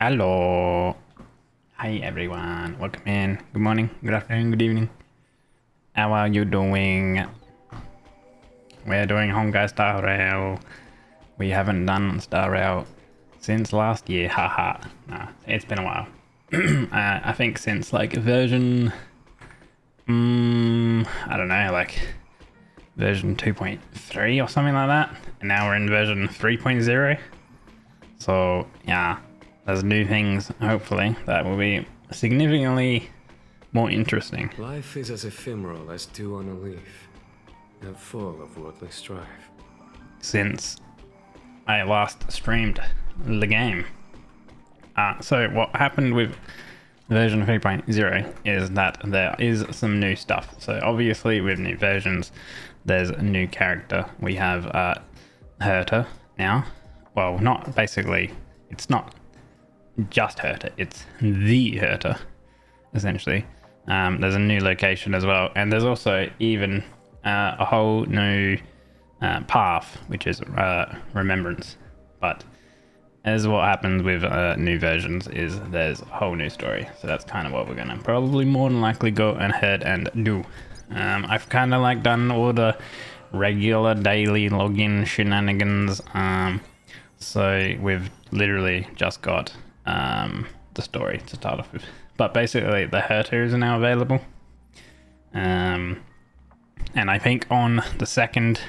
Hello. Hi everyone. Welcome in. Good morning, good afternoon, good evening. How are you doing? We're doing Honkai Star Rail. We haven't done Star Rail since last year. Haha. Nah, it's been a while. I think since like version... I don't know, like version 2.3 or something like that. And now we're in version 3.0. So yeah, there's new things, hopefully, that will be significantly more interesting. Life is as ephemeral as dew on a leaf, and full of worldly strife. Since I last streamed the game. So what happened with version 3.0 is that there is some new stuff. So obviously with new versions, there's a new character. We have Herta now. Well, not basically, it's not just Herta, it's the Herta, essentially. There's a new location as well, and there's also even a whole new path, which is Remembrance. But as what happens with new versions is there's a whole new story. So that's kind of what we're gonna probably more than likely go ahead and do. I've kind of like done all the regular daily login shenanigans. So we've literally just got the story to start off with. But basically the Herta is now available. And I think on the second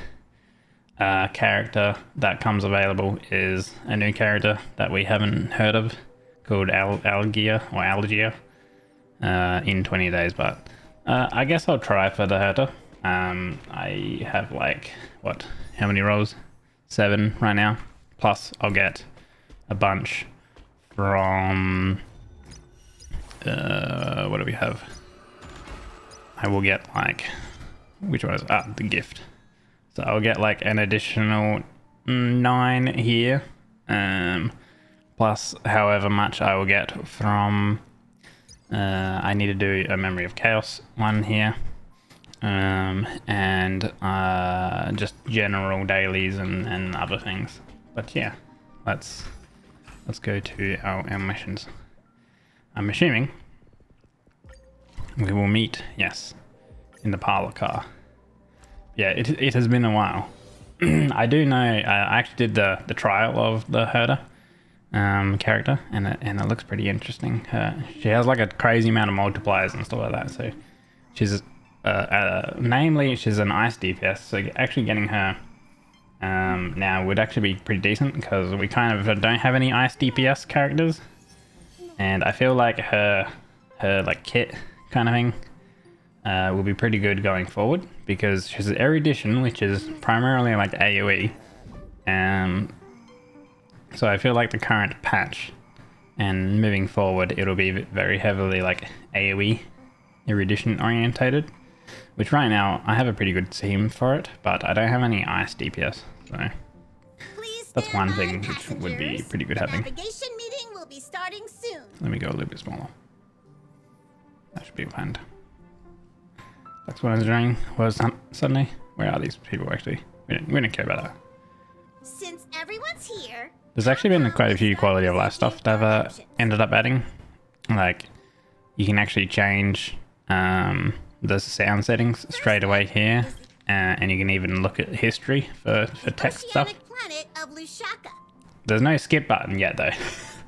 character that comes available is a new character that we haven't heard of called Algia or Algia in 20 days. But I guess I'll try for the Herta. I have like, how many rolls? 7 right now. Plus I'll get a bunch from, what do we have? I will get like, which one is, the gift. So I'll get like an additional 9 here, plus however much I will get from, I need to do a Memory of Chaos one here, and just general dailies and other things. But yeah, let's go to our missions. I'm assuming we will meet, yes, in the parlor car. Yeah, it has been a while. I do know, I actually did the trial of the Herta character, and it looks pretty interesting. She has like a crazy amount of multipliers and stuff like that. So she's, namely, she's an ice DPS. So actually getting her now would actually be pretty decent because we kind of don't have any ice DPS characters, and I feel like her like kit kind of thing will be pretty good going forward because she's an erudition, which is primarily like AoE. So I feel like the current patch and moving forward, it'll be very heavily like AoE erudition orientated, which right now I have a pretty good team for it, but I don't have any ice DPS, so that's one thing which would be pretty good having. Navigation meeting will be starting soon. Let me go a little bit smaller. That should be planned. That's what I was doing. Was Sunday? Where are these people actually? We don't care about that. Since everyone's here, There's actually been quite a few quality of life stuff that I've ended up adding. Like, you can actually change the sound settings straight away here, and you can even look at history for text stuff. planet of Lushaka. There's no skip button yet though.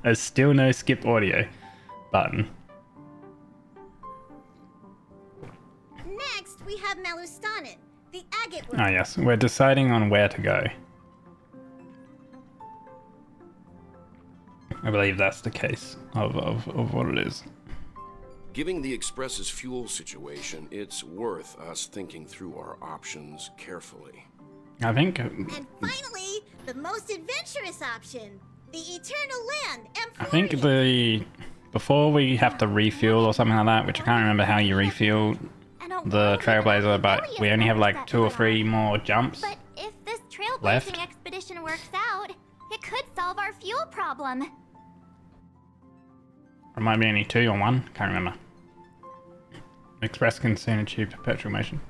There's still no skip audio button. Next, we have Malustanin, the agate world. Oh yes, we're deciding on where to go. I believe that's the case of what it is. Given the Express's fuel situation, it's worth us thinking through our options carefully. I think... And finally, the most adventurous option, the Eternal Land Emporium. I think before we have to refuel or something like that, which I can't remember how you refuel the Trailblazer, but we only have like 2 or 3 more jumps. But if this trailblazing left. expedition works out, it could solve our fuel problem. Or it might be only 2 or 1, can't remember. Express can soon achieve perpetual motion.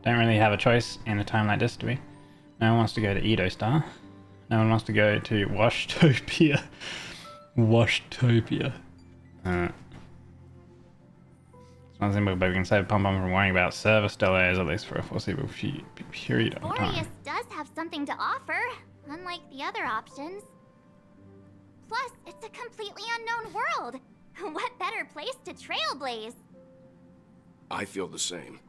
Don't really have a choice in a time like this, do we? No one wants to go to Edo Star. No one wants to go to Washtopia. Washtopia. It's one simple, but we can save Pom Pom from worrying about service delays, at least for a foreseeable period of time. Boreas does have something to offer, unlike the other options. Plus, it's a completely unknown world. What better place to trailblaze? I feel the same.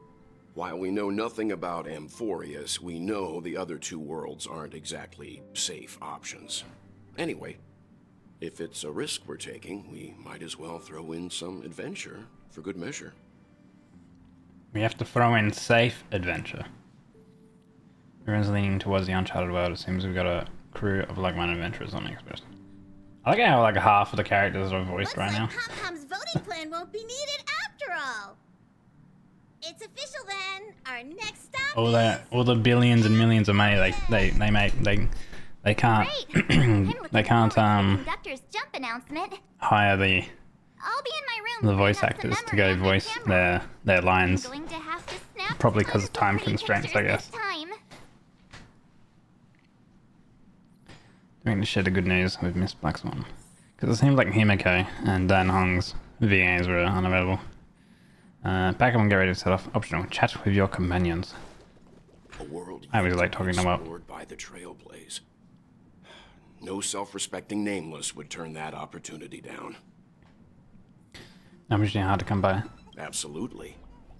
While we know nothing about Amphorius, we know the other two worlds aren't exactly safe options. Anyway, if it's a risk we're taking, we might as well throw in some adventure for good measure. We have to throw in safe adventure. Everyone's leaning towards the uncharted world. It seems we've got a crew of like-minded adventurers on the expedition. I like how like half of the characters are voiced right now. Looks like Pom-Pom's voting plan won't be needed after all. It's official then. Our next stop All the billions and millions of money they can't Great. they can't Conductor's jump announcement. hire the I'll be in my room. voice cleaning up some actors to memory go on my voice camera. their lines. I'm going to have to snap Probably 'cause of some time pretty constraints, I pictures guess. this time. Doing to share the good news with Miss Black Swan. Because it seems like Himiko and Dan Hong's VAs were unavailable. Pack up and get ready to set off. Optional. Chat with your companions. A world I always yet like to be talking about- explored by the Trailblaze. No self-respecting nameless would turn that opportunity down. I'm usually hard to come by. Absolutely.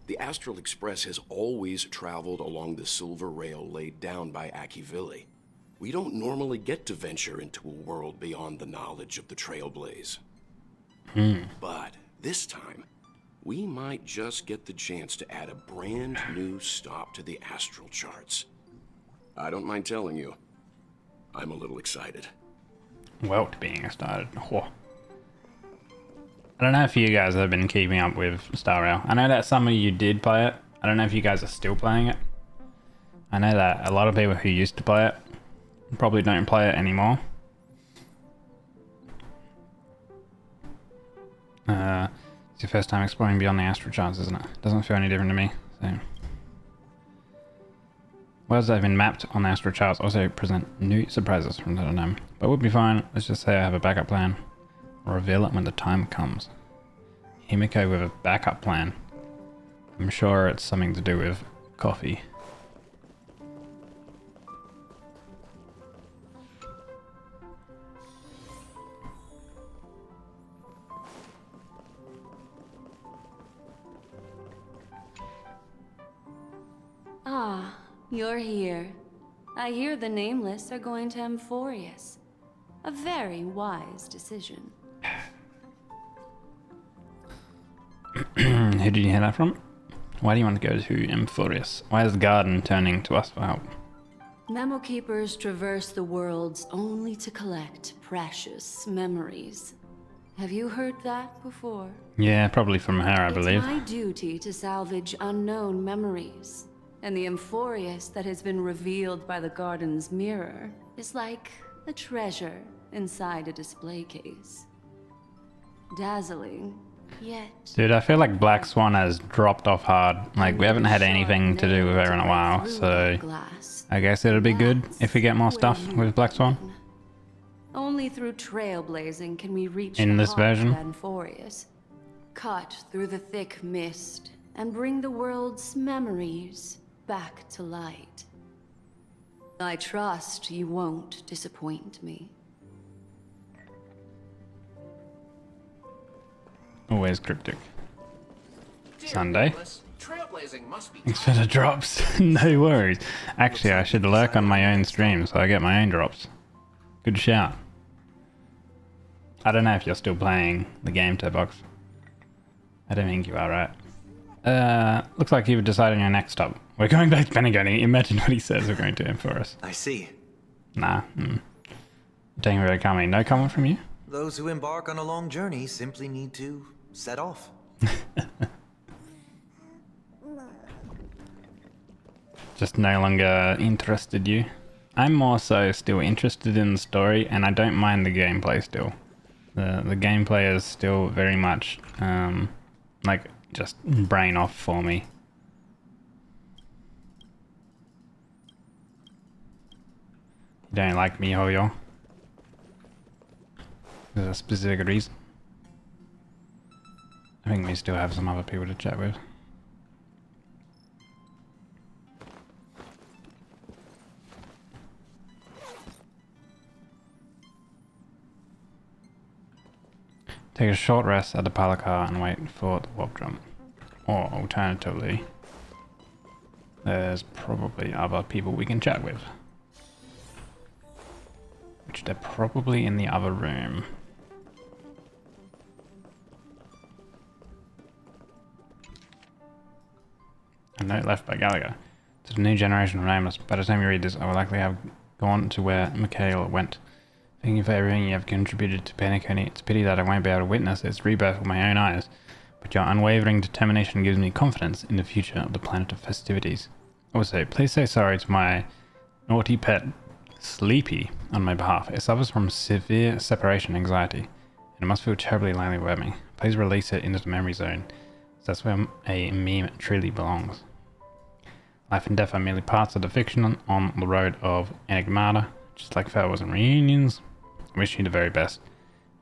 The Astral Express has always traveled along the silver rail laid down by Akivili. We don't normally get to venture into a world beyond the knowledge of the Trailblaze. But this time, we might just get the chance to add a brand new stop to the astral charts. I don't mind telling you, I'm a little excited. Well, being started. Oh. I don't know if you guys have been keeping up with Star Rail. I know that some of you did play it. I don't know if you guys are still playing it. I know that a lot of people who used to play it probably don't play it anymore. It's your first time exploring beyond the astral charts, isn't it? Doesn't feel any different to me. So, worlds that have been mapped on the astral charts also present new surprises from time to time. But we'll be fine. Let's just say I have a backup plan. I'll reveal it when the time comes. Himiko with a backup plan. I'm sure it's something to do with coffee. Ah, you're here. I hear the Nameless are going to Amphorius. A very wise decision. Who did you hear that from? Why do you want to go to Amphorius? Why is the garden turning to us for help? Memo Keepers traverse the worlds only to collect precious memories. Have you heard that before? Yeah, probably from her, I believe. It's my duty to salvage unknown memories. And the Amphorius that has been revealed by the garden's mirror is like a treasure inside a display case. Dazzling, yet... Dude, I feel like Black Swan has dropped off hard. Like, we haven't had anything to do with her in a while, so... I guess it'll be good if we get more stuff with Black Swan. Only through trailblazing can we reach In the this heart of version? Amphorius. Cut through the thick mist and bring the world's memories back to light. I trust you won't disappoint me. Always cryptic. Sunday. Trailblazing must be Thanks for the drops. No worries. Actually, I should lurk on my own stream so I get my own drops. Good shout. I don't know if you're still playing the game, Toebox. I don't think you are, right? Looks like you've decided on your next stop. We're going back to Penigoni. Imagine what he says we're going to him for us. I see. Nah. Taking it very calmly. No comment from you? Those who embark on a long journey simply need to set off. Just no longer interested you. I'm more so still interested in the story, and I don't mind the gameplay still. The gameplay is still very much like just brain off for me. You don't like me, Hoyo? There's a specific reason. I think we still have some other people to chat with. Take a short rest at the pilot car and wait for the warp jump. Or alternatively, there's probably other people we can chat with. Which they're probably in the other room. A note left by Gallagher. To the new generation of Nameless. By the time you read this, I will likely have gone to where Mikhail went. Thank you for everything you have contributed to Penacony. It's a pity that I won't be able to witness its rebirth with my own eyes, but your unwavering determination gives me confidence in the future of the planet of festivities. Also, please say sorry to my naughty pet, Sleepy, on my behalf. It suffers from severe separation anxiety, and it must feel terribly lonely without me. Please release it into the memory zone, as that's where a meme truly belongs. Life and death are merely parts of the fiction on the road of Enigmata, just like farewells and reunions. I wish you the very best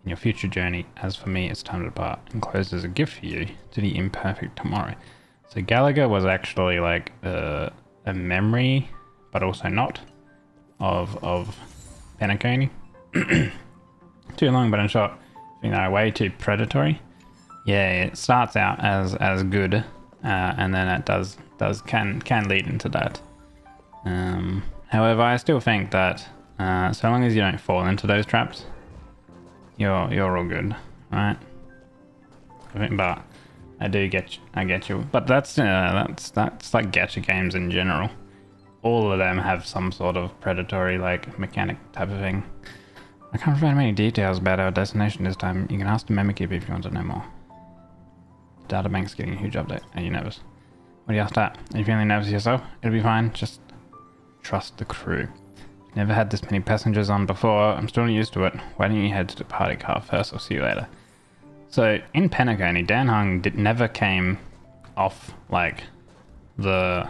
in your future journey. As for me, it's time to depart. Enclosed as a gift for you to the imperfect tomorrow. So Gallagher was actually like a memory, but also not, of Penacony. Too long, but in short, you know, way too predatory. Yeah, it starts out as good, and then it can lead into that. However, I still think that so long as you don't fall into those traps, you're all good, right? I think, but I get you. But that's like gacha games in general. All of them have some sort of predatory like mechanic type of thing. I can't provide many details about our destination this time. You can ask the Memberkeep if you want to know more. Databank's getting a huge update. Are you nervous? What do you ask that? Are you feeling nervous yourself? It'll be fine. Just trust the crew. Never had this many passengers on before. I'm still used to it. Why don't you head to the party car first? I'll see you later. So in Penacony, Dan Heng never came off like the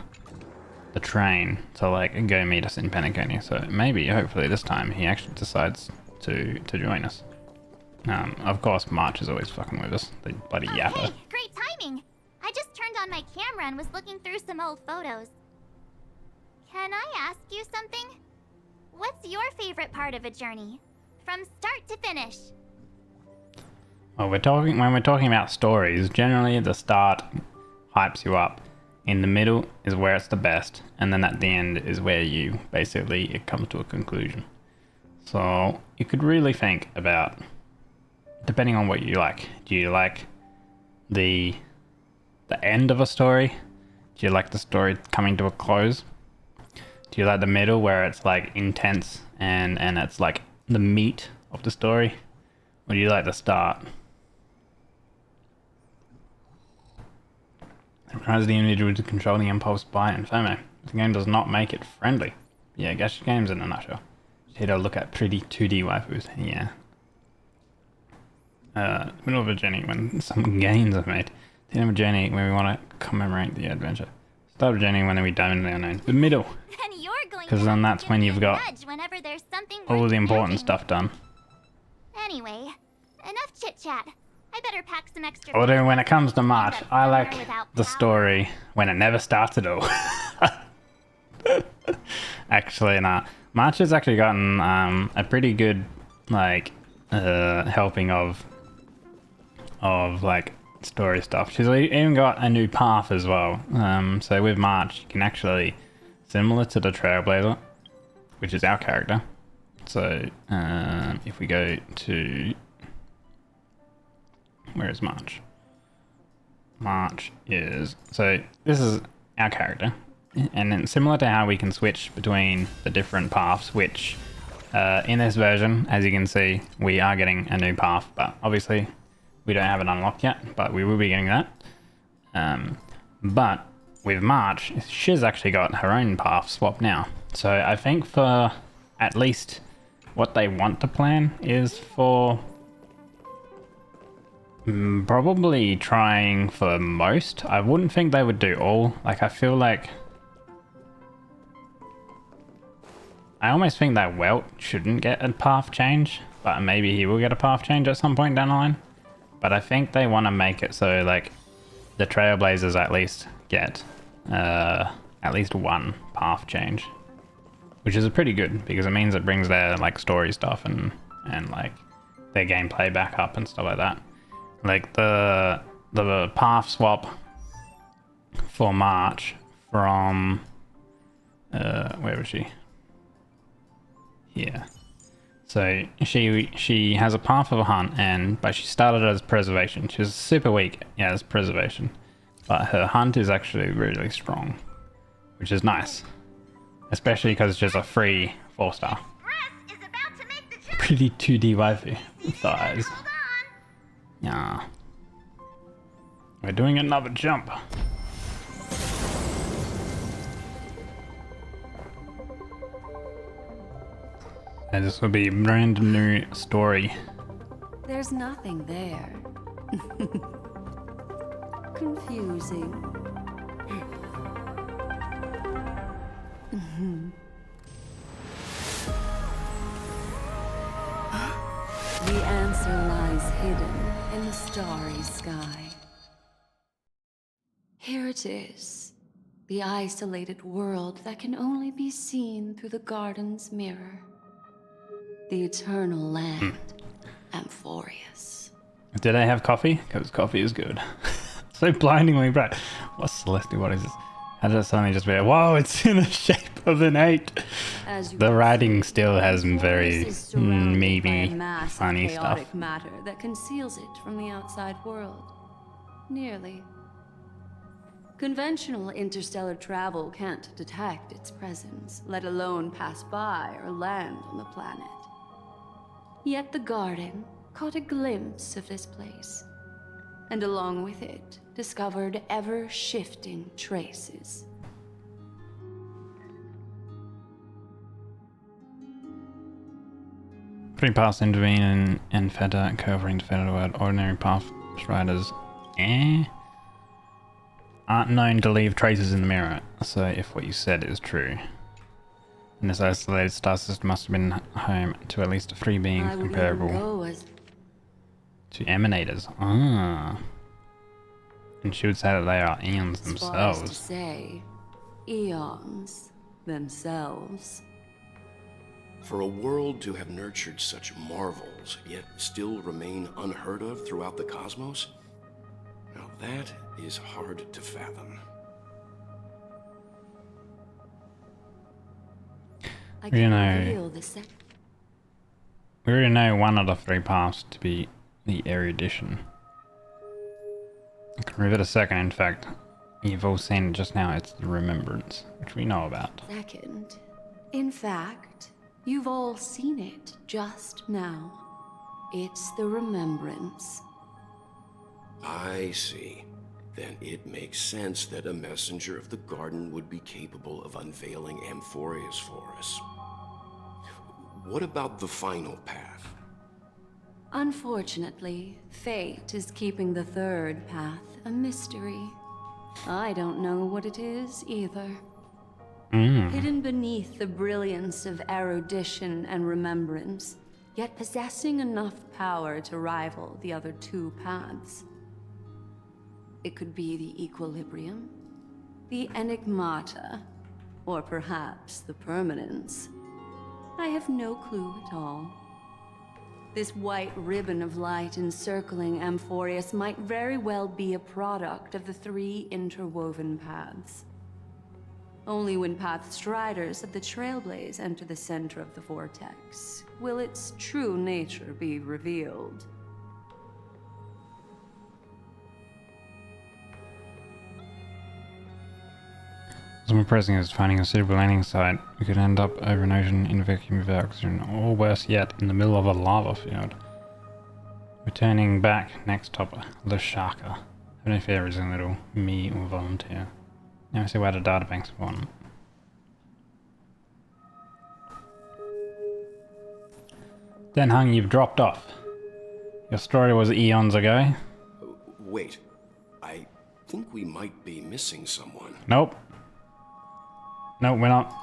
train to like go meet us in Penacony. So maybe, hopefully this time he actually decides to join us. Of course, March is always fucking with us. The bloody yapper. Hey, great timing! I just turned on my camera and was looking through some old photos. Can I ask you something? What's your favorite part of a journey? From start to finish? Well, when we're talking about stories, generally the start hypes you up. In the middle is where it's the best, and then at the end is where it comes to a conclusion. So you could really think about, depending on what you like. Do you like the end of a story? Do you like the story coming to a close? Do you like the middle where it's like intense and it's like the meat of the story? Or do you like the start? It requires the individual to control the impulse buy and FOMO. The game does not make it friendly. Yeah, gacha games in a nutshell. Just here to look at pretty 2D waifus. Yeah. Middle of a journey when some gains are made. The end of a journey when we want to commemorate the adventure. Start of a journey when we dive into the unknown. The middle. Because then that's when you've got all the important stuff done. Anyway, enough chit chat. I better pack some extra. Although when it comes to March, I like the story when it never starts at all. Actually, nah. March has actually gotten a pretty good like helping of like story stuff. She's even got a new path as well. So with March, you can actually, similar to the Trailblazer, which is our character. So if we go to, where is March? March is, so this is our character, and then similar to how we can switch between the different paths, which in this version, as you can see, we are getting a new path, but obviously we don't have it unlocked yet, but we will be getting that. But with March, she's actually got her own path swap now. So I think for at least what they want to plan is for probably trying for most. I wouldn't think they would do all. Like, I feel like I almost think that Welt shouldn't get a path change, but maybe he will get a path change at some point down the line. But I think they want to make it so like the Trailblazers at least get at least one path change, which is pretty good because it means it brings their like story stuff and like their gameplay back up and stuff like that. Like the path swap for March from where was she? Here. So she has a path of a hunt, but she started as preservation. She's super weak, yeah, as preservation, but her hunt is actually really strong, which is nice, especially because she's a free 4-star. Pretty 2D waifu thighs. Yeah. We're doing another jump. And this will be a brand new story. There's nothing there. Confusing. The answer lies hidden in the starry sky. Here it is, the isolated world that can only be seen through the garden's mirror. The eternal land, Amphorius. Did I have coffee? Because coffee is good. So blindingly bright. What's Celestial? What is this? How did it suddenly just be, whoa, it's in the shape of an 8. The writing still has very maybe funny stuff. Matter that conceals it from the outside world. Nearly. Conventional interstellar travel can't detect its presence, let alone pass by or land on the planet. Yet the garden caught a glimpse of this place, and along with it, discovered ever-shifting traces. Free paths intervene in Feta, covering the Feta word. Ordinary path riders aren't known to leave traces in the mirror, so if what you said is true, then this isolated star system must have been home to at least 3 beings comparable to emanators. And she would say that they are eons themselves. To say, eons themselves. For a world to have nurtured such marvels, yet still remain unheard of throughout the cosmos, now that is hard to fathom. We already know one of the 3 paths to be the erudition. I can read it a second, in fact. You've all seen it just now, it's the remembrance, which we know about. Second. In fact, you've all seen it just now. It's the remembrance. I see. Then it makes sense that a messenger of the garden would be capable of unveiling Amphorius for us. What about the final path? Unfortunately, fate is keeping the 3rd path a mystery. I don't know what it is either. Hidden beneath the brilliance of erudition and remembrance, yet possessing enough power to rival the other 2 paths. It could be the Equilibrium, the Enigmata, or perhaps the Permanence. I have no clue at all. This white ribbon of light encircling Amphorius might very well be a product of the 3 interwoven paths. Only when Path Striders of the Trailblaze enter the center of the vortex will its true nature be revealed. Someone pressing is finding a suitable landing site. We could end up over an ocean in a vacuum without oxygen, or worse yet, in the middle of a lava field. Returning back, next stop, Lashaka. I don't know if there is a little me or volunteer. Now I see where the databank's one. Then Hung, you've dropped off. Your story was eons ago. Wait, I think we might be missing someone. Nope. No, we're not.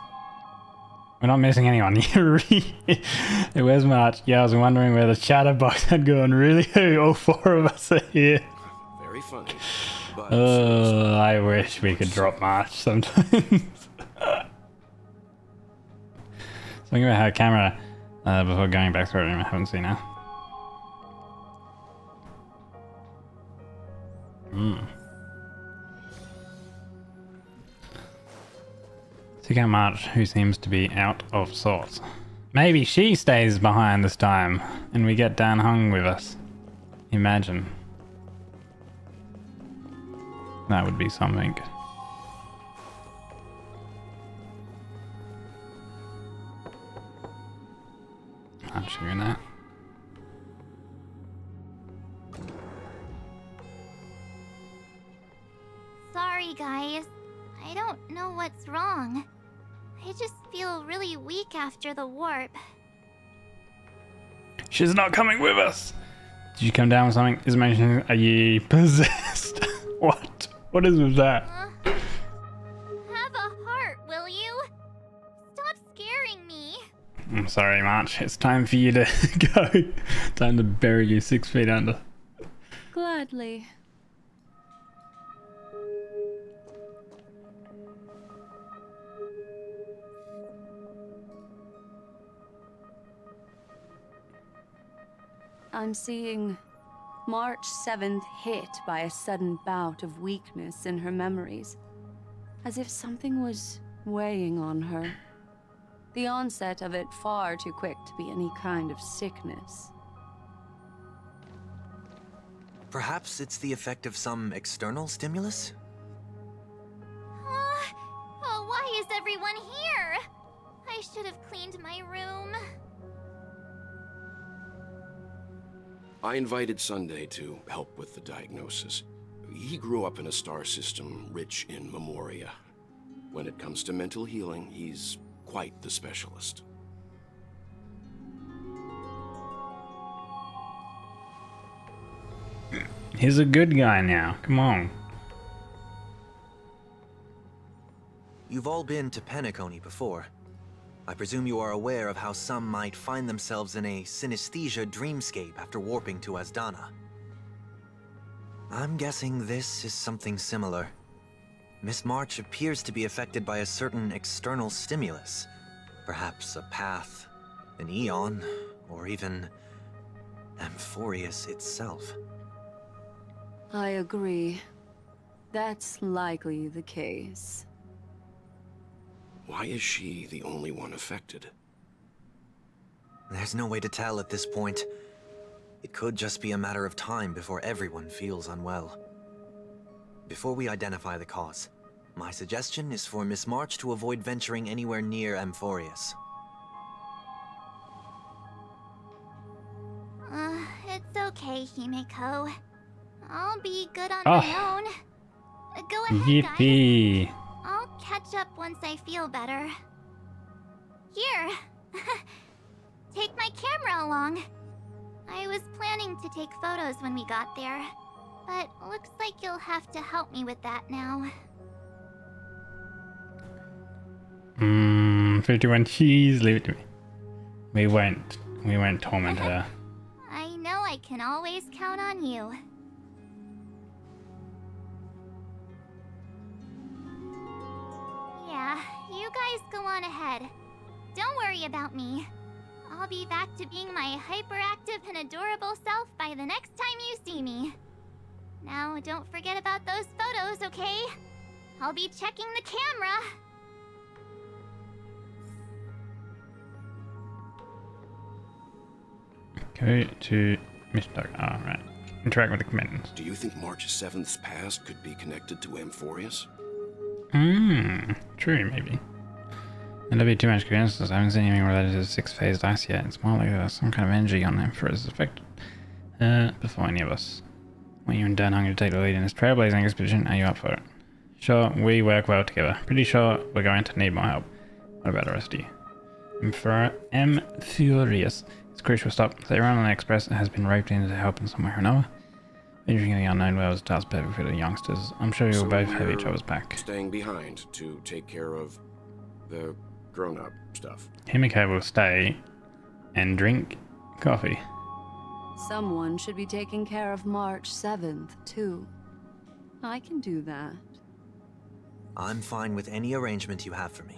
We're not missing anyone. Where's March? Yeah, I was wondering where the chatterbox had gone. Really? All four of us are here. Very funny. But I wish we could drop March sometimes. Something about her camera before going back through it, I haven't seen her. Seek out March, who seems to be out of sorts. Maybe she stays behind this time, and we get Dan Hung with us. Imagine. That would be something. Aren't you in that? Sorry, guys. I don't know what's wrong. I just feel really weak after the warp. She's not coming with us! Did you come down with something? Is mentioning, are you possessed? What? What is with that? Have a heart, will you? Stop scaring me. I'm sorry, March. It's time for you to go. Time to bury you 6 feet under. Gladly. I'm seeing March 7th hit by a sudden bout of weakness in her memories, as if something was weighing on her. The onset of it far too quick to be any kind of sickness. Perhaps it's the effect of some external stimulus? Oh, why is everyone here? I should have cleaned my room. I invited Sunday to help with the diagnosis. He grew up in a star system rich in memoria. When it comes to mental healing, he's quite the specialist. He's a good guy now. Come on. You've all been to Penacony before. I presume you are aware of how some might find themselves in a synesthesia dreamscape after warping to Asdana. I'm guessing this is something similar. Miss March appears to be affected by a certain external stimulus. Perhaps a path, an eon, or even Amphorius itself. I agree. That's likely the case. Why is she the only one affected? There's no way to tell at this point. It could just be a matter of time before everyone feels unwell. Before we identify the cause, my suggestion is for Miss March to avoid venturing anywhere near Amphorius. It's okay, Himeko. I'll be good on my own. Go ahead, guys. Yippee. I'll catch up once I feel better. Here. Take my camera along. I was planning to take photos when we got there, but looks like you'll have to help me with that now. 51 cheese, leave it to me. We won't torment her. I know I can always count on you. Yeah, you guys go on ahead. Don't worry about me. I'll be back to being my hyperactive and adorable self by the next time you see me. Now, don't forget about those photos, okay? I'll be checking the camera. Go to Mr. Right. Interact with the commitments. Do you think March 7th's past could be connected to Amphorius? True, maybe. And there'll be too much coincidence. I haven't seen anything related to the 6-phase dice yet. It's more like there's some kind of energy on them for its effect. Before any of us. Want you and Dan Hung to take the lead in this trailblazing expedition? Are you up for it? Sure, we work well together. Pretty sure we're going to need more help. What about the rest of you? Amphorius. It's crucial stop. They run on the Express and has been roped into help in some way or another. Venturing in the unknown world is a task perfect for the youngsters. I'm sure you'll both have each other's back. Staying behind to take care of the grown-up stuff. Himiko will stay and drink coffee. Someone should be taking care of March 7th, too. I can do that. I'm fine with any arrangement you have for me.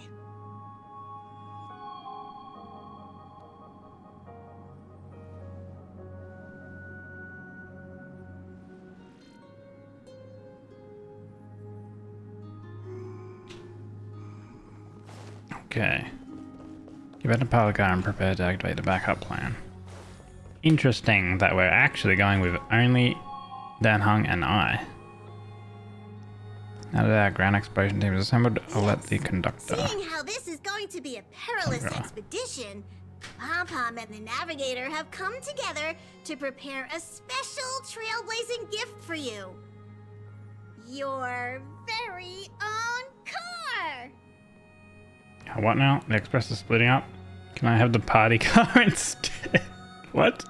Okay. Get back to Pelicar and prepare to activate the backup plan. Interesting that we're actually going with only Dan Heng and I. Now that our ground exploration team is assembled, I'll let the conductor. Seeing how this is going to be a perilous expedition, Pom-Pom and the Navigator have come together to prepare a special trailblazing gift for you. Your very own car! What now? The Express is splitting up? Can I have the party car instead? What?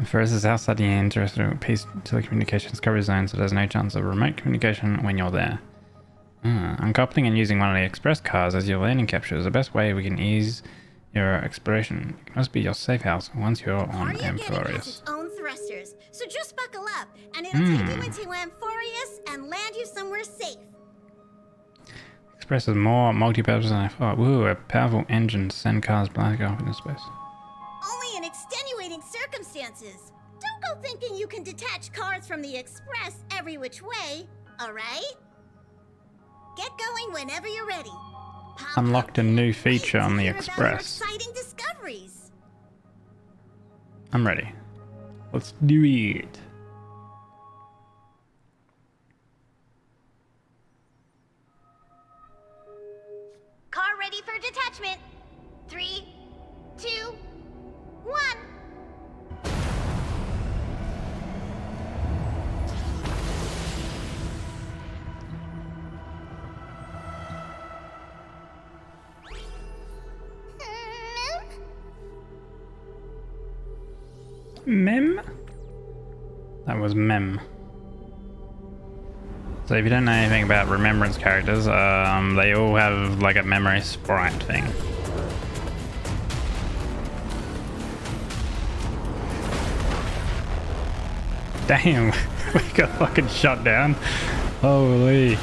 First is outside the interstellar peace telecommunications coverage zone, so there's no chance of remote communication when you're there. Uncoupling and using one of the express cars as your landing capture is the best way we can ease your exploration. It must be your safe house once you're on Amphorius. Has its own thrusters, so just buckle up, and it'll take you into Amphorius and land you somewhere safe. Express is more multi-purpose than I thought. Woo, a powerful engine to send cars blasting off into space. Only in extenuating circumstances. Don't go thinking you can detach cars from the Express every which way, alright? Get going whenever you're ready. Unlocked a new feature on the Express. Exciting discoveries. I'm ready. Let's do it. Car ready for detachment. 3, 2, 1. Mem? That was Mem. So if you don't know anything about Remembrance characters, they all have like a memory sprite thing. Damn, we got fucking shot down. Holy.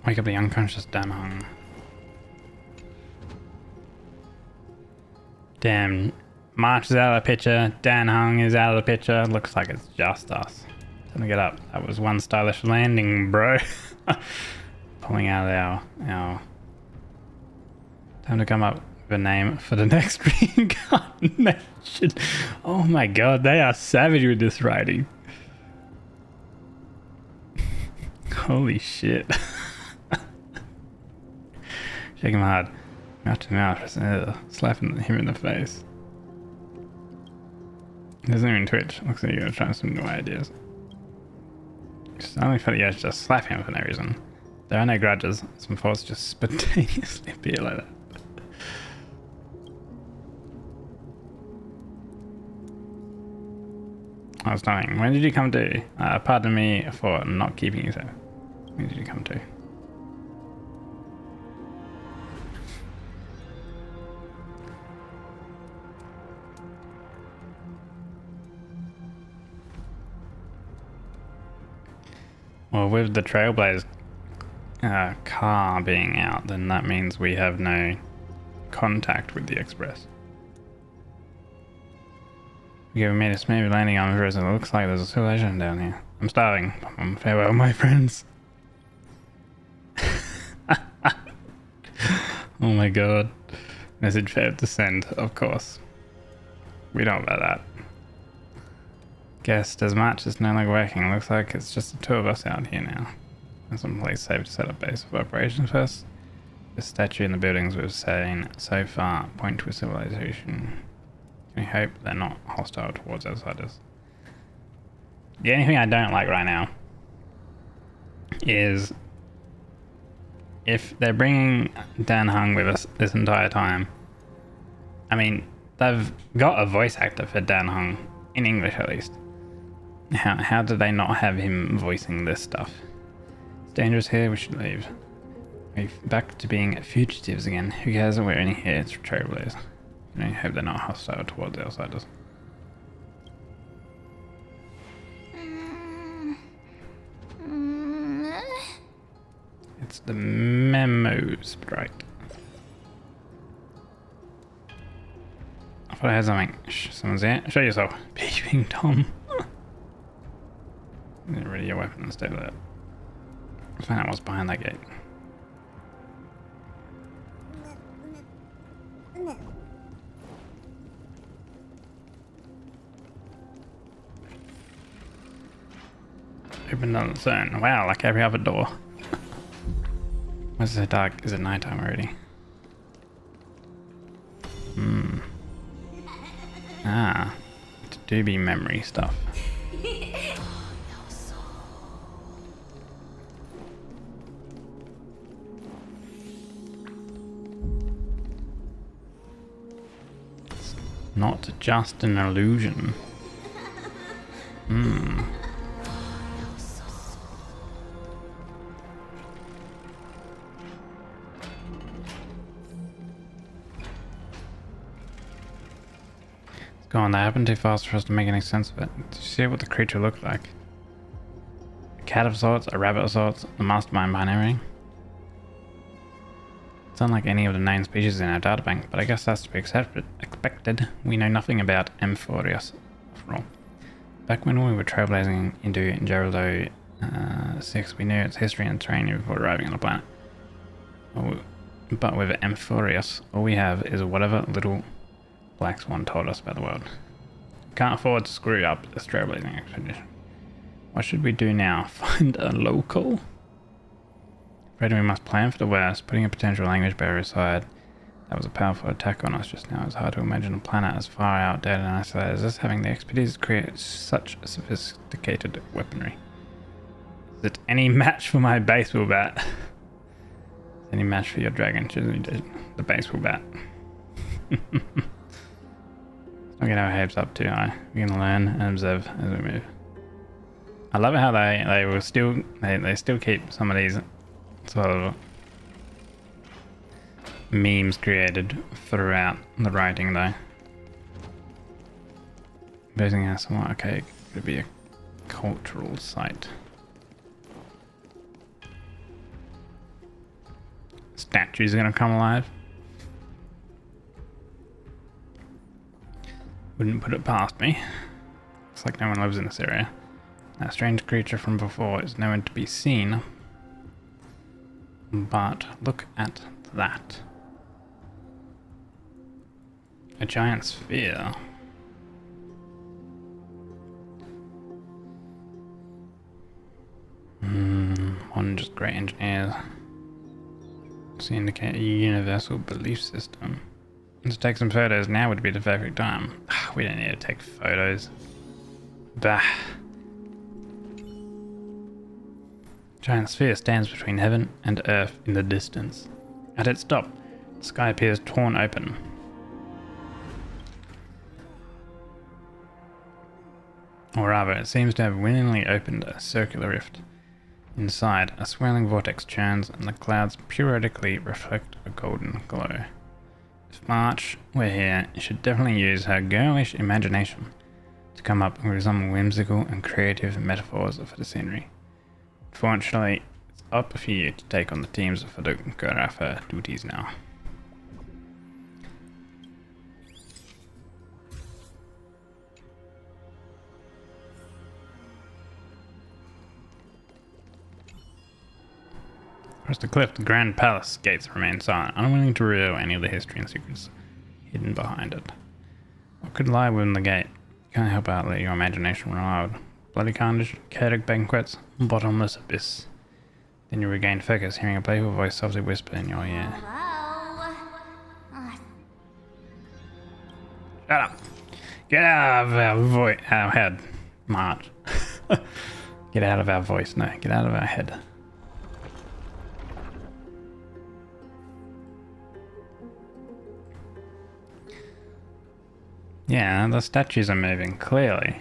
Wake up the unconscious Dan Heng. Damn, March is out of the picture, Dan Heng is out of the picture. Looks like it's just us. Time to get up. That was one stylish landing, bro. Pulling out our... Time to come up with a name for the next reincarnation. Oh my god, they are savage with this writing. Holy shit. Shake him hard. Mouth to mouth. Slapping him in the face. He doesn't even twitch. Looks like you're gonna try some new ideas. Just only for the edge, just slap him for no reason. There are no grudges. Some thoughts just spontaneously appear like that. I was dying. When did you come to? Pardon me for not keeping you safe. When did you come to? Well, with the Trailblaze car being out, then that means we have no contact with the Express. We made a smooth landing on Earth, and it looks like there's a civilization down here. I'm starving. Farewell, my friends. Oh my god. Message failed to send, of course. We know about that. Guessed as much. It's no longer working. Looks like it's just the two of us out here now. There's some place safe to set up base of operations first. The statue in the buildings we've seen so far point to a civilization. We hope they're not hostile towards outsiders. The only thing I don't like right now is if they're bringing Dan Heng with us this entire time. I mean, they've got a voice actor for Dan Heng, in English at least. How do they not have him voicing this stuff? It's dangerous here, we should leave. We're back to being fugitives again. Who cares? We're only here to trailblaze. I hope they're not hostile towards the outsiders. It's the memo sprite. I thought I had something. Shh, someone's there. Show yourself. Peeping Tom. Get rid of your weapon and stay there. Find out what's behind that gate. Open on its own. Wow, like every other door. Why is it so dark? Is it nighttime already? Ah. To do be memory stuff. It's not just an illusion. Go on, that happened too fast for us to make any sense of it. Did you see what the creature looked like? A cat of sorts, a rabbit of sorts, the mastermind behind everything? It's unlike any of the named species in our databank, but I guess that's to be expected. We know nothing about Amphorius, after all. Back when we were trailblazing into Geraldo 6, we knew its history and terrain before arriving on the planet. But with Amphorius, all we have is whatever little Black Swan told us about the world. Can't afford to screw up this trailblazing expedition. What should we do now? Find a local? Afraid we must plan for the worst, putting a potential language barrier aside. That was a powerful attack on us just now. It's hard to imagine a planet as far outdated and isolated as this having the expertise to create such sophisticated weaponry. Is it any match for my baseball bat? Any match for your dragon? The baseball bat. Not get our hopes up too high. We can learn and observe as we move. I love how they will still they still keep some of these sort of memes created throughout the writing though. Basing out somewhat okay, could be a cultural site. Statues are gonna come alive. Wouldn't put it past me. Looks like no one lives in this area. That strange creature from before is nowhere to be seen. But look at that. A giant sphere. One just great engineers. To indicate a universal belief system. To take some photos now would be the perfect time. We don't need to take photos. Bah. Giant sphere stands between heaven and earth in the distance. At its top, the sky appears torn open. Or rather, it seems to have willingly opened a circular rift. Inside, a swirling vortex churns and the clouds periodically reflect a golden glow. If March were here, she should definitely use her girlish imagination to come up with some whimsical and creative metaphors for the scenery. Fortunately, it's up for you to take on the team's photographer duties now. Across the cliff, the Grand Palace gates remain silent, unwilling to reveal any of the history and secrets hidden behind it. What could lie within the gate? Can't help but let your imagination run wild. Bloody carnage, chaotic banquets, bottomless abyss. Then you regain focus, hearing a playful voice softly whisper in your ear. Hello? Shut up! Get out of our head, March. Get out of our voice, no, get out of our head. Yeah, the statues are moving, clearly.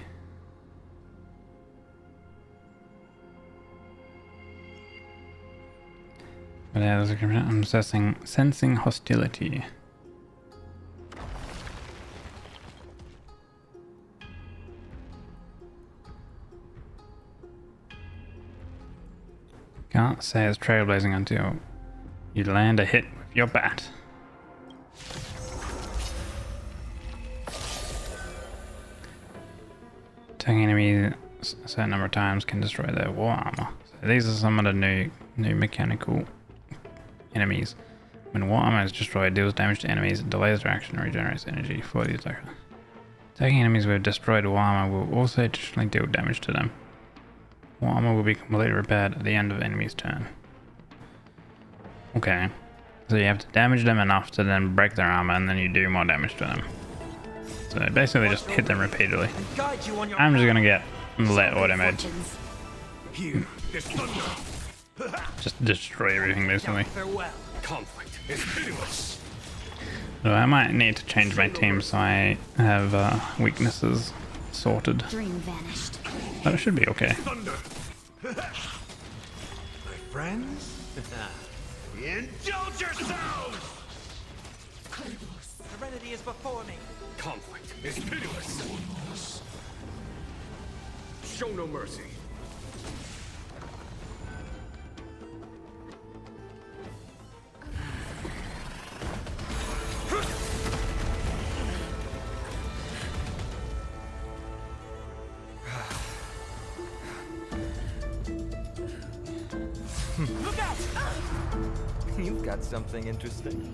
But yeah, I'm sensing hostility. Can't say it's trailblazing until you land a hit with your bat. Attacking enemies a certain number of times can destroy their war armor. So these are some of the new mechanical enemies. When war armor is destroyed, it deals damage to enemies, it delays their action, and regenerates energy for the attacker. Attacking enemies with destroyed war armor will also additionally deal damage to them. War armor will be completely repaired at the end of the enemy's turn. Okay. So you have to damage them enough to then break their armor, and then you do more damage to them. So basically just hit them repeatedly. I'm just gonna get let auto mode. Just destroy everything basically. Conflict is pitiless. So I might need to change my team so I have weaknesses sorted. Dream vanished. But it should be okay. My friends? Indulge yourselves! Serenity is before me. Conflict is pitiless. Show no mercy. Look out! You've got something interesting.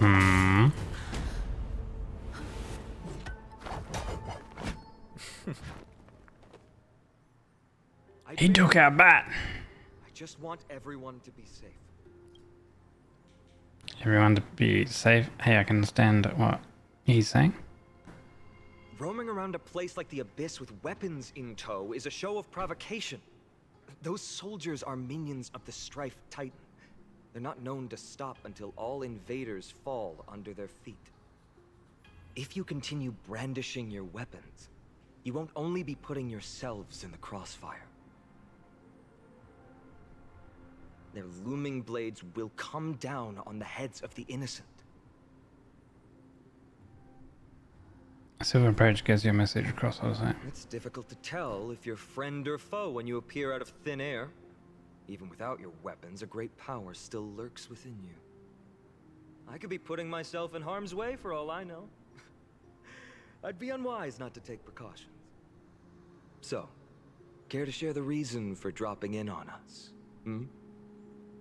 Hmm. He took our bat. I just want everyone to be safe. Everyone to be safe. Hey, I can understand what he's saying. Roaming around a place like the Abyss with weapons in tow is a show of provocation. Those soldiers are minions of the Strife Titan. They're not known to stop until all invaders fall under their feet. If you continue brandishing your weapons, you won't only be putting yourselves in the crossfire. Their looming blades will come down on the heads of the innocent. Silver Bridge gets your message across all the time. It's difficult to tell if you're friend or foe when you appear out of thin air. Even without your weapons, a great power still lurks within you. I could be putting myself in harm's way for all I know. I'd be unwise not to take precautions. So, care to share the reason for dropping in on us? Hmm?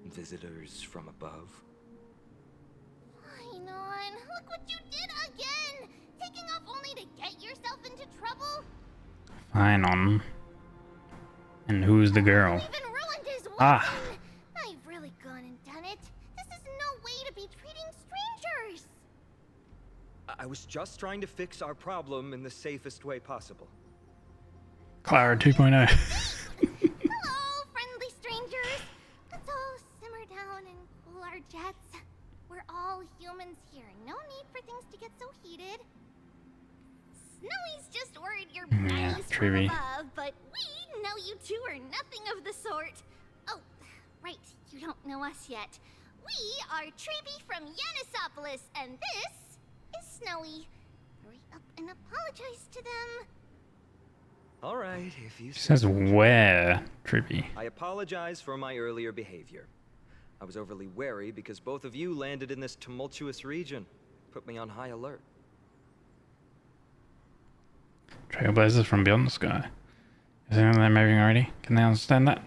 Visitors from above? Ainon, look what you did again! Taking off only to get yourself into trouble? Fine on. And who's the girl? You even ruined his weapon! Ah. I've really gone and done it. This is no way to be treating strangers! I was just trying to fix our problem in the safest way possible. Clara 2.0. Hello, friendly strangers! Let's all simmer down and cool our jets. We're all humans here. No need for things to get so heated. Snowy's just worried you're Yeah, nice from Trivy. above, but we know you two are nothing of the sort. Oh, right, you don't know us yet. We are Trivy from Yanisopolis, and this is Snowy. Hurry up and apologize to them. All right, if you She says where, Trippy. I apologize for my earlier behavior. I was overly wary because both of you landed in this tumultuous region. Put me on high alert. Trailblazers from beyond the sky. Is anyone there moving already? Can they understand that?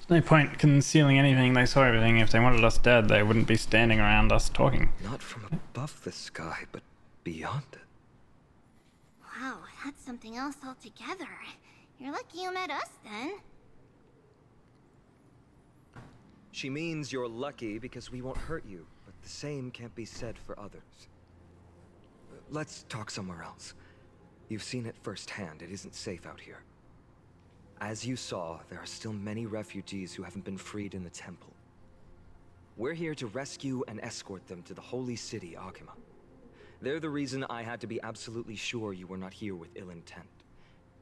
No point concealing anything. They saw everything. If they wanted us dead, they wouldn't be standing around us talking. Not from above the sky, but beyond it. Wow, that's something else altogether. You're lucky you met us then. She means you're lucky because we won't hurt you, but the same can't be said for others. Let's talk somewhere else. You've seen it firsthand. It isn't safe out here. As you saw, there are still many refugees who haven't been freed in the temple. We're here to rescue and escort them to the holy city, Akima. They're the reason I had to be absolutely sure you were not here with ill intent,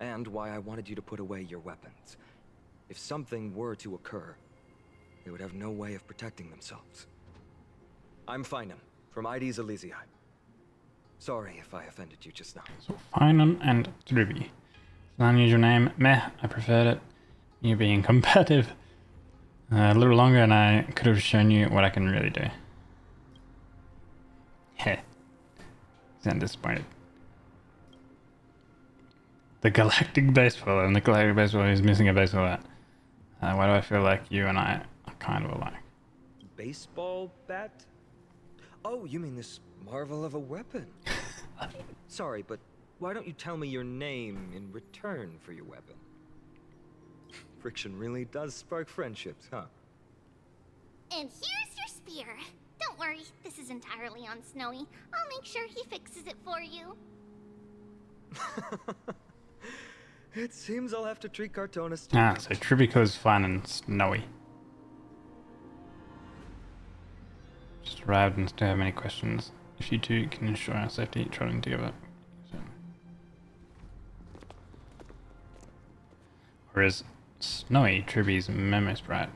and why I wanted you to put away your weapons. If something were to occur, they would have no way of protecting themselves. I'm Finan, from ID's Elysiae. Sorry if I offended you just now. So Finan and Druby. It's an unusual name. Meh, I preferred it. You being combative. A little longer and I could have shown you what I can really do. Heh. Sound disappointed. The Galactic Baseball, and the Galactic Baseball is missing a baseball bat. Why do I feel like you and I are kind of alike? Baseball bat? Oh, you mean this marvel of a weapon? Sorry, but why don't you tell me your name in return for your weapon? Friction really does spark friendships, huh? And here's your spear. Don't worry, this is entirely on Snowy. I'll make sure he fixes it for you. It seems I'll have to treat Cartonis too. Ah, so Tribico's fun and Snowy. Just arrived and still have many questions. If you two can ensure our safety, trotting together. Or is Snowy Triby's memo sprite?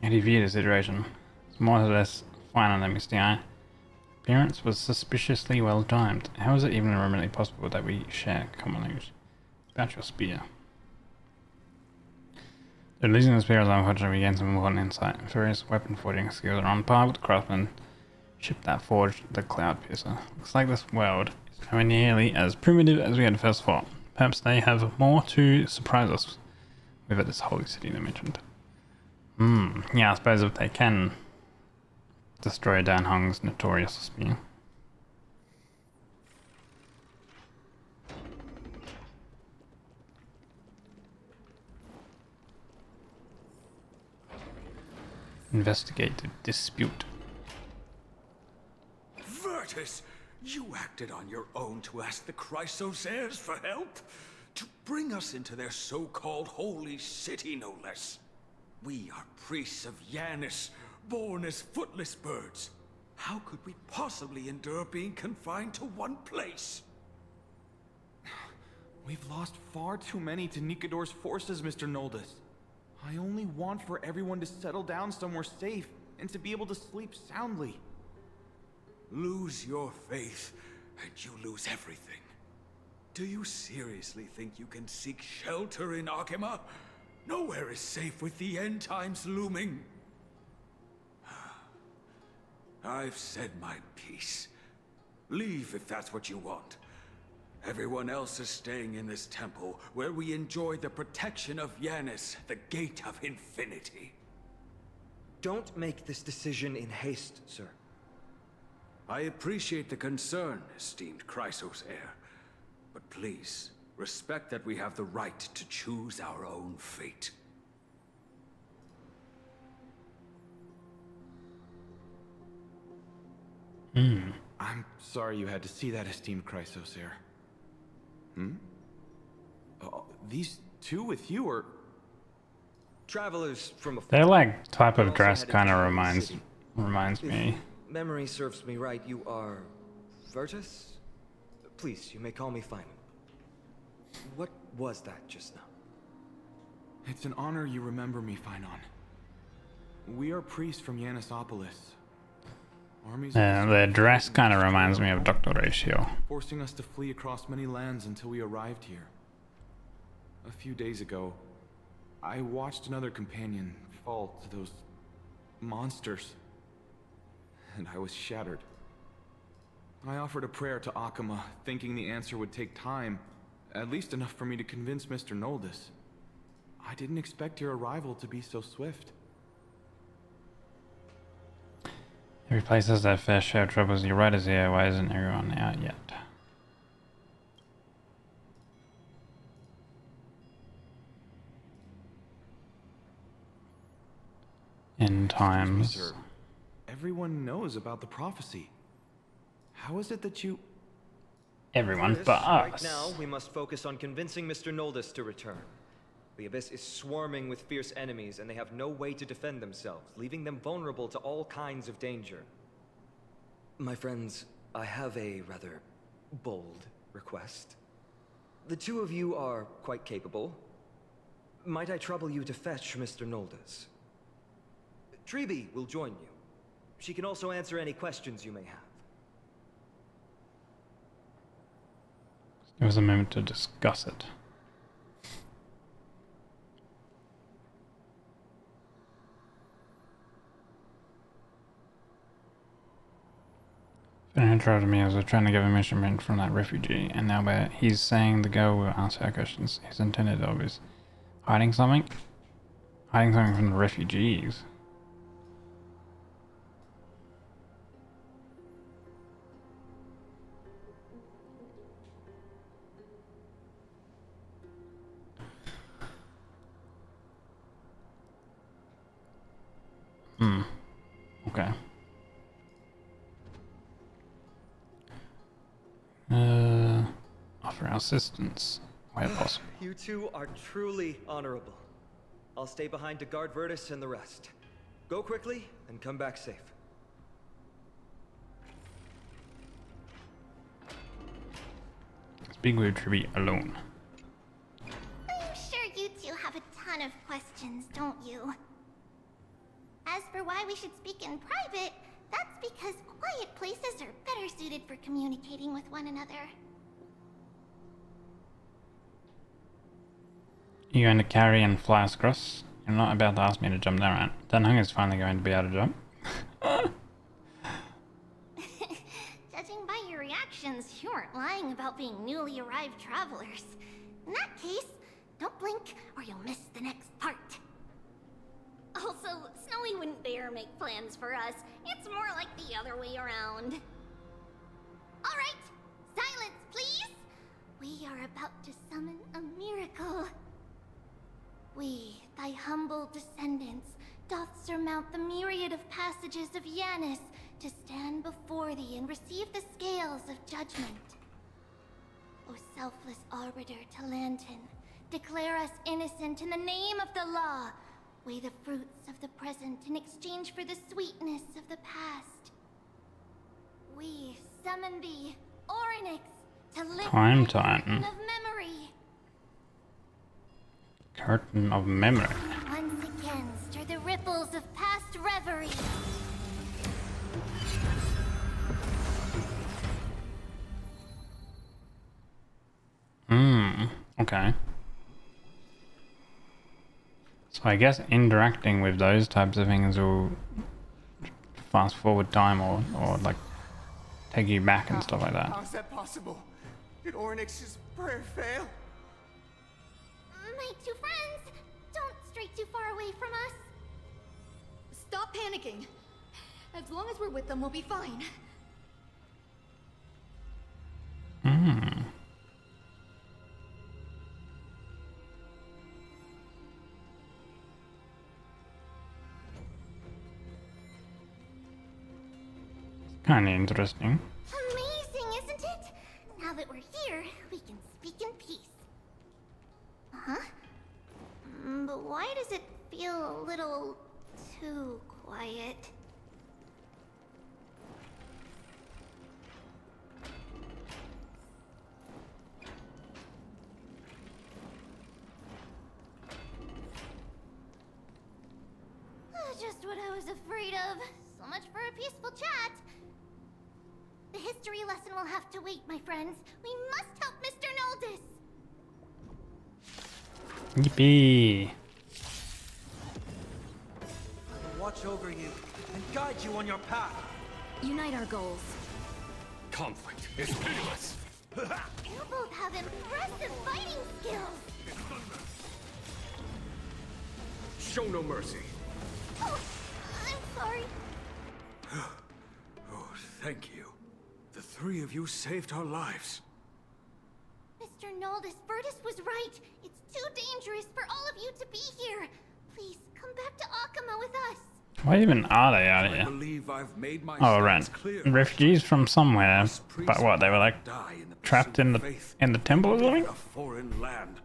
How do you view this iteration? It's more or less fine on the Misty Eye. Appearance was suspiciously well timed. How is it even remotely possible that we share common language? About your spear. So losing the spear is unfortunately we gain some important insight. Various weapon forging skills are on par with the craftsman ship that forged the Cloud Piercer. Looks like this world is nowhere nearly as primitive as we had first thought. Perhaps they have more to surprise us with at this holy city they mentioned. Yeah, I suppose if they can destroy Dan Hong's notorious spear. Investigate the dispute. Virtus, you acted on your own to ask the Chrysos heirs for help? To bring us into their so-called holy city, no less. We are priests of Yanis, born as footless birds. How could we possibly endure being confined to one place? We've lost far too many to Nikador's forces, Mr. Noldus. I only want for everyone to settle down somewhere safe and to be able to sleep soundly. Lose your faith, and you lose everything. Do you seriously think you can seek shelter in Akima? Nowhere is safe with the end times looming. I've said my piece. Leave if that's what you want. Everyone else is staying in this temple, where we enjoy the protection of Yanis, the Gate of Infinity. Don't make this decision in haste, sir. I appreciate the concern, esteemed Chrysos heir. But please, respect that we have the right to choose our own fate. I'm sorry you had to see that, esteemed Chrysos heir. These two with you are... Travelers from afar. Their like type of Also dress headed kind to of the city. reminds me. If memory serves me right, you are... Virtus? Please, you may call me Finan. What was that just now? It's an honor you remember me, Finan. We are priests from Yanisopolis. Armies of Their dress kind of reminds me of Dr. Ratio. forcing us to flee across many lands until we arrived here. A few days ago, I watched another companion fall to those monsters, and I was shattered. I offered a prayer to Akima, thinking the answer would take time, at least enough for me to convince Mr. Noldus. I didn't expect your arrival to be so swift. Every place has their fair share of troubles. Your right is here. Why isn't everyone out yet? In times. Sir, everyone knows about the prophecy. How is it that you... Everyone For this, but right us. now, we must focus on convincing Mr. Noldus to return. The Abyss is swarming with fierce enemies, and they have no way to defend themselves, leaving them vulnerable to all kinds of danger. My friends, I have a rather bold request. The two of you are quite capable. Might I trouble you to fetch Mr. Noldus? Treeby will join you. She can also answer any questions you may have. Give us a moment to discuss it. Finn interrupted me as I was trying to give a measurement from that refugee, and now he's saying the girl will answer our questions. His intended obvious. Hiding something? Hiding something from the refugees. Okay. Offer our assistance where possible. You two are truly honorable. I'll stay behind to guard Virtus and the rest. Go quickly and come back safe. Speak with Treeby alone. I'm sure you two have a ton of questions, don't you? As for why we should speak in private, that's because quiet places are better suited for communicating with one another. You're going to carry and fly us across? You're not about to ask me to jump down, right? Dan Hung is finally going to be able to jump. Judging by your reactions, you aren't lying about being newly arrived travelers. In that case, don't blink or you'll miss the next part. Also, Snowy wouldn't dare make plans for us. It's more like the other way around. Alright, silence, please! We are about to summon a miracle. We, thy humble descendants, doth surmount the myriad of passages of Yanis to stand before thee and receive the scales of judgment. O selfless arbiter Talantin, declare us innocent in the name of the law. Weigh the fruits of the present in exchange for the sweetness of the past. We summon thee, Orynyx, to lift Time the Titan. curtain of memory. Curtain of memory. Once again, stir the ripples of past reverie. Okay. So I guess interacting with those types of things will fast forward time or like take you back and stuff like that. How is that possible? Did Orynyx's prayer fail? My two friends, don't stray too far away from us. Stop panicking. As long as we're with them, we'll be fine. Kinda interesting. Amazing, isn't it? Now that we're here, we can speak in peace. Huh? But why does it feel a little too quiet? Just what I was afraid of. So much for a peaceful chat. The history lesson will have to wait, my friends. We must help Mr. Noldus. Yippee! Watch over you and guide you on your path. Unite our goals. Conflict is pitiless. You both have impressive fighting skills. show no mercy. Oh, I'm sorry. Oh, thank you. The three of you saved our lives. Mr. Noldus, Virtus was right. It's too dangerous for all of you to be here. Please, come back to Akama with us. Why even are they out I here? believe I've made my Oh, right. clear. Refugees from somewhere. But what, they were like Die in the trapped in the temple or something? a foreign land.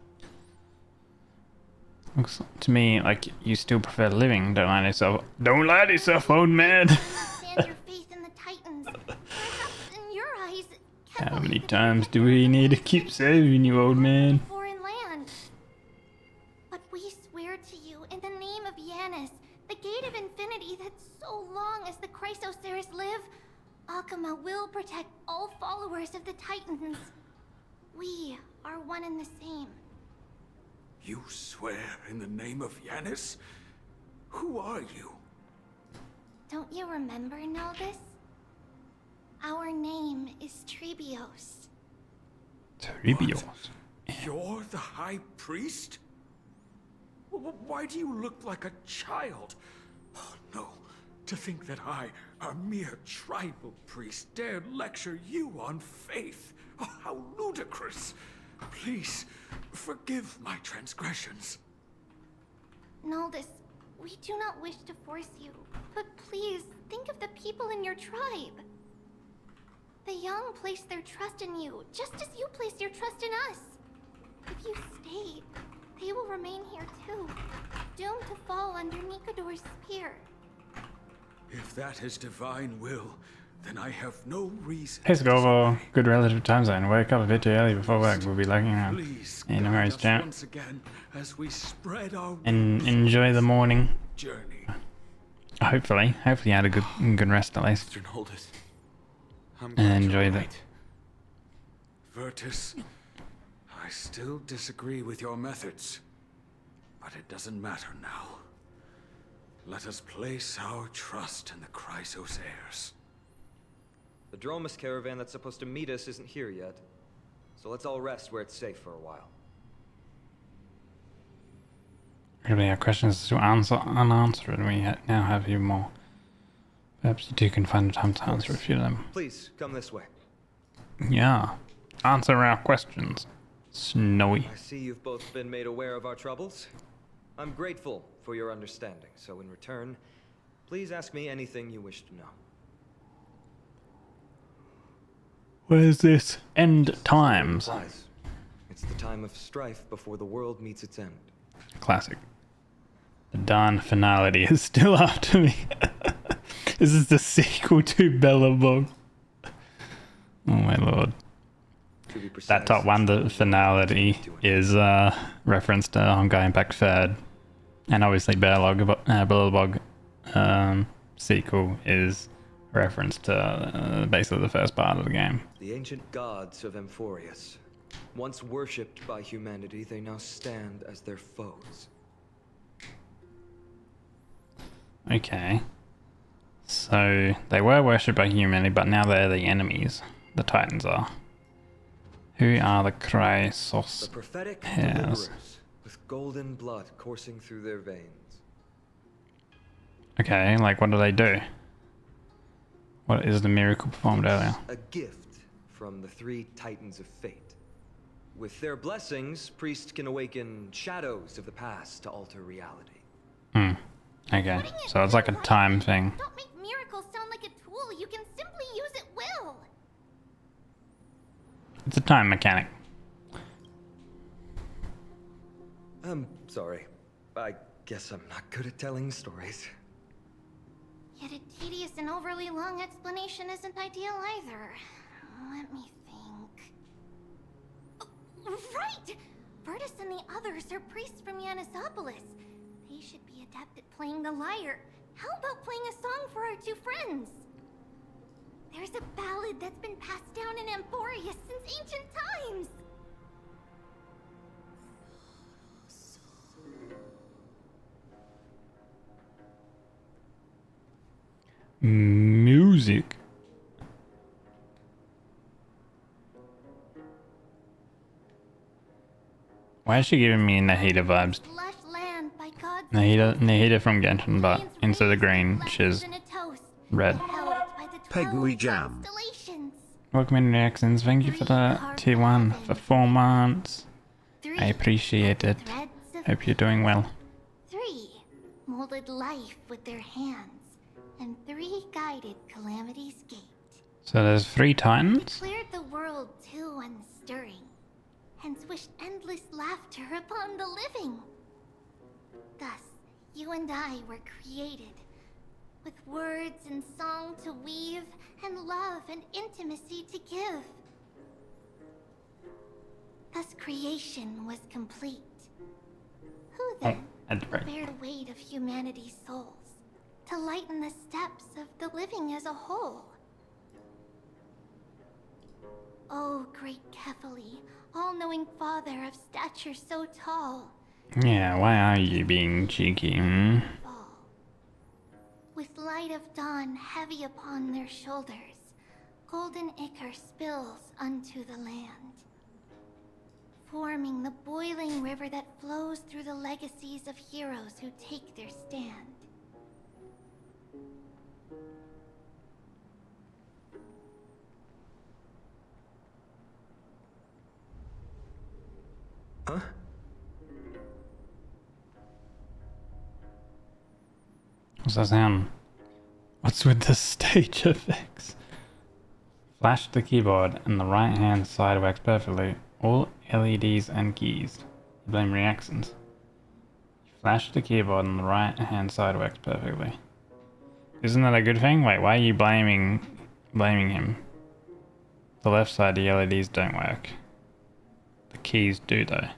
Looks to me like you still prefer living. Don't lie to yourself. Don't lie to yourself, old man. Stand your faith in the Titans. Perhaps in your eyes, How many times do we need to keep saving you, old man? foreign land. But we swear to you in the name of Yanis, the gate of infinity that so long as the Chrysoceres live, Akama will protect all followers of the Titans. We are one and the same. You swear in the name of Yanis? Who are you? Don't you remember, Noldus? Our name is Trebios. Trebios. You're the High Priest? Why do you look like a child? Oh, no. To think that I, a mere tribal priest, dared lecture you on faith. Oh, how ludicrous. Please, forgive my transgressions. Noldus, we do not wish to force you, but please think of the people in your tribe. The young place their trust in you, just as you place your trust in us. If you stay, they will remain here too, doomed to fall under Nikador's spear. If that is divine will, then I have no reason. Hey, Scorvo. Good relative time zone. Wake up a bit too early before work. We'll be lurking around. Please In guide Mary's us chat. once again as we spread our And enjoy the morning. journey. Hopefully you had a good rest at least. Mr. Noldus, I'm And enjoy that. Virtus, I still disagree with your methods, but it doesn't matter now. Let us place our trust in the Chrysoceres. The Dromus caravan that's supposed to meet us isn't here yet. So let's all rest where it's safe for a while. Really, our questions to answer unanswered, and we now have you more. Perhaps you two can find the time to answer a few of them. Please, come this way. Yeah. Answer our questions. Snowy. I see you've both been made aware of our troubles. I'm grateful for your understanding, so in return, please ask me anything you wish to know. Where's this? End times. Implies. It's the time of strife before the world meets its end. Classic. The darn finality is still after me. This is the sequel to Bellabog. Oh my lord. To be precise, That top one, the finality, is reference to Honkai Impact Third. And obviously Bellabog sequel is reference to basically the first part of the game. the ancient gods of Amphorius. Once worshipped by humanity, they now stand as their foes. Okay. So they were worshipped by humanity, but now they're the enemies. The Titans are. Who are the The Chrysos? prophetic Yes. deliverers, with golden blood coursing through their veins. Okay, like what do they do? What is the miracle performed earlier? A gift from the three Titans of Fate. With their blessings, priests can awaken shadows of the past to alter reality. Hmm. Okay, so it's like a time thing. Don't make miracles sound like a tool you can simply use at will. It's a time mechanic. I'm sorry. I guess I'm not good at telling stories. Yet a tedious and overly long explanation isn't ideal either. Let me think. Oh, right! Virtus and the others are priests from Yanisopolis. They should be adept at playing the lyre. How about playing a song for our two friends? There's a ballad that's been passed down in Amphorius since ancient times. Music. Why is she giving me Nahida vibes? Lush land by God's Nahida from Genshin, but instead of green, she's red. Pegui Jam. Welcome in reactions. Thank you for the tier 1 for 4 months. I appreciate it. Hope you're doing well. 3 molded life with their hands, and 3 guided Calamity's gate. So there's 3 titans? Declared the world too unstirring, hence wished endless laughter upon the living. Thus, you and I were created, with words and song to weave, and love and intimacy to give. Thus creation was complete. Who then bear the weight of humanity's souls, to lighten the steps of the living as a whole? Oh, great Kefali, all-knowing father of stature so tall. Yeah, why are you being cheeky, hmm? With light of dawn heavy upon their shoulders, golden ichor spills unto the land, forming the boiling river that flows through the legacies of heroes who take their stand. Huh? What's that sound? What's with the stage effects? Flash the keyboard and the right hand side works perfectly. All LEDs and keys. You blame reactions. Flash the keyboard and the right hand side works perfectly. Isn't that a good thing? Wait, why are you blaming him? The left side, the LEDs don't work. The keys do though.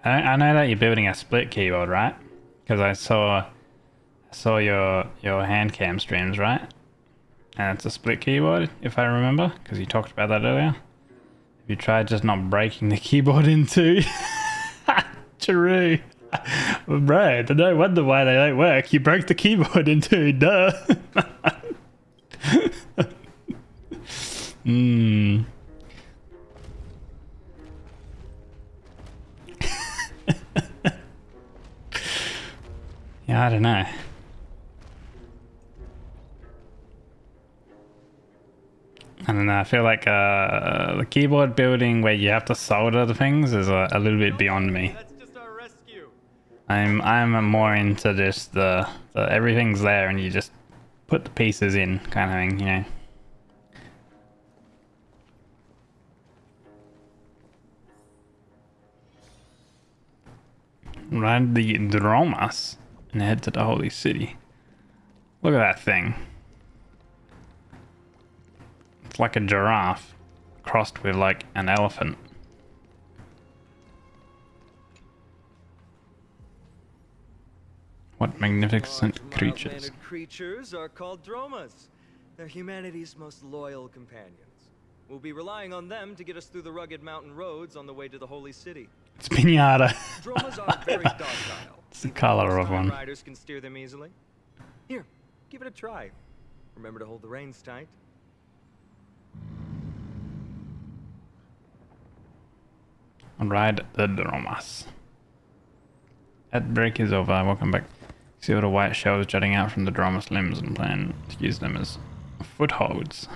I know that you're building a split keyboard, right? Because I saw your hand cam streams, right? And it's a split keyboard, if I remember, because you talked about that earlier. Have you tried just not breaking the keyboard in two? True. Bro, no wonder why they don't work. You broke the keyboard in two, duh. Yeah, I don't know. I don't know, I feel like the keyboard building where you have to solder the things is a little bit beyond me. I'm more into just the everything's there and you just put the pieces in kind of thing, you know. Ride the Dromas and head to the Holy City. Look at that thing. It's like a giraffe crossed with like an elephant. What magnificent creatures. Creatures are called Dromas. They're humanity's most loyal companions. We'll be relying on them to get us through the rugged mountain roads on the way to the Holy City. It's Pinata. Dromas are very docile. It's the color of one. Riders can steer them easily. Here, give it a try. Remember to hold the reins tight. Ride the Dromas. That break is over. Welcome back. See all the white shells jutting out from the Dromas limbs and plan to use them as footholds.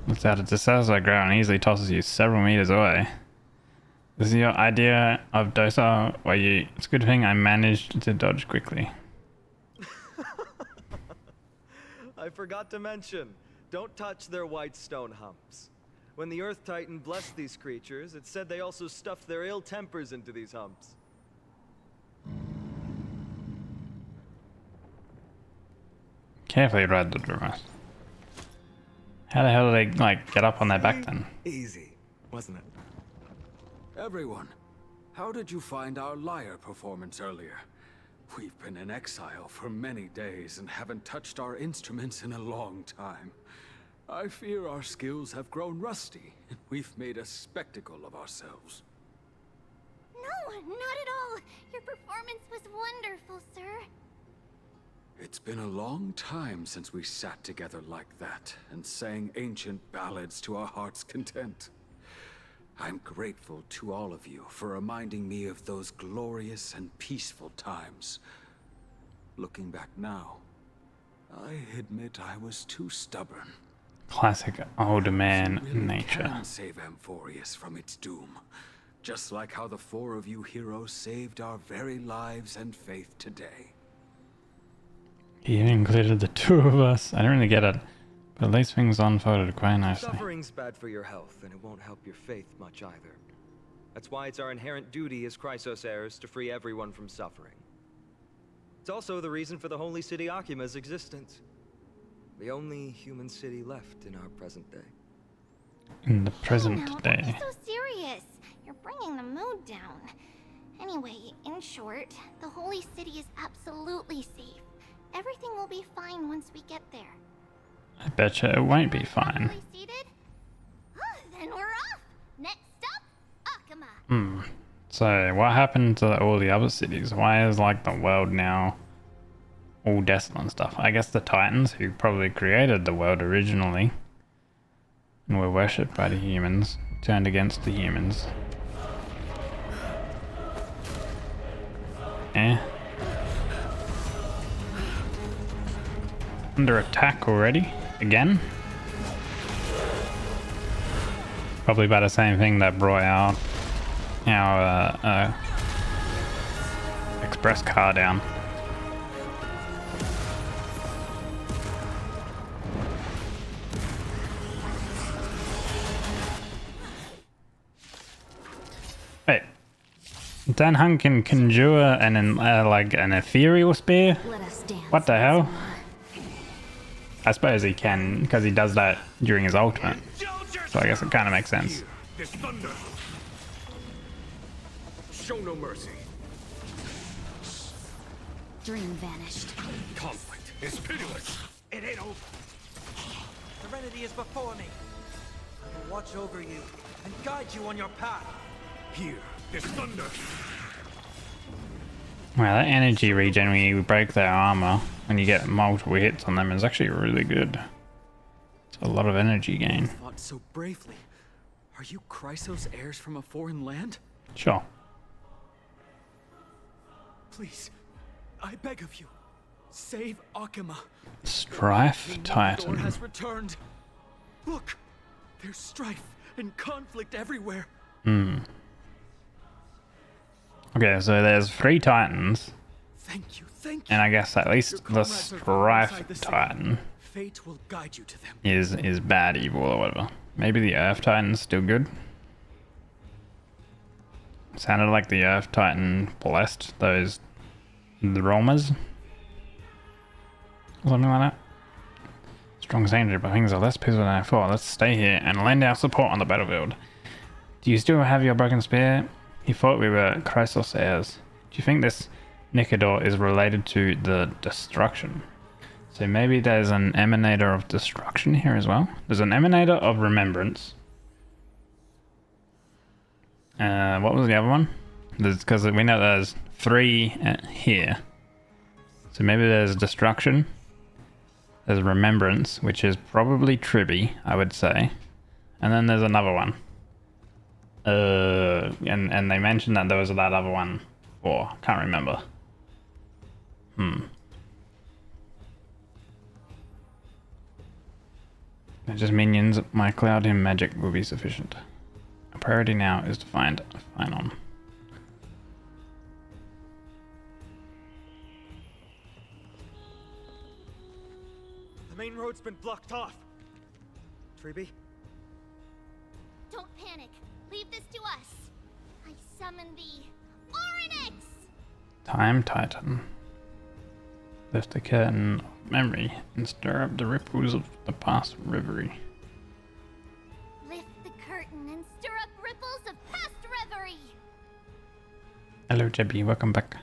Looks out, it's a satisfied ground and easily tosses you several meters away. This is your idea of docile where you... It's a good thing I managed to dodge quickly. I forgot to mention, don't touch their white stone humps. When the Earth Titan blessed these creatures, it said they also stuffed their ill tempers into these humps. Carefully ride the Dromas. How the hell did they, like, get up on their back then? Easy, wasn't it? Everyone, how did you find our lyre performance earlier? We've been in exile for many days and haven't touched our instruments in a long time. I fear our skills have grown rusty, and we've made a spectacle of ourselves. No, not at all. Your performance was wonderful, sir. It's been a long time since we sat together like that and sang ancient ballads to our heart's content. I'm grateful to all of you for reminding me of those glorious and peaceful times. Looking back now, I admit I was too stubborn. Classic older man You really nature. can save Amphorius from its doom. Just like how the four of you heroes saved our very lives and faith today. He included the two of us. I don't really get it, but at least things unfolded quite nicely. Suffering's bad for your health, and it won't help your faith much either. That's why it's our inherent duty as Chrysos heirs to free everyone from suffering. It's also the reason for the Holy City Akima's existence. The only human city left in our present day. In the present Don't day. be so serious. You're bringing the mood down. Anyway, in short, the Holy City is absolutely safe. Everything will be fine once we get there. I betcha it won't be fine. Seated? Then we're off. Next up, Akima. So what happened to all the other cities? Why is like the world now all desolate and stuff? I guess the Titans, who probably created the world originally and were worshipped by the humans, turned against the humans. Under attack already? Again? Probably by the same thing that brought our express car down. Wait, Dan Hung can conjure like an ethereal spear? What the hell? I suppose he can, because he does that during his ultimate. So I guess it kind of makes sense. This thunder. Show no mercy. Dream vanished. Conflict is pitiless. It ain't over. Serenity is before me. I will watch over you and guide you on your path. Here, this thunder. Wow, that energy regen when you break their armor, when you get multiple hits on them, is actually really good. It's a lot of energy gain. Fought so bravely. Are you Chrysos heirs from a foreign land? Sure. Please, I beg of you, save Akima. Strife Thor Titan. has returned. Look, there's strife and conflict everywhere. Okay, so there's 3 Titans. Thank you, thank you. And I guess at least the comrades are Strife inside the city. Titan Fate will guide you to them. is bad evil or whatever. Maybe the Earth Titan's still good. Sounded like the Earth Titan blessed those Romas. Something like that. Strong danger, but things are less peaceful than I thought. Let's stay here and lend our support on the battlefield. Do you still have your broken spear? He thought we were Chrysos heirs. Do you think this Nikador is related to the destruction? So maybe there's an emanator of destruction here as well. There's an emanator of remembrance. What was the other one? Because we know there's 3 here. So maybe there's destruction. There's remembrance, which is probably Tribby, I would say. And then there's another one. And they mentioned that there was that other one. Or can't remember. They're just minions. My cloud him magic will be sufficient. Our priority now is to find Phynon. The main road's been blocked off. Treeby? Don't panic. Leave this to us. I summon the Orynyx! Time Titan. Lift the curtain of memory and stir up the ripples of the past reverie. Lift the curtain and stir up ripples of past reverie. Hello Jebby, welcome back.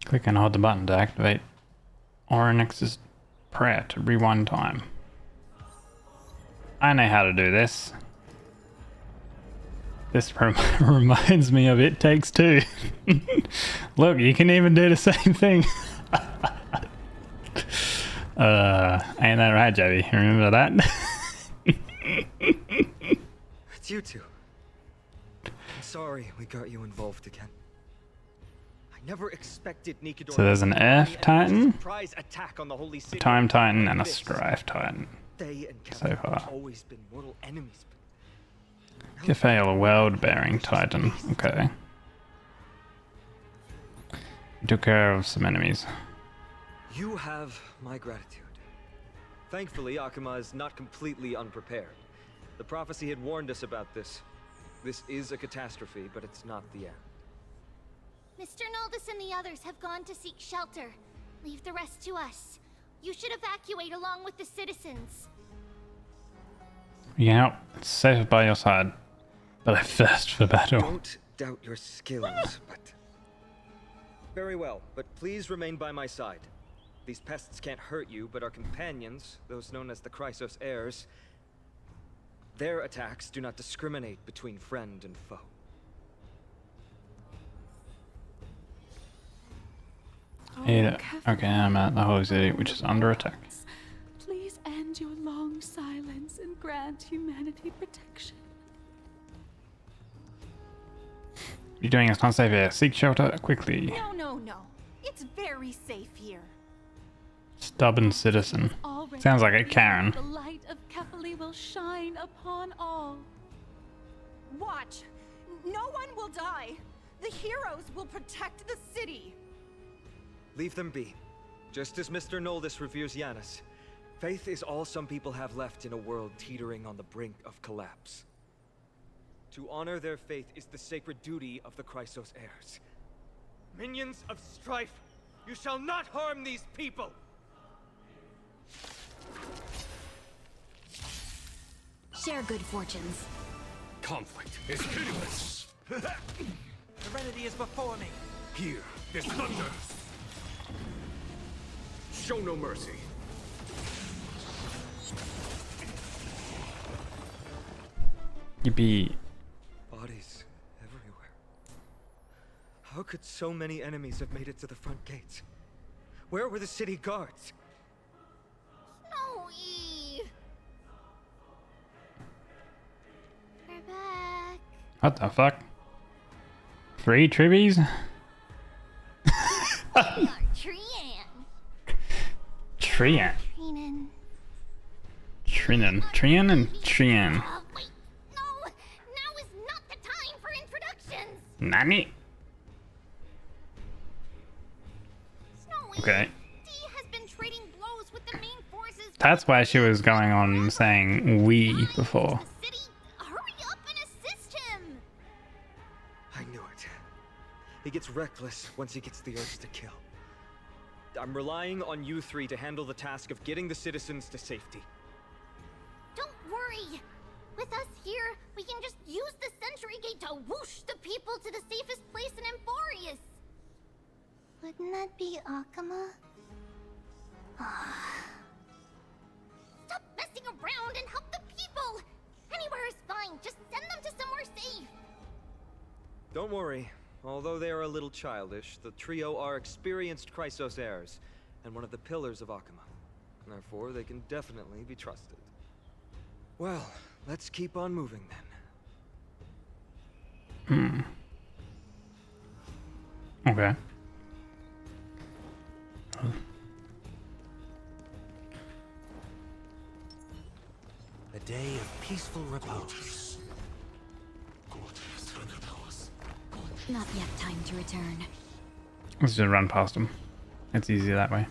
Click and hold the button to activate Orynyx's prayer to rewind time. I know how to do this. This reminds me of It Takes Two. Look, you can even do the same thing. Ain't that right, Jebby? Remember that? you two. I'm sorry we got you involved again. I never expected Nikidor. So there's an Earth Titan, surprise attack on the Holy City. Time Titan, and a Strife Titan. They and So Kevin far. have always been mortal enemies. Kefale, world-bearing Titan. Okay. Took care of some enemies. You have my gratitude. Thankfully, Akuma is not completely unprepared. The prophecy had warned us about this. This is a catastrophe, but it's not the end. Mr. Noldus and the others have gone to seek shelter. Leave the rest to us. You should evacuate along with the citizens. Yeah, it's safe by your side. But I thirst for battle. Don't doubt your skills, but... Very well, but please remain by my side. These pests can't hurt you, but our companions, those known as the Chrysos heirs, their attacks do not discriminate between friend and foe. Yeah. Okay, I'm at the Holy City, which is under attack. Please end your long silence and grant humanity protection. You're doing it's not safe here. Seek shelter quickly. No, no, no. It's very safe here. Stubborn citizen. Sounds like a Karen. The light of Kefali will shine upon all. Watch. No one will die. The heroes will protect the city. Leave them be. Just as Mr. Noldus reveres Janus, faith is all some people have left in a world teetering on the brink of collapse. To honor their faith is the sacred duty of the Chrysos heirs. Minions of strife, you shall not harm these people! Share good fortunes. Conflict is hideous. Serenity is before me. Here, this thunder. Show no mercy. Yippee. Bodies everywhere. How could so many enemies have made it to the front gates? Where were the city guards? Snowy! We're back. What the fuck? 3 tribbies? Trian. Trian. Trinan. Trian and Trian. Wait, no! Now is not the time for introductions! Nani? Snowy, Okay. D has been trading blows with the main forces. That's why she was going on saying we before. Hurry up and assist him! I knew it. He gets reckless once he gets the urge to kill. I'm relying on you three to handle the task of getting the citizens to safety. Don't worry! With us here, we can just use the Century Gate to whoosh the people to the safest place in Emporius! Wouldn't that be Akuma? Stop messing around and help the people! Anywhere is fine, just send them to somewhere safe! Don't worry. Although they are a little childish, the trio are experienced Chrysos heirs, and one of the pillars of Akuma. Therefore, they can definitely be trusted. Well, let's keep on moving then. Okay. A day of peaceful repose. Not yet time to return. Let's just run past them. It's easier that way.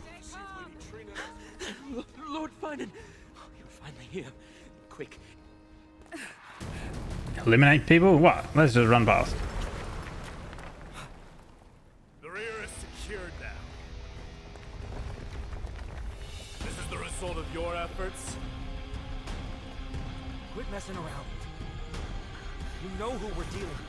Lord Finan, you're finally here. Quick. Eliminate people? What? Let's just run past. The rear is secured now. This is the result of your efforts? Quit messing around. You know who we're dealing with.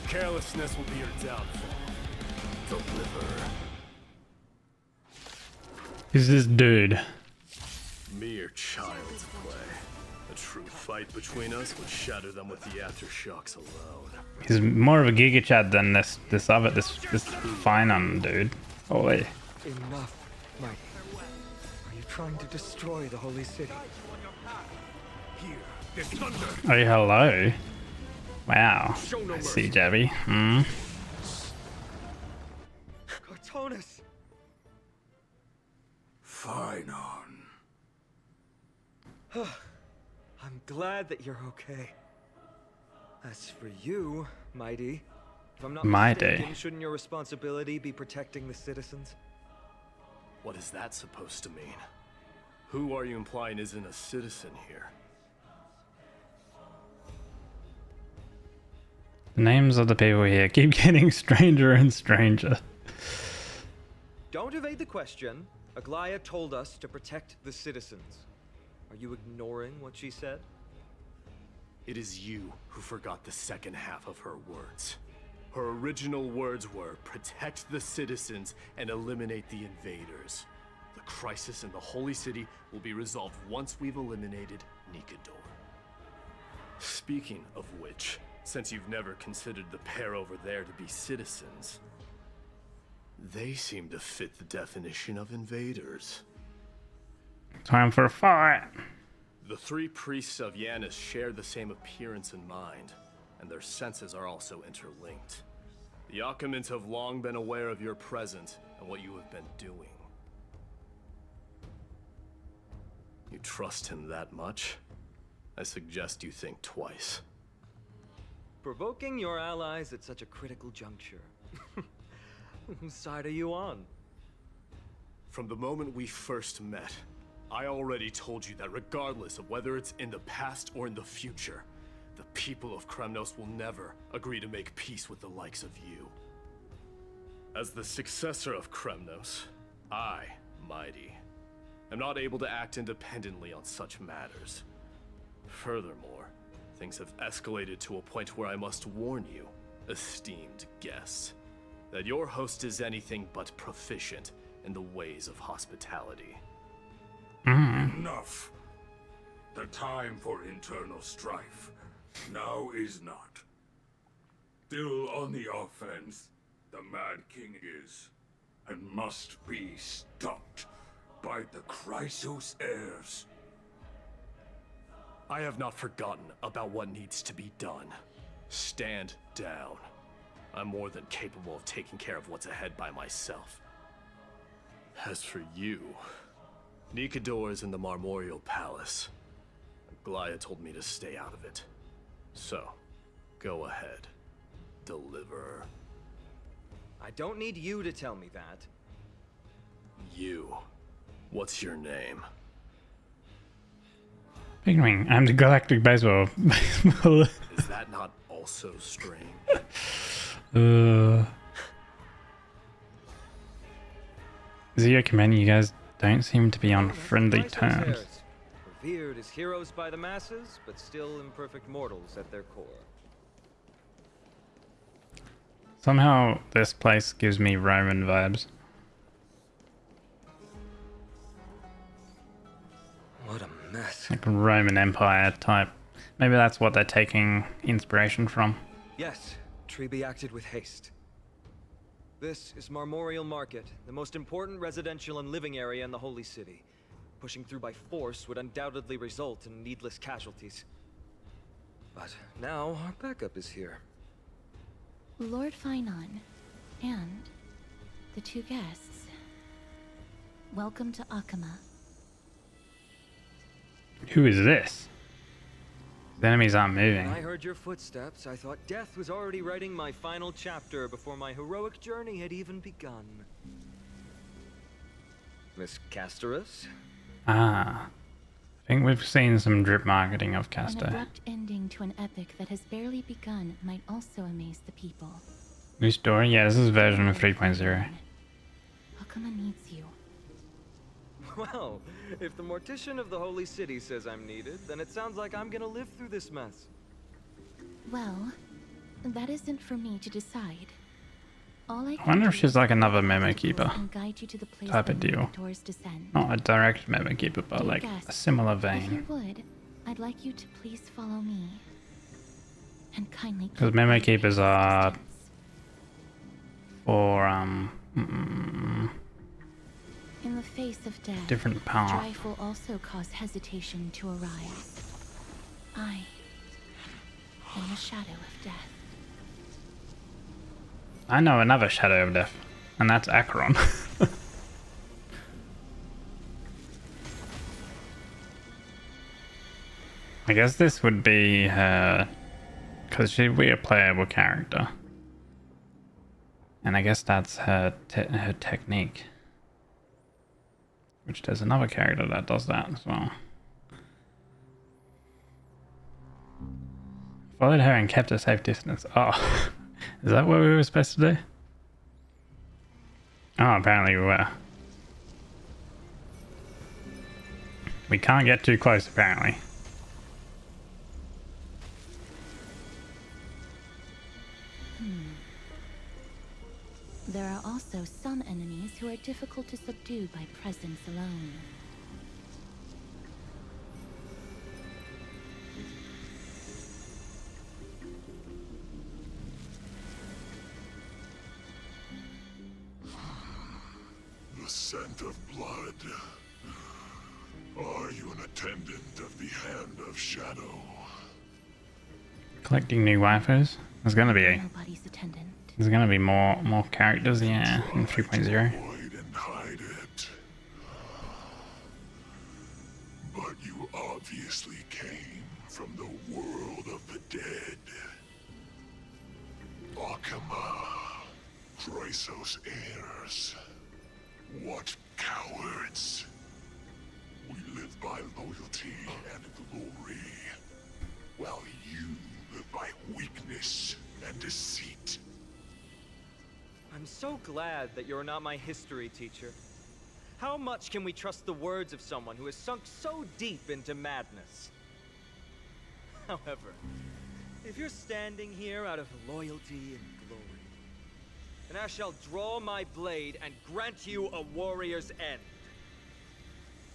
Carelessness will be your downfall. Deliver. Who's this dude? Mere child's play. A true fight between us would shatter them with the aftershocks alone. He's more of a Giga Chad than this Finan dude. Holy. Enough, Mighty. Are you trying to destroy the Holy City? Oh, hello. Wow. I see, Jabby. Hmm. Cartonis! Phynon. I'm glad that you're okay. As for you, Mighty, if I'm not mistaken, shouldn't your responsibility be protecting the citizens? What is that supposed to mean? Who are you implying isn't a citizen here? The names of the people here keep getting stranger and stranger. Don't evade the question. Aglaia told us to protect the citizens. Are you ignoring what she said? It is you who forgot the second half of her words. Her original words were, protect the citizens and eliminate the invaders. The crisis in the Holy City will be resolved once we've eliminated Nikador. Speaking of which, since you've never considered the pair over there to be citizens, they seem to fit the definition of invaders. Time for a fight. The three priests of Yanis share the same appearance and mind, and their senses are also interlinked. The Achaemins have long been aware of your presence and what you have been doing. You trust him that much? I suggest you think twice. Provoking your allies at such a critical juncture. Whose side are you on? From the moment we first met, I already told you that regardless of whether it's in the past or in the future, the people of Kremnos will never agree to make peace with the likes of you. As the successor of Kremnos, I, Mighty, am not able to act independently on such matters. Furthermore, things have escalated to a point where I must warn you, esteemed guests, that your host is anything but proficient in the ways of hospitality. Enough. The time for internal strife now is not. Still on the offense, the Mad King is, and must be stopped by the Chrysos heirs. I have not forgotten about what needs to be done. Stand down. I'm more than capable of taking care of what's ahead by myself. As for you, Nikador is in the Marmorial Palace. Aglaia told me to stay out of it. So, go ahead. Deliver. I don't need you to tell me that. You. What's your name? Pigwing, I'm the Galactic Baseball. Is that not also strange? Zio Command, you guys don't seem to be on friendly terms. Revered as heroes by the masses, but still imperfect mortals at their core. Somehow this place gives me Roman vibes. What a mess. Like Roman Empire type. Maybe that's what they're taking inspiration from. Yes, Trebe acted with haste. This is Marmorial Market, the most important residential and living area in the Holy City. Pushing through by force would undoubtedly result in needless casualties. But now our backup is here. Lord Phynon, and the two guests. Welcome to Acheema. Who is this? The enemies aren't moving. When I heard your footsteps, I thought death was already writing my final chapter before my heroic journey had even begun. Miss Casterus? Ah. I think we've seen some drip marketing of An Castor. abrupt ending to an epic that has barely begun might also amaze the people. New story? Yeah, this is version of 3.0. Acheema needs you. Well, if the Mortician of the Holy City says I'm needed, then it sounds like I'm gonna live through this mess. Well, that isn't for me to decide. All I I wonder if she's like another memo and keeper guide you to the place type of where deal. doors descend. Not a direct memo keeper, but Dear like guests, a similar If you vein. would, I'd like you to please follow me. And kindly Because keep memo your keepers are distance. for Hmm. In the face of death, Different power. strife will also cause hesitation to arise. I am the shadow of death. I know another shadow of death, and that's Acheron. I guess this would be her, because she'd be a playable character. And I guess that's her her technique. Which there's another character that does that as well. Followed her and kept a safe distance. Oh, is that what we were supposed to do? Oh, apparently we were. We can't get too close, apparently. There are also some enemies who are difficult to subdue by presence alone. The scent of blood. Are you an attendant of the Hand of Shadow? Collecting new waifus. There's gonna be Nobody's attendant. there's gonna be more characters, yeah, in 3.0. And hide it. But you obviously came from the world of the dead. Akama, Chrysos heirs. What cowards! We live by loyalty and glory, while you live by weakness and deceit. I'm so glad that you're not my history teacher. How much can we trust the words of someone who has sunk so deep into madness? However, if you're standing here out of loyalty and glory, then I shall draw my blade and grant you a warrior's end.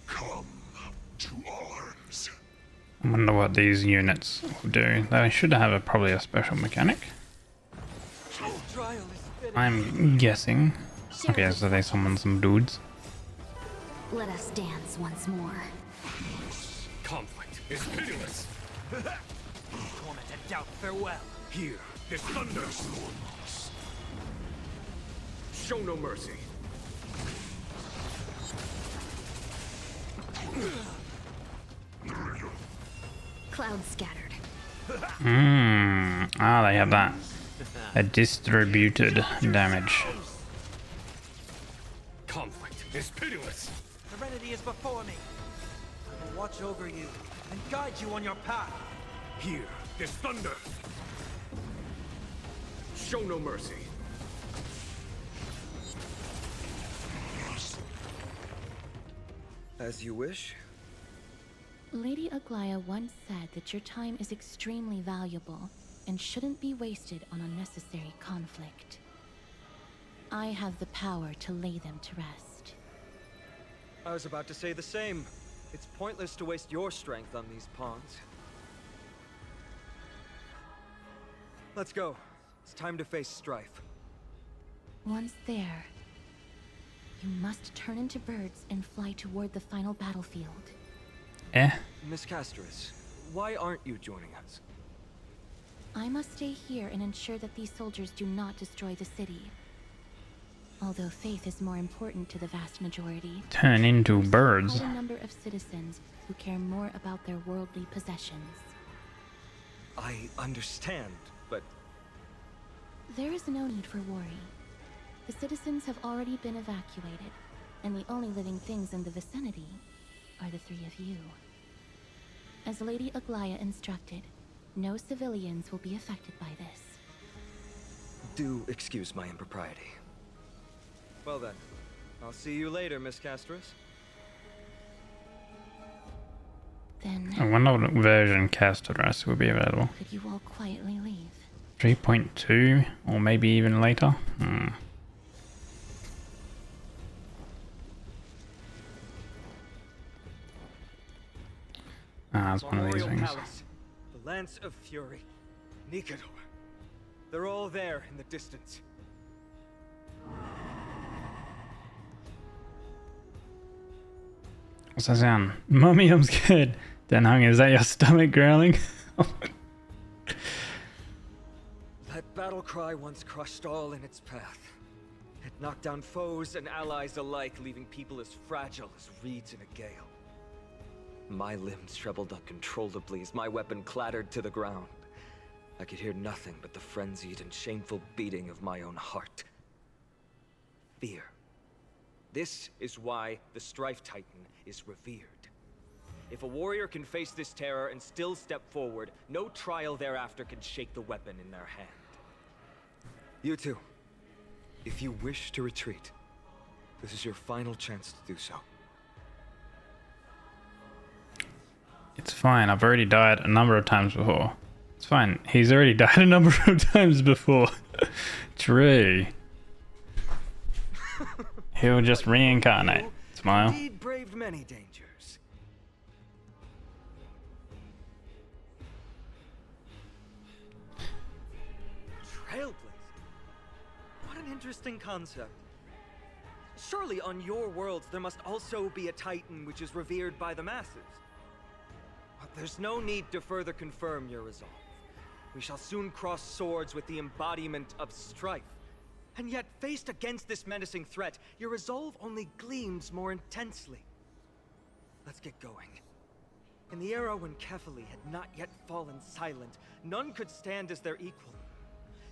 Come to arms. I wonder what these units will do. They should have probably a special mechanic. I'm guessing. Okay, so they summon some dudes. Let us dance once more. Conflict is pitiless. Torment and doubt, farewell. Here, this thunder. Show no mercy. Clouds scattered. Ah, they have that. A distributed damage. Conflict is pitiless. Serenity is before me. I will watch over you and guide you on your path. Here, this thunder. Show no mercy. As you wish. Lady Aglaya once said that your time is extremely valuable and shouldn't be wasted on unnecessary conflict. I have the power to lay them to rest. I was about to say the same. It's pointless to waste your strength on these pawns. Let's go. It's time to face strife. Once there, you must turn into birds and fly toward the final battlefield. Miss Castris, why aren't you joining us? I must stay here and ensure that these soldiers do not destroy the city. Although faith is more important to the vast majority. Turn into birds. Quite a number of citizens who care more about their worldly possessions. I understand, but... There is no need for worry. The citizens have already been evacuated, and the only living things in the vicinity are the three of you. As Lady Aglaya instructed, no civilians will be affected by this. Do excuse my impropriety. Well then, I'll see you later, Miss Castris. Then... I wonder what version Castris will be available. Could you all quietly leave? 3.2 or maybe even later? Ah, it's one of these Memorial things. Palace, the Lance of Fury, Nikador. They're all there in the distance. What's that sound? Mommy, I'm scared. Dan Hung, is that your stomach growling? That battle cry once crushed all in its path. It knocked down foes and allies alike, leaving people as fragile as reeds in a gale. My limbs trembled uncontrollably as my weapon clattered to the ground. I could hear nothing but the frenzied and shameful beating of my own heart. Fear. This is why the Strife Titan is revered. If a warrior can face this terror and still step forward, no trial thereafter can shake the weapon in their hand. You two, if you wish to retreat, this is your final chance to do so. It's fine, I've already died a number of times before. It's fine, he's already died a number of times before. True. He'll just reincarnate. Smile. Indeed braved many dangers. Trailblazing? What an interesting concept. Surely on your worlds there must also be a Titan which is revered by the masses. But there's no need to further confirm your resolve. We shall soon cross swords with the embodiment of strife. And yet, faced against this menacing threat, your resolve only gleams more intensely. Let's get going. In the era when Kefali had not yet fallen silent, none could stand as their equal.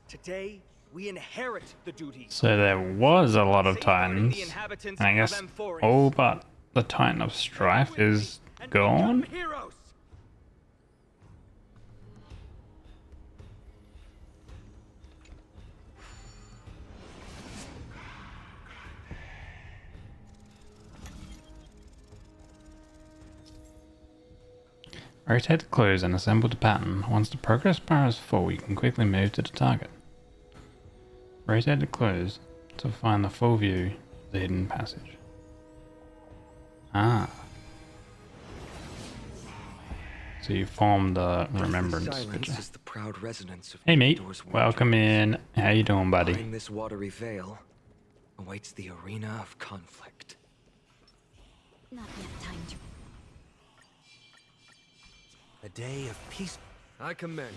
Today, we inherit the duties. So there was a lot of Titans, and I guess all but the Titan of Strife is gone. Heroes. Rotate the clues and assemble the pattern. Once the progress bar is full, you can quickly move to the target. Rotate the clues to find the full view of the hidden passage. Ah. So you form the remembrance picture. Is the proud resonance of Hey mate, Mordor's welcome in. How you doing, buddy? Behind this watery veil awaits the arena of conflict. Not yet time to... A day of peace. I commend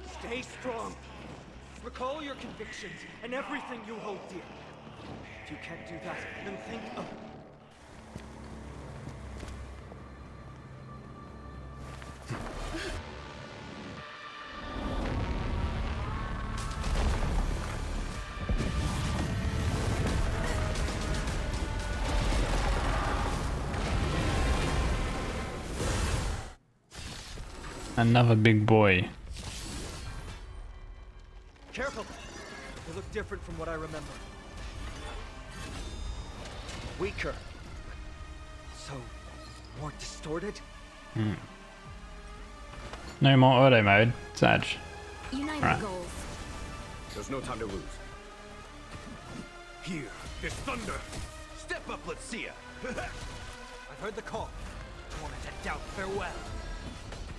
you. Stay strong. Recall your convictions and everything you hold dear. If you can't do that, then think of... Another big boy. Careful! They look different from what I remember. Weaker. So, more distorted? No more auto mode. Sag. United Right. goals. There's no time to lose. Here is thunder. Step up, let's see ya. I've heard the call. Torment and doubt, farewell.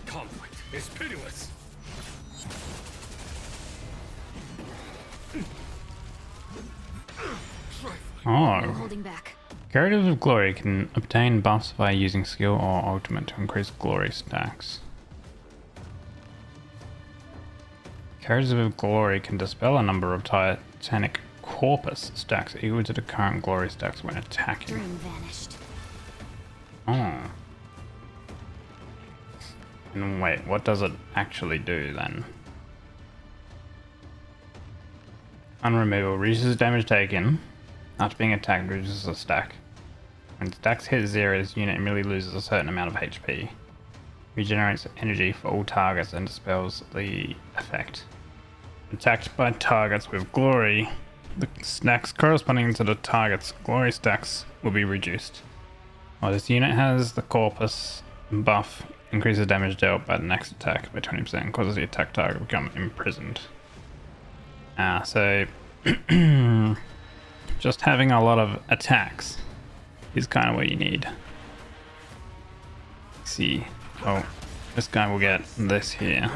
Conflict is pitiless. Oh. Holding back. Characters of Glory can obtain buffs by using skill or ultimate to increase glory stacks. Characters of Glory can dispel a number of Titanic Corpus stacks equal to the current glory stacks when attacking. Dream vanished. Oh. And wait, what does it actually do then? Unremoval reduces damage taken. After being attacked, reduces a stack. When stacks hit 0, this unit immediately loses a certain amount of HP. Regenerates energy for all targets and dispels the effect. Attacked by targets with glory, the stacks corresponding to the target's glory stacks will be reduced. While this unit has the corpus buff, increases damage dealt by the next attack by 20% and causes the attack target to become imprisoned. So just having a lot of attacks is kind of what you need. Let's see. Oh, this guy will get this here.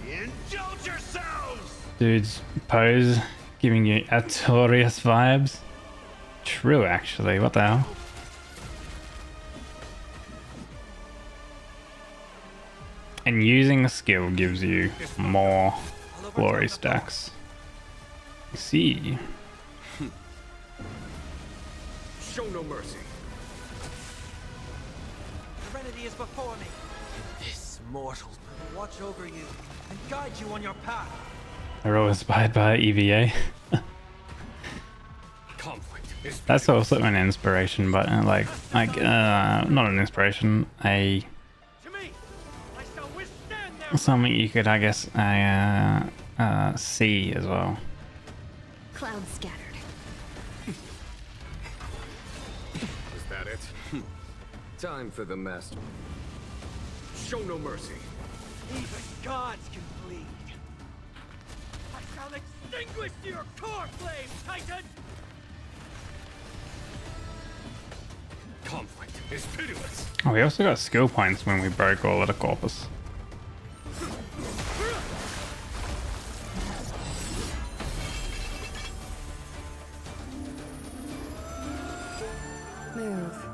Indulge yourselves! dude's pose giving you Artorias vibes. True, actually. What the hell? And using a skill gives you more glory stacks. I see. Show no mercy. Serenity is before me. This mortal will watch over you and guide you on your path. They're all inspired by EVA. Conflict is That's also an inspiration, but not an inspiration, something you could, I guess, see as well. Clouds scattered. Is that it? Time for the master. Show no mercy. Even gods can bleed. I shall extinguish your core flame, Titan! Conflict is pitiless. Oh, we also got skill points when we broke all of the corpus. Move.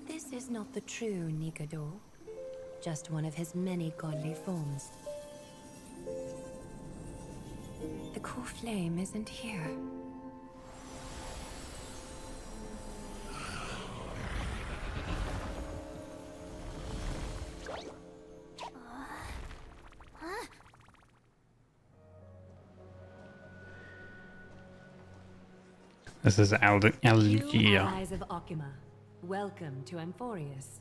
This is not the true Nikador, just one of his many godly forms. The core flame isn't here. This is You Algia. allies of Okima, welcome to Amphorius.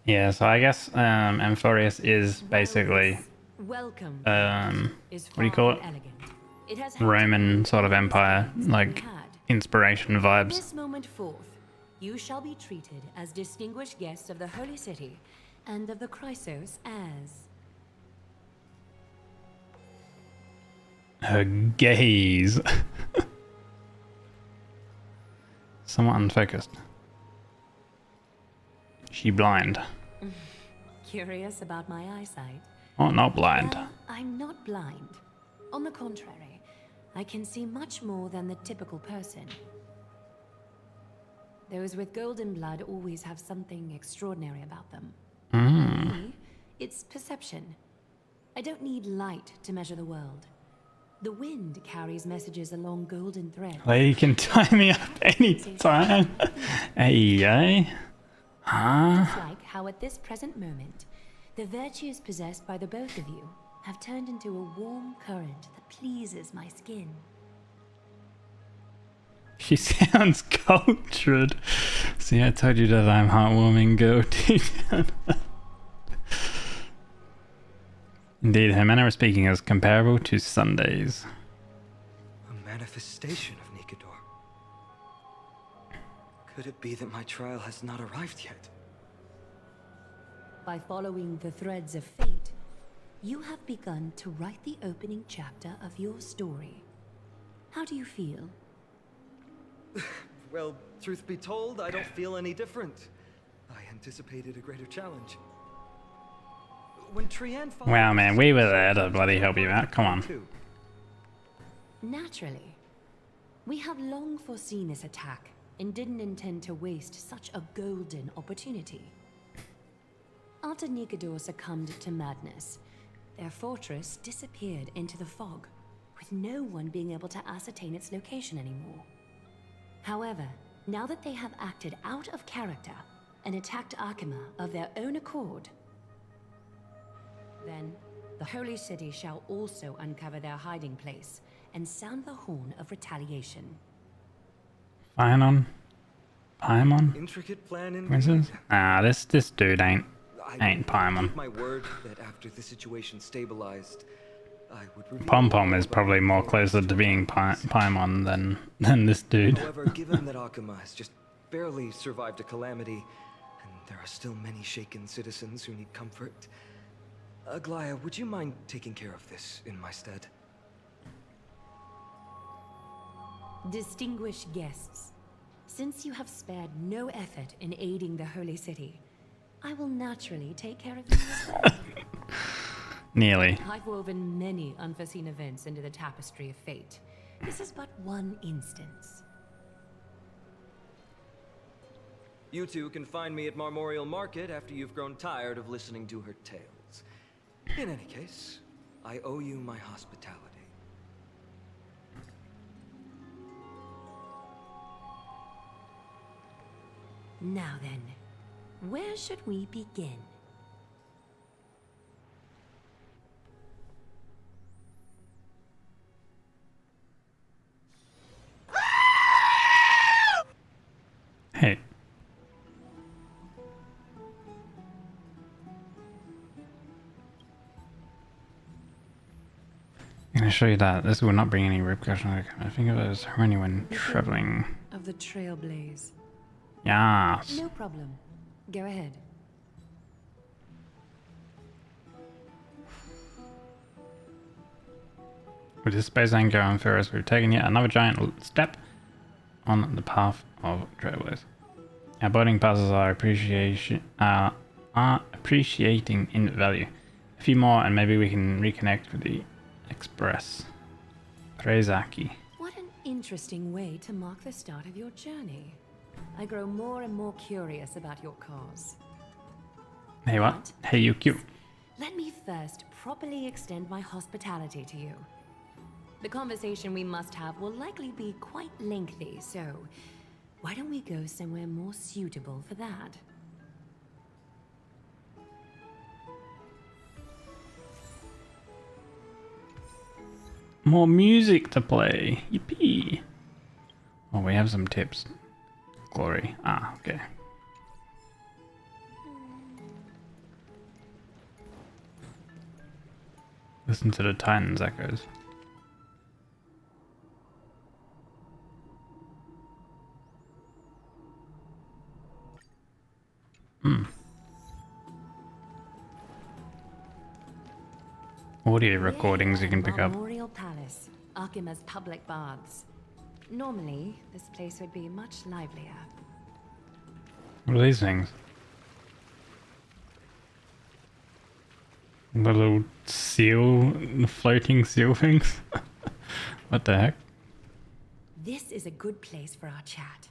Yeah, so I guess Amphorius is basically Welcome what do you call it? elegant. It has Roman sort of empire, like inspiration From vibes. this moment forth, you shall be treated as distinguished guests of the Holy City and of the Chrysos as... Her gaze. Somewhat unfocused. She blind. Curious about my eyesight? Oh, not blind. Well, I'm not blind. On the contrary, I can see much more than the typical person. Those with golden blood always have something extraordinary about them. For me, it's perception. I don't need light to measure the world. The wind carries messages along golden threads. Lady can tie me up anytime. Hey, huh? Just like how at this present moment, the virtues possessed by the both of you have turned into a warm current that pleases my skin. She sounds cultured. See, I told you that I'm heartwarming, girl. Indeed, her manner of speaking is comparable to Sunday's. A manifestation of Nikador. Could it be that my trial has not arrived yet? By following the threads of fate, you have begun to write the opening chapter of your story. How do you feel? Well, truth be told, I don't feel any different. I anticipated a greater challenge. When Trian Wow, man, we were there to bloody help you out. Come on. Naturally. We have long foreseen this attack and didn't intend to waste such a golden opportunity. After Nikador succumbed to madness, their fortress disappeared into the fog, with no one being able to ascertain its location anymore. However, now that they have acted out of character and attacked Arkema of their own accord, then the Holy City shall also uncover their hiding place and sound the horn of retaliation. Paimon? Paimon? Intricate plan in What's this? Nah, this dude ain't Paimon. my word that after the situation stabilized, I would reveal Pom Pom is probably more closer to being Paimon than this dude. However, given that Akuma has just barely survived a calamity, and there are still many shaken citizens who need comfort, Aglaya, would you mind taking care of this in my stead? Distinguished guests, since you have spared no effort in aiding the Holy City, I will naturally take care of you as well. Nearly. I've woven many unforeseen events into the tapestry of fate. This is but one instance. You two can find me at Marmorial Market after you've grown tired of listening to her tales. In any case, I owe you my hospitality. Now then, where should we begin? Hey. I'm gonna show you that. This will not bring any repercussions. I think it was Hermione when traveling. Of the Trailblaze. Yes. No problem. Go ahead. With this space anchor on Ferris, we've taken yet another giant step on the path of Trailblaze. Our boarding passes are appreciating in value. A few more and maybe we can reconnect with the Express. Trezaki. What an interesting way to mark the start of your journey. I grow more and more curious about your cause. Hey what? Hey you cute. Let me first properly extend my hospitality to you. The conversation we must have will likely be quite lengthy, so why don't we go somewhere more suitable for that? More music to play. Yippee. Oh, we have some tips. Glory. Ah, okay. Listen to the Titans echoes. Audio recordings you can pick up. Memorial Palace, Archima's public baths. Normally, this place would be much livelier. What are these things? The little seal, floating seal things? What the heck? This is a good place for our chat.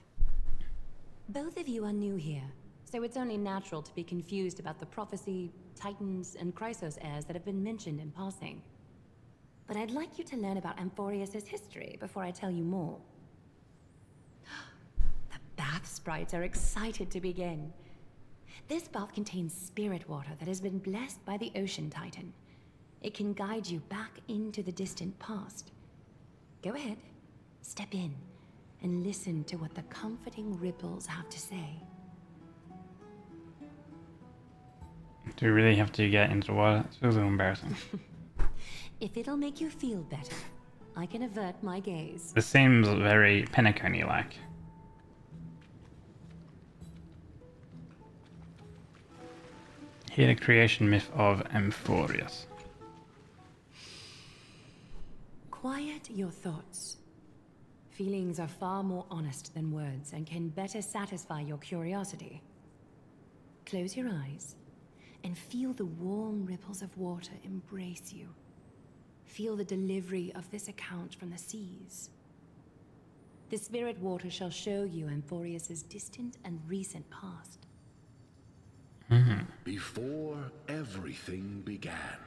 Both of you are new here, so it's only natural to be confused about the prophecy, Titans, and Chrysos heirs that have been mentioned in passing. But I'd like you to learn about Amphorius' history before I tell you more. The bath sprites are excited to begin. This bath contains spirit water that has been blessed by the Ocean Titan. It can guide you back into the distant past. Go ahead, step in, and listen to what the comforting ripples have to say. Do we really have to get into water? It feels a little embarrassing. If it'll make you feel better, I can avert my gaze. This seems very Penacony-like. Hear the creation myth of Amphorius. Quiet your thoughts. Feelings are far more honest than words and can better satisfy your curiosity. Close your eyes and feel the warm ripples of water embrace you. Feel the delivery of this account from the seas. The spirit water shall show you Amphorius' distant and recent past. Before everything began,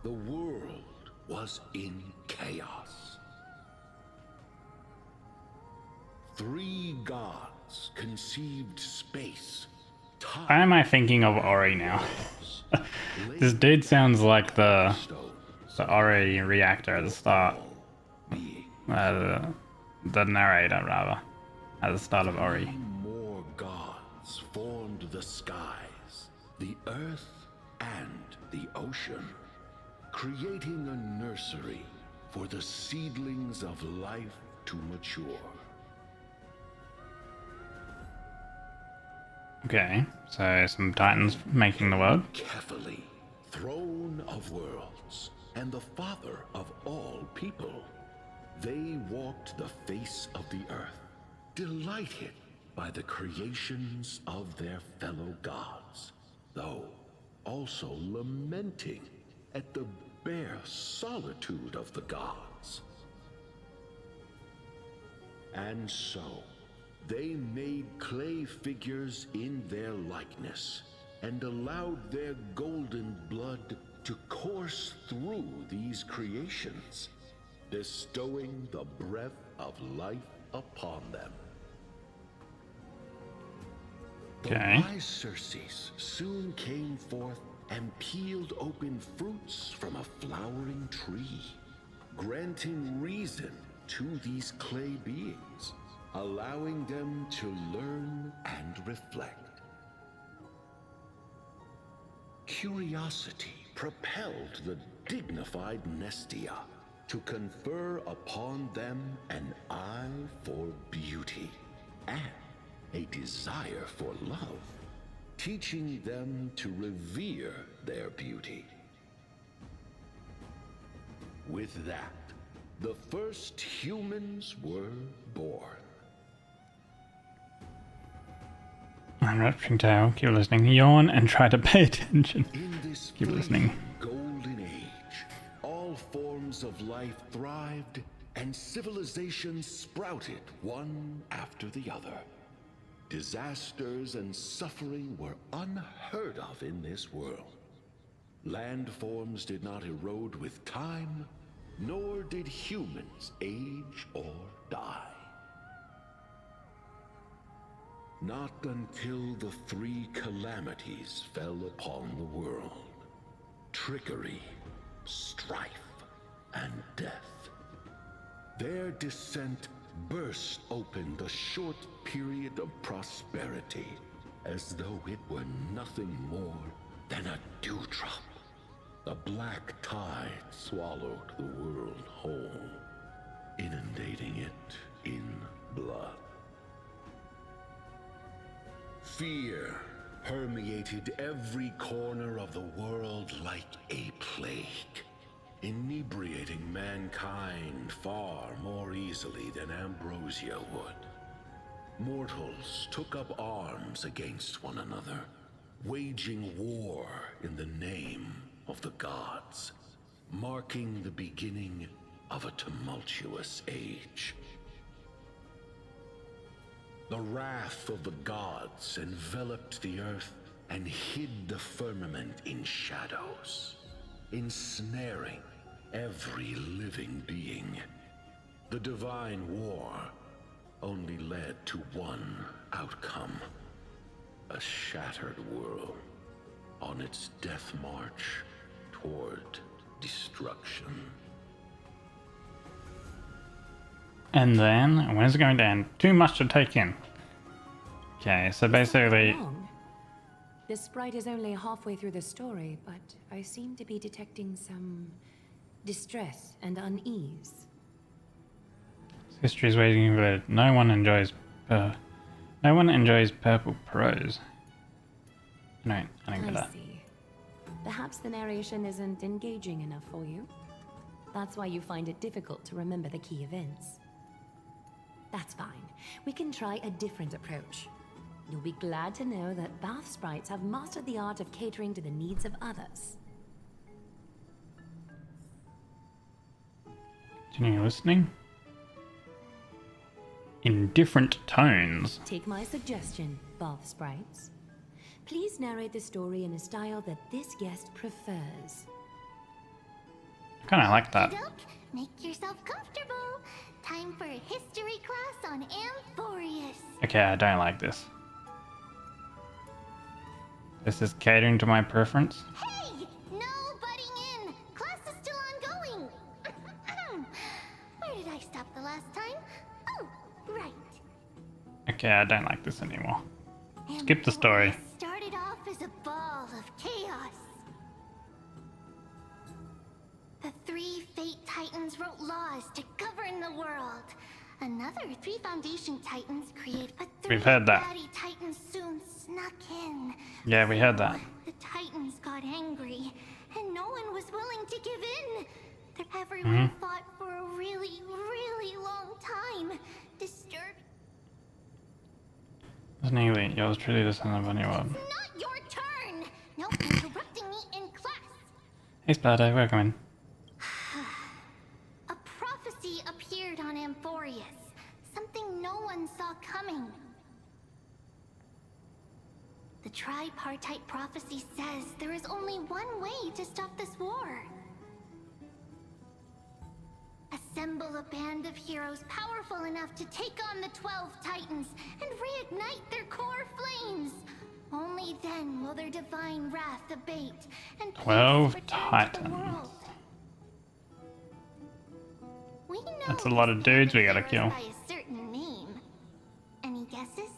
the world was in chaos. 3 gods conceived space. Why am I thinking of Ori now? This dude sounds like the Ori reactor at the start. The narrator, rather, at the start of Ori. More gods formed the skies, the earth, and the ocean, creating a nursery for the seedlings of life to mature. Okay, so some titans making the world. Carefully, throne of worlds, and the father of all people. They walked the face of the earth, delighted by the creations of their fellow gods, though also lamenting at the bare solitude of the gods. And so, they made clay figures in their likeness, and allowed their golden blood to course through these creations, bestowing the breath of life upon them. Okay. The wise Circes soon came forth and peeled open fruits from a flowering tree, granting reason to these clay beings, allowing them to learn and reflect. Curiosity propelled the dignified Nestia to confer upon them an eye for beauty and a desire for love, teaching them to revere their beauty. With that, the first humans were born. Unwrapping tale. Keep listening. Yawn and try to pay attention. Keep listening. Golden Age, all forms of life thrived, and civilizations sprouted one after the other. Disasters and suffering were unheard of in this world. Landforms did not erode with time, nor did humans age or die. Not until the three calamities fell upon the world: trickery, strife, and death. Their descent burst open the short period of prosperity, as though it were nothing more than a dewdrop. The black tide swallowed the world whole, inundating it in blood. Fear permeated every corner of the world like a plague, inebriating mankind far more easily than ambrosia would. Mortals took up arms against one another, waging war in the name of the gods, marking the beginning of a tumultuous age. The wrath of the gods enveloped the earth and hid the firmament in shadows, ensnaring every living being. The divine war only led to one outcome: a shattered world on its death march toward destruction. And then, when's it going to end? Too much to take in. Okay, so basically... The sprite is only halfway through the story, but I seem to be detecting some distress and unease. History's waiting for no one enjoys purple prose. No, I didn't get that. See. Perhaps the narration isn't engaging enough for you. That's why you find it difficult to remember the key events. That's fine. We can try a different approach. You'll be glad to know that Bath sprites have mastered the art of catering to the needs of others. Continue listening. In different tones. Take my suggestion, Bath sprites. Please narrate the story in a style that this guest prefers. Kinda like that. Make yourself comfortable. Time for a history class on Amphorius. Okay, I don't like this. This is catering to my preference. Hey! No butting in! Class is still ongoing! Where did I stop the last time? Oh, right. Okay, I don't like this anymore. Skip the story. Started off as a ball of chaos. The three Fate Titans wrote laws to govern the world. Another three Foundation Titans created, but We've heard that. Daddy Titans soon snuck in. Yeah, we heard that. The Titans got angry, and no one was willing to give in. Everyone fought for a really, really Neely, yours truly the son of anyone. Not your turn! No interrupting me in class! Hey Splatter, welcome in. A prophecy appeared on Amphorius. Something no one saw coming. The tripartite prophecy says there is only one way to stop this war. Assemble a band of heroes powerful enough to take on the 12 Titans and reignite their core flames. Only then will their divine wrath abate and 12 peace return to the Titans. world. We know That's a lot of dudes we gotta kill. by a certain name. Any guesses?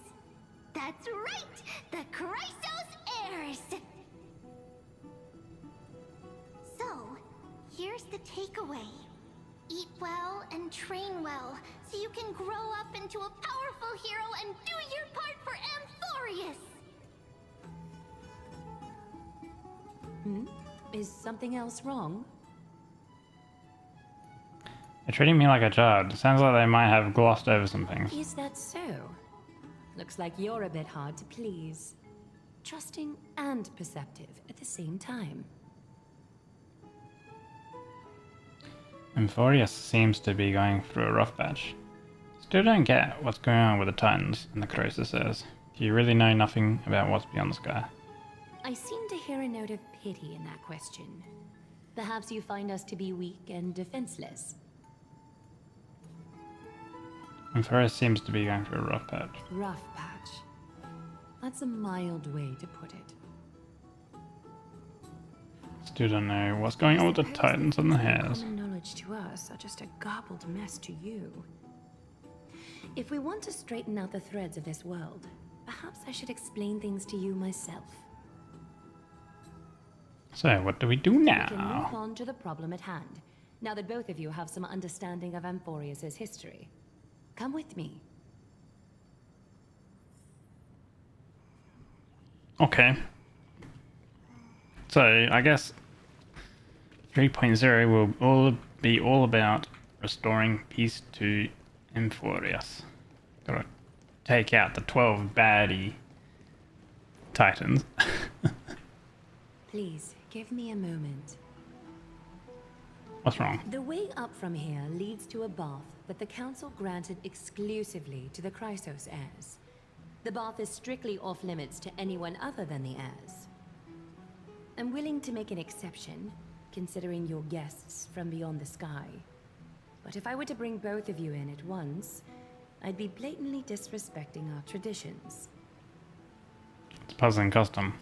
That's right! The Chrysos heirs! So, here's the takeaway. Eat well and train well, so you can grow up into a powerful hero and do your part for Amphorius! Is something else wrong? They're treating me like a child. Sounds like they might have glossed over some things. Is that so? Looks like you're a bit hard to please. Trusting and perceptive at the same time. Amphorius seems to be going through a rough patch. Still don't get what's going on with the Titans and the Chrysos. Do you really know nothing about what's beyond the sky? I seem to hear a note of pity in that question. Perhaps you find us to be weak and defenseless. Amphorius seems to be going through a rough patch. Rough patch. That's a mild way to put it. Still don't know what's going on with the Titans and the Hares. Common knowledge to us are just a garbled mess to you. If we want to straighten out the threads of this world, perhaps I should explain things to you myself. So, what do we do We can move now? on to the problem at hand, now that both of you have some understanding of Amphorius' history. Come with me. Okay. So, I guess 3.0 will be all about restoring peace to Amphorius. Gotta take out the 12 baddie Titans. Please, give me a moment. What's wrong? The way up from here leads to a bath that the Council granted exclusively to the Chrysos heirs. The bath is strictly off-limits to anyone other than the heirs. I'm willing to make an exception, considering you're guests from beyond the sky. But if I were to bring both of you in at once, I'd be blatantly disrespecting our traditions. It's puzzling custom.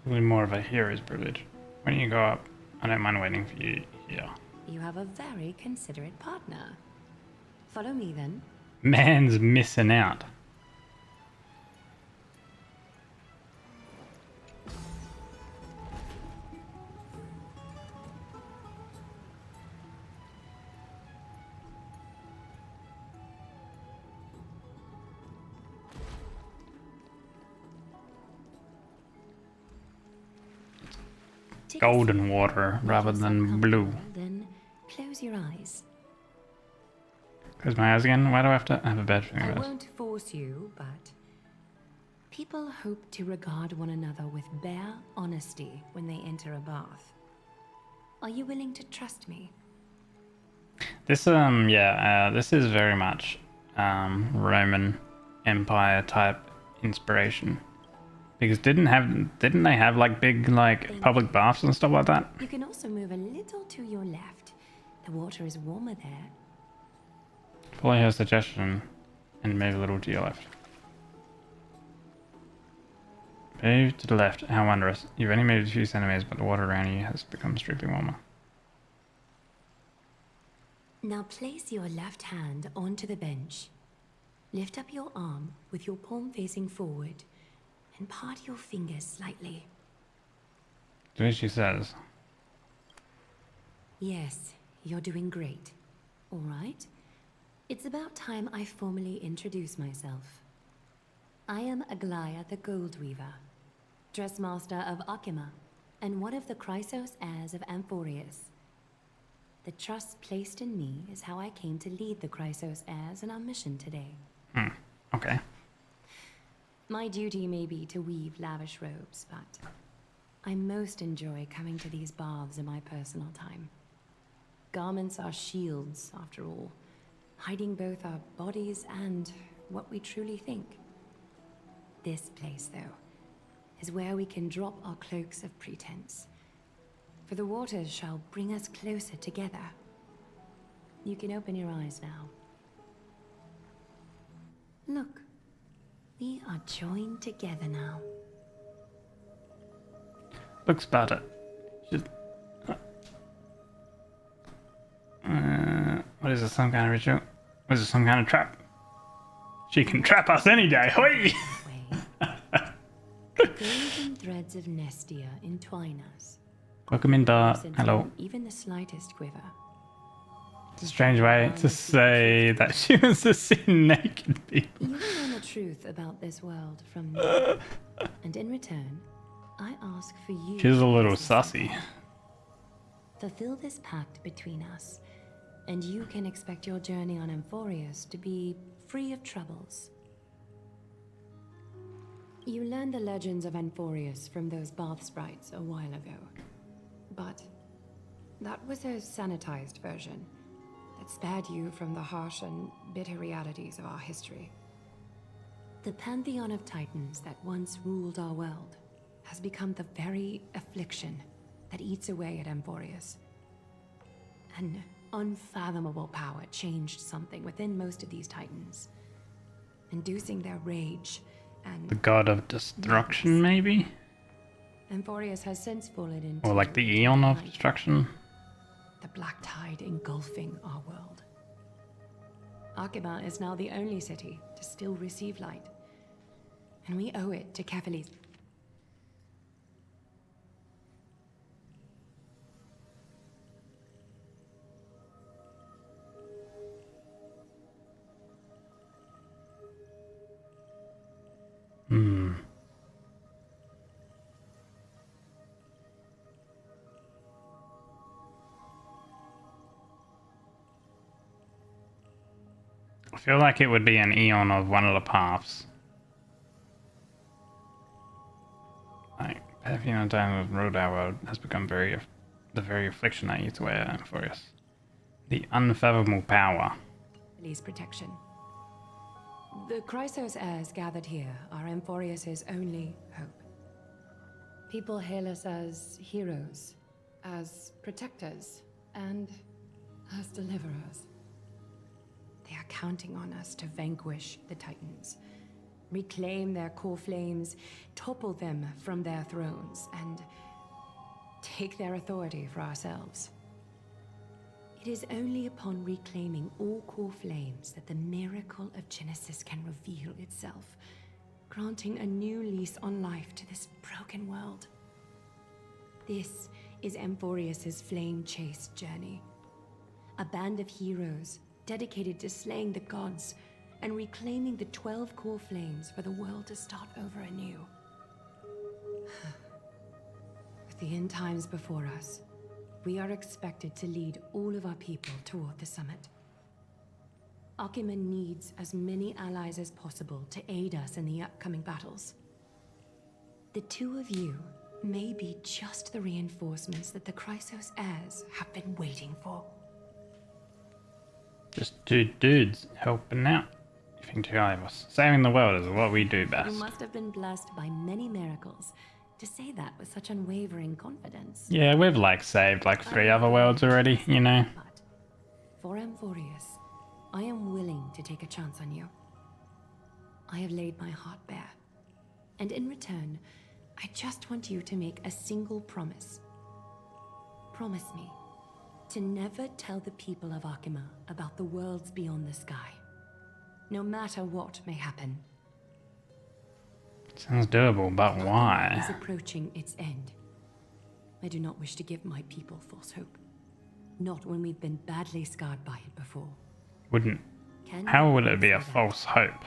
Probably more of a hero's privilege. Why don't you go up? I don't mind waiting for you here. You have a very considerate partner. Follow me then. Man's missing out. Golden water rather than blue. Then close your eyes. Close my eyes again? Why do I have to have a bad feeling I about this? won't force you, but people hope to regard one another with bare honesty when they enter a bath. Are you willing to trust me? This this is very much Roman Empire type inspiration. Because didn't they have like big like public baths and stuff like that? You can also move a little to your left. The water is warmer there. Follow her suggestion and move a little to your left. Move to the left. How wondrous. You've only moved a few centimeters, but the water around you has become strictly warmer. Now place your left hand onto the bench. Lift up your arm with your palm facing forward and part your fingers slightly. Do as she says. Yes, you're doing great. All right. It's about time I formally introduce myself. I am Aglaya the Goldweaver, Dressmaster of Akima, and one of the Chrysos heirs of Amphorius. The trust placed in me is how I came to lead the Chrysos heirs in our mission today. Okay. My duty may be to weave lavish robes, but I most enjoy coming to these baths in my personal time. Garments are shields, after all, hiding both our bodies and what we truly think. This place, though, is where we can drop our cloaks of pretense, for the waters shall bring us closer together. You can open your eyes now. Look, we are joined together now. Looks better. What is this, some kind of ritual? Was it some kind of trap? She can trap us any day, hoi! Golden threads of Nestia entwine us. Welcome in, Bart. Hello. Even the slightest quiver. It's a strange way to say that she wants to see naked people. You will learn the truth about this world from me. And in return, I ask for you. She's a little sussy. Fulfill this pact between us, and you can expect your journey on Amphorius to be free of troubles. You learned the legends of Amphorius from those bath sprites a while ago. But that was a sanitized version that spared you from the harsh and bitter realities of our history. The pantheon of titans that once ruled our world has become the very affliction that eats away at Amphorius. An unfathomable power changed something within most of these titans, inducing their rage and... The god of destruction, maybe? Amphorius has since fallen into... Or like the Eon of destruction? The black tide engulfing our world. Arkhima is now the only city to still receive light, and we owe it to Kephales's... I feel like it would be an Eon of one of the paths. Like, Pantheon of ruled our world has become the very affliction that eats away at Amphorius. The unfathomable power. Kephales's protection. The Chrysos heirs gathered here are Amphorius' only hope. People hail us as heroes, as protectors, and as deliverers. They are counting on us to vanquish the Titans, reclaim their core flames, topple them from their thrones, and take their authority for ourselves. It is only upon reclaiming all core flames that the miracle of Genesis can reveal itself, granting a new lease on life to this broken world. This is Amphorius' flame-chased journey. A band of heroes dedicated to slaying the gods and reclaiming the 12 core flames for the world to start over anew. With the end times before us, we are expected to lead all of our people toward the summit. Arkhima needs as many allies as possible to aid us in the upcoming battles. The two of you may be just the reinforcements that the Chrysos heirs have been waiting for. Just two dudes helping out. You think too highly of us. Saving the world is what we do You best. must have been blessed by many miracles to say that with such unwavering confidence. Yeah, we've like saved like 3 other worlds already, you know. For Amphorius, I am willing to take a chance on you. I have laid my heart bare. And in return, I just want you to make a single promise. Promise me to never tell the people of Arkhima about the worlds beyond the sky, no matter what may happen. Sounds doable, but why? Is approaching its end. I do not wish to give my people false hope. Not when we've been badly scarred by it before. Wouldn't. How would it be a false hope?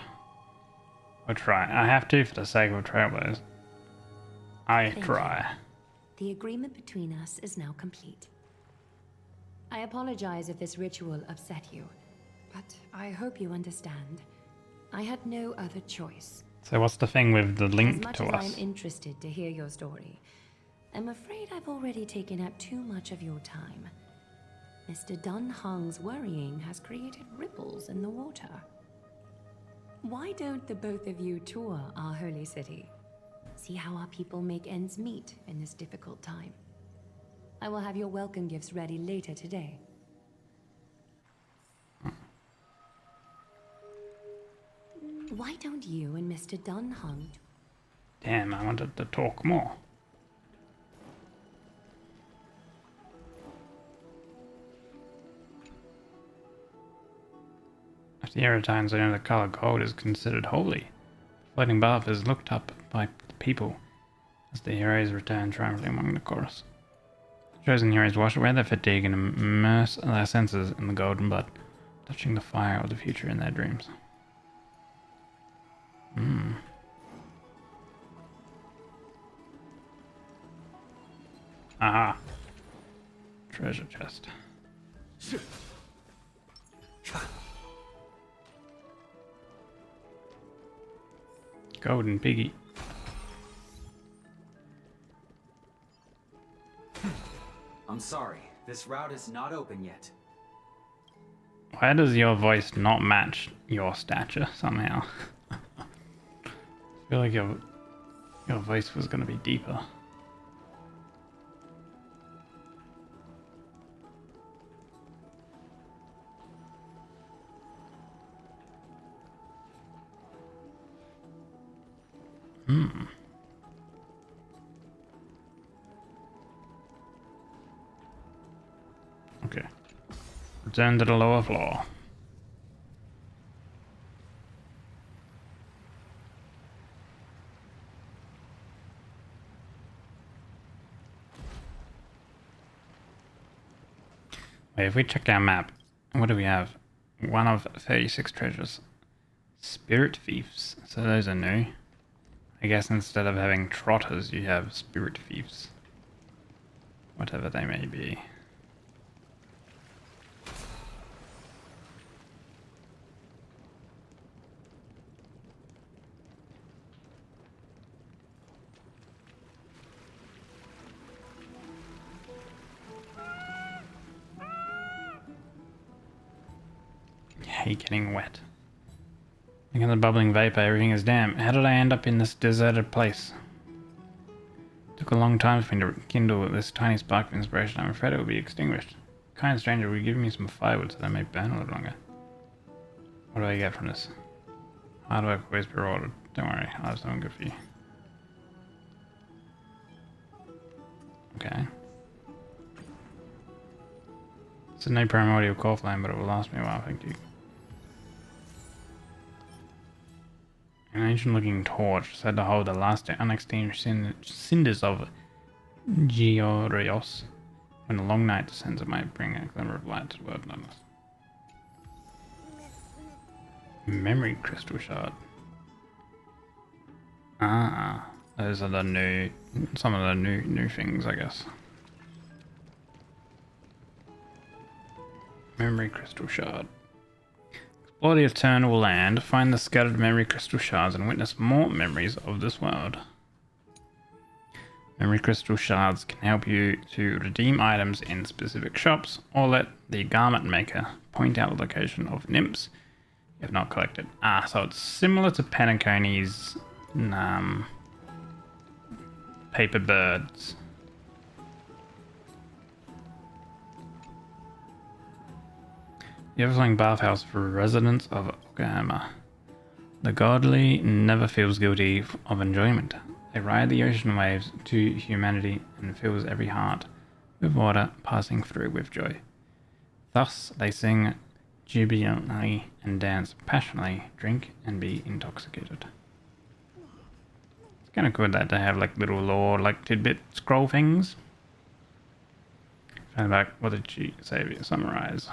I'll try. I have to for the sake of Trailblazers. I Thank try. you. The agreement between us is now complete. I apologize if this ritual upset you, but I hope you understand. I had no other choice. So what's the thing with the As link much to as us? I'm interested to hear your story, I'm afraid I've already taken up too much of your time. Mr. Dunhung's worrying has created ripples in the water. Why don't the both of you tour our holy city? See how our people make ends meet in this difficult time. I will have your welcome gifts ready later today. Why don't you and Mr. Dunhung... Damn, I wanted to talk more. If the Eretines know the color gold is considered holy, the floating bath is looked up by the people as the heroes return triumphantly among the chorus. The chosen heroes wash away their fatigue and immerse their senses in the golden blood, touching the fire of the future in their dreams. Aha. Treasure chest. Golden piggy. I'm sorry, this route is not open yet. Why does your voice not match your stature somehow? I feel like your voice was gonna be deeper. Okay. Return to the lower floor. Wait, if we check our map, what do we have? One of 36 treasures. Spirit thieves. So those are new. I guess instead of having trotters, you have spirit thieves. Whatever they may be. I hate getting wet. Look at the bubbling vapor, everything is damp. How did I end up in this deserted place? It took a long time for me to kindle this tiny spark of inspiration. I'm afraid it will be extinguished. Kind stranger, will you give me some firewood so that I may burn a little longer? What do I get from this? Hard work always be rewarded. Don't worry, I'll have something good for you. Okay. It's a no primordial core flame, but it will last me a while, thank you. An ancient looking torch said to hold the last unextinguished cinders of Georios. When the long night descends, it might bring a glimmer of light to the world nonetheless. Memory crystal shard. Ah, those are the new, some of the new things, I guess. Memory crystal shard. Explore the eternal land, find the scattered memory crystal shards, and witness more memories of this world. Memory crystal shards can help you to redeem items in specific shops, or let the garment maker point out the location of nymphs you have not collected. Ah, so it's similar to Penacony's paper birds. The Everflowing Bathhouse for residents of Oklahoma. The godly never feels guilty of enjoyment. They ride the ocean waves to humanity and fills every heart with water passing through with joy. Thus they sing jubilantly and dance passionately, drink and be intoxicated. It's kind of good that they have like little lore, like tidbit scroll things. Find back, what did she say to summarize?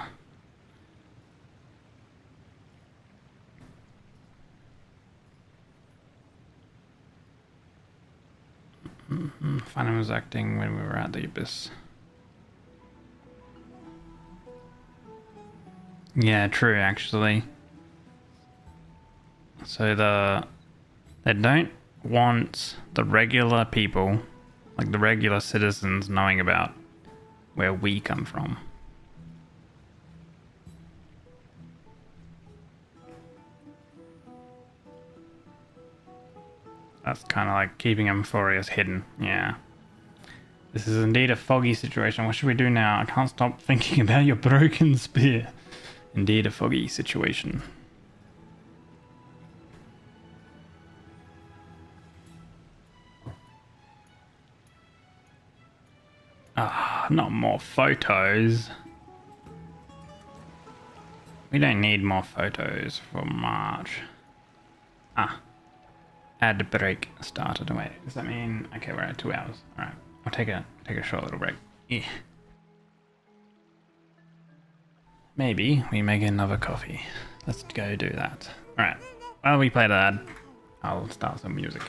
Phantom was acting when we were at the Abyss. Yeah, true, actually. So they don't want the regular people, like the regular citizens, knowing about where we come from. That's kind of like keeping Amphorius hidden. Yeah. This is indeed a foggy situation. What should we do now? I can't stop thinking about your broken spear. Indeed a foggy situation. Ah, not more photos. We don't need more photos for March. Ah. Ad break started. Wait, does that mean... Okay, we're at 2 hours. Alright. I'll take a short little break. Yeah. Maybe we make another coffee. Let's go do that. Alright. While we play that, I'll start some music.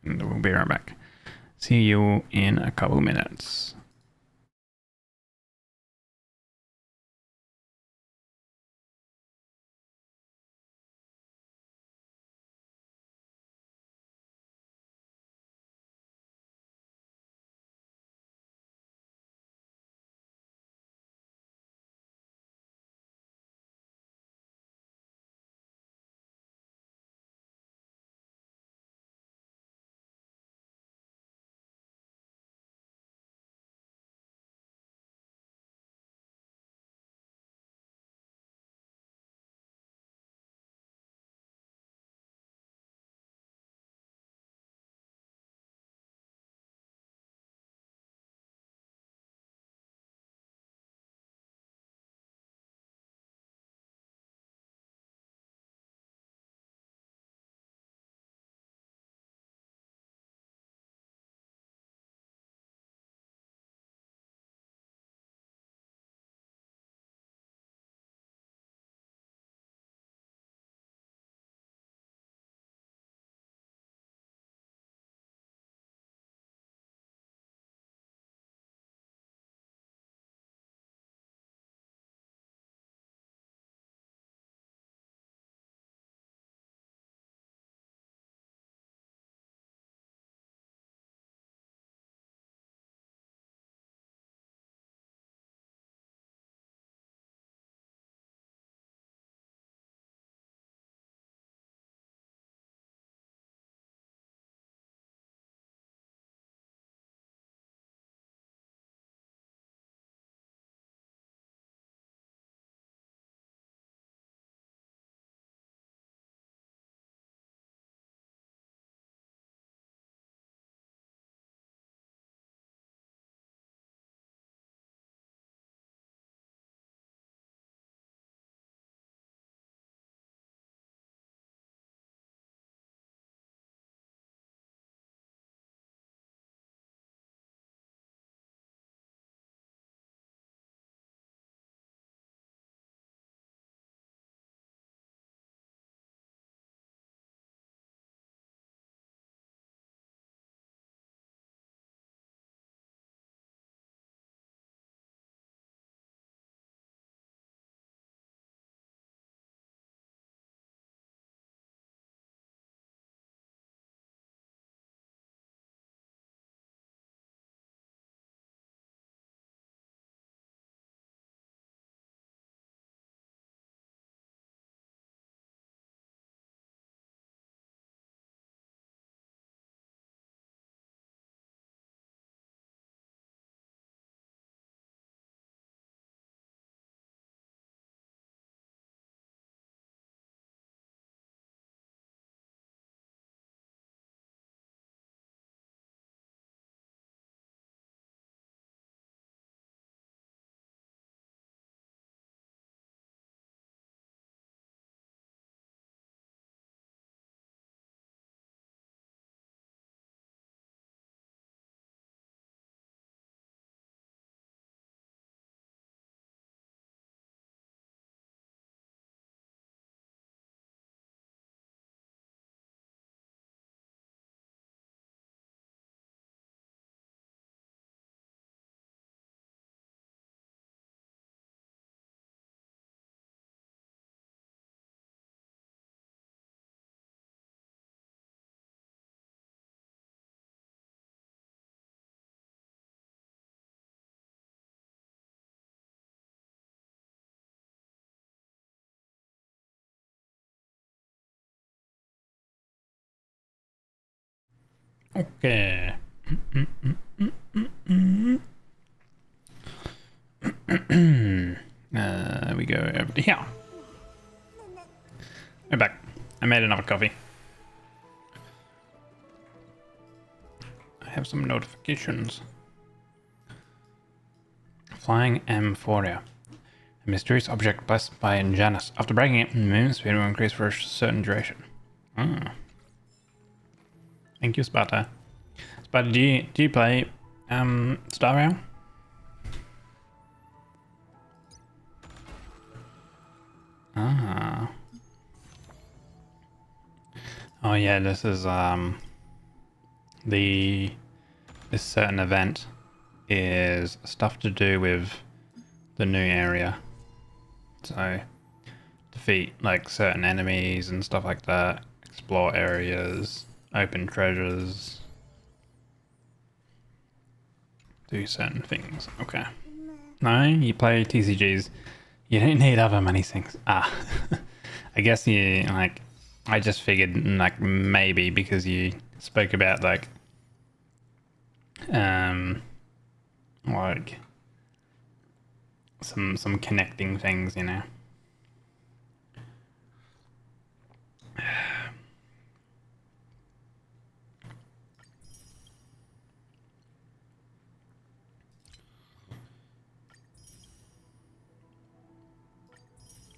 And we'll be right back. See you in a couple minutes. Okay. We go over to here. We're back. I made another coffee. I have some notifications. Flying Amphoria. A mysterious object blessed by Janus. After breaking it, movement speed will increase for a certain duration. Thank you, Sparta. Sparta, do you play Star Rail? Ah. Oh yeah, this is this certain event is stuff to do with the new area. So defeat like certain enemies and stuff like that, explore areas, open treasures, do certain things. Okay. No, you play TCGs. You don't need other money things. Ah. I guess you like I just figured like maybe because you spoke about like some connecting things, you know.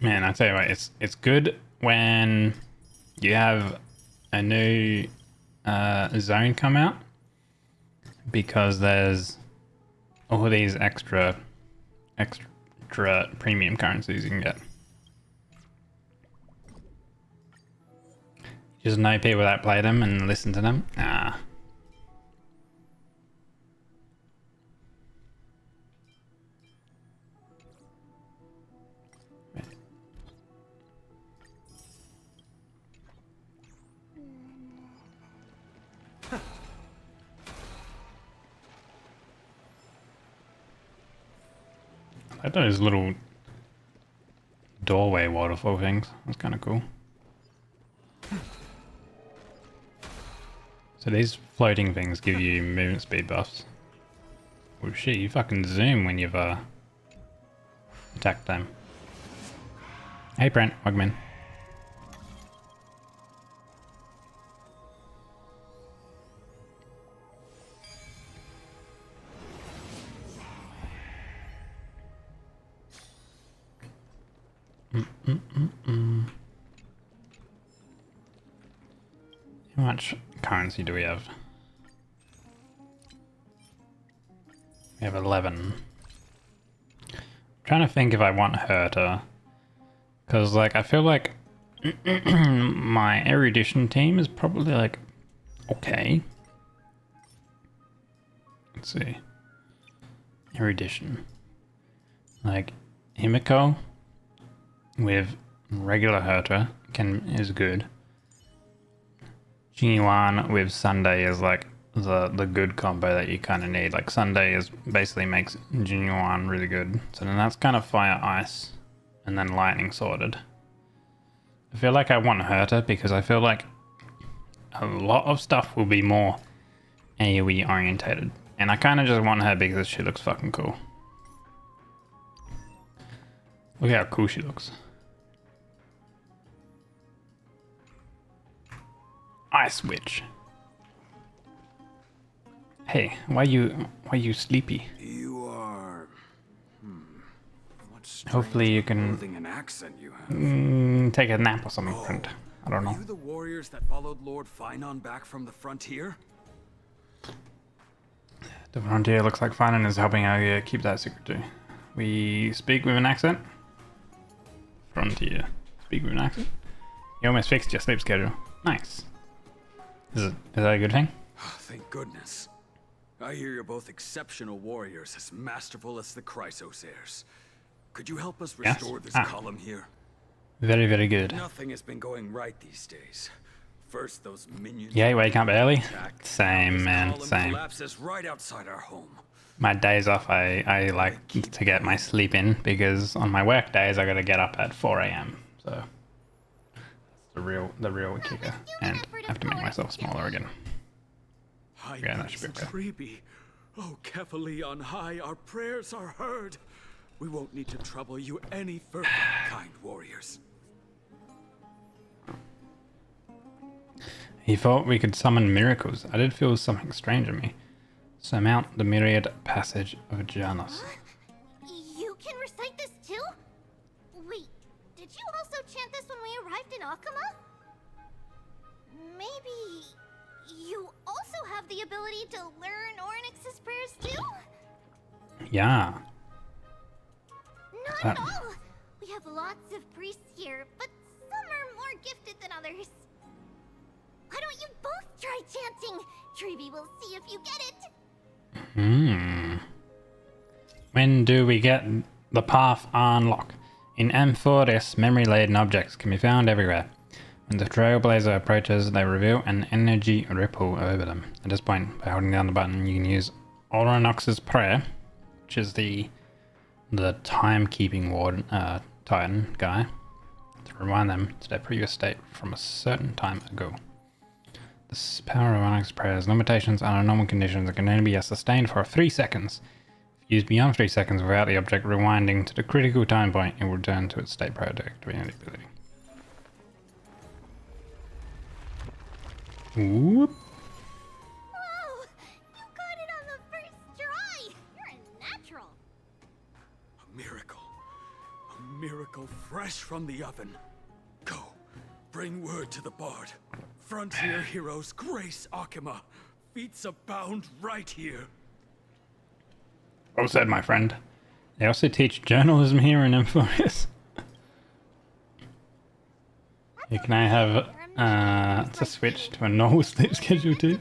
Man, I tell you what, it's good when you have a new zone come out, because there's all these extra premium currencies you can get. Just know people that play them and listen to them. Ah. I like those little doorway waterfall things. That's kind of cool. So these floating things give you movement speed buffs. Oh shit, you fucking zoom when you've attacked them. Hey Brent, welcome in. How much currency do we have? We have 11. I'm trying to think if I want her to, because like I feel like my erudition team is probably like okay. Let's see. Erudition. Like Himiko with regular Herta is good. Jinyuan with Sunday is like the good combo that you kind of need. Like Sunday is basically makes Jinyuan really good. So then that's kind of fire ice and then lightning sorted. I feel like I want Herta because I feel like a lot of stuff will be more AoE orientated. And I kind of just want her because she looks fucking cool. Look how cool she looks. Ice Witch. Hey, why you sleepy? You are. Hopefully you can An accent you have. take a nap or something. I don't know. Are you the warriors that followed Lord Finon back from the frontier? The frontier looks like Finon is helping out keep that secret too. We speak with an accent. Frontier. Speak with an accent. You almost fixed your sleep schedule. Nice. Is that a good thing? Thank goodness. I hear you're both exceptional warriors, as masterful as the Chrysosairs. Could you help us restore this column here? Very, very good. Nothing has been going right these days. First, those minions. Yeah, wake up early. Same, man. Same. Collapses right outside our home. My days off, I like to get my sleep in because on my work days I gotta get up at 4 a.m. So the real kicker, and I have to make myself smaller again. High Yeah, that should Priest be okay. Treeby. Oh, Kefali on high, our prayers are heard. We won't need to trouble you any further, kind warriors. He thought we could summon miracles. I did feel something strange in me. Surmount the myriad passage of Janus. You can recite this too? Wait, did you also chant this when we arrived in Akama? Maybe you also have the ability to learn Ornyx's prayers too? Yeah. Not at all! We have lots of priests here, but some are more gifted than others. Why don't you both try chanting? Treeby will see if you get it. When do we get the path unlock? In M4S, memory-laden objects can be found everywhere. When the Trailblazer approaches, they reveal an energy ripple over them. At this point, by holding down the button, you can use Ornyx's prayer, which is the timekeeping warden, Titan guy, to rewind them to their previous state from a certain time ago. The power of Ornyx's prayer's limitations under normal conditions can only be sustained for 3 seconds. If used beyond 3 seconds without the object rewinding to the critical time point, it will return to its state prior to activating the ability. Whoop. Whoa! You got it on the first try! You're a natural! A miracle. A miracle fresh from the oven. Go. Bring word to the Bard. Frontier heroes grace Akama. Feats abound right here. Well said, my friend. They also teach journalism here in M4S. Here, can I have to switch to a normal sleep schedule too?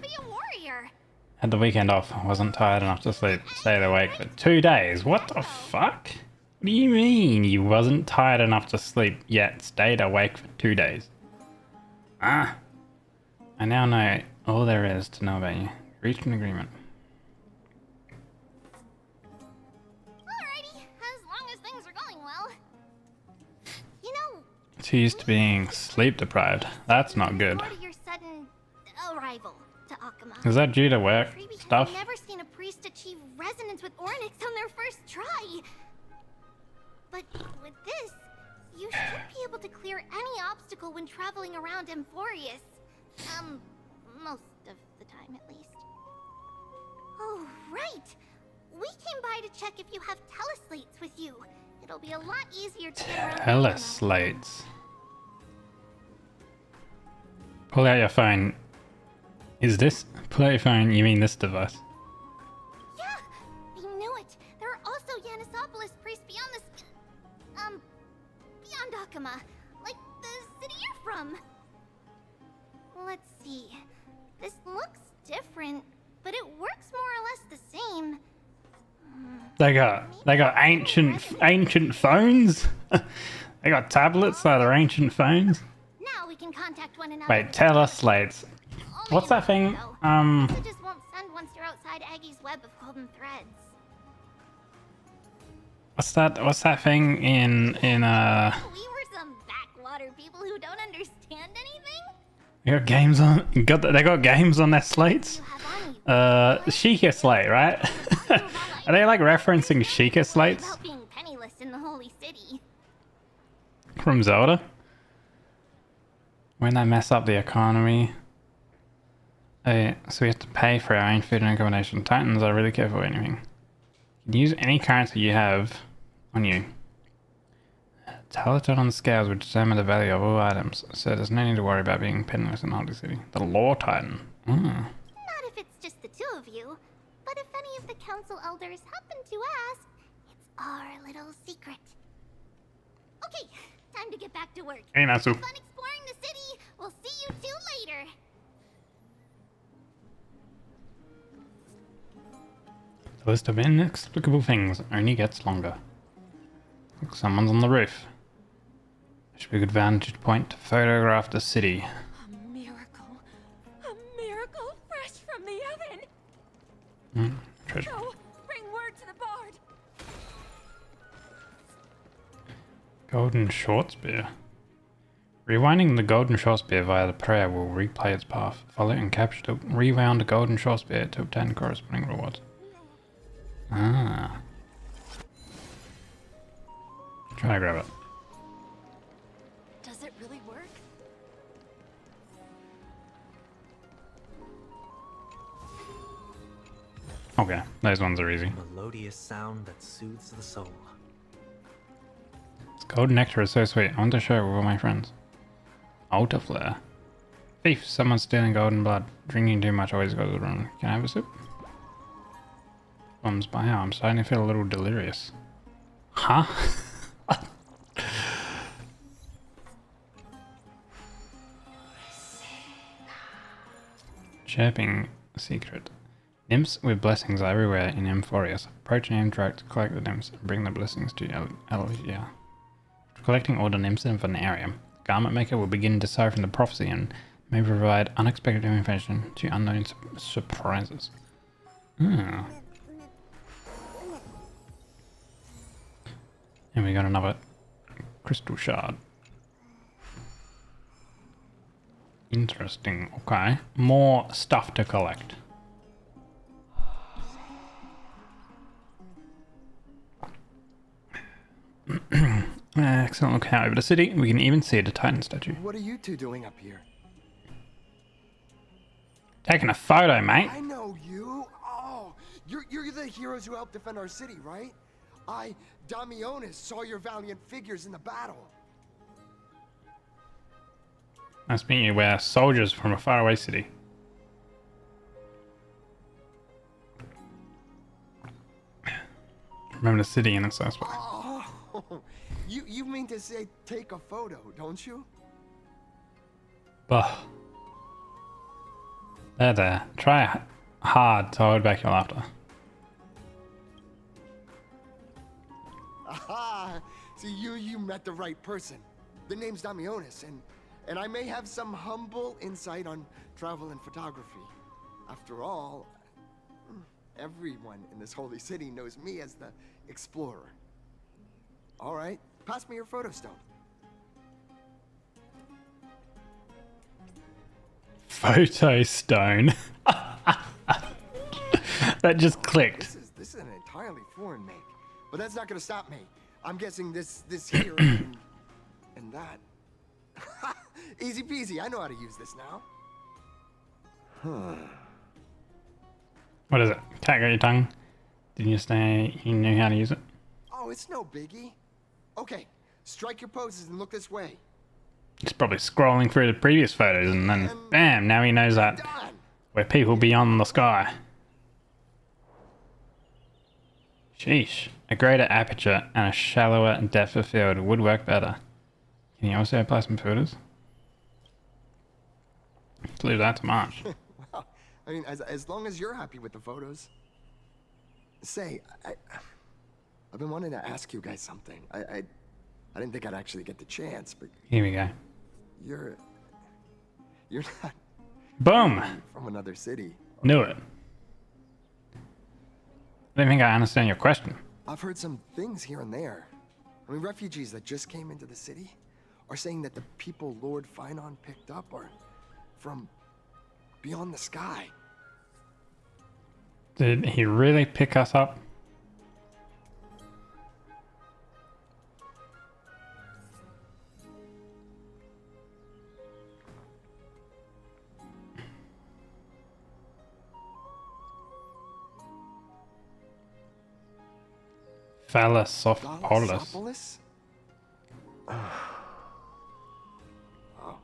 Had the weekend off. Wasn't tired enough to sleep. Stayed awake for 2 days. What the fuck? What do you mean you wasn't tired enough to sleep yet stayed awake for 2 days? Ah. I now know all there is to know about you. Reached an agreement. Alrighty, as long as things are going well. You know, Too used to being sleep deprived. That's not good. before your sudden arrival to Akama, Is that due to work Treeby stuff? had never seen a priest achieve resonance with Ornyx on their first try. But with this, you should be able to clear any obstacle when traveling around Amphorius. Most of the time at least. Oh, right! We came by to check if you have teleslates with you. It'll be a lot easier to get around. Teleslates. Pull out your phone. Is this? Pull out your phone, you mean this device? Yeah! I knew it! There are also Yanisopolis priests beyond this... beyond Akama. Like the city you're from. Let's see. This looks different, but it works more or less the same. They got ancient phones? They got tablets that are ancient phones? Now we can contact one another. Wait, teleslates. What's that thing? Messages won't send once you're outside Aggie's web of golden threads. What's that thing in We were some backwater people who don't understand anything. they got games on they got games on their slates? Sheikah Slate, right? Are they like referencing Sheikah slates About being penniless in the holy city. from Zelda? When they mess up the economy. So we have to pay for our own food and accommodation. Titans are really careful with anything. You can use any currency you have on you. Tell it on scales which determine the value of all items, so there's no need to worry about being penniless in Holy City. The Law Titan. Not if it's just the two of you, but if any of the council elders happen to ask, it's our little secret. Okay, time to get back to work. Hey, Natsu. Have fun exploring the city. We'll see you two later. The list of inexplicable things only gets longer. Look, someone's on the roof. Should be a good vantage point to photograph the city. A miracle fresh from the oven. Treasure. Go, bring word to the Bard. Golden short spear. Rewinding the Golden Shore Spear via the prayer will replay its path. Follow and capture the rewound Golden Shore Spear to obtain corresponding rewards. Ah. Try to grab it. Does it really work? Okay, those ones are easy. Melodious sound that soothes the soul. This golden nectar is so sweet. I want to share it with all my friends. Altar flare. Thief, someone's stealing golden blood. Drinking too much always goes wrong. Can I have a sip? Bombs by how? I'm starting to feel a little delirious. Huh? Chirping secret. Nymphs with blessings are everywhere in Emphorius. Approach an Amdrak to collect the nymphs and bring the blessings to Elgia. Collecting all the nymphs in an area, Garment Maker will begin deciphering the prophecy and may provide unexpected information to unknown surprises. And we got another crystal shard. Interesting. Okay. More stuff to collect. Excellent look out over the city. We can even see the Titan statue. What are you two doing up here? Taking a photo, mate. I know you. Oh, you're the heroes who helped defend our city, right? I, Damionis, saw your valiant figures in the battle. Nice meeting you. We're soldiers from a faraway city. Remember the city and its aspect. Oh, you mean to say take a photo, don't you? Bah. There. Try hard to hold back your laughter. Aha! See, you met the right person. The name's Damionis, and I may have some humble insight on travel and photography. After all, everyone in this holy city knows me as the explorer. All right, pass me your photo stone. Photo stone. That just clicked. This is an entirely foreign make, but that's not gonna stop me. I'm guessing this here and that. Easy peasy. I know how to use this now. Huh. What is it? Cat got your tongue? Didn't you say you knew how to use it? Oh, it's no biggie. Okay, strike your poses and look this way. He's probably scrolling through the previous photos and then bam, now he knows that we're people beyond the sky. Sheesh. A greater aperture and a shallower depth of field would work better. Can you also apply some filters? Let's leave that to March. Well, I mean, as long as you're happy with the photos. Say, I've been wanting to ask you guys something. I didn't think I'd actually get the chance, but here we go. You're not. Boom. From another city. Knew it. I don't think I understand your question. I've heard some things here and there. I mean, refugees that just came into the city are saying that the people Lord Finon picked up are from beyond the sky. Did he really pick us up? Thalassopolis. Oh,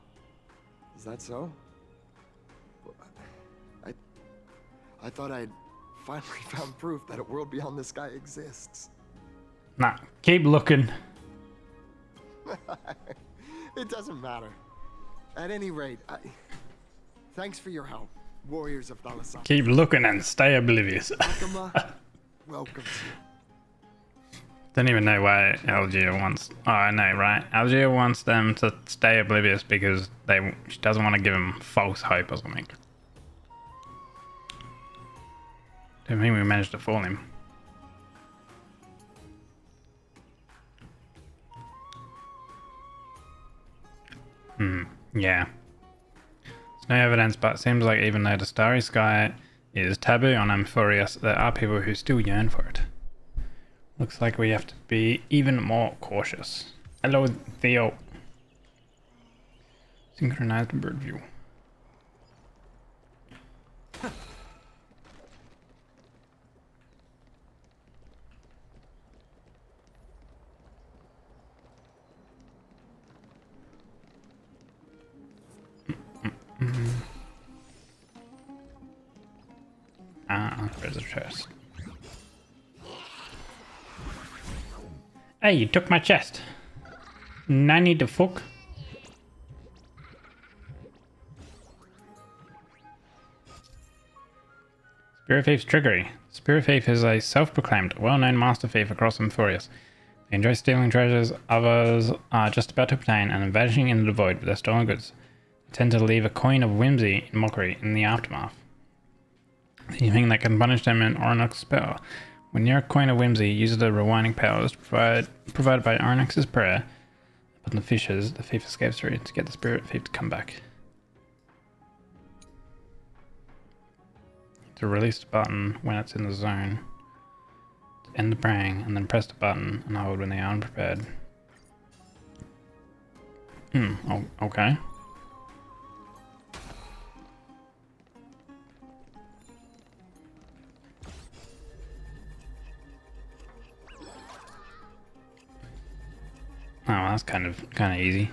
is that so? I thought I'd finally found proof that a world beyond the sky exists. Nah, keep looking. It doesn't matter. At any rate, thanks for your help, warriors of Thalassopolis. Keep looking and stay oblivious. Akuma, welcome to you. Don't even know why Elgia wants... Oh, I know, right? Elgia wants them to stay oblivious because she doesn't want to give them false hope or something. Don't think we managed to fool him. Yeah. There's no evidence, but it seems like even though the starry sky is taboo on Amphorius, there are people who still yearn for it. Looks like we have to be even more cautious. Hello, Theo. Synchronized bird view. There's a chest. Hey, you took my chest. I need the fuck. Spirit Thief's trickery. Spirit Thief is a self-proclaimed, well-known master thief across Amphorius. They enjoy stealing treasures others are just about to obtain and vanishing into the void with their stolen goods. They tend to leave a coin of whimsy and mockery in the aftermath. Anything that can punish them in Ornyx's spell. When near a coin of whimsy, use the rewinding powers provided by Ornyx's prayer. Upon the fishes, the thief escapes through to get the spirit thief to come back. To release the button when it's in the zone. To end the praying, and then press the button and hold when they are unprepared. Okay. Oh, that's kind of easy.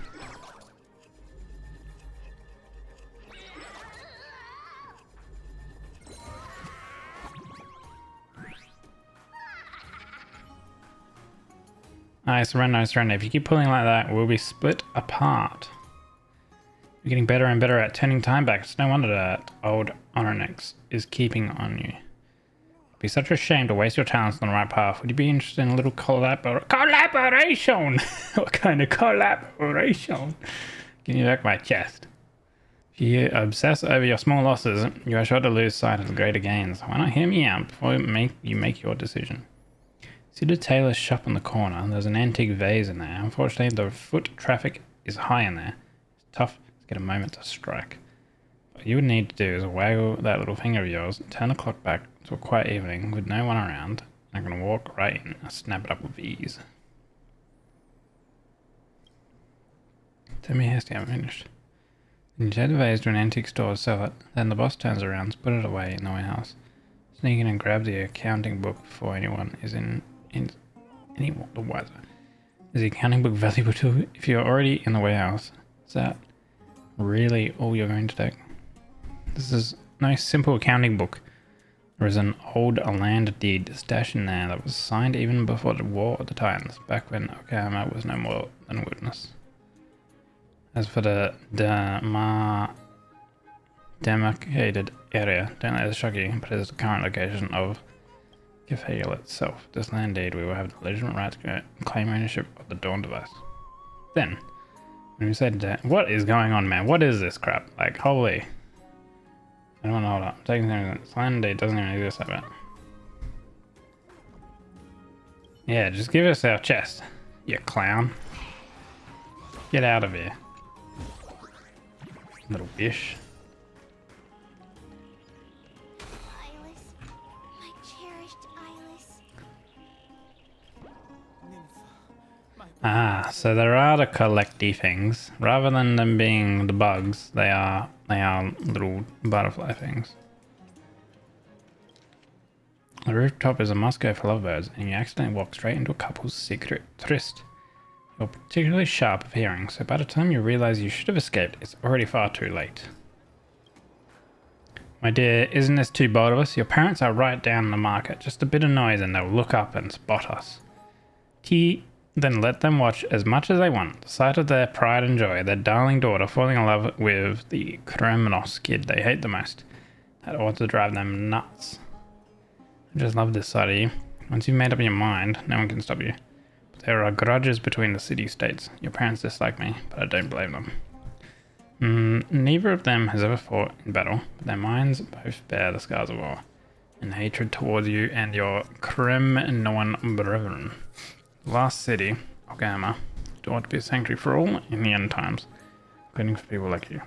I surrender, I surrender. If you keep pulling like that, we'll be split apart. You're getting better and better at turning time back. It's no wonder that old Ornyx is keeping on you. It'd be such a shame to waste your talents on the right path. Would you be interested in a little collaboration? What kind of collaboration? Give me back my chest. If you obsess over your small losses, you are sure to lose sight of the greater gains. Why not hear me out before you make your decision? See the tailor's shop on the corner? There's an antique vase in there. Unfortunately, the foot traffic is high in there. It's tough to get a moment to strike. What you would need to do is waggle that little finger of yours, turn the clock back to a quiet evening with no one around, and I'm going to walk right in and snap it up with ease. Tell me hasty, I'm finished. Then you take the vase to an antique store to sell it. Then the boss turns around to put it away in the warehouse. Sneak in and grab the accounting book before anyone is any the wiser. Is the accounting book valuable to you? If you're already in the warehouse, is that really all you're going to take? This is no simple accounting book. There is an old land deed stashed in there that was signed even before the War of the Titans, back when Okayama was no more than a wilderness. As for the demarcated area, don't let it shock you, but it is the current location of Gefale itself. This land deed, we will have the legitimate right to claim ownership of the Dawn device. Then, when we said that, what is going on, man? What is this crap? Like, holy. I don't want to hold up. I'm taking something. This land deed doesn't even exist, I bet. Yeah, just give us our chest, you clown. Get out of here. Little bish. Ah, so there are the collecty things. Rather than them being the bugs, they are little butterfly things. The rooftop is a mosque for lovebirds, and you accidentally walk straight into a couple's secret tryst. You're particularly sharp of hearing, so by the time you realize you should have escaped, it's already far too late. My dear, isn't this too bold of us? Your parents are right down the market. Just a bit of noise and they'll look up and spot us. Then let them watch as much as they want. The sight of their pride and joy, their darling daughter falling in love with the Kremnos kid they hate the most. That ought to drive them nuts. I just love this side of you. Once you've made up your mind, no one can stop you. But there are grudges between the city-states. Your parents dislike me, but I don't blame them. Neither of them has ever fought in battle, but their minds both bear the scars of war, and hatred towards you and your Kremnoan brethren. The last city, Okayama, ought to be a sanctuary for all in the end times. including for people like you.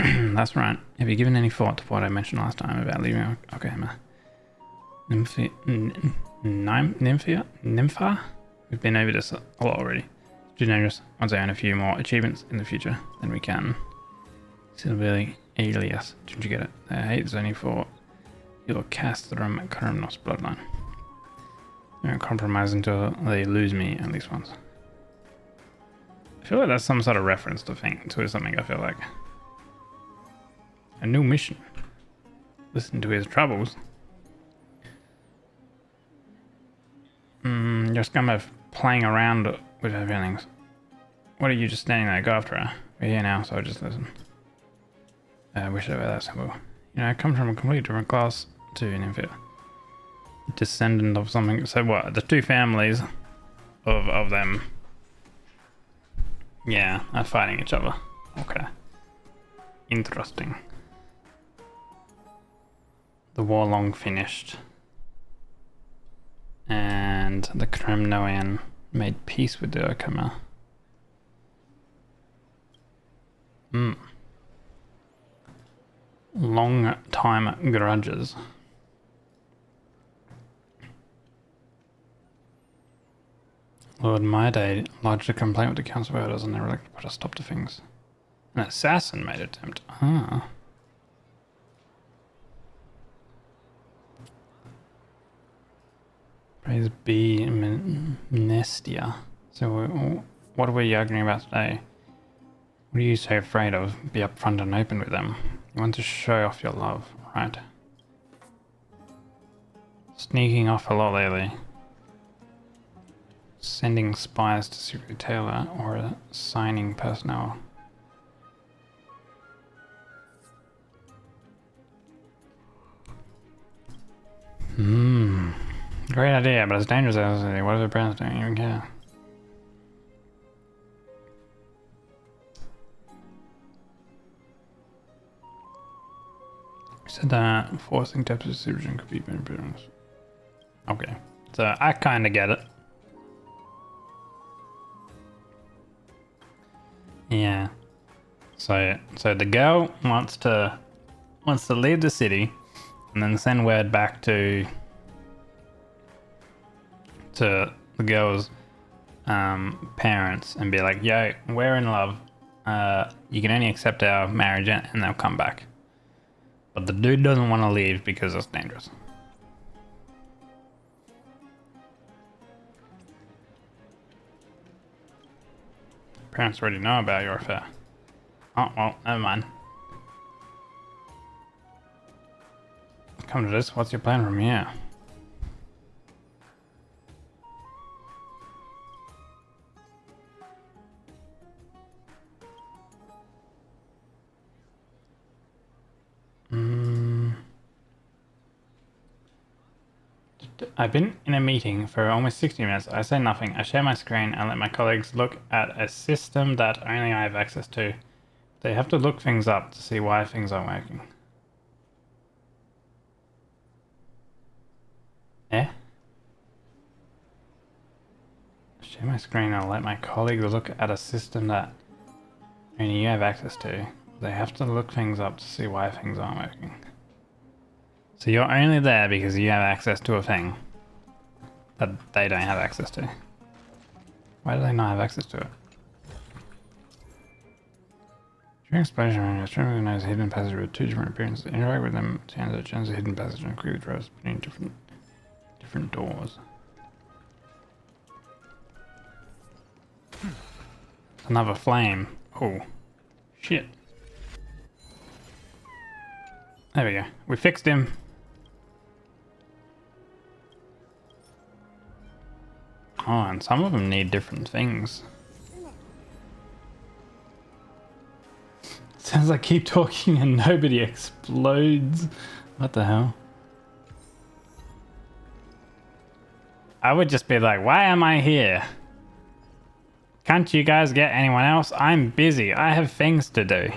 That's right. Have you given any thought to what I mentioned last time about leaving Oklahoma? Nympha? We've been over this a lot already. Do you notice? Once I earn a few more achievements in the future, then we can. Silvili Alias. Didn't you get it? The hate is only for your Castrum Kremnos bloodline. They don't compromise until they lose me at least once. I feel like that's some sort of reference to something, I feel like. A new mission. Listen to his troubles. You're kind of playing around with her feelings. What are you just standing there? Go after her. We're here now, so just listen. I wish I were that simple. You know, I come from a completely different class to Nymphia. Descendant of something. So what? The two families of them. Yeah, are fighting each other. Okay. Interesting. The war long finished. And the Kremnoian made peace with the Okama. Long time grudges. Lord Maide lodged a complaint with the Council of Elders and they were like to put a stop to things. An assassin made attempt. Ah. Praise be Mnestia. So what are we arguing about today? What are you so afraid of? Be upfront and open with them. You want to show off your love, right? Sneaking off a lot lately. Sending spies to Secret Taylor or signing personnel. Great idea, but it's dangerous. What are the brands doing? You don't care. Said that forcing depth of supervision could be beneficial. Okay, so I kind of get it. Yeah. So the girl wants to leave the city, and then send word back to the girl's parents and be like, "Yo, we're in love. You can only accept our marriage, and they'll come back." But the dude doesn't want to leave because it's dangerous. Parents already know about your affair. Oh, well, never mind. Come to this, what's your plan from here? I've been in a meeting for almost 60 minutes. I say nothing. I share my screen and let my colleagues look at a system that only I have access to. They have to look things up to see why things aren't working. Yeah? Share my screen and let my colleagues look at a system that only you have access to. They have to look things up to see why things aren't working. So you're only there because you have access to a thing that they don't have access to. Why do they not have access to it? During explosion, an astronomer knows a hidden passage with two different appearances. Interact with them to enter the hidden passage and quickly drives between different doors. Another flame. Oh, shit. There we go. We fixed him. Oh, and some of them need different things. Sounds like keep talking and nobody explodes. What the hell? I would just be like, why am I here? Can't you guys get anyone else? I'm busy. I have things to do.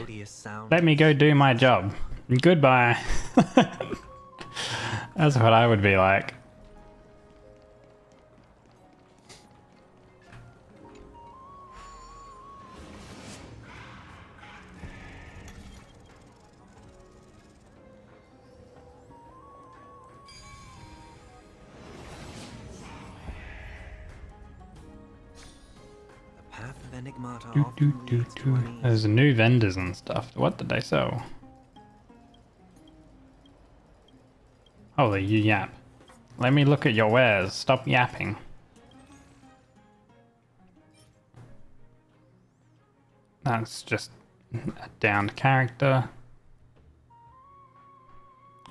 Let me go do my job. Goodbye. That's what I would be like. Enigmata Do, often do, leads do. to unease. There's new vendors and stuff. What did they sell? Holy, you yap. Let me look at your wares. Stop yapping. That's just a downed character.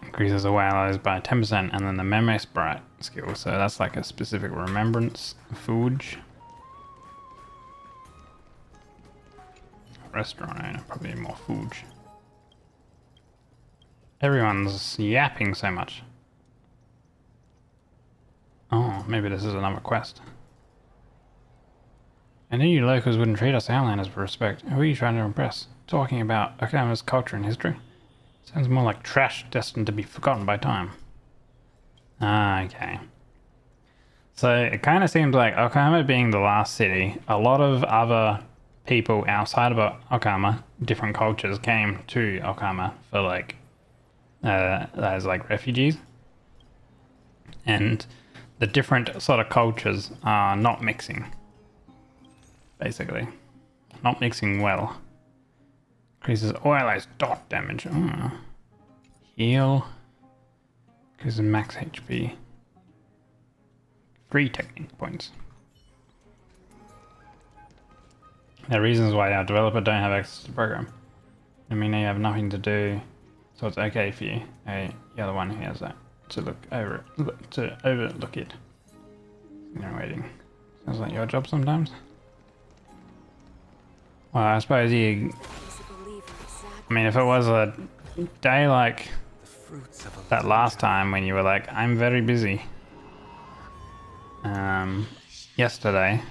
Increases the allies by 10%, and then the memory sprite skill. So that's like a specific remembrance fooge. Restaurant owner, probably more fooge. Everyone's yapping so much. Oh, maybe this is another quest. I knew you locals wouldn't treat us outlanders with respect. Who are you trying to impress? Talking about Okama's culture and history? Sounds more like trash destined to be forgotten by time. Ah, okay. So it kind of seems like Okama being the last city, a lot of other people outside of Okama, different cultures, came to Okama for like, as like refugees. And the different sort of cultures are not mixing. Basically. Not mixing well. Increases allies dot damage. Heal. Increases max HP. 3 technique points. There are reasons why our developer don't have access to the program. I mean, you have nothing to do, so it's okay for you. Hey, you're the one who has that to look over it, to overlook it. Waiting. Sounds like your job sometimes. Well, I suppose you. I mean, if it was a day like that last time when you were like, I'm very busy. Yesterday.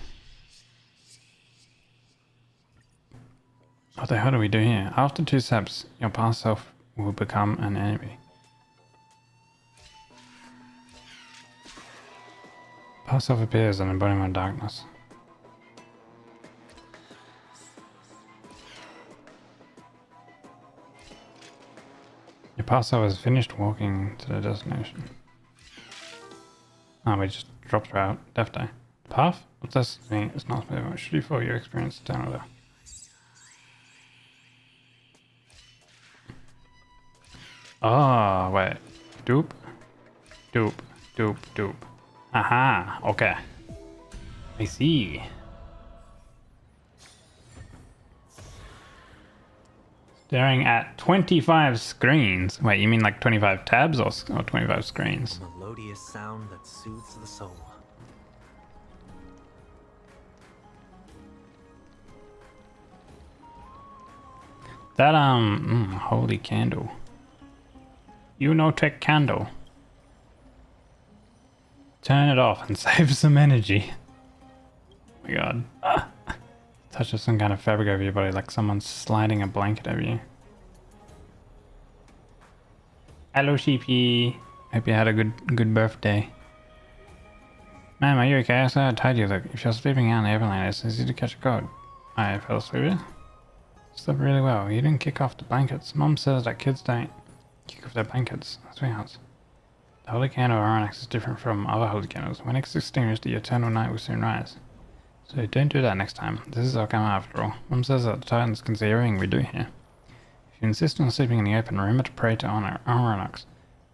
What the hell do we do here? After 2 steps, your past self will become an enemy. Past self appears an embodiment of darkness. Your past self has finished walking to the destination. Oh, we just dropped her out. Death Day. Path? What's this thing? It's not very much. Should you follow your experience down there? Oh, wait. Doop. Doop. Doop. Doop. Aha. Okay. I see. Staring at 25 screens. Wait, you mean like 25 tabs or 25 screens? A melodious sound that soothes the soul. That, holy candle. You know, tech candle. Turn it off and save some energy. Oh my god. Touches some kind of fabric over your body, like someone's sliding a blanket over you. Hello, sheepy. Hope you had a good birthday. Ma'am, are you okay? I told you that if you're sleeping out in the Everland, it's easy to catch a cold. I fell asleep. Slept really well. You didn't kick off the blankets. Mom says that kids don't kick off their blankets. Sweethearts. The holy candle of Oronax is different from other holy candles. When it's extinguished, the eternal night will soon rise. So don't do that next time. This is Okama after all. Mom says that the Titans can see everything we do here. If you insist on sleeping in the open, remember to pray to Oronax.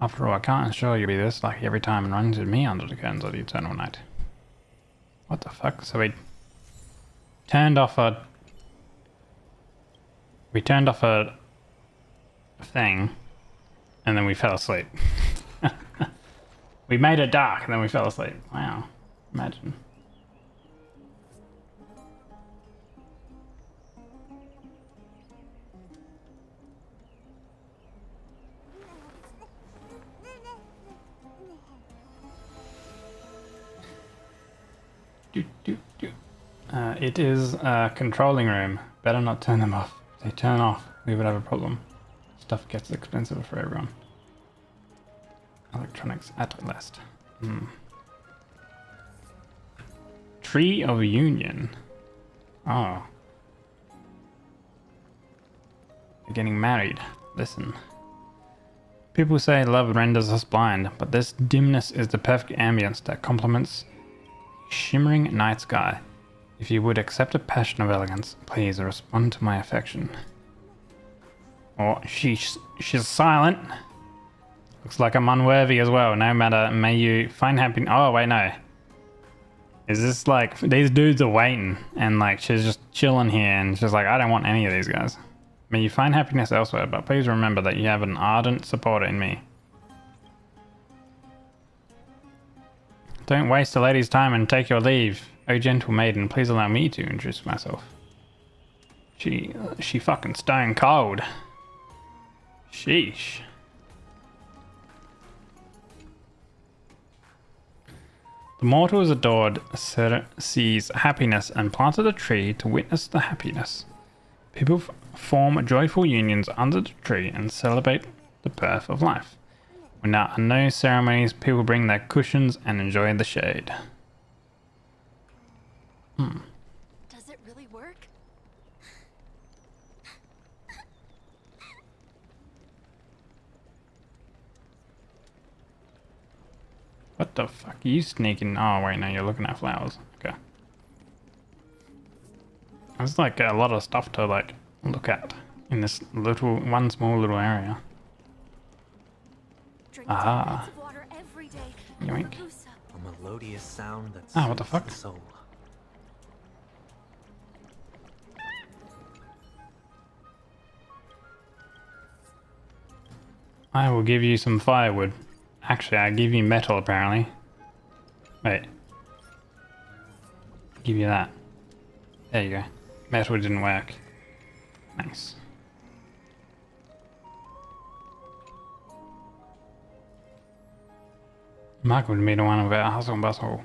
After all, I can't ensure you'll be this lucky every time and run into me under the curtains of the eternal night. What the fuck? So we turned off a thing, and then we fell asleep. We made it dark, and then we fell asleep. Wow. Imagine. It is a controlling room. Better not turn them off. If they turn off, we would have a problem. Stuff gets expensive for everyone. Electronics at last. Tree of Union. Oh. They're getting married. Listen. People say love renders us blind, but this dimness is the perfect ambience that complements shimmering night sky. If you would accept a passion of elegance, please respond to my affection. Oh, she's silent. Looks like I'm unworthy as well. No matter, may you find happiness. Oh, wait, no. Is this like, these dudes are waiting and like she's just chilling here and she's like, I don't want any of these guys. May you find happiness elsewhere, but please remember that you have an ardent supporter in me. Don't waste a lady's time and take your leave. Oh, gentle maiden, please allow me to introduce myself. She fucking stone cold. Sheesh. The mortal is adored, sees happiness and planted a tree to witness the happiness. People form joyful unions under the tree and celebrate the birth of life. When there are no ceremonies, people bring their cushions and enjoy the shade. Does it really work? What the fuck are you sneaking? Oh wait, no, you're looking at flowers. Okay. There's like a lot of stuff to like look at in this one small little area. Aha. Yoink. A melodious sound that's Ah, what the fuck? soul. I will give you some firewood. Actually, I give you metal apparently. Wait. Give you that. There you go. Metal didn't work. Nice. Market would be the one about hustle and bustle.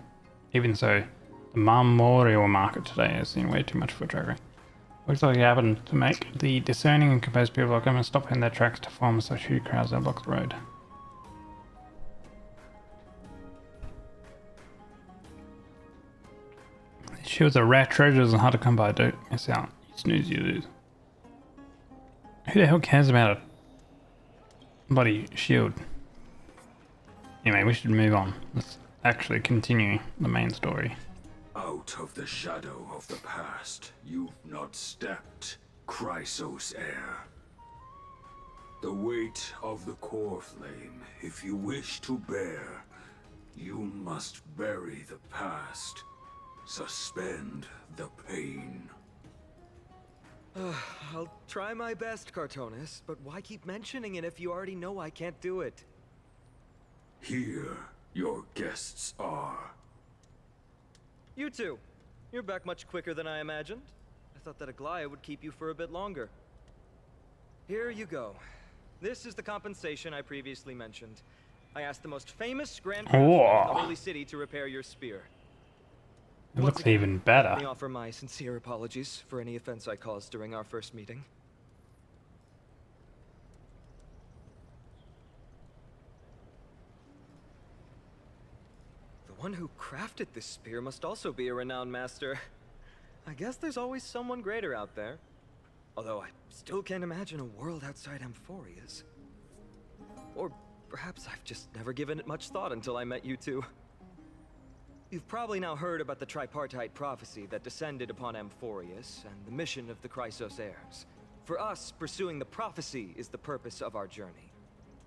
Even so, the memorial market today has seen way too much foot traffic. Looks like you happened to make the discerning and composed people come and stop in their tracks to form such huge crowds that block the road. Shields are rare treasures and hard to come by, dude. It's out. You snooze, you lose. Who the hell cares about a bloody shield? Anyway, we should move on. Let's actually continue the main story. Out of the shadow of the past, you've not stepped, Chrysos heir. The weight of the core flame, if you wish to bear, you must bury the past. Suspend the pain. I'll try my best, Cartonis, but why keep mentioning it if you already know I can't do it? Here, your guests are. You two. You're back much quicker than I imagined. I thought that Aglaya would keep you for a bit longer. Here you go. This is the compensation I previously mentioned. I asked the most famous Grand Craftsman in the Holy City to repair your spear. It looks even better. Let me offer my sincere apologies for any offense I caused during our first meeting. The one who crafted this spear must also be a renowned master. I guess there's always someone greater out there. Although I still can't imagine a world outside Amphorius. Or perhaps I've just never given it much thought until I met you two. You've probably now heard about the tripartite prophecy that descended upon Amphorius and the mission of the Chrysos heirs. For us, pursuing the prophecy is the purpose of our journey.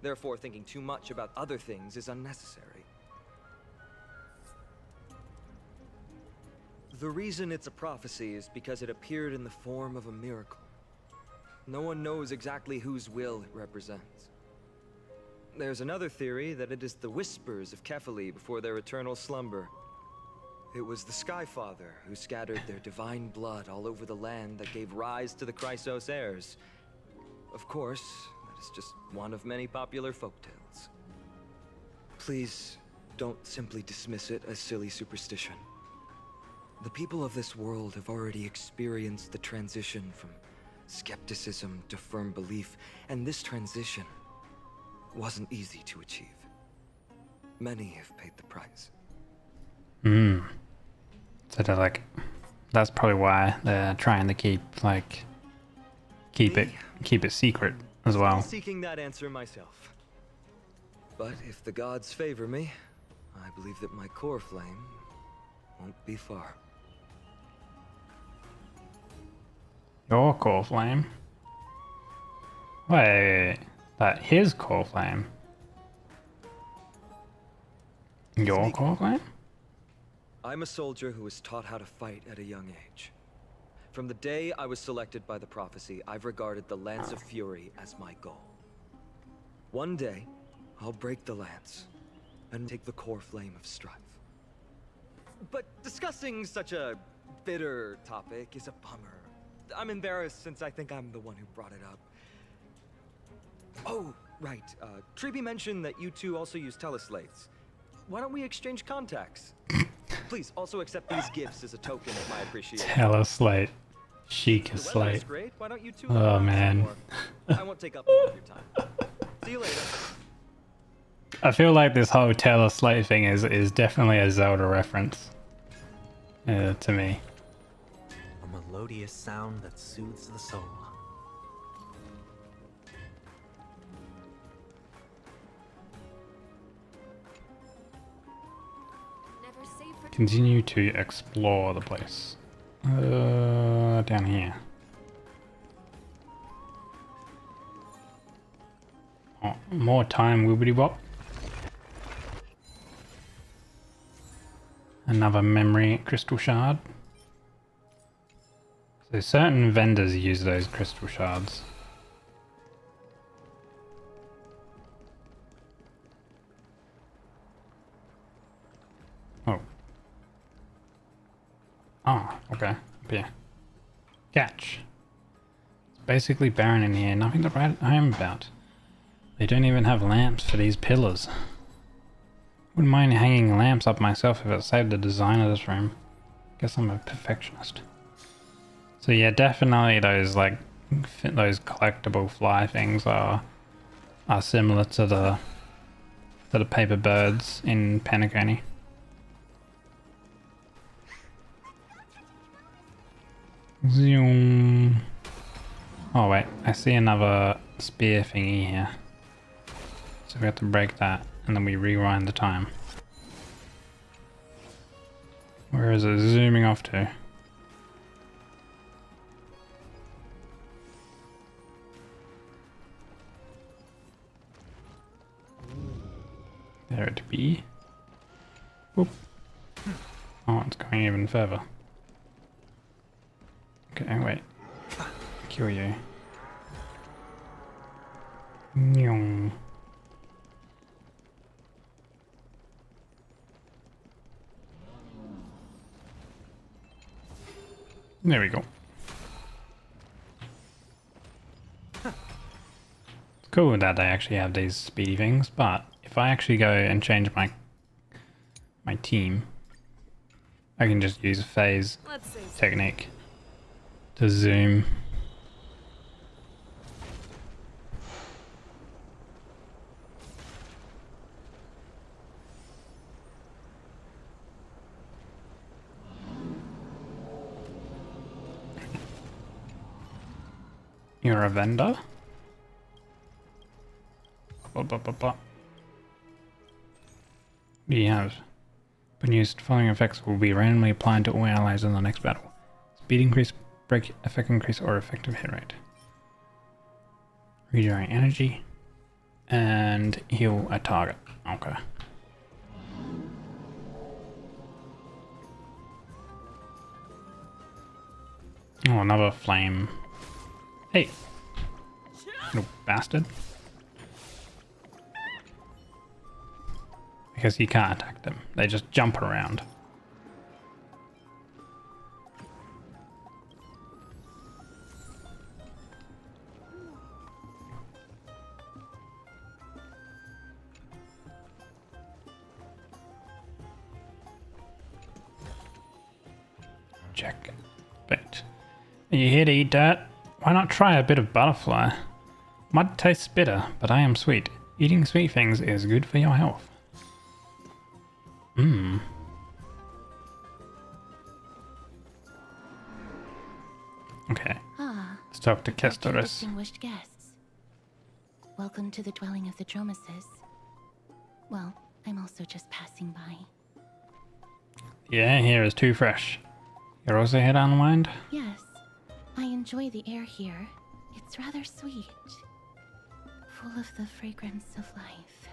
Therefore, thinking too much about other things is unnecessary. The reason it's a prophecy is because it appeared in the form of a miracle. No one knows exactly whose will it represents. There's another theory that it is the whispers of Kefali before their eternal slumber. It was the Skyfather who scattered their divine blood all over the land that gave rise to the Chrysos heirs. Of course, that is just one of many popular folktales. Please, don't simply dismiss it as silly superstition. The people of this world have already experienced the transition from skepticism to firm belief, and this transition wasn't easy to achieve. Many have paid the price. So they're like, that's probably why they're trying to keep it secret as well. Still seeking that answer myself. But if the gods favor me, I believe that my core flame won't be far. Your core flame? Wait, that his core flame? Your core flame? I'm a soldier who was taught how to fight at a young age. From the day I was selected by the prophecy, I've regarded the Lance of Fury as my goal. One day, I'll break the lance and take the core flame of strife. But discussing such a bitter topic is a bummer. I'm embarrassed since I think I'm the one who brought it up. Oh, right. Treeby mentioned that you two also use teleslates. Why don't we exchange contacts? Please also accept these gifts as a token of my appreciation. Teleslate. Chic The as weather is slate. great. Why don't you two Oh man. I won't take up more of your time. See you later. I feel like this whole Teleslate thing is definitely a Zelda reference. To me. A melodious sound that soothes the soul. Continue to explore the place. Down here. Oh, more time, wibbity bop. Another memory crystal shard. So certain vendors use those crystal shards. Oh. Oh, okay. Up here. Catch. It's basically barren in here. Nothing to write home about. They don't even have lamps for these pillars. Wouldn't mind hanging lamps up myself if it saved the design of this room. Guess I'm a perfectionist. So yeah, definitely those like those collectible fly things are similar to the paper birds in Penacony. Zoom. Oh wait, I see another spear thingy here. So we have to break that and then we rewind the time. Where is it zooming off to? There it be. Whoop. Oh, it's going even further. Okay, wait. Kill you. Nyong. There we go. It's cool that they actually have these speedy things, but if I actually go and change my team, I can just use a phase technique to zoom. You're a vendor? What do you have? When used, following effects will be randomly applied to all allies in the next battle. Speed increase, break effect increase, or effective hit rate. Regenerate energy. And heal a target. Okay. Oh, another flame. Hey! Little bastard. Because you can't attack them. They just jump around. Check. But are you here to eat dirt? Why not try a bit of butterfly? Mud tastes bitter, but I am sweet. Eating sweet things is good for your health. Mmm. Okay. Let's talk to Kestoris. Distinguished guests. Welcome to the dwelling of the Dromeses. Well, I'm also just passing by. Yeah, here is too fresh. You're also here to unwind? Yes. I enjoy the air here. It's rather sweet. Full of the fragrance of life.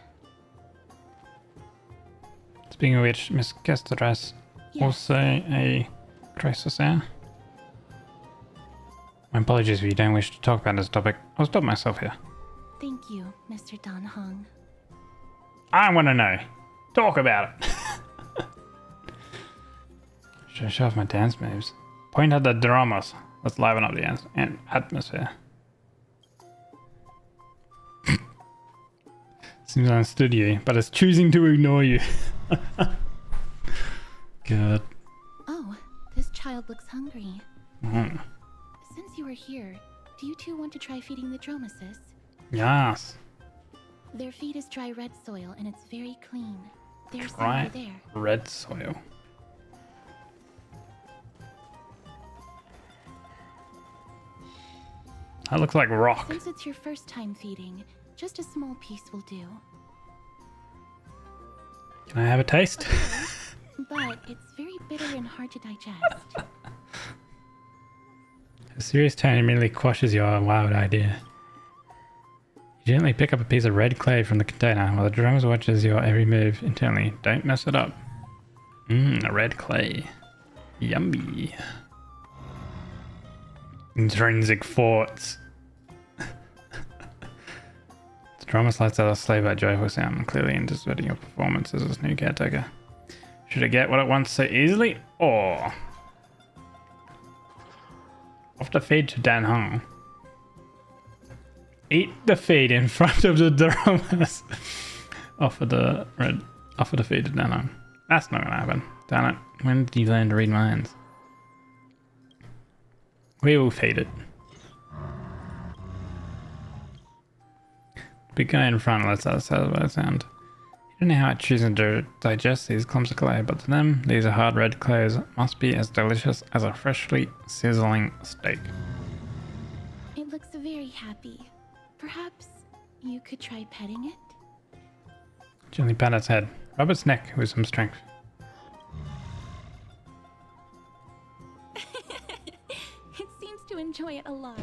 Speaking of which, Miss Kesteras, Yes. also a Chrysosaur. My apologies if you don't wish to talk about this topic. I'll stop myself here. Thank you, Mr. Dan Heng. I want to know. Talk about it. Should I show off my dance moves? Point at the dramas. Let's liven up the atmosphere. Seems I understood you, but it's choosing to ignore you. Good. Oh, this child looks hungry. Mm. Since you are here, do you two want to try feeding the Dromaeus? Yes. Their feed is dry red soil and it's very clean. There's some Right. over there. Red soil. That looks like rock. Since it's your first time feeding, just a small piece will do. Can I have a taste? But it's very bitter and hard to digest. A serious tone immediately quashes your wild idea. You gently pick up a piece of red clay from the container while the Dromaeus watches your every move intently. Don't mess it up. Red clay. Yummy. Intrinsic thoughts. The Dromaeus lets out a sleigh by joyful sound, clearly anticipating your performance as its new caretaker. Should I get what it wants so easily? Or off the feed to Dan Heng. Eat the feed in front of the Dromaeus. Offer the feed to Dan Heng. That's not gonna happen. Damn it. When did you learn to read minds? We will feed it. Big guy in front lets out a satisfied sound. You don't know how it chooses to digest these clumps of clay, but to them, these are hard red clays must be as delicious as a freshly sizzling steak. It looks very happy. Perhaps you could try petting it? Gently pat its head. Rub its neck with some strength. It seems to enjoy it a lot.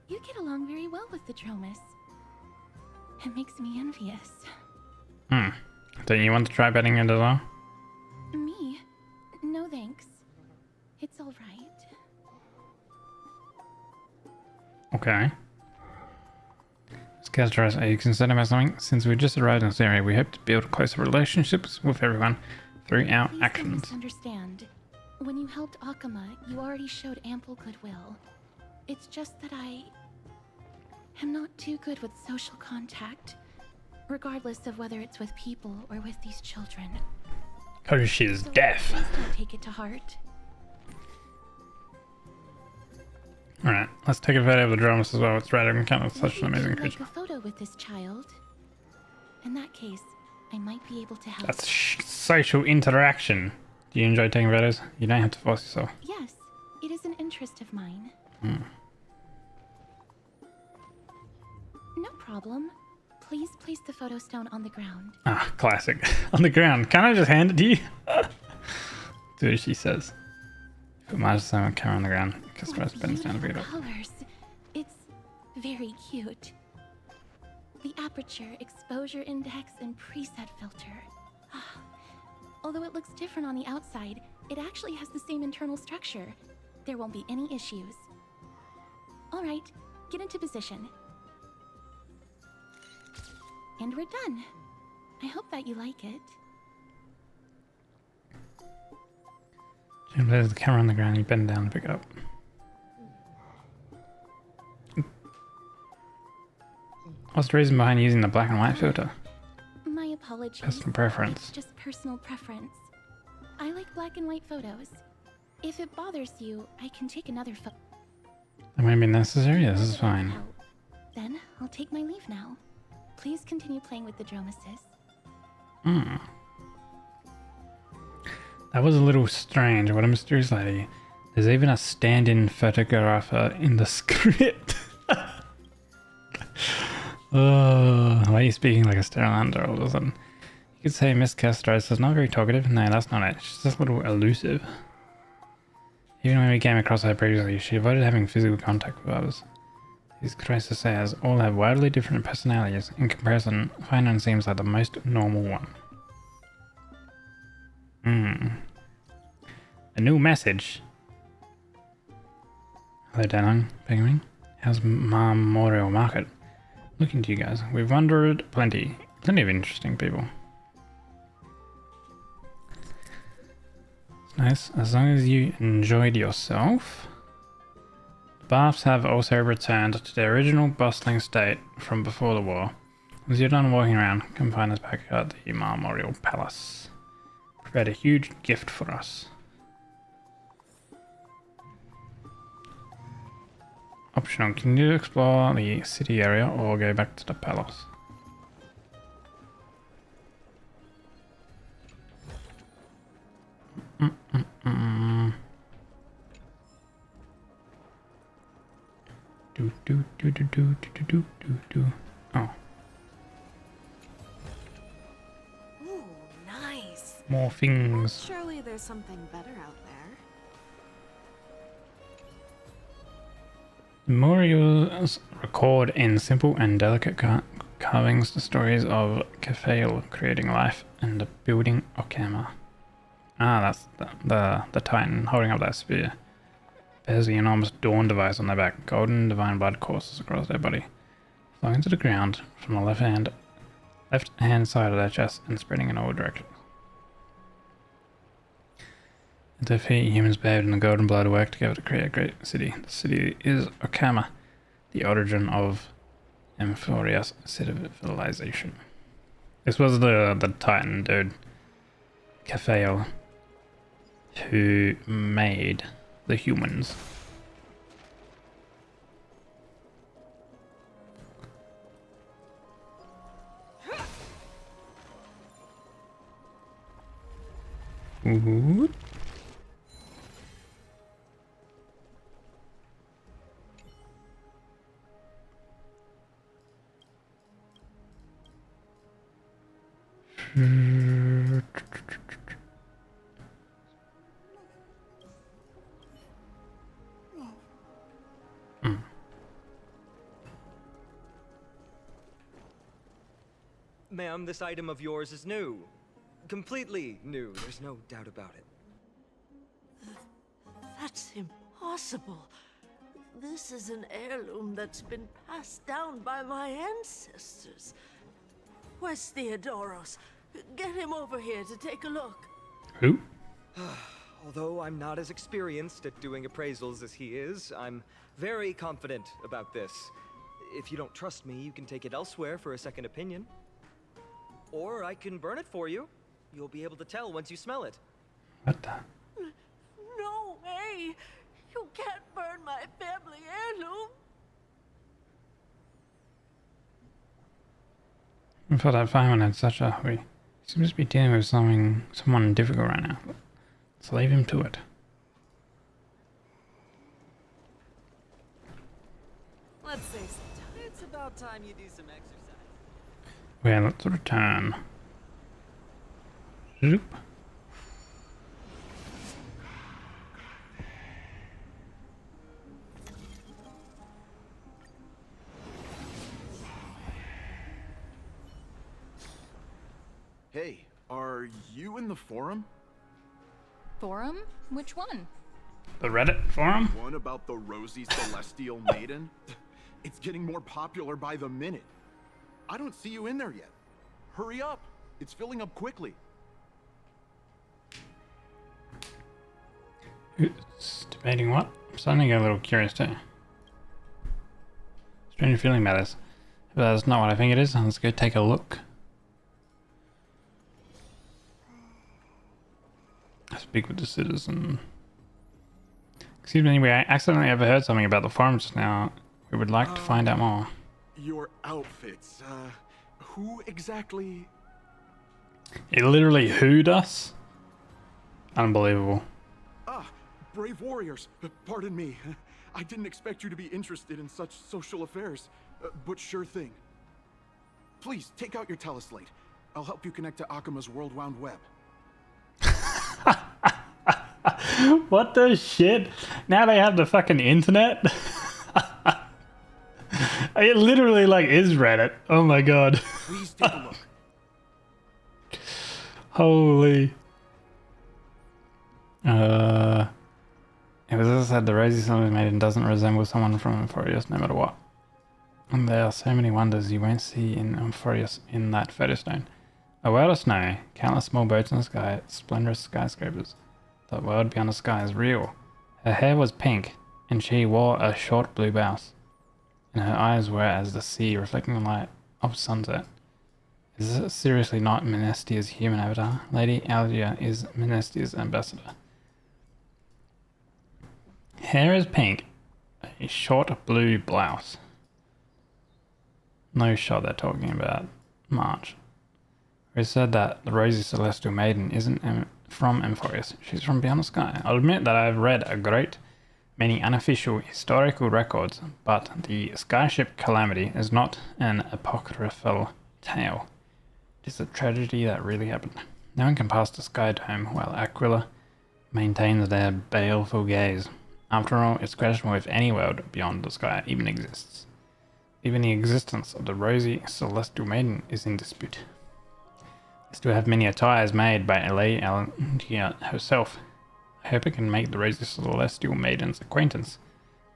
You get along very well with the Dromaeus. It makes me envious. Don't you want to try petting it as well? Me? No thanks. It's alright. Okay. Kesteras, are you concerned about something? Since we just arrived in this area, we hope to build closer relationships with everyone through our Please actions. don't misunderstand. When you helped Akama, you already showed ample goodwill. It's just that I am not too good with social contact, regardless of whether it's with people or with these children. Because she's deaf. Please don't take it to heart. Alright, let's take a photo of the Dromaeus as well. It's rare to encounter such an amazing Would you creature. like a photo with this child? In that case, I might be able to help. That's social interaction. Do you enjoy taking photos? You don't have to force yourself. Yes, it is an interest of mine. No problem. Please place the photo stone on the ground. Ah, classic. On the ground. Can I just hand it to you? Do what she says. Put my camera on the ground. Kesteras bends down to pick it up. Colors. It's very cute. The aperture, exposure index, and preset filter. Although it looks different on the outside, it actually has the same internal structure. There won't be any issues. Alright, get into position. And we're done. I hope that you like it. Jim places the camera on the ground, you bend down and pick it up. What's the reason behind using the black and white filter? My apologies. Personal preference. It's just personal preference. I like black and white photos. If it bothers you, I can take another photo. That might be necessary, this is fine. Then, I'll take my leave now. Please continue playing with the Dromaeus. That was a little strange. What a mysterious lady. There's even a stand-in photographer in the script. Why are you speaking like a Sterlander all of a sudden? You could say Miss Kesteras is not very talkative. No, that's not it. She's just a little elusive. Even when we came across her previously, she avoided having physical contact with others. These Chrysosaurs all have wildly different personalities. In comparison, Finon seems like the most normal one. A new message. Hello, Danang, Penguin. How's Memorial Market? Looking to you guys. We've wandered plenty of interesting people. It's nice, as long as you enjoyed yourself. The baths have also returned to their original bustling state from before the war. As you're done walking around, come find us back at the Memorial Palace. Prepared a huge gift for us. Optional, can you explore the city area or go back to the palace? Oh. Ooh, nice. More things. Surely there's something better out there. Memorials record in simple and delicate carvings the stories of Kefale creating life and building Okama. Ah, that's the Titan holding up that spear. Bears the enormous dawn device on their back. Golden divine blood courses across their body, flowing to the ground from the left hand side of their chest and spreading in all directions. At their feet, humans bathed in the golden blood work together to create a great city. The city is Okama, the origin of Amphoria's civilization. This was the Titan dude, Kefale, who made the humans. Ooh. Ma'am, this item of yours is new. Completely new, there's no doubt about it. That's impossible. This is an heirloom that's been passed down by my ancestors. Where's Theodoros? Get him over here to take a look. Who? Although I'm not as experienced at doing appraisals as he is, I'm very confident about this. If you don't trust me, you can take it elsewhere for a second opinion. Or I can burn it for you. You'll be able to tell once you smell it. What the? No way! You can't burn my family heirloom! I thought that fireman had such a hurry. He seems to be dealing with someone difficult right now. Let's leave him to it. Let's say sometime. It's about time you do some exercise. Well, let's return. Zoop. Hey, are you in the forum? Forum? Which one? The Reddit forum? One about the rosy celestial maiden? It's getting more popular by the minute. I don't see you in there yet. Hurry up. It's filling up quickly. It's debating what? I'm starting to get a little curious too. Strange feeling about this. If that's not what I think it is, let's go take a look. Speak with the citizen. Excuse me, we accidentally overheard something about the forum just now. We would like to find out more. Your outfits, who exactly? It literally who'd us? Unbelievable. Ah, brave warriors. Pardon me. I didn't expect you to be interested in such social affairs, but sure thing. Please, take out your teleslate. I'll help you connect to Akama's World Wound Web. What the shit? Now they have the fucking internet? It literally like is Reddit. Oh my god. Please take a look. Holy. It was also said the Rosie Silver Maiden doesn't resemble someone from Amphorius no matter what. And there are so many wonders you won't see in Amphorius in that photo stone. A world of snow, countless small boats in the sky, splendorous skyscrapers. The world beyond the sky is real. Her hair was pink, and she wore a short blue blouse. And her eyes were as the sea reflecting the light of sunset. Is this seriously not Menestia's human avatar? Lady Algia is Menestia's ambassador. Hair is pink, a short blue blouse. No shot they're talking about March. It said that the Rosy Celestial Maiden isn't from Amphorius, she's from beyond the sky. I'll admit that I've read a great many unofficial historical records, but the skyship Calamity is not an apocryphal tale. It is a tragedy that really happened. No one can pass the sky dome while Aquila maintains their baleful gaze. After all, it's questionable if any world beyond the sky even exists. Even the existence of the Rosy Celestial Maiden is in dispute. They still have many attires made by Lady Algia herself. I hope I can make the Rosy Celestial Maiden's acquaintance.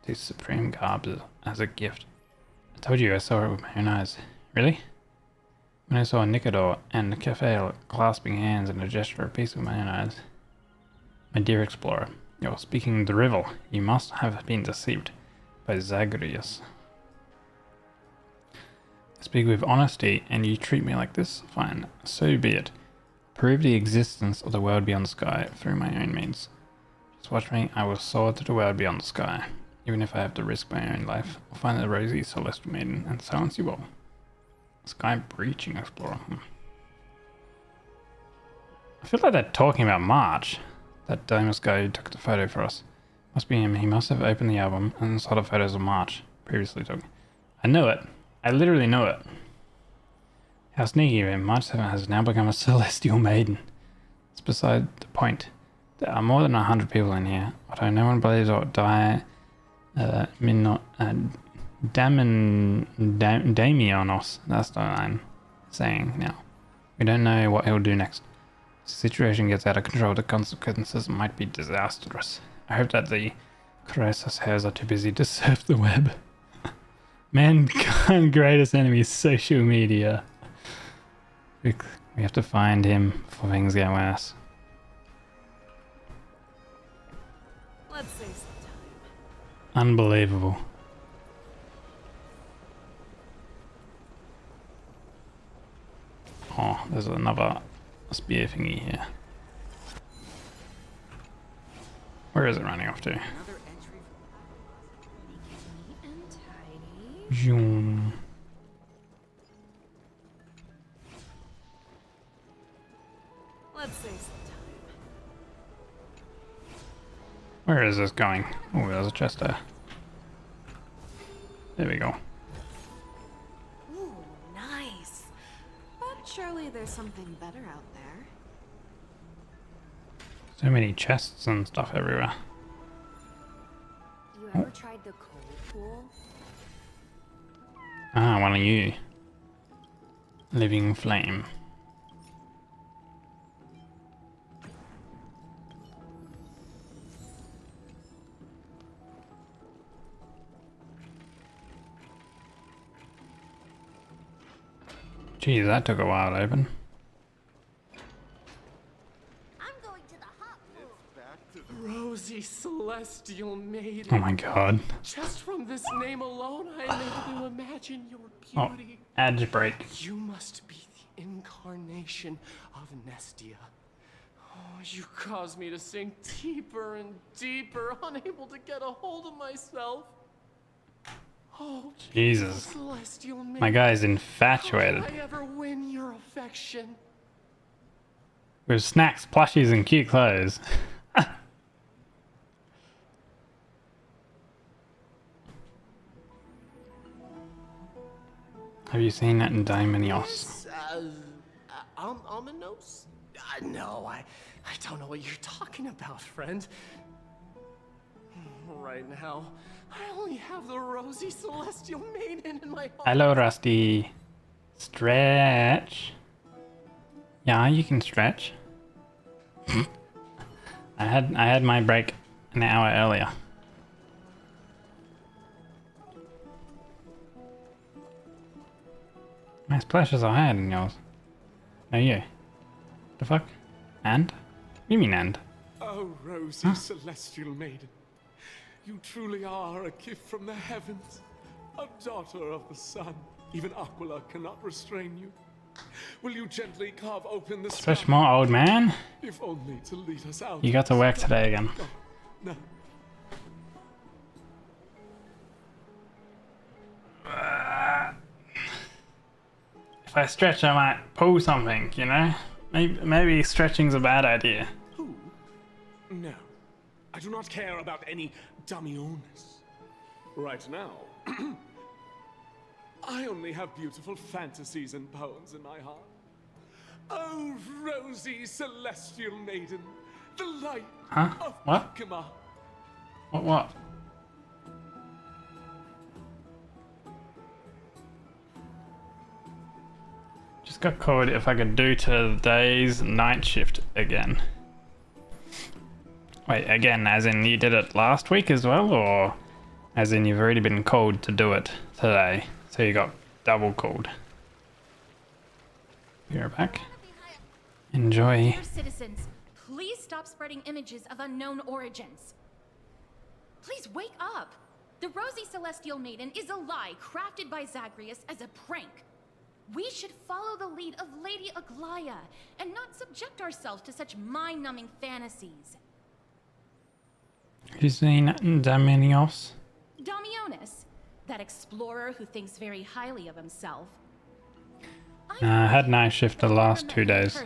These supreme garbs as a gift. I told you I saw it with my own eyes. Really? When I saw Nicodor and Kephael clasping hands in a gesture of peace with my own eyes. My dear explorer, you're speaking the riddle. You must have been deceived by Zagreus. I speak with honesty, and you treat me like this? Fine, so be it. Prove the existence of the world beyond the sky through my own means. Just watch me, I will soar to the world beyond the sky. Even if I have to risk my own life, I'll find the Rosy Celestial Maiden and silence you all. Sky breaching explorer. I feel like they're talking about March. That Damus guy who took the photo for us. Must be him. He must have opened the album and saw the photos of March previously took. I knew it. I literally knew it. How sneaky of him. March 7 has now become a Celestial Maiden. It's beside the point. There are more than 100 people in here, although no one believes what Damionos, that's what I'm saying now. We don't know what he'll do next. If the situation gets out of control, the consequences might be disastrous. I hope that the Chrysosaurs are too busy to surf the web. Mankind's greatest enemy is social media. We have to find him before things get worse. Let's save some time. Unbelievable. Oh, there's another spear thingy here. Where is it running off to? Another entry. Neat and tidy. Zoom. Let's save some time. Where is this going? Oh, there's a chest there. There we go. Ooh, nice. But surely there's something better out there. So many chests and stuff everywhere. You ever tried the cold pool? Ah, one of you. Living flame. Geez, that took a while to open. Rosy Celestial Maiden. Oh my god. Just from this name alone, I am able to imagine your beauty. Oh, edge break. You must be the incarnation of Nestia. Oh, you cause me to sink deeper and deeper, unable to get a hold of myself. Oh, Jesus. Celestial Maiden. My guy's infatuated. How could I ever win your affection? With snacks, plushies, and cute clothes. Have you seen that in Daimonios? Ominos? No, I don't know what you're talking about, friend. Right now, I only have the rosy celestial maiden in my heart. Hello, Rusty. Stretch. Yeah, you can stretch. I had my break an hour earlier. My splashes are higher than yours. No, you. The fuck? And? What do you mean and? Oh, rosy celestial maiden. You truly are a gift from the heavens. A daughter of the sun. Even Aquila cannot restrain you. Will you gently carve open the Stretch sky? more, old man. If only to lead us out. You got to work today again. No. If I stretch, I might pull something, you know? Maybe stretching's a bad idea. Who? No. I do not care about any Damiones. Right now, I only have beautiful fantasies and poems in my heart. Oh, rosy celestial maiden, the light of What? Akima. What? Just got called if I could do today's night shift again. Wait, again, as in you did it last week as well, or as in you've already been called to do it today, so you got double called? You're back. Enjoy. Dear citizens, please stop spreading images of unknown origins. Please wake up. The Rosy Celestial Maiden is a lie crafted by Zagreus as a prank. We should follow the lead of Lady Aglaya and not subject ourselves to such mind-numbing fantasies. Have you seen Daminios? Damionis, that explorer who thinks very highly of himself. I had night shift the last 2 days.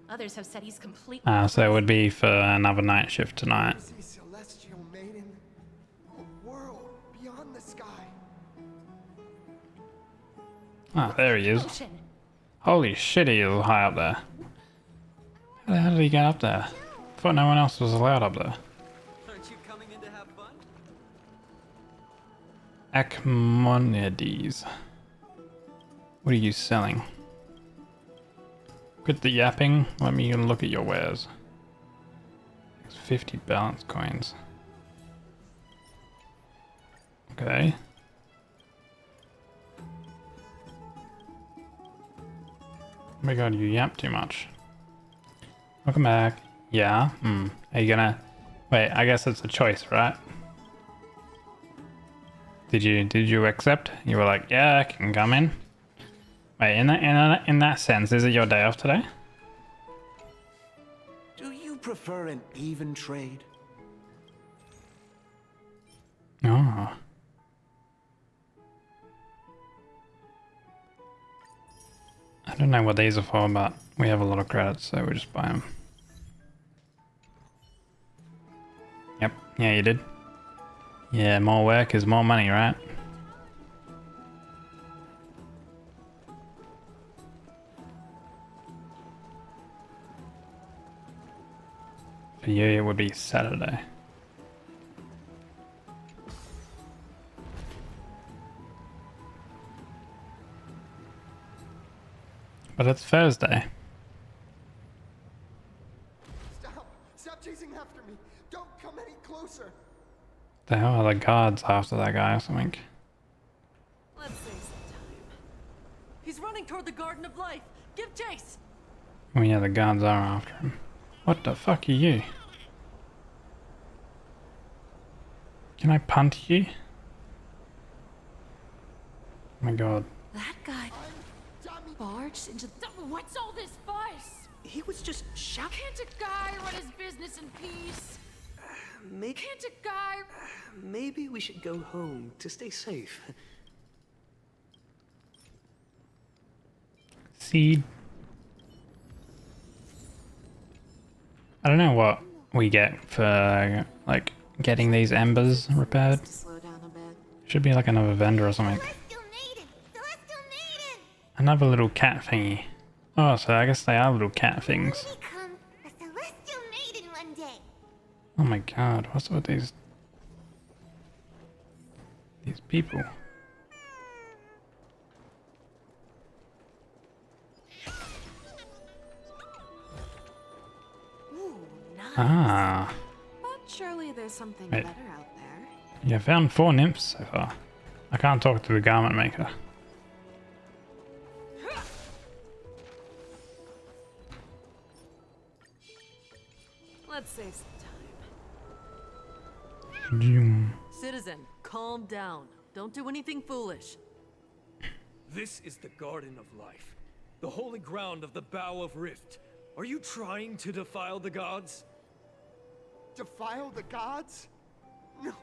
Others have said he's completely So it would be for another night shift tonight. Celestial maiden, a world beyond the sky. Ah, there he is. Holy shit, he is high up there. How the hell did he get up there? I thought no one else was allowed up there. Aren't you coming in to have fun? Achmonides. What are you selling? Quit the yapping. Let me look at your wares. It's 50 balance coins. Okay. Oh my god, you yap too much. Welcome back. Yeah? Are you gonna... Wait, I guess it's a choice, right? Did you accept? You were like, yeah, I can come in. Wait, in that sense, is it your day off today? Do you prefer an even trade? Oh. I don't know what these are for, but we have a lot of credits, so we'll just buy them. Yep, yeah, you did. Yeah, more work is more money, right? For you, it would be Saturday. But it's Thursday. Stop chasing after me. Don't come any closer. The hell are the guards after that guy or something? Let's save some time. He's running toward the Garden of Life. Give chase. Oh yeah, the guards are after him. What the fuck are you? Can I punt you? Oh my god. That guy barged into the... What's all this fuss? He was just shouting. Can't a guy run his business in peace? Can't a guy... Maybe we should go home to stay safe. Seed. I don't know what we get for like getting these embers repaired. Slow down a bit. Should be like another vendor or something. Another little cat thingy. Oh, so I guess they are little cat things. Become a celestial maiden one day. Oh my god, what's with these people? Ooh, nice. Ah. But surely there's something Wait. better out there. You found 4 nymphs so far. I can't talk to the garment maker. Let's save some time. Zoom. Citizen, calm down. Don't do anything foolish. This is the Garden of Life, the holy ground of the Bow of Rift. Are you trying to defile the gods? Defile the gods? No,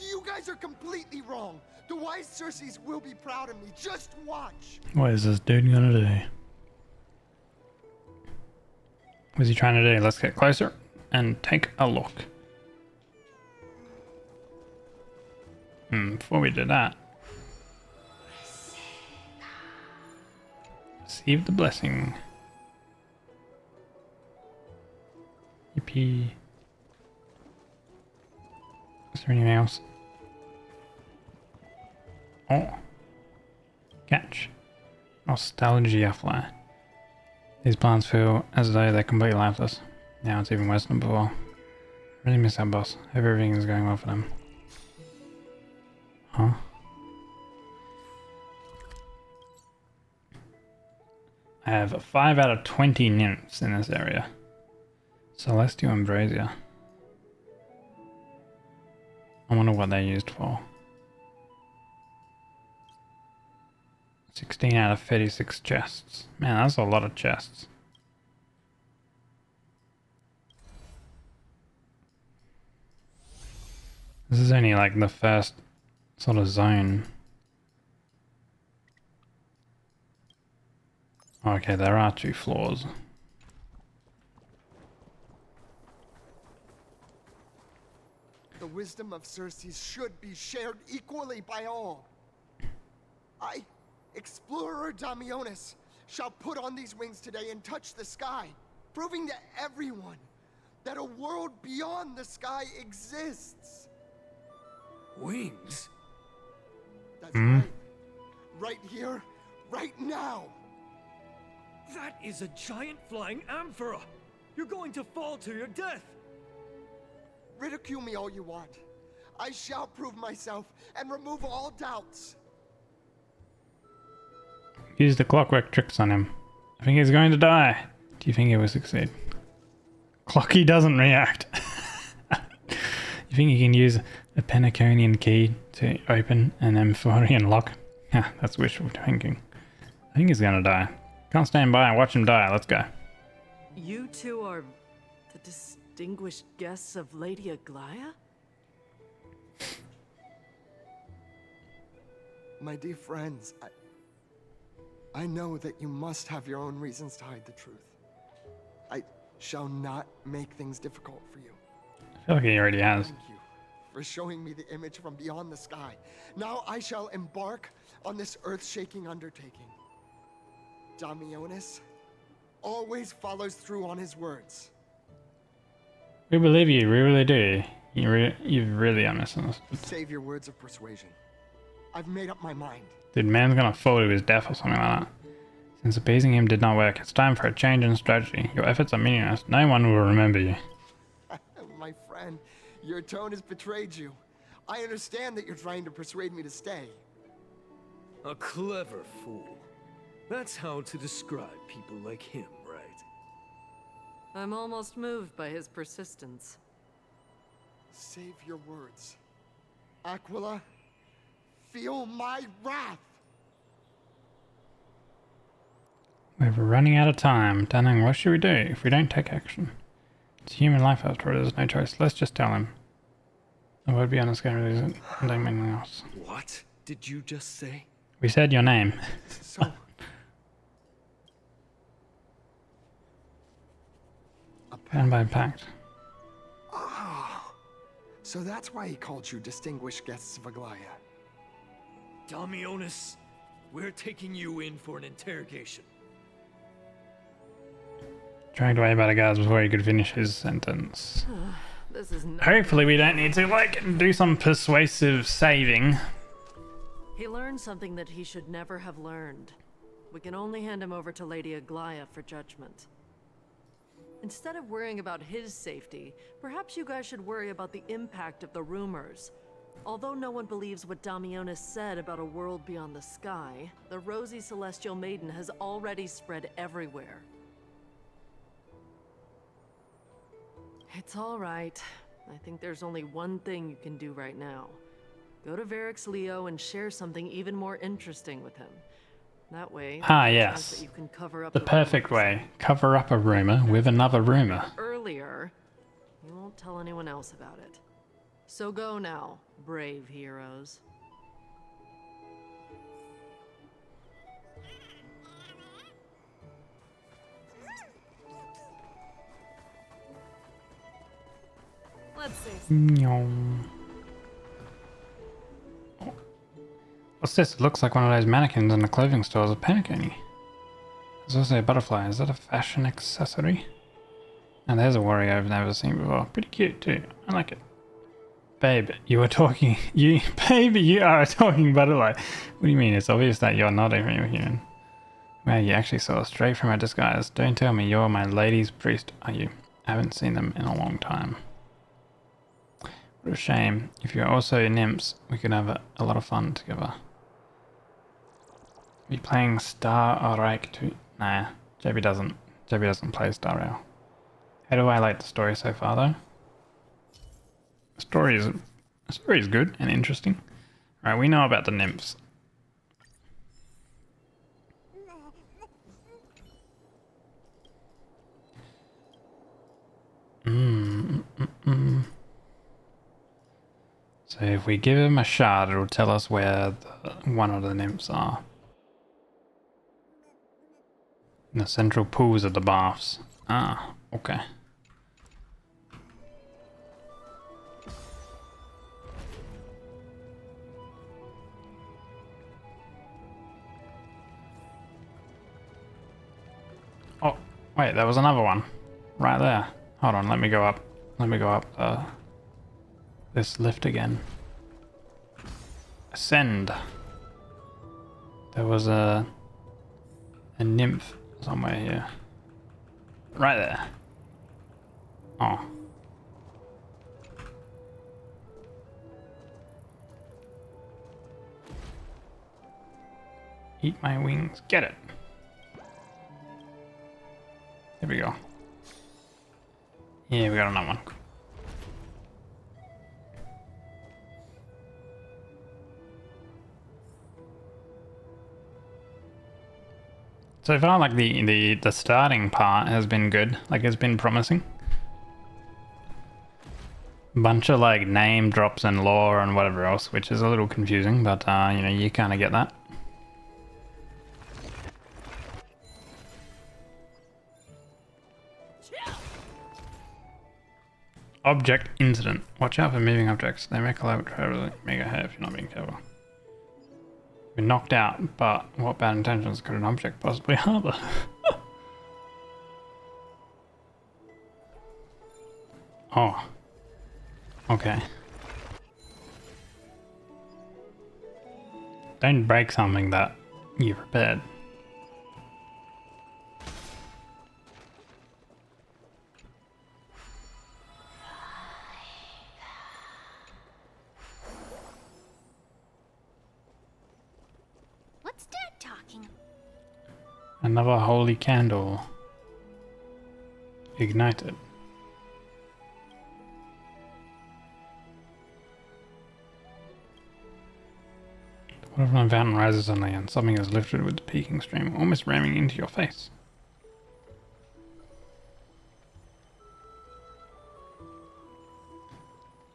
you guys are completely wrong. The wise Circes will be proud of me. Just watch. What is this dude gonna do? What's he trying to do? Let's get closer and take a look. Before we do that, receive the blessing. Yippee. Is there anything else? Oh. Catch. Nostalgia fly. These plants feel as though they're completely lifeless. Now it's even worse than before. Really miss our boss. Hope everything is going well for them. Huh? I have 5 out of 20 nymphs in this area. Celestial Ambrosia. I wonder what they're used for. 16 out of 36 chests. Man, that's a lot of chests. This is only like the first sort of zone. Okay, there are 2 floors. The wisdom of Circes should be shared equally by all. I, Explorer Damionis, shall put on these wings today and touch the sky, proving to everyone that a world beyond the sky exists. Wings? That's right. Right here, right now. That is a giant flying amphora! You're going to fall to your death! Ridicule me all you want. I shall prove myself and remove all doubts. Use the clockwork tricks on him. I think he's going to die. Do you think he will succeed? Clocky doesn't react. You think you can use a Penaconian key to open an Amphorian lock? Yeah, that's wishful thinking. I think he's gonna die. Can't stand by and watch him die. Let's go. You two are the distinguished guests of Lady Aglaia? My dear friends, I know that you must have your own reasons to hide the truth. I shall not make things difficult for you. I feel like he already has. Thank you for showing me the image from beyond the sky. Now I shall embark on this earth-shaking undertaking. Damionis always follows through on his words. We believe you, we really do. You've really misunderstood. Save your words of persuasion. I've made up my mind. Dude, man's gonna fall to his death or something like that. Since appeasing him did not work, it's time for a change in strategy. Your efforts are meaningless. No one will remember you. My friend, your tone has betrayed you. I understand that you're trying to persuade me to stay. A clever fool. That's how to describe people like him, right? I'm almost moved by his persistence. Save your words. Aquila, feel my wrath! We're running out of time. Dunning, what should we do if we don't take action? It's human life after all, there's no choice. Let's just tell him. I would be honest, don't mean anything else. What did you just say? We said your name. So... Bound by pact. Oh, so that's why he called you distinguished guests of Aglaia. Damionis, we're taking you in for an interrogation. Dragged away by the guards before he could finish his sentence. This is no Hopefully we don't need to, like, do some persuasive saving. He learned something that he should never have learned. We can only hand him over to Lady Aglaia for judgment. Instead of worrying about his safety, perhaps you guys should worry about the impact of the rumors. Although no one believes what Damionis said about a world beyond the sky, the rosy celestial maiden has already spread everywhere. It's all right. I think there's only one thing you can do right now. Go to Varix Leo and share something even more interesting with him. That way, Yes. that you can cover up The perfect way. Cover up a rumor with another rumor. earlier. You won't tell anyone else about it. So go now, brave heroes. Let's see. Nyong. What's this? It looks like one of those mannequins in the clothing stores of Paniconi. There's also a butterfly. Is that a fashion accessory? And there's a warrior I've never seen before. Pretty cute too. I like it. Babe, you were talking. Baby, you are a talking butterfly. What do you mean? It's obvious that you're not a real human. Wow, you actually saw straight from her disguise. Don't tell me you're my lady's priest, are you? I haven't seen them in a long time. What a shame. If you're also nymphs, we could have a lot of fun together. Are you playing Star Rail too? Nah, JB doesn't play Star Rail. How do I like the story so far though? The story is good and interesting. Alright, we know about the nymphs. So if we give him a shard, it'll tell us where one of the nymphs are. In the central pools of the baths. Ah, okay. Oh, wait, there was another one. Right there. Hold on, let me go up. Let me go up this lift again. Ascend. There was a nymph somewhere here. Right there. Oh. Eat my wings. Get it. There we go. Yeah, we got another one. So far, like the starting part has been good. Like it's been promising. Bunch of like name drops and lore and whatever else, which is a little confusing, but you know, you kind of get that. Object incident. Watch out for moving objects. They may collide with travel. Mega hurt if you're not being careful. Been knocked out, but what bad intentions could an object possibly harbor? Oh. Okay. Don't break something that you prepared. What's Dad talking? Another holy candle. Ignited. The water from the fountain rises suddenly and something is lifted with the peaking stream, almost ramming into your face.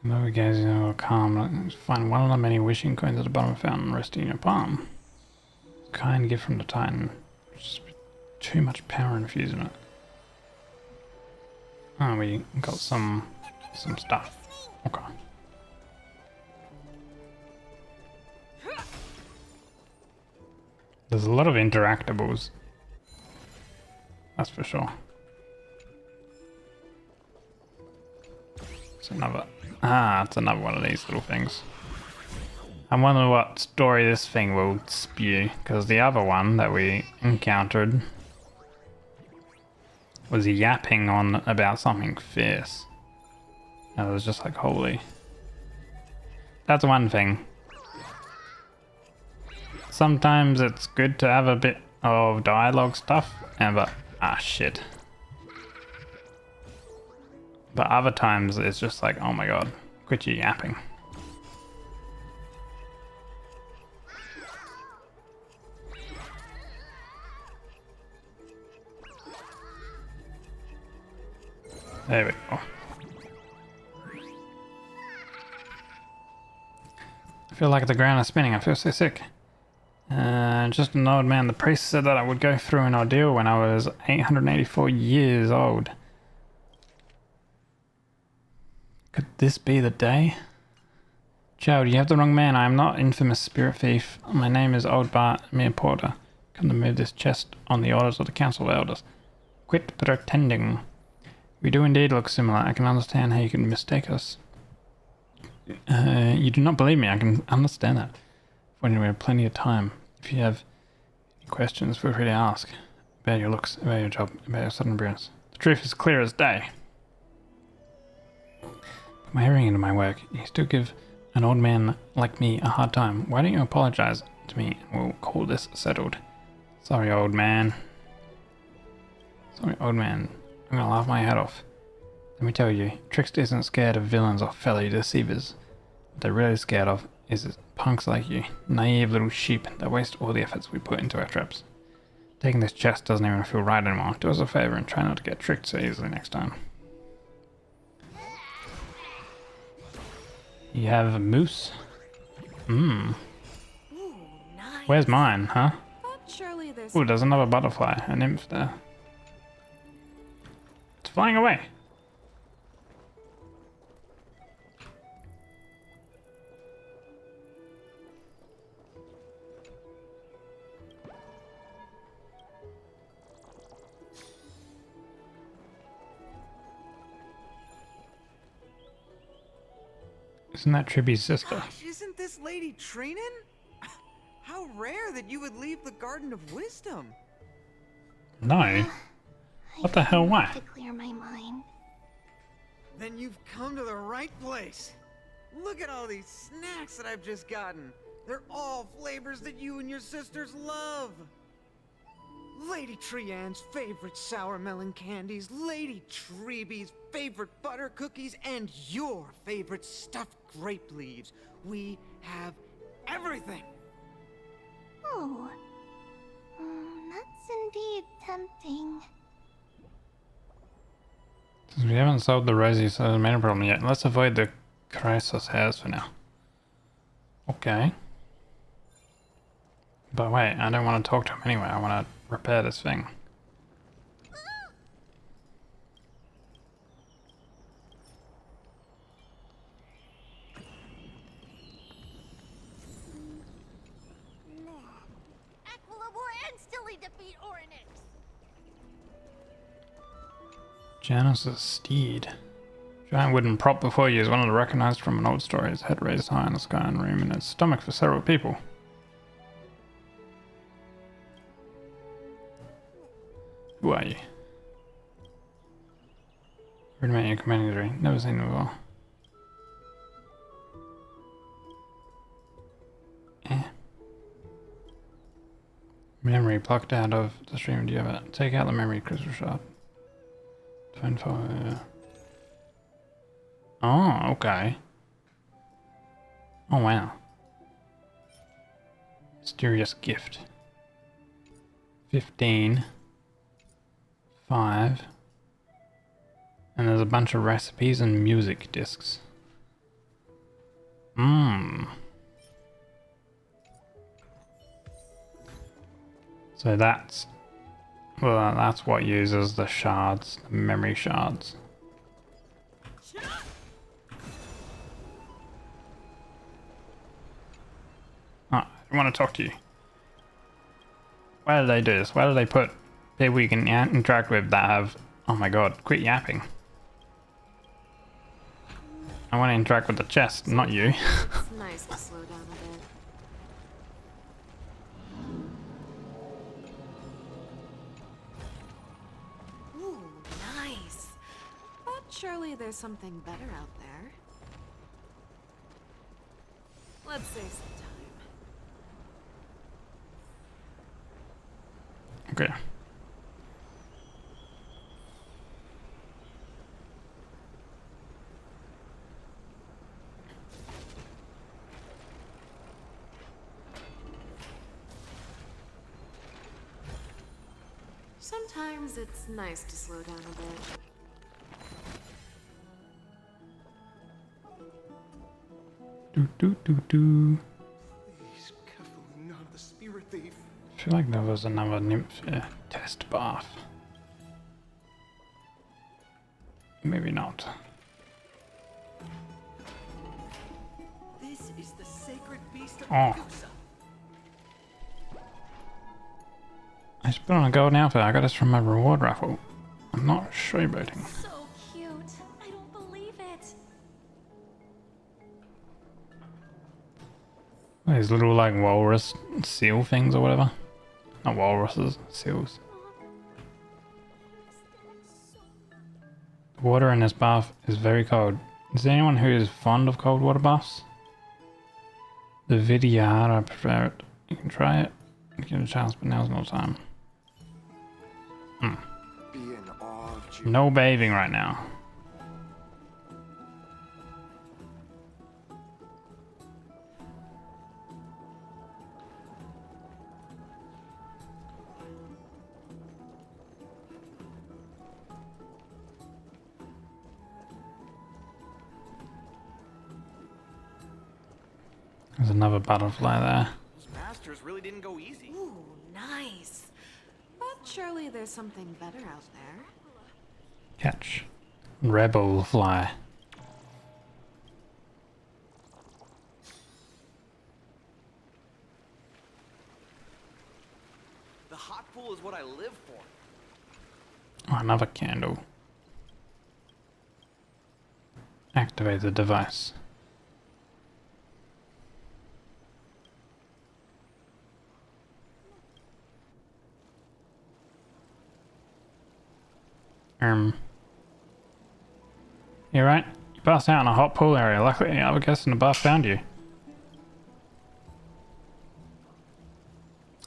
Though gazing a little calm, find one of the many wishing coins at the bottom of the fountain resting in your palm. Kind gift from the Titan. Just too much power infused in it. Oh, we got some stuff. Okay. There's a lot of interactables. That's for sure. It's another... Ah, it's another one of these little things. I wonder what story this thing will spew, because the other one that we encountered was yapping on about something fierce. And it was just like, holy. That's one thing. Sometimes it's good to have a bit of dialogue stuff, but ah shit. But other times it's just like, oh my god, quit your yapping. There we go. I feel like the ground is spinning. I feel so sick. Just an old man. The priest said that I would go through an ordeal when I was 884 years old. Could this be the day? Child, you have the wrong man. I am not infamous spirit thief. My name is Old Bart, mere porter. Come to move this chest on the orders of the council of elders. Quit pretending. We do indeed look similar. I can understand how you can mistake us. You do not believe me. I can understand that. When we have plenty of time. If you have any questions, feel free to ask. About your looks, about your job, about your sudden appearance. The truth is clear as day. Put my hearing into my work. You still give an old man like me a hard time. Why don't you apologize to me and we'll call this settled? Sorry, old man. Sorry, old man. I'm gonna laugh my head off. Let me tell you, Trickster isn't scared of villains or fellow deceivers. What they're really scared of is punks like you, naive little sheep that waste all the efforts we put into our traps. Taking this chest doesn't even feel right anymore. Do us a favor and try not to get tricked so easily next time. You have a moose? Mmm. Nice. Where's mine, huh? But surely there's... Ooh, there's another butterfly, a nymph there. It's flying away. Isn't that Tribby's sister? Gosh, isn't this Lady Treenan? How rare that you would leave the Garden of Wisdom. No. What the hell, why? To clear my mind. Then you've come to the right place. Look at all these snacks that I've just gotten. They're all flavors that you and your sisters love. Lady Trianne's favorite sour melon candies, Lady Treeby's favorite butter cookies, and your favorite stuffed grape leaves. We have everything. Oh, that's indeed tempting. Since we haven't solved the Rosie Salamander problem yet, let's avoid the Chrysos hairs for now. Okay. But wait, I don't want to talk to him anyway. I want to repair this thing. Aquila will instantly defeat Orynyx. Janus's steed. Giant wooden prop before you is one of the recognized from an old story. Its head raised high in the sky and room in its stomach for several people. Who are you? Read about your commander. Never seen them before. Memory plucked out of the stream. Do you have it? Take out the memory crystal shard. Phone file. Oh, okay. Oh wow. Mysterious gift. 15. 5. And there's a bunch of recipes and music discs. Mmm. So that's... well, that's what uses the shards, the memory shards. I want to talk to you. Why do they do this? Why do they put people you can interact with that have... oh my god, quit yapping. I want to interact with the chest, not you. It's nice to slow down a bit. Ooh, nice. But surely there's something better out there. Let's save some time. Okay. Sometimes it's nice to slow down a bit. Do. Please, careful, not the spirit thief. I feel like there was another nymph test bath. Maybe not. This is the sacred beast of Oh. Medusa. I spit on a golden outfit. I got this from my reward raffle. I'm not showboating. So cute. I don't believe it. These little like walrus seal things or whatever. Not walruses, seals. The water in this bath is very cold. Is there anyone who is fond of cold water baths? The Vidyadhara prefer it. You can try it. You get a chance, but now's no time. Be in awe of you. No bathing right now. There's another butterfly there. Those masters really didn't go easy. Ooh, nice. But surely there's something better out there. Catch. Rebel fly. The hot pool is what I live for. Oh, another candle. Activate the device. You're right. You passed out in a hot pool area. Luckily, other guests in the bath found you.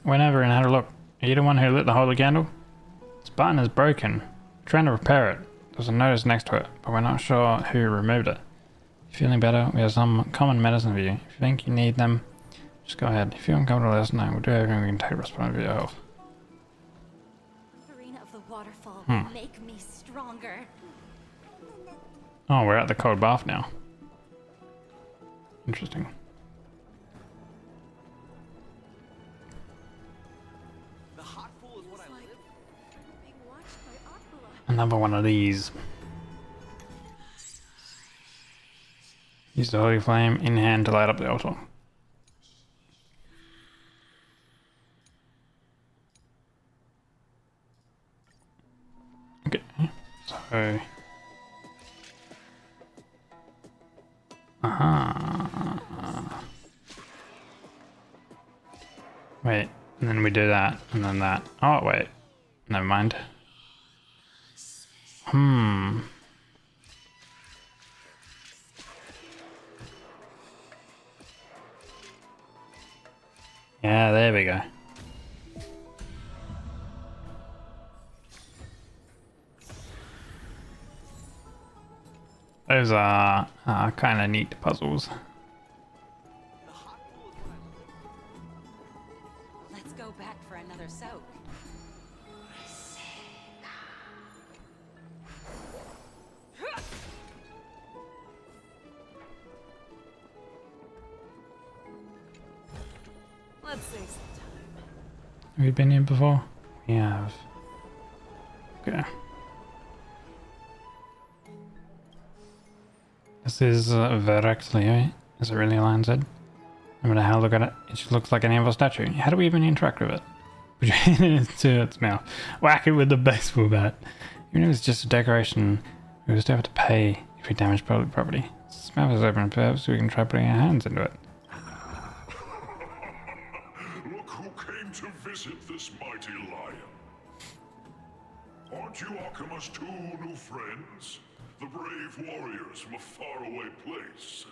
Went over and had a look. Are you the one who lit the holy candle? This button is broken. We're trying to repair it. There's a notice next to it, but we're not sure who removed it. You feeling better? We have some common medicine for you. If you think you need them, just go ahead. If you're uncomfortable, let us know. We'll do everything we can take responsibility for your health. Arena of the waterfall Hmm. will make me stronger. Oh, we're at the cold bath now. Interesting. The hot pool is what I live for. Being watched by Aquila. Another one of these. Use the holy flame in hand to light up the altar. Okay, so... Wait, and then we do that, and then that. Oh, wait. Never mind. Yeah, there we go. Those are kind of neat puzzles. Let's go back for another soak. Let's save some time. Have you been here before? We have. Okay. This is Verexlio, right? Is it really Lion's Head? No matter how I look at it, it just looks like any other statue. How do we even interact with it? Put your hand into its mouth. Whack it with the baseball bat. Even if it's just a decoration, we will still have to pay if we damage public property. Its mouth is open perhaps so we can try putting our hands into it. Look who came to visit this mighty lion. Aren't you Akima's 2 new friends? The brave warriors from a faraway place.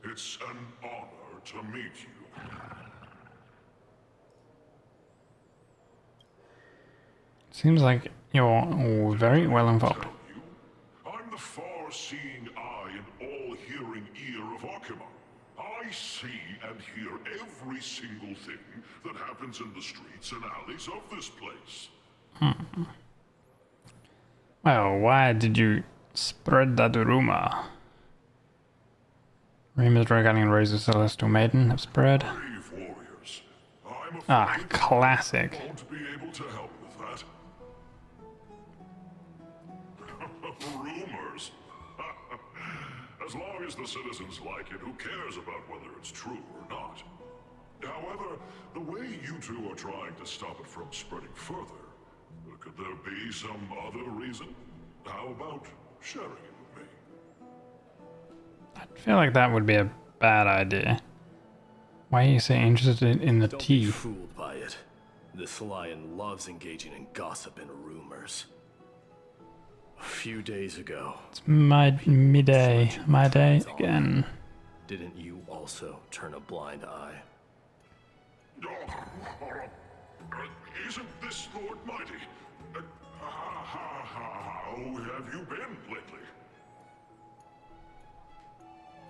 It's an honor to meet you. Seems like you're very well involved. I'm the far-seeing eye and all-hearing ear of Akima. I see and hear every single thing that happens in the streets and alleys of this place. Well, why did you spread that rumor? Rumors regarding Rosie Celestial Maiden have spread. Brave warriors. I'm afraid classic. I won't be able to help with that. Rumors? As long as the citizens like it, who cares about whether it's true or not? However, the way you two are trying to stop it from spreading further, could there be some other reason? How about sharing it with me? I feel like that would be a bad idea. Why are you so interested in the tea? Don't be fooled by it. This lion loves engaging in gossip and rumors. A few days ago... It's my day again. Didn't you also turn a blind eye? Isn't this Lord Mighty? How have you been lately?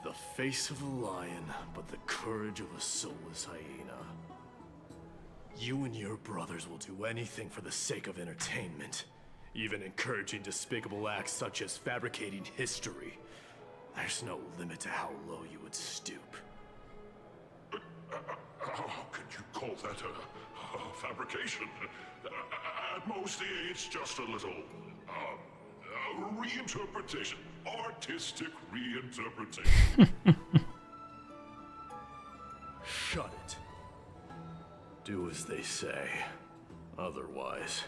The face of a lion, but the courage of a soulless hyena. You and your brothers will do anything for the sake of entertainment, even encouraging despicable acts such as fabricating history. There's no limit to how low you would stoop. How could you call that a fabrication? At most, it's just a little reinterpretation. Artistic reinterpretation. Shut it. Do as they say. Otherwise,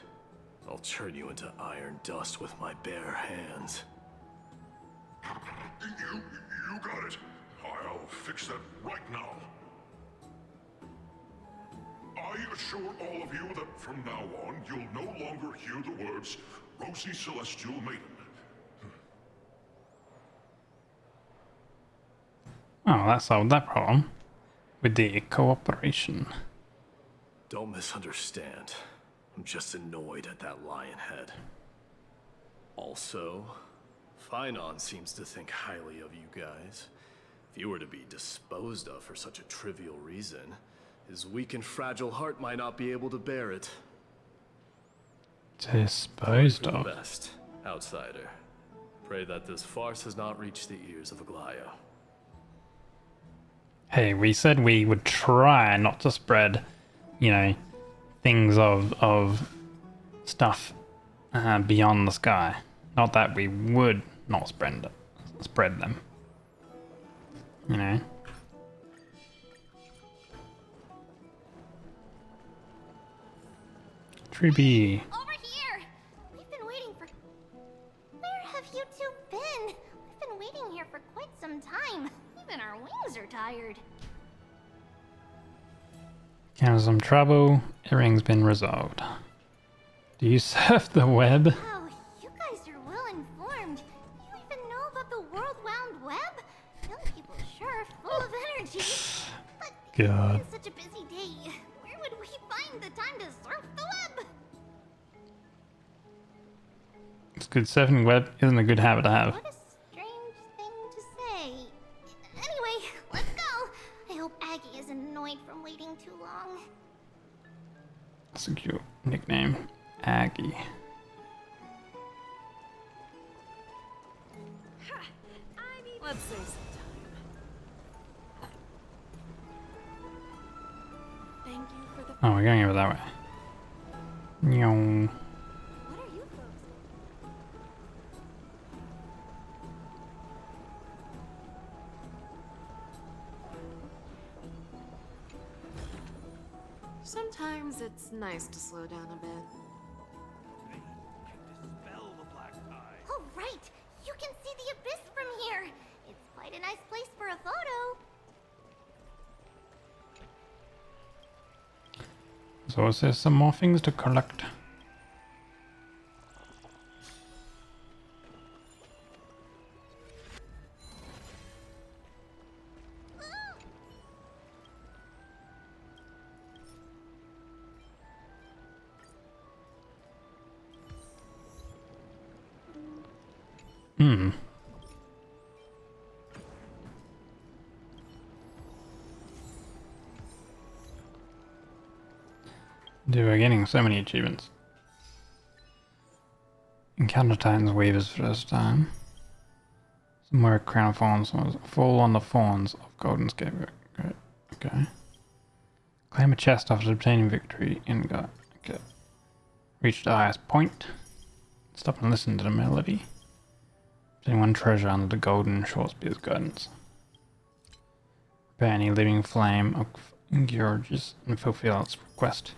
I'll turn you into iron dust with my bare hands. You got it. I'll fix that right now. I assure all of you that from now on, you'll no longer hear the words Rosie Celestial Maiden. Oh, that solved that problem. With the cooperation. Don't misunderstand. I'm just annoyed at that lion head. Also, Finon seems to think highly of you guys. If you were to be disposed of for such a trivial reason, his weak and fragile heart might not be able to bear it. Disposed of? Best, outsider. Pray that this farce has not reached the ears of Aglaya. Hey, we said we would try not to spread, you know, things of stuff beyond the sky. Not that we would not spread them. You know? Tree. Over here! We've been waiting for... Where have you two been? We've been waiting here for quite some time. Even our wings are tired. Counter some trouble. Everything's been resolved. Do you surf the web? Wow, you guys are well informed. You even know about the World Wound Web? Young people sure are full of energy. But God. it's such a busy day. Where would we find the time to surf the web? It's good. Surfing the web isn't a good habit to have. What a strange thing to say. Anyway, let's go. I hope Aggie isn't annoyed from waiting too long. That's a cute nickname. Aggie. Let's save some time. Thank you for the... Oh, we're going over that way. Nyong. What are you folks? Sometimes it's nice to slow down a bit. Oh, right! You can see the abyss from here! It's quite quite a nice place for a photo. So is there some more things to collect? Hmm. Dude, we're getting so many achievements. Encounter Titan's Weavers first time. Somewhere Crown of Thorns was fall on the thorns of Golden Scapegoat. Great. Okay. Claim a chest after obtaining victory in God. Okay. Reach the highest point. Stop and listen to the melody. Obtain one treasure under the golden Shortspear's guidance. Repair any living flame of Georges and fulfill its request.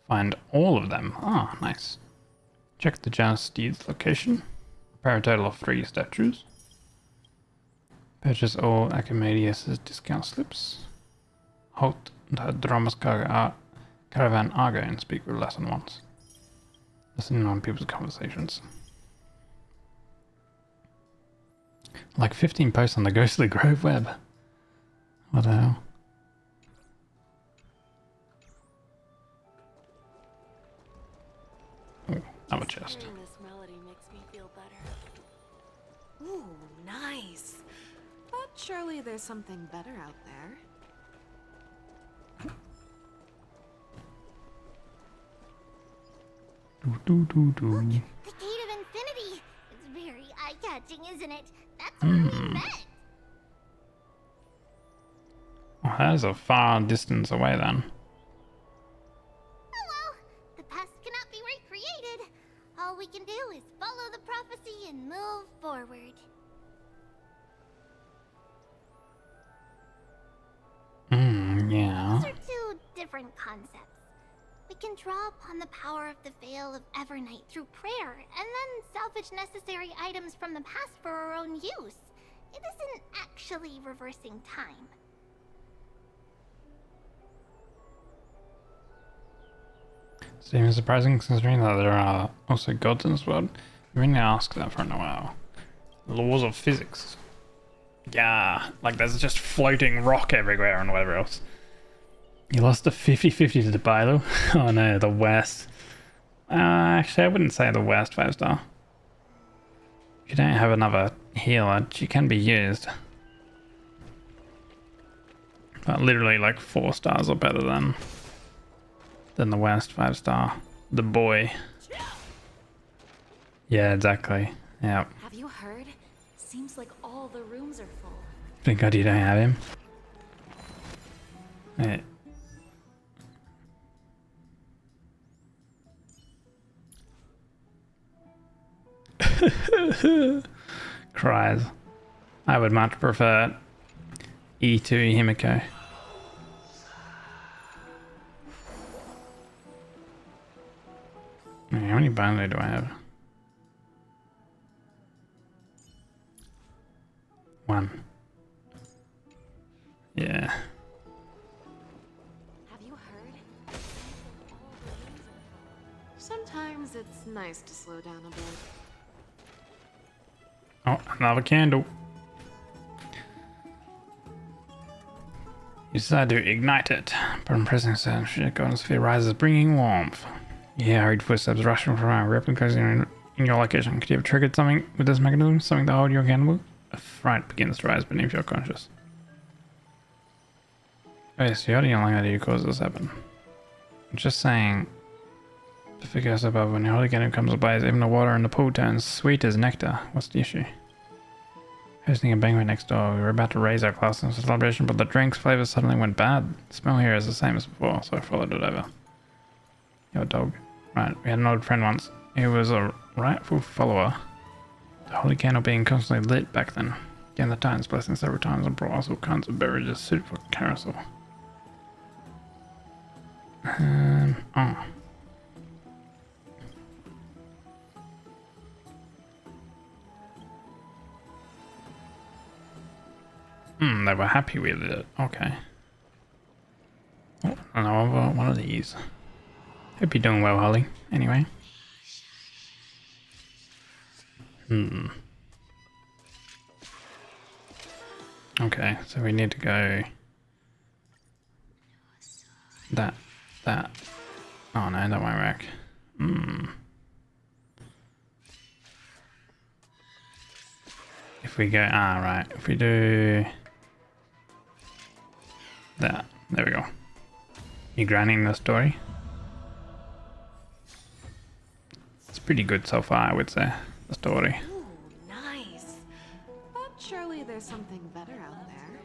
Find all of them. Ah, nice. Check the Janus Steed's location. Repair a total of 3 statues. Purchase all Archimedes' discount slips. Halt the Dromus Caravan Argo and speak with less than once. Listen on people's conversations. Like 15 posts on the Ghostly Grove web. What the hell? Oh, I'm a chest. Hearing this melody makes me feel better. Ooh, nice. But surely there's something better out there. Look, the Gate of Infinity. It's very eye-catching, isn't it? That's where we met. Well, that's a far distance away then. Oh well, the past cannot be recreated. All we can do is follow the prophecy and move forward. Yeah. These are two different concepts. We can draw upon the power of the Veil of Evernight through prayer, and then salvage necessary items from the past for our own use. It isn't actually reversing time. It's even surprising considering that there are also gods in this world. You really ask that for a while. Laws of physics. Yeah, like there's just floating rock everywhere and whatever else. You lost a 50-50 to the Bailu? Oh no, the West. Actually, I wouldn't say the West 5-star. You don't have another healer, she can be used. But literally like 4 stars or better than the West 5-star. The boy. Yeah, exactly. Yeah. Have you heard? Seems like all the rooms are full. Thank God you don't have him. Hey. Cries. I would much prefer E2 Himiko. How many Bailu do I have? 1. Yeah. Have you heard? Sometimes it's nice to slow down a bit. Oh, another candle. You decide to ignite it, but on pressing certain shit, golden sphere rises, bringing warmth. You hear hurried footsteps rushing from around, replicas in your location. Could you have triggered something with this mechanism? Something to hold your candle? A fright begins to rise beneath your conscious. Okay, so how do you like how do you cause this happen? I'm just saying, the figures above when your holy candle comes ablaze, even the water in the pool turns sweet as nectar. What's the issue? Hosting a banquet next door. We were about to raise our glass in celebration, but the drink's flavor suddenly went bad. The smell here is the same as before, so I followed it over. Your dog. Right, we had an old friend once. He was a rightful follower. The holy candle being constantly lit back then. Again, the Titan's blessing several times and brought us all kinds of beverages suited for carousel. Oh. They were happy with it. Okay. Oh, another one of these. Hope you're doing well, Holly. Anyway. Okay, so we need to go... That. Oh no, that won't work. If we go... right. If we do... That. There we go. You grinding the story? It's pretty good so far, I would say. The story. Ooh, nice. But surely there's something better out there.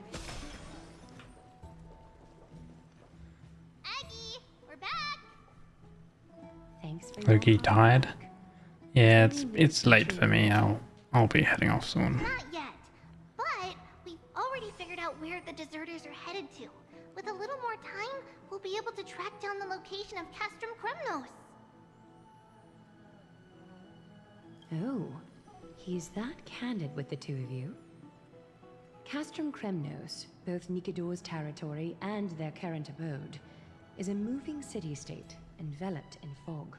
Aggie, we're back. Thanks for Loki tired? Yeah, it's late for me. I'll be heading off soon. Not yet, but we've already figured out where the deserters are headed to. With a little more time, we'll be able to track down the location of Castrum Kremnos. Oh, he's that candid with the two of you. Castrum Kremnos, both Nikador's territory and their current abode, is a moving city-state enveloped in fog.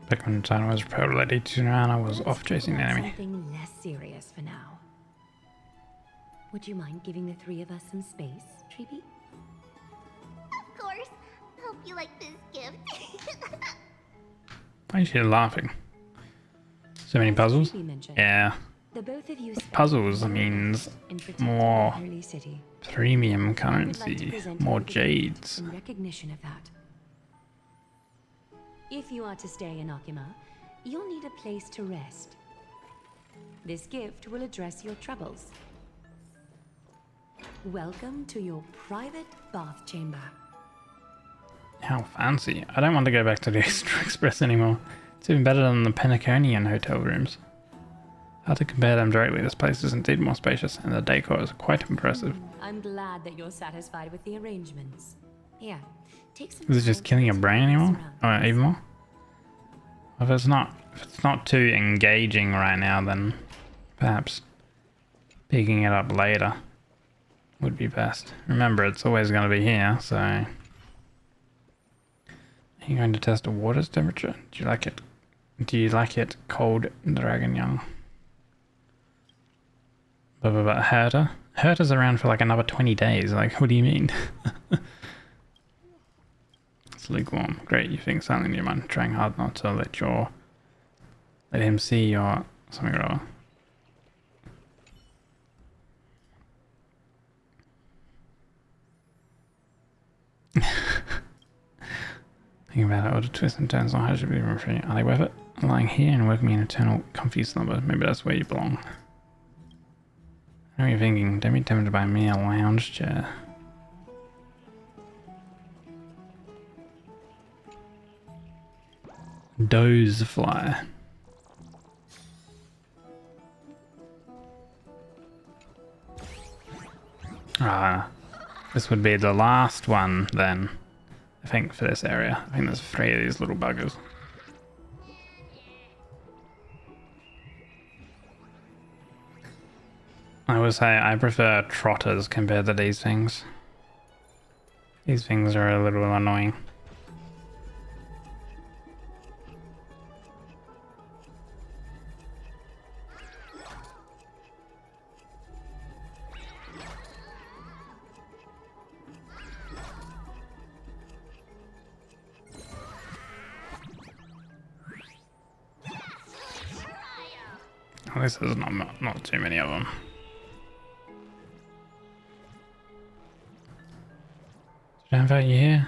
Back when China was probably too around, I was off chasing the enemy. Something less serious for now. Would you mind giving the three of us some space, Treeby? Of course. Hope you like this gift. Why is she laughing? So many puzzles? Yeah. The both of you Puzzles means more premium currency, more jades. in recognition of that. If you are to stay in Akima, you'll need a place to rest. This gift will address your troubles. Welcome to your private bath chamber. How fancy. I don't want to go back to the Express anymore. It's even better than the Penaconian hotel rooms. Hard to compare them directly. This place is indeed more spacious and the decor is quite impressive. I'm glad that you're satisfied with the arrangements. Here, take some Is it just killing your brain anymore? Or even more? If it's not too engaging right now, then perhaps picking it up later would be best. Remember, it's always going to be here, so... Are you going to test the water's temperature? Do you like it cold, Dragon Young? But Herta? Herta's around for like another 20 days. Like, what do you mean? It's lukewarm. Great, you think silently in your mind, trying hard not to let him see your something or other. Think about it, all the twists and turns on how should be free. Are they worth it? Lying here and working me an eternal comfy slumber. Maybe that's where you belong. I know what you're thinking. Don't be tempted by me, a lounge chair. Doze fly. This would be the last one then. I think for this area. I think there's 3 of these little buggers. I would say I prefer trotters compared to these things. These things are a little annoying. At least there's not too many of them. Did I invite you here?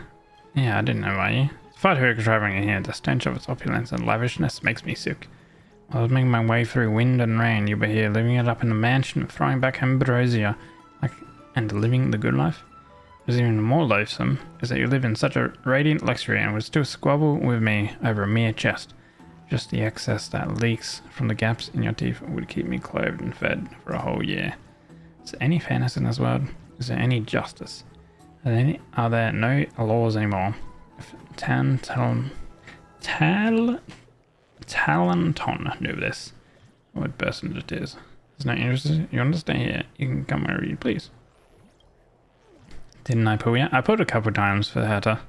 Yeah, I didn't invite you. It's far too traveling in here. The stench of its opulence and lavishness makes me sick. I was making my way through wind and rain. You were here, living it up in the mansion, throwing back ambrosia, and living the good life. What's even more loathsome is that you live in such a radiant luxury and would still squabble with me over a mere chest. Just the excess that leaks from the gaps in your teeth would keep me clothed and fed for a whole year. Is there any fairness in this world? Is there any justice? Are there no laws anymore? If Talenton knew this, I would burst into tears. There's no interest. You want to stay here? You can come wherever you please. Didn't I pull yet? I pulled a couple times for Herta.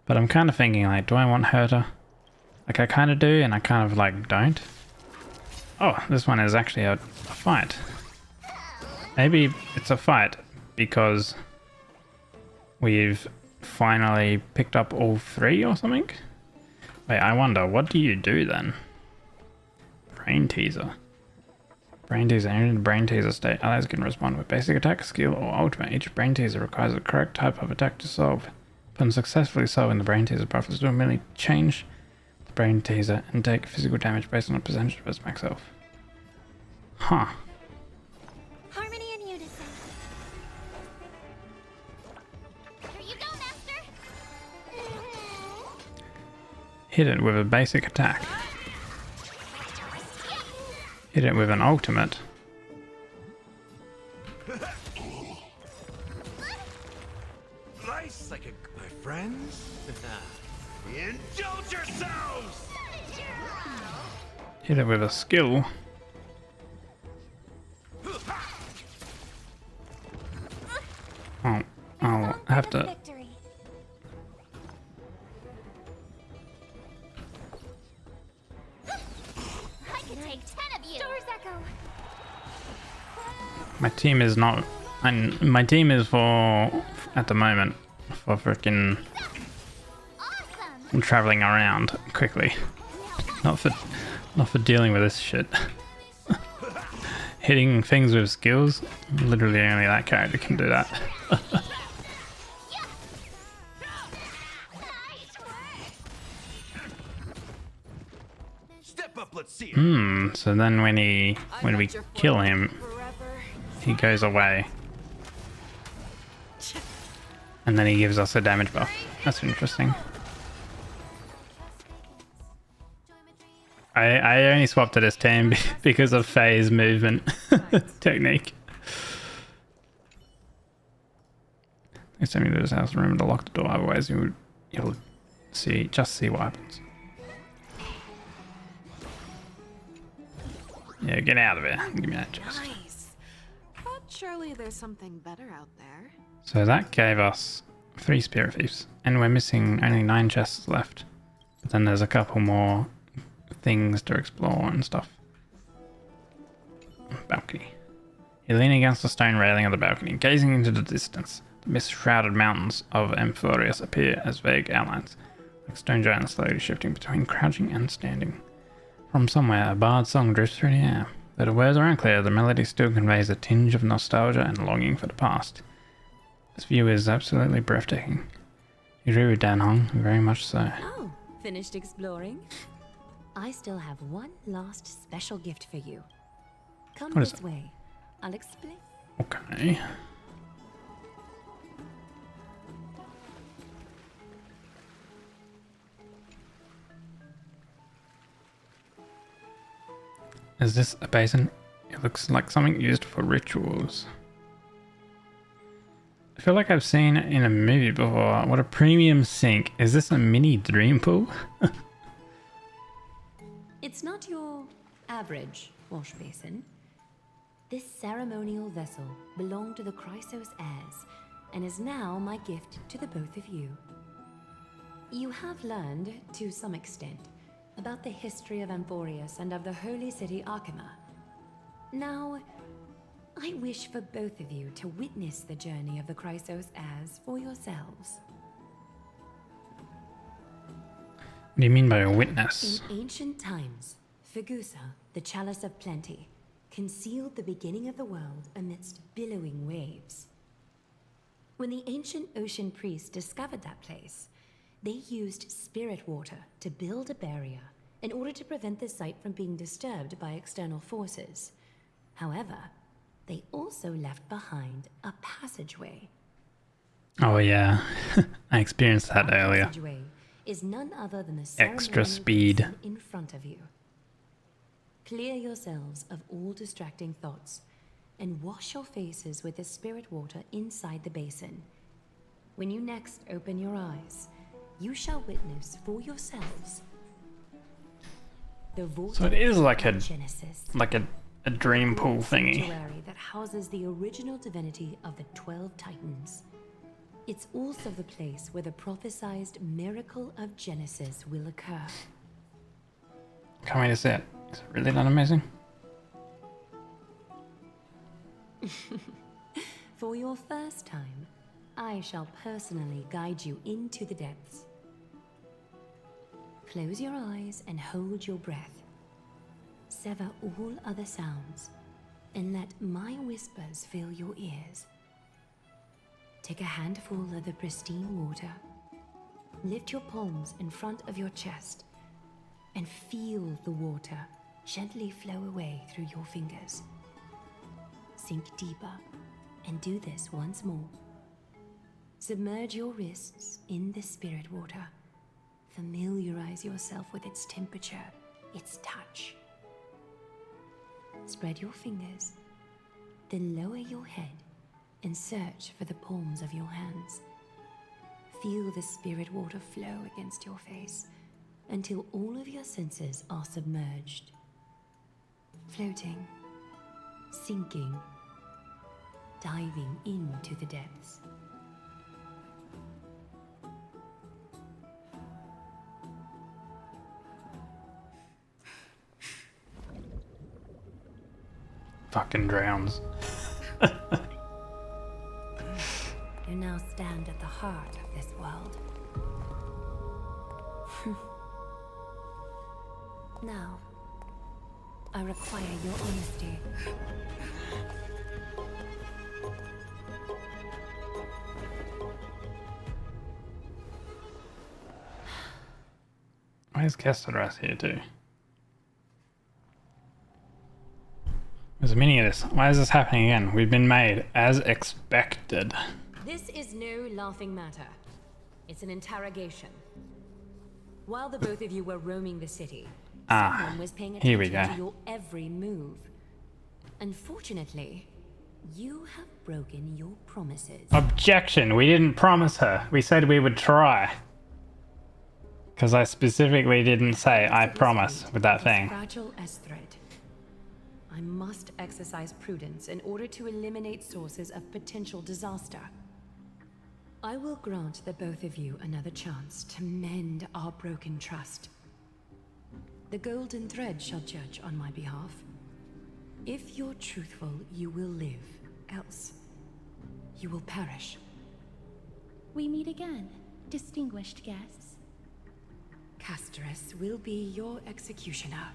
But I'm kind of thinking, like, do I want Herta? Like, I kind of do, and I kind of, like, don't. Oh, this one is actually a fight. Maybe it's a fight because we've finally picked up all 3 or something? Wait, I wonder, what do you do then? Brain teaser. Brain teaser, in the brain teaser state, allies can respond with basic attack, skill, or ultimate. Each brain teaser requires the correct type of attack to solve. Upon successfully solving the brain teaser, buffers will merely change the brain teaser and take physical damage based on a percentage of its max health. Huh. Harmony and unison. Here you go, Master. Hit it with a basic attack. Hit it with an ultimate. Nice, like my friends. Indulge yourselves. Hit it with a skill. Oh, I'll have to. I could take 10 of you. Doors echo. My team is not. My team is for, at the moment, for freaking traveling around quickly. Not for dealing with this shit. Hitting things with skills. Literally only that character can do that. Step up, let's see. So then when we kill him, he goes away. And then he gives us a damage buff. That's interesting. I only swapped to this team because of Faye's movement technique. Next time you do this house, remember to lock the door, otherwise you'll just see what happens. Yeah, get out of it. Give me that chest. Nice. But surely there's something better out there. So that gave us 3 Spirit Thieves, and we're missing only 9 chests left. But then there's a couple more things to explore and stuff. Balcony. You lean against the stone railing of the balcony, gazing into the distance. The mist-shrouded mountains of Amphoreus appear as vague outlines, like stone giants slowly shifting between crouching and standing. From somewhere, a bard's song drifts through the air. Though the words are unclear, the melody still conveys a tinge of nostalgia and longing for the past. This view is absolutely breathtaking. You agree with Dan Hong? Very much so. Oh, finished exploring? I still have one last special gift for you. Come What is this it? way. I'll explain. Okay. Is this a basin? It looks like something used for rituals. I feel like I've seen it in a movie before. What a premium sink. Is this a mini dream pool? It's not your average wash basin. This ceremonial vessel belonged to the Chrysos heirs and is now my gift to the both of you. You have learned, to some extent, about the history of Amphoreus and of the holy city Arkema. Now, I wish for both of you to witness the journey of the Chrysos heirs for yourselves. What do you mean by a witness? In ancient times, Fegusa, the Chalice of Plenty, concealed the beginning of the world amidst billowing waves. When the ancient ocean priests discovered that place, they used spirit water to build a barrier in order to prevent the site from being disturbed by external forces. However, they also left behind a passageway. Oh yeah, I experienced that earlier. Passageway is none other than the Extra ceremonial speed. basin in front of you. Clear yourselves of all distracting thoughts and wash your faces with the spirit water inside the basin. When you next open your eyes, you shall witness for yourselves the So it is like a Genesis. a dream pool thingy. Sanctuary that houses the original divinity of the 12 Titans. It's also the place where the prophesized miracle of Genesis will occur. Can't wait to see it. Is it really that amazing? For your first time, I shall personally guide you into the depths. Close your eyes and hold your breath. Sever all other sounds, and let my whispers fill your ears. Take a handful of the pristine water. Lift your palms in front of your chest, and feel the water gently flow away through your fingers. Sink deeper, and do this once more. Submerge your wrists in the spirit water. Familiarize yourself with its temperature, its touch. Spread your fingers, then lower your head and search for the palms of your hands. Feel the spirit water flow against your face until all of your senses are submerged. Floating, sinking, diving into the depths. Fucking drowns. You now stand at the heart of this world. Now, I require your honesty. Why is Kesteras here too? There's a meaning of this. Why is this happening again? We've been made as expected. This is no laughing matter. It's an interrogation. While the both of you were roaming the city, someone was paying here we attention go. to your every move. Unfortunately, you have broken your promises. Objection! We didn't promise her. We said we would try. Because I specifically didn't say I promise with that thing. Fragile as thread. I must exercise prudence in order to eliminate sources of potential disaster. I will grant the both of you another chance to mend our broken trust. The golden thread shall judge on my behalf. If you're truthful, you will live. Else, you will perish. We meet again, distinguished guests. Kesteras will be your executioner.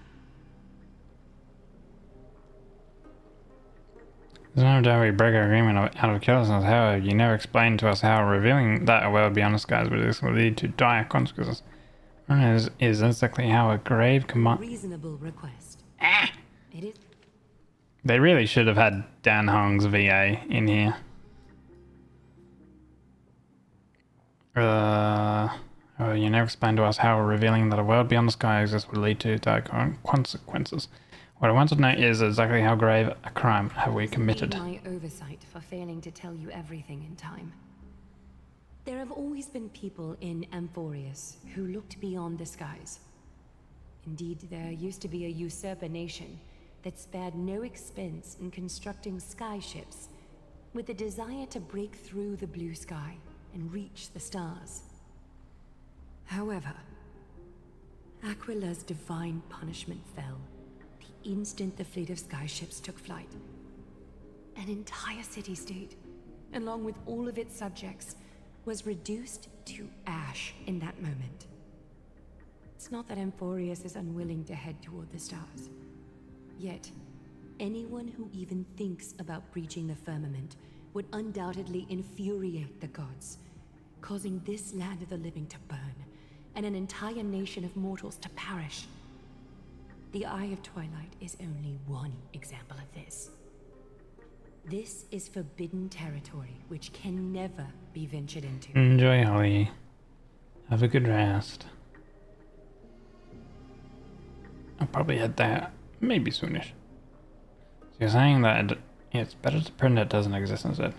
There's no doubt we break our agreement out of carelessness. However, you never explained to us how revealing that a world beyond the skies will lead to dire consequences. Is exactly how a grave command. Reasonable request. It is. They really should have had Dan Hong's VA in here. Oh, you never explained to us how revealing that a world beyond the sky exists would lead to dire consequences. What I want to know is exactly how grave a crime have we committed. My oversight for failing to tell you everything in time. There have always been people in Amphorius who looked beyond the skies. Indeed, there used to be a usurper nation that spared no expense in constructing skyships with the desire to break through the blue sky and reach the stars. However, Aquila's divine punishment fell the instant the fleet of skyships took flight. An entire city-state, along with all of its subjects, was reduced to ash in that moment. It's not that Amphorius is unwilling to head toward the stars. Yet, anyone who even thinks about breaching the firmament would undoubtedly infuriate the gods, causing this land of the living to burn, and an entire nation of mortals to perish. The Eye of Twilight is only one example of this. This is forbidden territory which can never be ventured into. Enjoy, Holly. Have a good rest. I'll probably head there, maybe soonish. So you're saying that it's better to pretend it doesn't exist instead.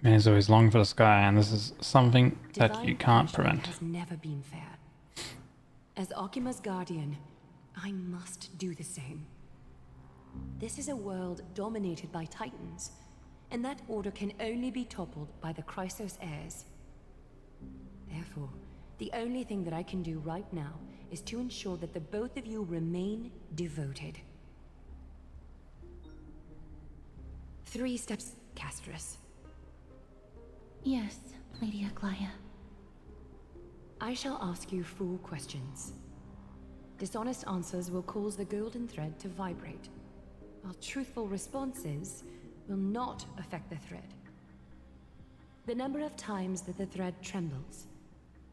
Humanity's always longed for the sky, and this is something that you can't prevent. Has never been fair. As Okima's guardian, I must do the same. This is a world dominated by Titans, and that order can only be toppled by the Chrysos heirs. Therefore, the only thing that I can do right now is to ensure that the both of you remain devoted. 3 steps, Castris. Yes, Lady Aglaia. I shall ask you 4 questions. Dishonest answers will cause the golden thread to vibrate, while truthful responses will not affect the thread. The number of times that the thread trembles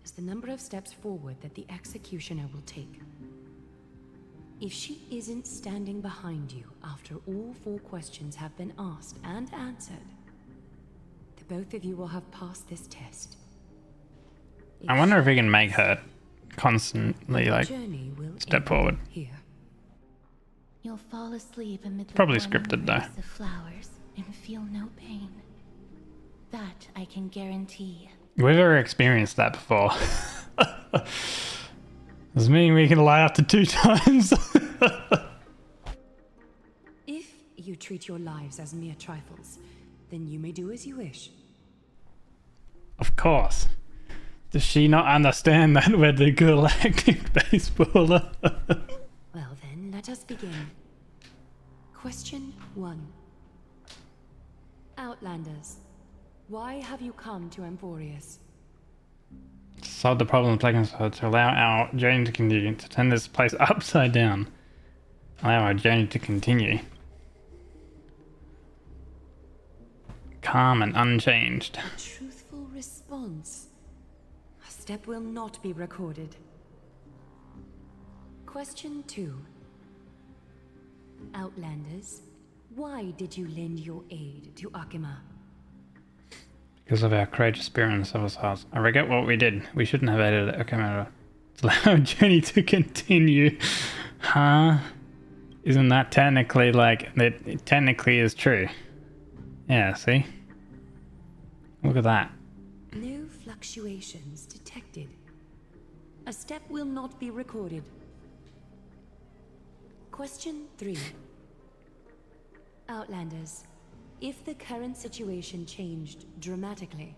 is the number of steps forward that the executioner will take. If she isn't standing behind you after all 4 questions have been asked and answered, the both of you will have passed this test. I wonder if we can make her constantly, like, step forward. Here. You'll fall asleep amid the Probably warm scripted, though. embrace of flowers and feel no pain. That I can guarantee. We've ever experienced that before. Does it mean we can lie up to 2 times? If you treat your lives as mere trifles, then you may do as you wish. Of course. Does she not understand that we're the galactic baseballer? Well then, let us begin. Question 1. Outlanders, why have you come to Emporius? Solve the problem plaguing us to allow our journey to continue, to turn this place upside down. Allow our journey to continue. Calm and unchanged. A truthful response. A step will not be recorded. Question 2. Outlanders, why did you lend your aid to Akima? Because of our courageous spirit and selfless hearts. I regret what we did. We shouldn't have aided Akima to allow our journey to continue. Huh? Isn't that technically, like, it technically is true? Yeah, see? Look at that. No fluctuations detected. A step will not be recorded. Question 3. Outlanders, if the current situation changed dramatically,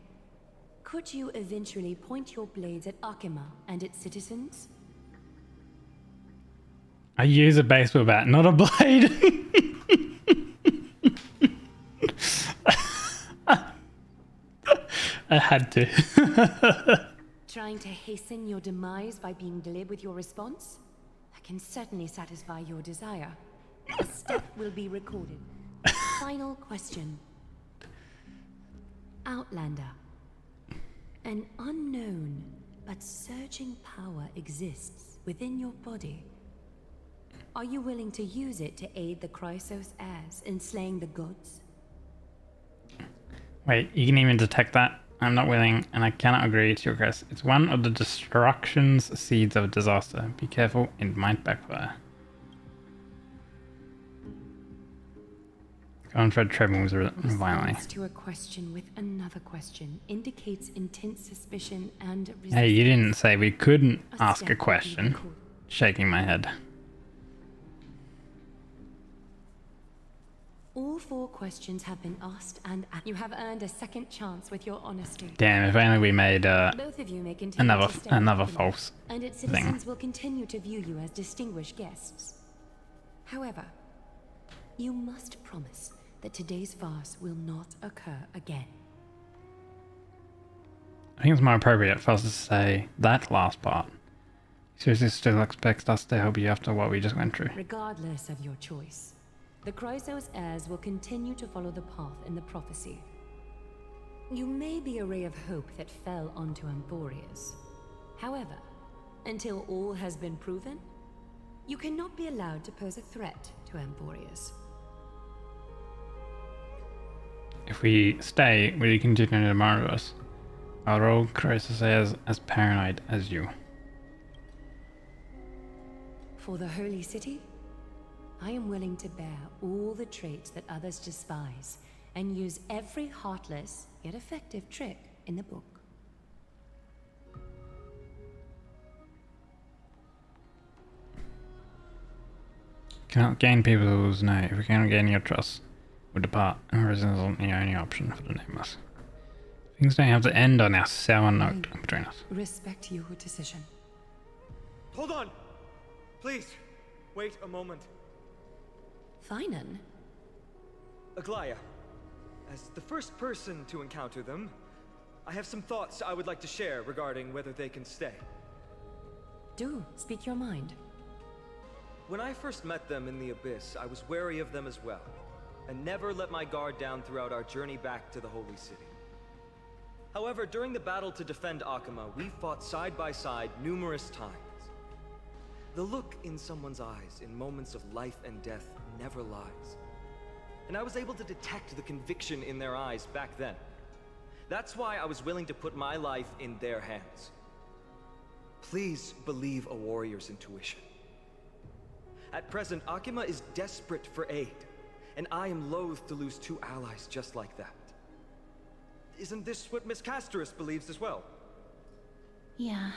could you eventually point your blades at Akima and its citizens? I use a baseball bat, not a blade. I had to. Trying to hasten your demise by being glib with your response? That can certainly satisfy your desire. A step will be recorded. Final question. Outlander. An unknown but surging power exists within your body. Are you willing to use it to aid the Chrysos heirs in slaying the gods? Wait, you can even detect that? I'm not willing, and I cannot agree to your request. It's one of the destruction's seeds of disaster. Be careful, it might backfire. Unfred trembles violently. Response to a question with another question indicates intense suspicion and resistance. Hey, you didn't say we couldn't ask a question. Shaking my head. All 4 questions have been asked, and you have earned a second chance with your honesty. Damn, if only we made Both of you may continue another to stay another open, false and its thing. citizens will continue to view you as distinguished guests. However, you must promise that today's farce will not occur again. I think it's more appropriate for us to say that last part. Seriously still expects us to help you after what we just went through. Regardless of your choice, the Chrysos heirs will continue to follow the path in the prophecy. You may be a ray of hope that fell onto Emporius. However, until all has been proven, you cannot be allowed to pose a threat to Emporius. If we stay, will you continue to monitor us? Our rogue Chrysos is as paranoid as you. For the Holy City, I am willing to bear all the traits that others despise and use every heartless yet effective trick in the book. Cannot gain people's no. If we cannot gain your trust, we'll depart. And resistance isn't the only option for the nameless. Things don't have to end on our sour note between us. Respect your decision. Hold on! Please, wait a moment. Finan? Aglaya, as the first person to encounter them, I have some thoughts I would like to share regarding whether they can stay. Do, speak your mind. When I first met them in the Abyss, I was wary of them as well, and never let my guard down throughout our journey back to the Holy City. However, during the battle to defend Akama, we fought side by side numerous times. The look in someone's eyes in moments of life and death never lies. And I was able to detect the conviction in their eyes back then. That's why I was willing to put my life in their hands. Please believe a warrior's intuition. At present, Akama is desperate for aid, and I am loath to lose two allies just like that. Isn't this what Miss Casterus believes as well? Yeah.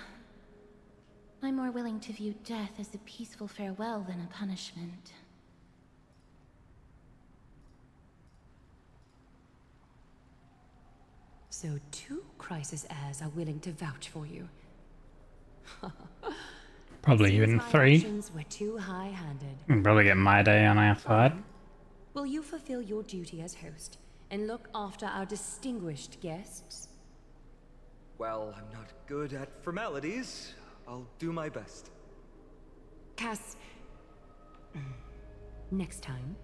I'm more willing to view death as a peaceful farewell than a punishment. So 2 Crisis heirs are willing to vouch for you. Probably even 3. Actions were too high-handed. We'll probably get my day on our side. Will you fulfill your duty as host and look after our distinguished guests? Well, I'm not good at formalities. I'll do my best. Cass, next time,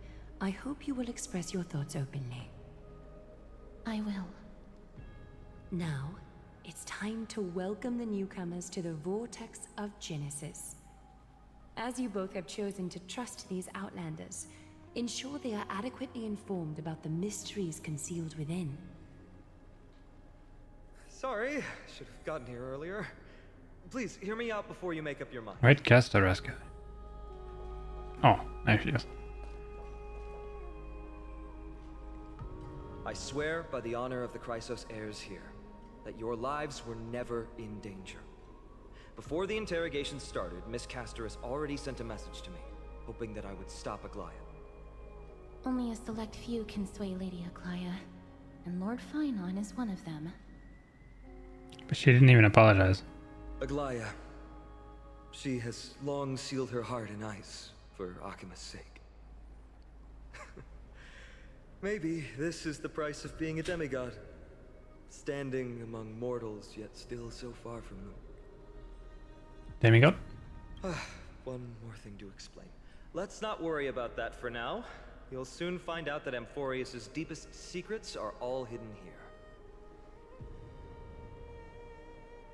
I hope you will express your thoughts openly. I will. Now, it's time to welcome the newcomers to the Vortex of Genesis. As you both have chosen to trust these Outlanders, ensure they are adequately informed about the mysteries concealed within. Sorry, should have gotten here earlier. Please, hear me out before you make up your mind. Where'd Casterus go? Oh, there she is. I swear by the honor of the Chrysos heirs here, that your lives were never in danger. Before the interrogation started, Miss Casterus already sent a message to me, hoping that I would stop Aglaya. Only a select few can sway Lady Aglaya, and Lord Finon is one of them. But she didn't even apologize. Aglaya, she has long sealed her heart in ice for Akima's sake. Maybe this is the price of being a demigod. Standing among mortals, yet still so far from them. Demigod? One more thing to explain. Let's not worry about that for now. You'll soon find out that Amphorius' deepest secrets are all hidden here.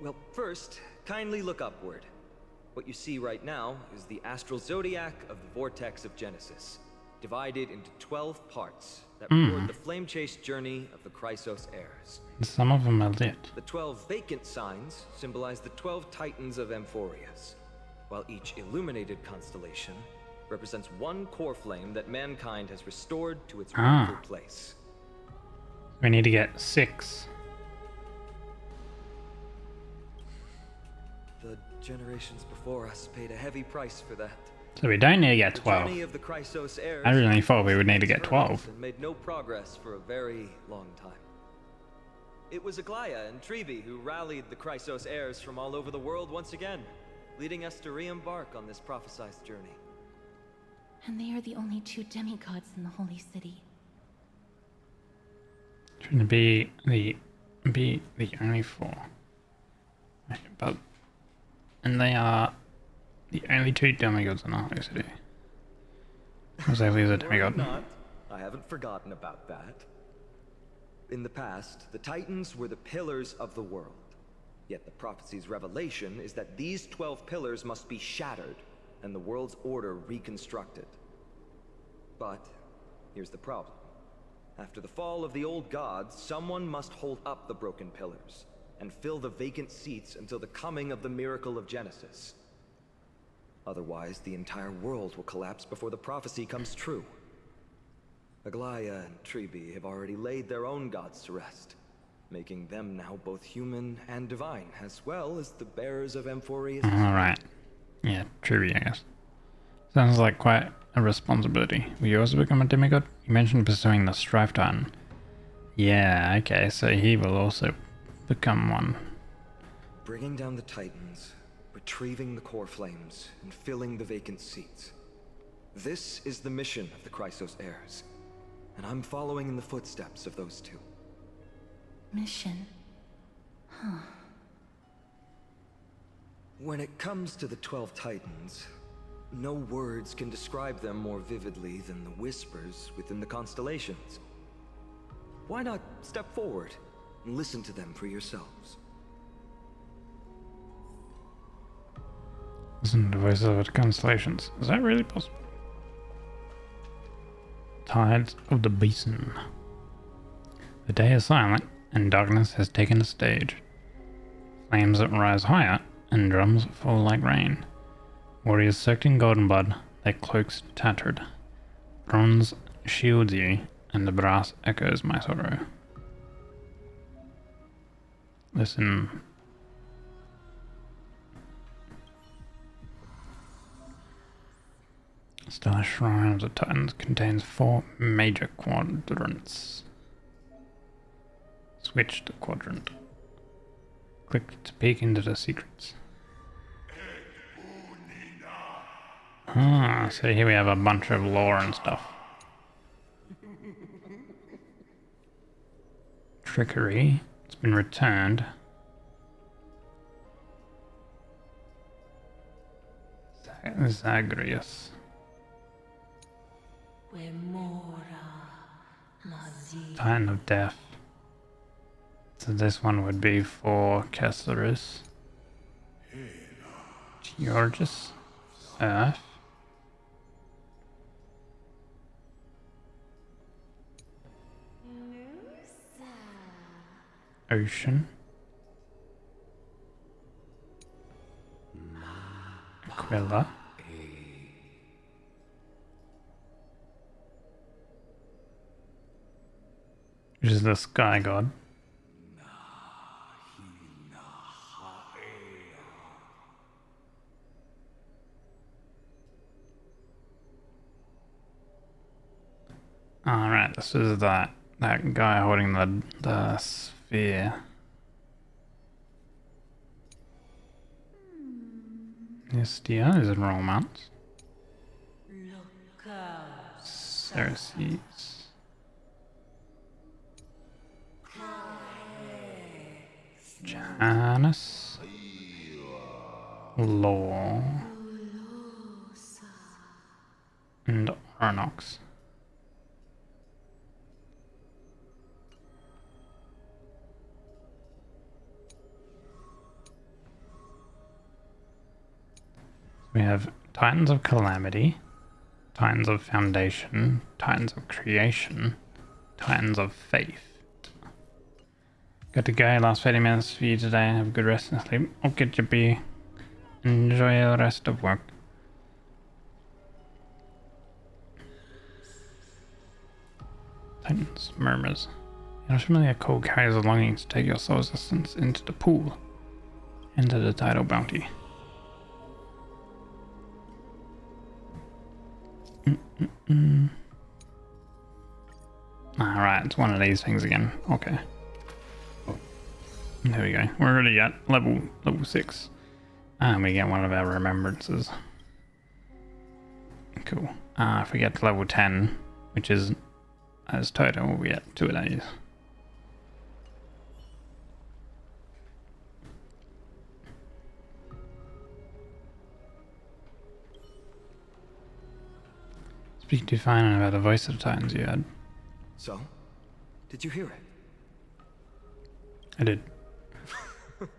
Well, first, kindly look upward. What you see right now is the astral zodiac of the Vortex of Genesis, divided into 12 parts that record the flame-chased journey of the Chrysos heirs. Some of them are lit. The 12 vacant signs symbolize the 12 titans of Amphorius, while each illuminated constellation represents one core flame that mankind has restored to its rightful place. We need to get 6. The generations before us paid a heavy price for that. So we don't need to get 12. The journey of the Chrysos heirs I originally thought we would need to get 12. and made no progress for a very long time. It was Aglaya and Tribi who rallied the Chrysos heirs from all over the world once again, leading us to re-embark on this prophesized journey. And they are the only 2 demigods in the Holy City. Trying to be the only 4. Right, but and they are the only 2 demigods in the Holy City. Exactly as a demigod. Not. I haven't forgotten about that. In the past, the Titans were the pillars of the world. Yet the prophecy's revelation is that these 12 pillars must be shattered and the world's order reconstructed. But here's the problem. After the fall of the old gods, someone must hold up the broken pillars and fill the vacant seats until the coming of the miracle of Genesis. Otherwise, the entire world will collapse before the prophecy comes true. Aglaya and Tribi have already laid their own gods to rest, making them now both human and divine, as well as the bearers of Amphorius. Alright. Yeah, Tribi, I guess. Sounds like quite a responsibility. Will you also become a demigod? You mentioned pursuing the Strife Titan. Yeah, okay, so he will also become one. Bringing down the Titans, retrieving the core flames, and filling the vacant seats. This is the mission of the Chrysos heirs, and I'm following in the footsteps of those two. Mission? Huh. When it comes to the 12 Titans, no words can describe them more vividly than the whispers within the constellations. Why not step forward and listen to them for yourselves? Listen to the voices of the constellations. Is that really possible? Tides of the Basin. The day is silent, and darkness has taken the stage. Flames rise higher, and drums fall like rain. Warriors soaked in golden blood, their cloaks tattered. Bronze shields you, and the brass echoes my sorrow. Listen. Stellar Shrine of the Titans contains 4 major quadrants. Switch to quadrant. Click to peek into the secrets. Ah, so here we have a bunch of lore and stuff. Trickery. It's been returned. Zagreus. Titan of Death. So this one would be for Kesserus. Georges. Earth. Ocean. Aquila. Which is the sky god. Alright, this is that guy holding the sphere. Estia is in romance. Ceres. Janus. Law. And Arnox. We have Titans of Calamity, Titans of Foundation, Titans of Creation, Titans of Faith. Got to go. Last 30 minutes for you today. Have a good rest and sleep. Okay, Jippy. Enjoy the rest of work. Titans, murmurs. Your familiar code carries a longing to take your soul's essence into the pool. Into the tidal bounty. Alright, it's one of these things again. Okay. There we go. We're already at level 6. And we get one of our remembrances. Cool. If we get to level 10, which is as total, we'll be at 2 of these. Speak to Fine about the voice of the Titans you had. So? Did you hear it? I did. The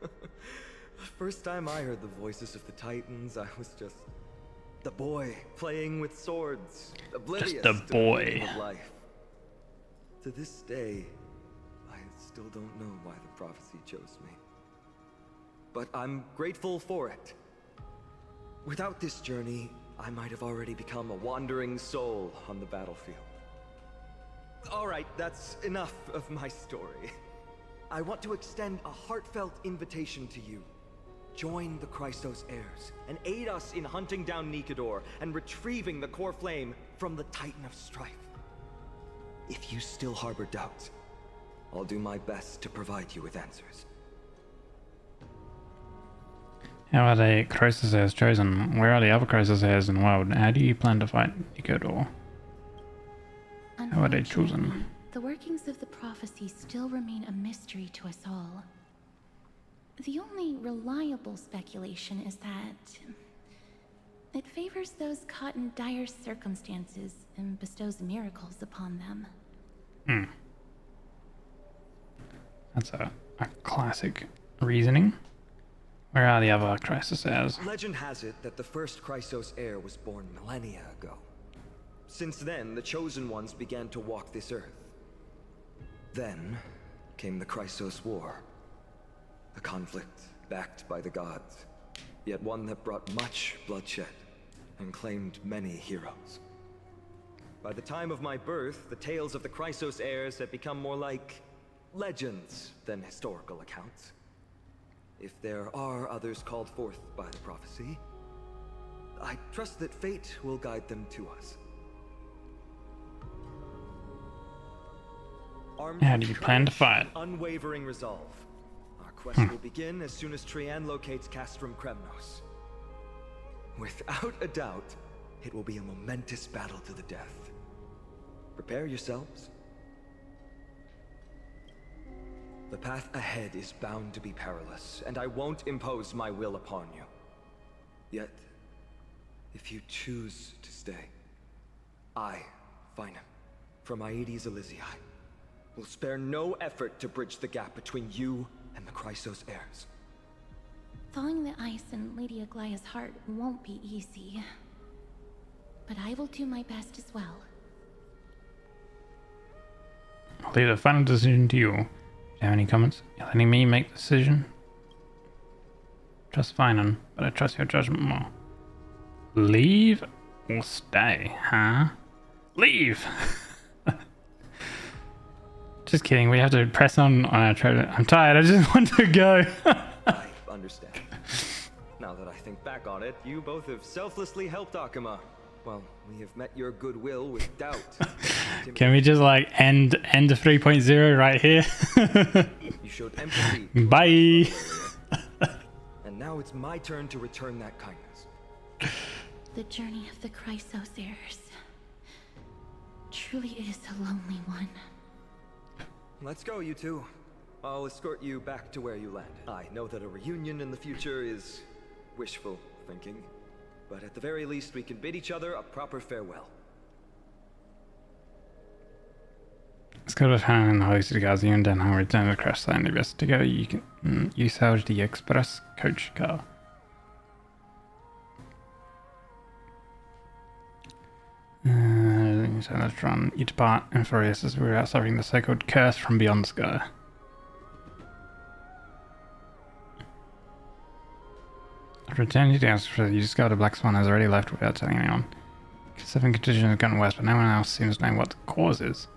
first time I heard the voices of the Titans, I was just the boy playing with swords, oblivious just a boy. to the meaning of life. To this day, I still don't know why the prophecy chose me. But I'm grateful for it. Without this journey, I might have already become a wandering soul on the battlefield. Alright, that's enough of my story. I want to extend a heartfelt invitation to you. Join the Christos heirs and aid us in hunting down Nikedor and retrieving the core flame from the Titan of Strife. If you still harbor doubts, I'll do my best to provide you with answers. How are the Croesus heirs chosen? Where are the other Croesus heirs in the world? How do you plan to fight Nikedor? How are they chosen? The workings of the prophecy still remain a mystery to us all. The only reliable speculation is that it favors those caught in dire circumstances and bestows miracles upon them. That's a classic reasoning. Where are the other Croesus heirs? Legend has it that the first Chrysos heir was born millennia ago. Since then, the Chosen Ones began to walk this earth. Then came the Chrysos War. A conflict backed by the gods, yet one that brought much bloodshed and claimed many heroes. By the time of my birth, the tales of the Chrysos heirs had become more like legends than historical accounts. If there are others called forth by the prophecy, I trust that fate will guide them to us. How do you plan to fight? Unwavering resolve. Our quest will begin as soon as Trian locates Castrum Kremnos. Without a doubt, it will be a momentous battle to the death. Prepare yourselves. The path ahead is bound to be perilous, and I won't impose my will upon you. Yet, if you choose to stay, I, Finam, from Aedes Elysiae, will spare no effort to bridge the gap between you and the Chrysos heirs. Thawing the ice in Lady Aglaya's heart won't be easy, but I will do my best as well. I'll leave the final decision to you. Do you have any comments? You're letting me make the decision? Trust Finan, but I trust your judgment more. Leave or stay, huh? Leave! Just kidding, we have to press on our trailer. I'm tired, I just want to go. I understand. Now that I think back on it, you both have selflessly helped Akuma. Well, we have met your goodwill with doubt. Can we just like end 3.0 right here? You showed empathy. Bye. And now it's my turn to return that kindness. The journey of the Chrysos heirs truly is a lonely one. Let's go, you two. I'll escort you back to where you landed. I know that a reunion in the future is wishful thinking, but at the very least we can bid each other a proper farewell. Skål för han har sitt gazion den har return to crash site investigator. You can salvage the express coach car. So let's run each part and Furious as we're out suffering the so-called curse from beyond the sky. After returning to the answer, you discover the Black Swan has already left without telling anyone. Seven contingent has gone west, but no one else seems to know what the cause is.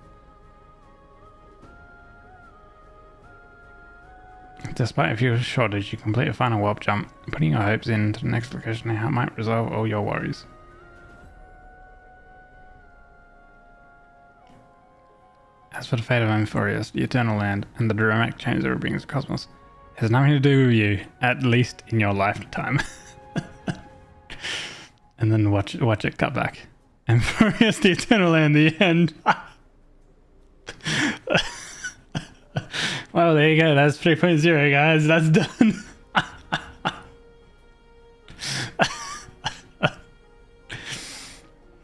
Despite a few shortage, you complete a final warp jump, putting your hopes into the next location and how it might resolve all your worries. As for the fate of Amphoreus, the Eternal Land, and the dramatic change that it brings to Cosmos, it has nothing to do with you, at least in your lifetime. And then watch it cut back. Amphoreus, the Eternal Land, the end. Well, there you go. That's 3.0, guys. That's done.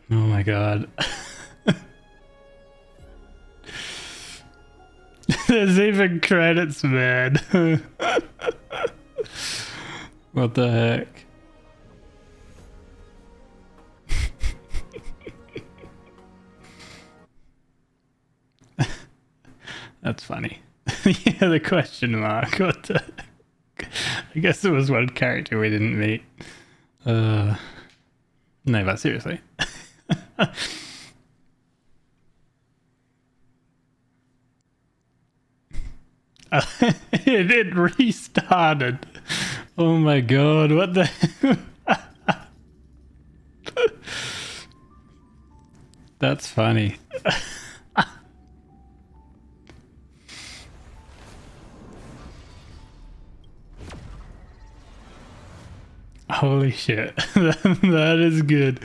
Oh my god. There's even credits, man. What the heck? That's funny. Yeah, the question mark. What the heck? I guess it was one character we didn't meet. No, but seriously. It restarted. Oh my god, what the... That's funny. Holy shit. That is good.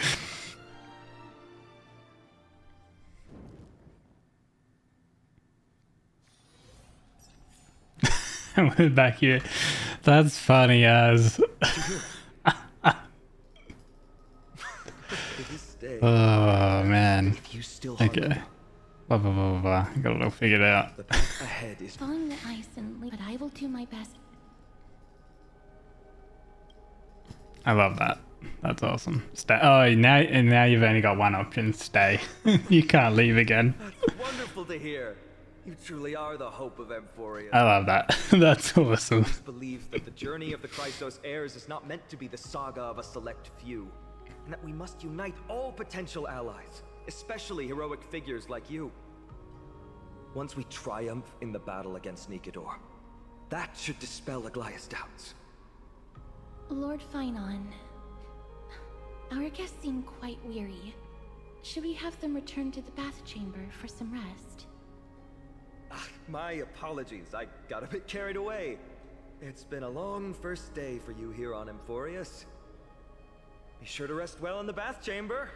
We're back here. That's funny as. Oh man. Okay. Blah blah blah blah blah. Got it all figured out. The path ahead is Following the ice and but I will do my best. I love that. That's awesome. Stay. Oh, now you've only got one option. Stay. You can't leave again. That's wonderful to hear. You truly are the hope of Emphoria. I love that. That's awesome. I believe that the journey of the Chrysos heirs is not meant to be the saga of a select few, and that we must unite all potential allies, especially heroic figures like you. Once we triumph in the battle against Nikedor, that should dispel Aglaya's doubts. Lord Finon, our guests seem quite weary. Should we have them return to the bath chamber for some rest? My apologies, I got a bit carried away. It's been a long first day for you here on Emphorius. Be sure to rest well in the bath chamber.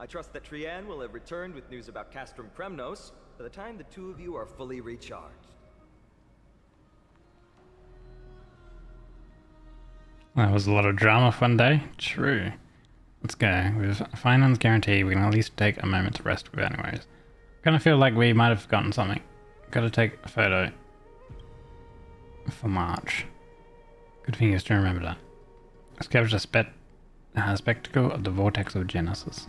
I trust that Trianne will have returned with news about Castrum Kremnos by the time the two of you are fully recharged. That was a lot of drama fun day. True. Let's go. With Finance guarantee, we can at least take a moment to rest with anyways. Kinda feel like we might have forgotten something. Gotta take a photo for March. Good thing you still remember that. Let's capture the spectacle of the vortex of Genesis.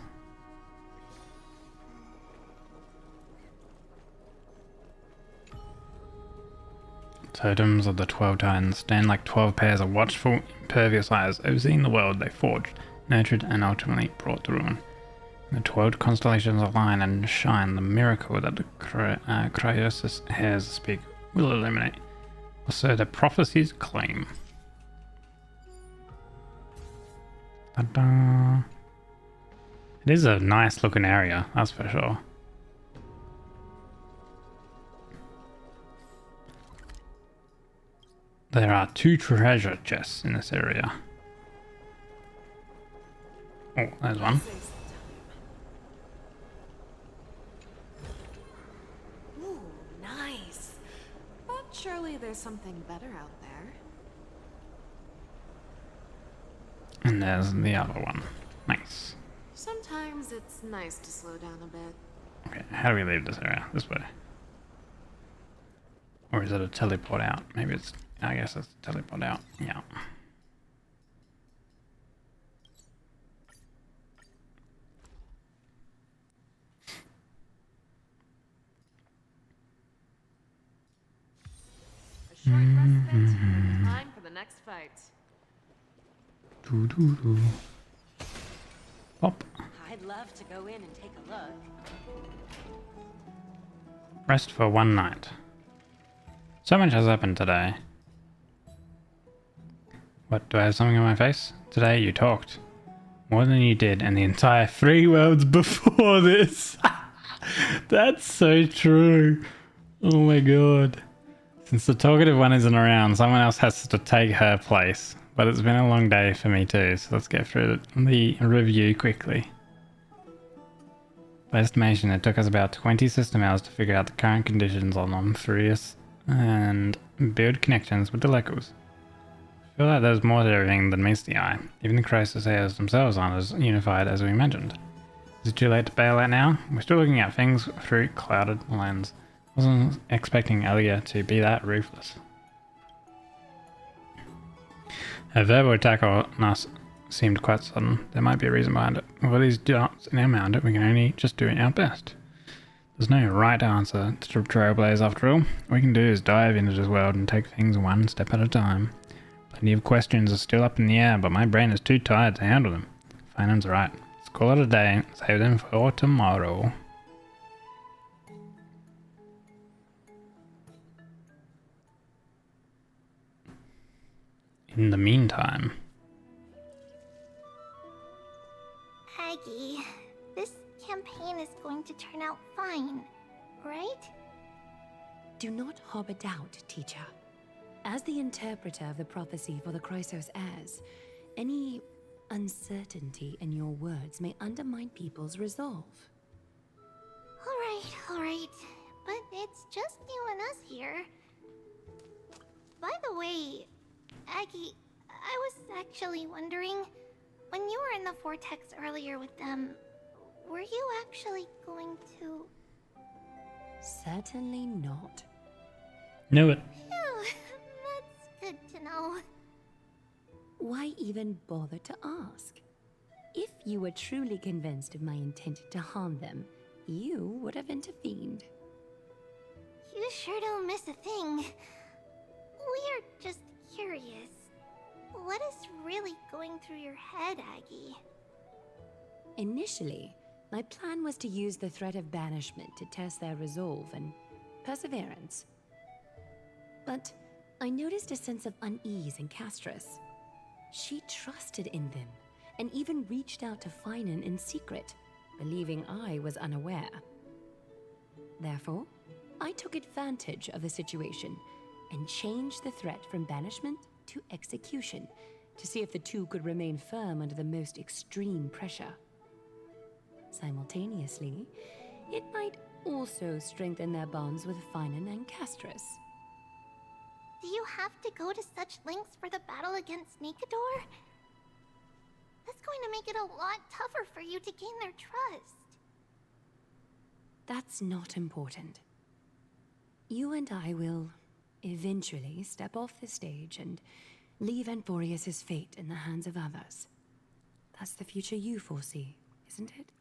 Totems of the 12 Titans stand like 12 pairs of watchful, impervious eyes overseeing the world they forged, nurtured, and ultimately brought to ruin. The 12 constellations align and shine. The miracle that the Chrysos heirs speak will illuminate, or so the prophecies claim. Ta-da. It is a nice looking area, that's for sure. There are 2 treasure chests in this area. Oh, there's one. Ooh, nice. But surely there's something better out there. And there's the other one. Nice. Sometimes it's nice to slow down a bit. Okay, how do we leave this area? This way. Or is it a teleport out? Maybe it's... I guess it's a teleport out. Yeah. A short respite. Time for the next fight. Doo doo doo. Pop. I'd love to go in and take a look. Rest for one night. So much has happened today. What, do I have something on my face? Today you talked. More than you did in the entire 3 worlds before this. That's so true. Oh my god. Since the talkative one isn't around, someone else has to take her place. But it's been a long day for me too, so let's get through the review quickly. By estimation, it took us about 20 system hours to figure out the current conditions on Emphorius and build connections with the locals. I feel like there's more to everything than meets the eye. Even the Chrysos heirs themselves aren't as unified as we imagined. Is it too late to bail out now? We're still looking at things through clouded lens. Wasn't expecting Elia to be that ruthless. Her verbal attack on us seemed quite sudden. There might be a reason behind it. With all these doubts in our mind, we can only just do our best. There's no right answer to Trailblaze after all. All we can do is dive into this world and take things one step at a time. Plenty of questions are still up in the air, but my brain is too tired to handle them. Finan's right. Let's call it a day and save them for tomorrow. in the meantime. Aggie, this campaign is going to turn out fine, right? Do not harbor doubt, teacher. As the interpreter of the prophecy for the Chrysos heirs, any uncertainty in your words may undermine people's resolve. All right. But it's just you and us here. By the way, Aggie, I was actually wondering, when you were in the vortex earlier with them, were you actually going to... Certainly not. Knew it. Phew, that's good to know. Why even bother to ask? If you were truly convinced of my intent to harm them, you would have intervened. You sure don't miss a thing. We're just curious. What is really going through your head, Aggie? Initially, my plan was to use the threat of banishment to test their resolve and perseverance. But I noticed a sense of unease in Castris. She trusted in them, and even reached out to Finan in secret, believing I was unaware. Therefore, I took advantage of the situation and changed the threat from banishment to execution to see if the two could remain firm under the most extreme pressure. Simultaneously, it might also strengthen their bonds with Finan and Castris. Do you have to go to such lengths for the battle against Nikador? That's going to make it a lot tougher for you to gain their trust. That's not important. You and I will eventually step off the stage and leave Anthorius' fate in the hands of others. That's the future you foresee, isn't it?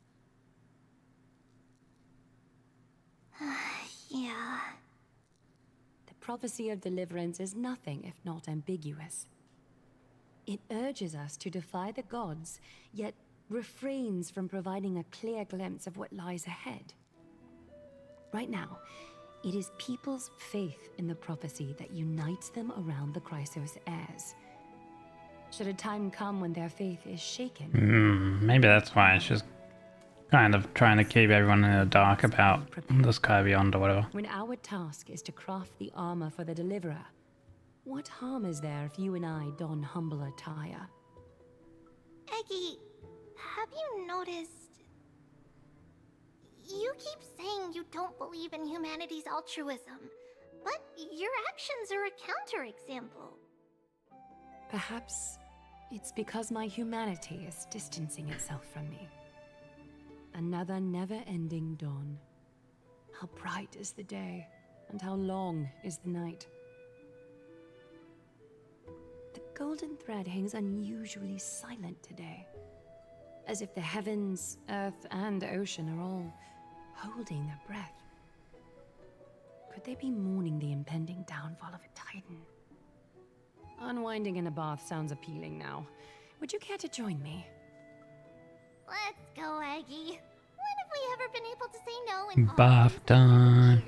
Yeah. The prophecy of deliverance is nothing if not ambiguous. It urges us to defy the gods, yet refrains from providing a clear glimpse of what lies ahead. Right now, it is people's faith in the prophecy that unites them around the Chrysos heirs. Should a time come when their faith is shaken... Maybe that's why she's kind of trying to keep everyone in the dark about the Sky Beyond or whatever. When our task is to craft the armor for the Deliverer, what harm is there if you and I don humble attire? Eggie, have you noticed... You keep saying you don't believe in humanity's altruism, but your actions are a counterexample. Perhaps it's because my humanity is distancing itself from me. Another never-ending dawn. How bright is the day, and how long is the night. The golden thread hangs unusually silent today, as if the heavens, earth, and ocean are all holding their breath. Could they be mourning the impending downfall of a titan? Unwinding in a bath sounds appealing now. Would you care to join me? Let's go, Aggie. When have we ever been able to say no in Bath time.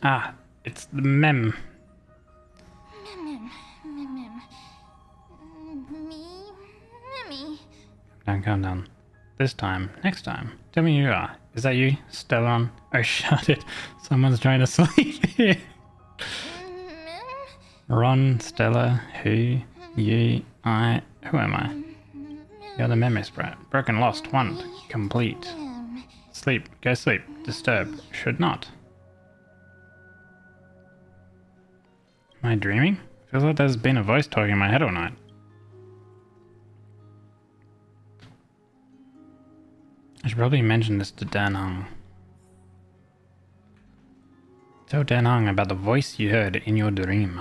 Ah, it's the mem. Calm down. This time, next time. Tell me who you are. Is that you, Stellan? Oh, shut it. Someone's trying to sleep here. Ron, Stella, who, you, I. Who am I? You're the memory sprite. Broken, lost, one, complete. Sleep, go sleep. Disturb, should not. Am I dreaming? Feels like there's been a voice talking in my head all night. I should probably mention this to Dan Hung. Tell Dan Hung about the voice you heard in your dream.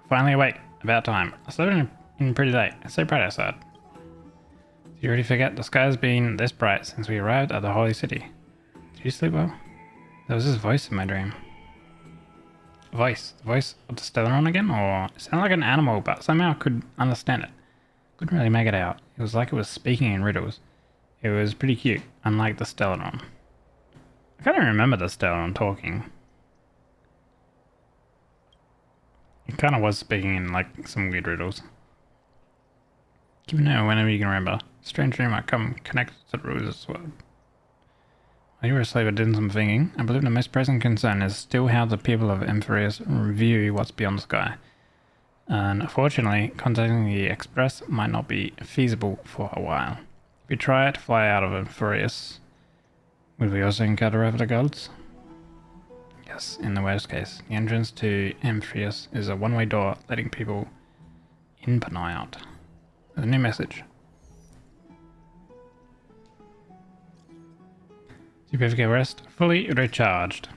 Finally awake. About time. I slept in pretty late. It's so bright outside. Did you already forget the sky's been this bright since we arrived at the Holy City? Did you sleep well? There was this voice in my dream. voice? The voice of the Stellaron again? Or it sounded like an animal, but somehow I could understand it. Couldn't really make it out. It was like it was speaking in riddles. It was pretty cute, unlike the Stellaron. I can't even remember the Stellaron talking. It kind of was speaking in like some weird riddles. Keep an eye on whenever you can remember. Strange dream might come connected to the rules as well. While you were asleep, I did some thinking. I believe the most pressing concern is still how the people of Amphireus view what's beyond the sky. Unfortunately, contacting the Express might not be feasible for a while. If you try to fly out of Amphireus, will we also encounter other gods? Yes, in the worst case. The entrance to Amphireus is a one-way door, letting people in but not out. There's a new message. Significant rest, fully recharged.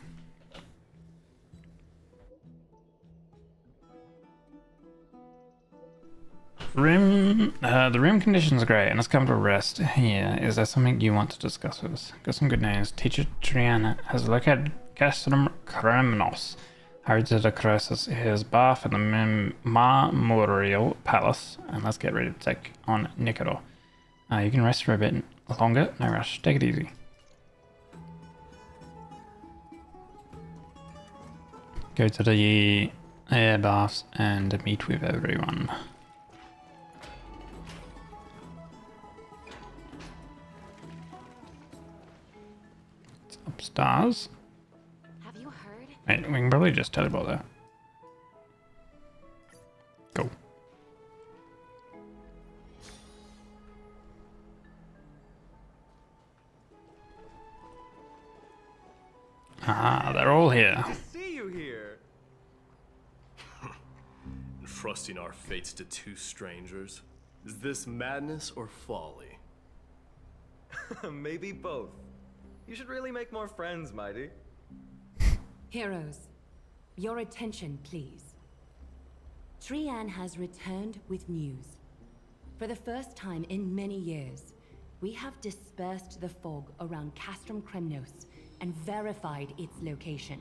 The room conditions are great, and it's come to rest here. Is there something you want to discuss with us? Got some good news. Teacher Triana has located Castrum Kremnos. Hurry to the Croesus, his bath in the Marmoreal Palace, and let's get ready to take on Nikador. You can rest for a bit longer, no rush. Take it easy. Go to the air baths and meet with everyone. It's upstairs. Have you heard? Wait, we can probably just teleport there. Go. Ah, they're all here. See you here. Entrusting our fates to two strangers. Is this madness or folly? Maybe both. You should really make more friends, Mighty. Heroes, your attention, please. Trian has returned with news. For the first time in many years, we have dispersed the fog around Castrum Kremnos and verified its location.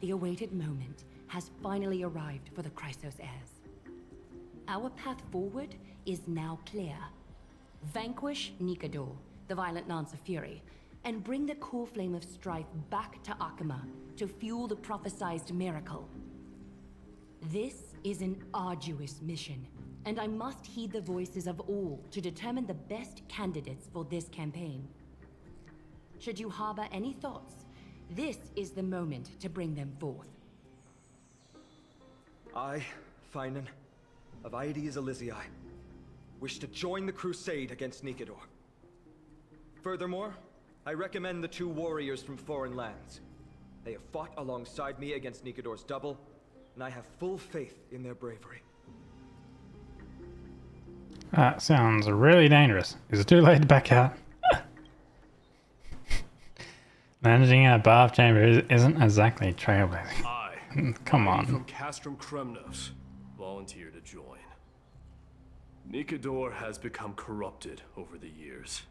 The awaited moment has finally arrived for the Chrysos heirs. Our path forward is now clear. Vanquish Nikador, the violent Lance of Fury, and bring the core flame of strife back to Akama to fuel the prophesized miracle. This is an arduous mission, and I must heed the voices of all to determine the best candidates for this campaign. Should you harbor any thoughts, this is the moment to bring them forth. I, Finan, of Aedes Elysiae, wish to join the crusade against Nikador. Furthermore, I recommend the two warriors from foreign lands. They have fought alongside me against Nikador's double, and I have full faith in their bravery. That sounds really dangerous. Is it too late to back out? Managing in a bath chamber isn't exactly trailblazing. Come on. From Castrum Kremnos, volunteer to join. Nikador has become corrupted over the years.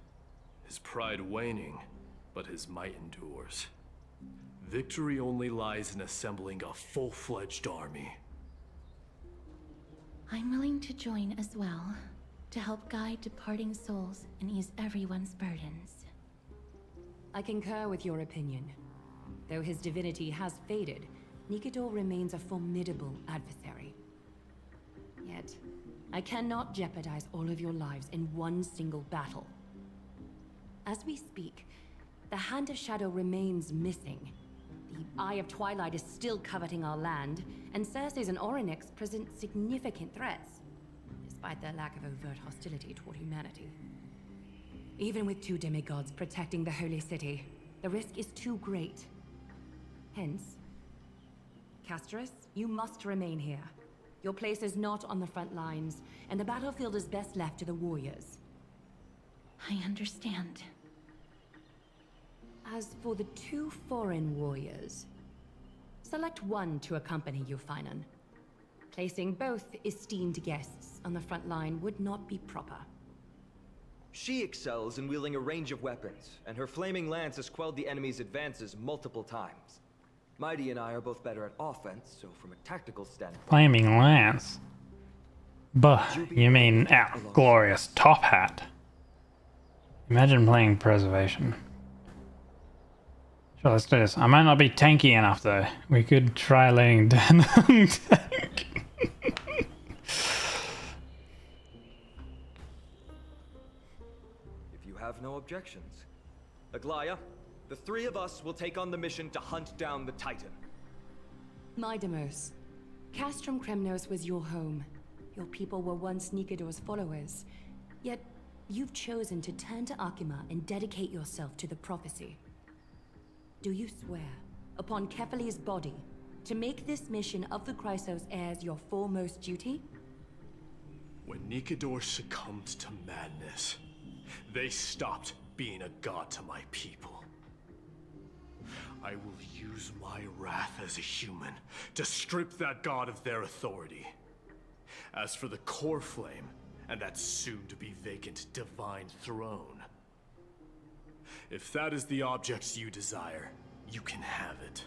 His pride waning, but his might endures. Victory only lies in assembling a full-fledged army. I'm willing to join as well, to help guide departing souls and ease everyone's burdens. I concur with your opinion. Though his divinity has faded, Nikador remains a formidable adversary. Yet, I cannot jeopardize all of your lives in one single battle. As we speak, the Hand of Shadow remains missing. The Eye of Twilight is still coveting our land, and Circes and Orynyx present significant threats, despite their lack of overt hostility toward humanity. Even with two demigods protecting the Holy City, the risk is too great. Hence, Castris, you must remain here. Your place is not on the front lines, and the battlefield is best left to the warriors. I understand. As for the two foreign warriors, select one to accompany you, Finan. Placing both esteemed guests on the front line would not be proper. She excels in wielding a range of weapons, and her flaming lance has quelled the enemy's advances multiple times. Mighty and I are both better at offense, so from a tactical standpoint... Flaming lance. Buh, you mean our glorious top hat. Imagine playing preservation. Sure, let's do this. I might not be tanky enough though. We could try laying down on tank. If you have no objections. Aglaya, the three of us will take on the mission to hunt down the Titan. Midamos, Castrum Kremnos was your home. Your people were once Nikador's followers. Yet, you've chosen to turn to Akima and dedicate yourself to the prophecy. Do you swear, upon Kefali's body, to make this mission of the Chrysos heirs your foremost duty? When Nikador succumbed to madness, they stopped being a god to my people. I will use my wrath as a human to strip that god of their authority. As for the core flame, and that soon-to-be vacant divine throne, if that is the object you desire, you can have it.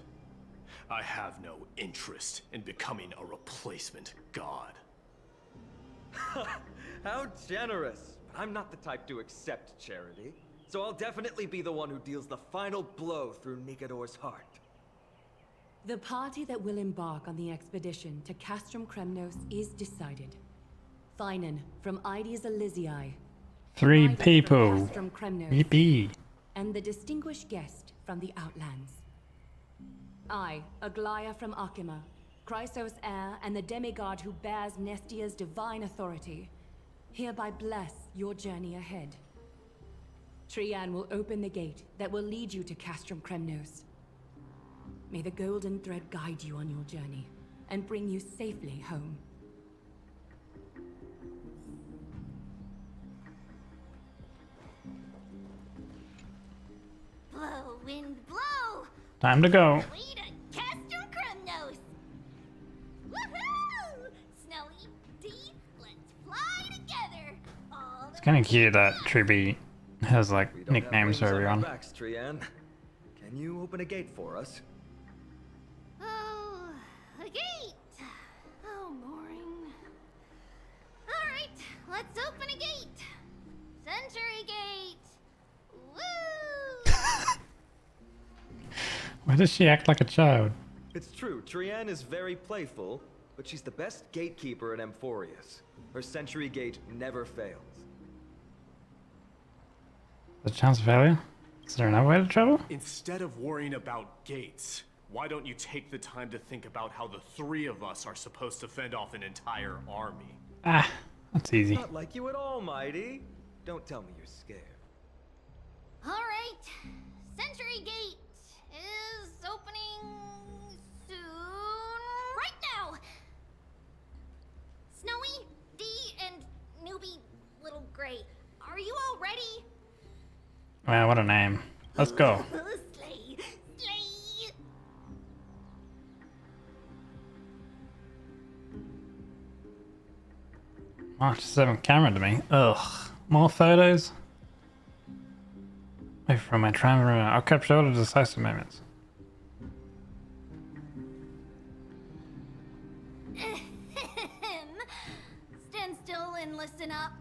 I have no interest in becoming a replacement god. How generous! But I'm not the type to accept charity, so I'll definitely be the one who deals the final blow through Nikador's heart. The party that will embark on the expedition to Castrum Kremnos is decided. Finan from Ides Elysiae. 3 Midas people. from Castrum Kremnos. Yippee. And the distinguished guest from the Outlands. I, Aglaya from Akima, Chrysos heir and the demigod who bears Nestia's divine authority, hereby bless your journey ahead. Trian will open the gate that will lead you to Castrum Kremnos. May the golden thread guide you on your journey and bring you safely home. Blow, wind, blow! Time to go. Way to Castrum Kremnos! Woohoo! Snowy, Dee, let's fly together! All It's kind of cute that Triby has like We don't have nicknames wings for on our everyone. backs, Trian. Can you open a gate for us? Oh, a gate! Oh, boring. Alright, let's open a gate! Century Gate! Woo! Why does she act like a child? It's true, Trian is very playful, but she's the best gatekeeper in Amphorius. Her Century Gate never fails. The chance of failure? Is there another way to travel? Instead of worrying about gates, why don't you take the time to think about how the three of us are supposed to fend off an entire army? Ah, that's easy. Not like you at all, Mighty. Don't tell me you're scared. Alright, Century Gate is opening soon. Right now! Snowy, Dee, and newbie Little Gray, are you all ready? Wow, what a name. Let's go. Slay, slay! March 7th camera to me. Ugh. More photos? Wait for my travel. I'll capture all the decisive moments. Stand still and listen up.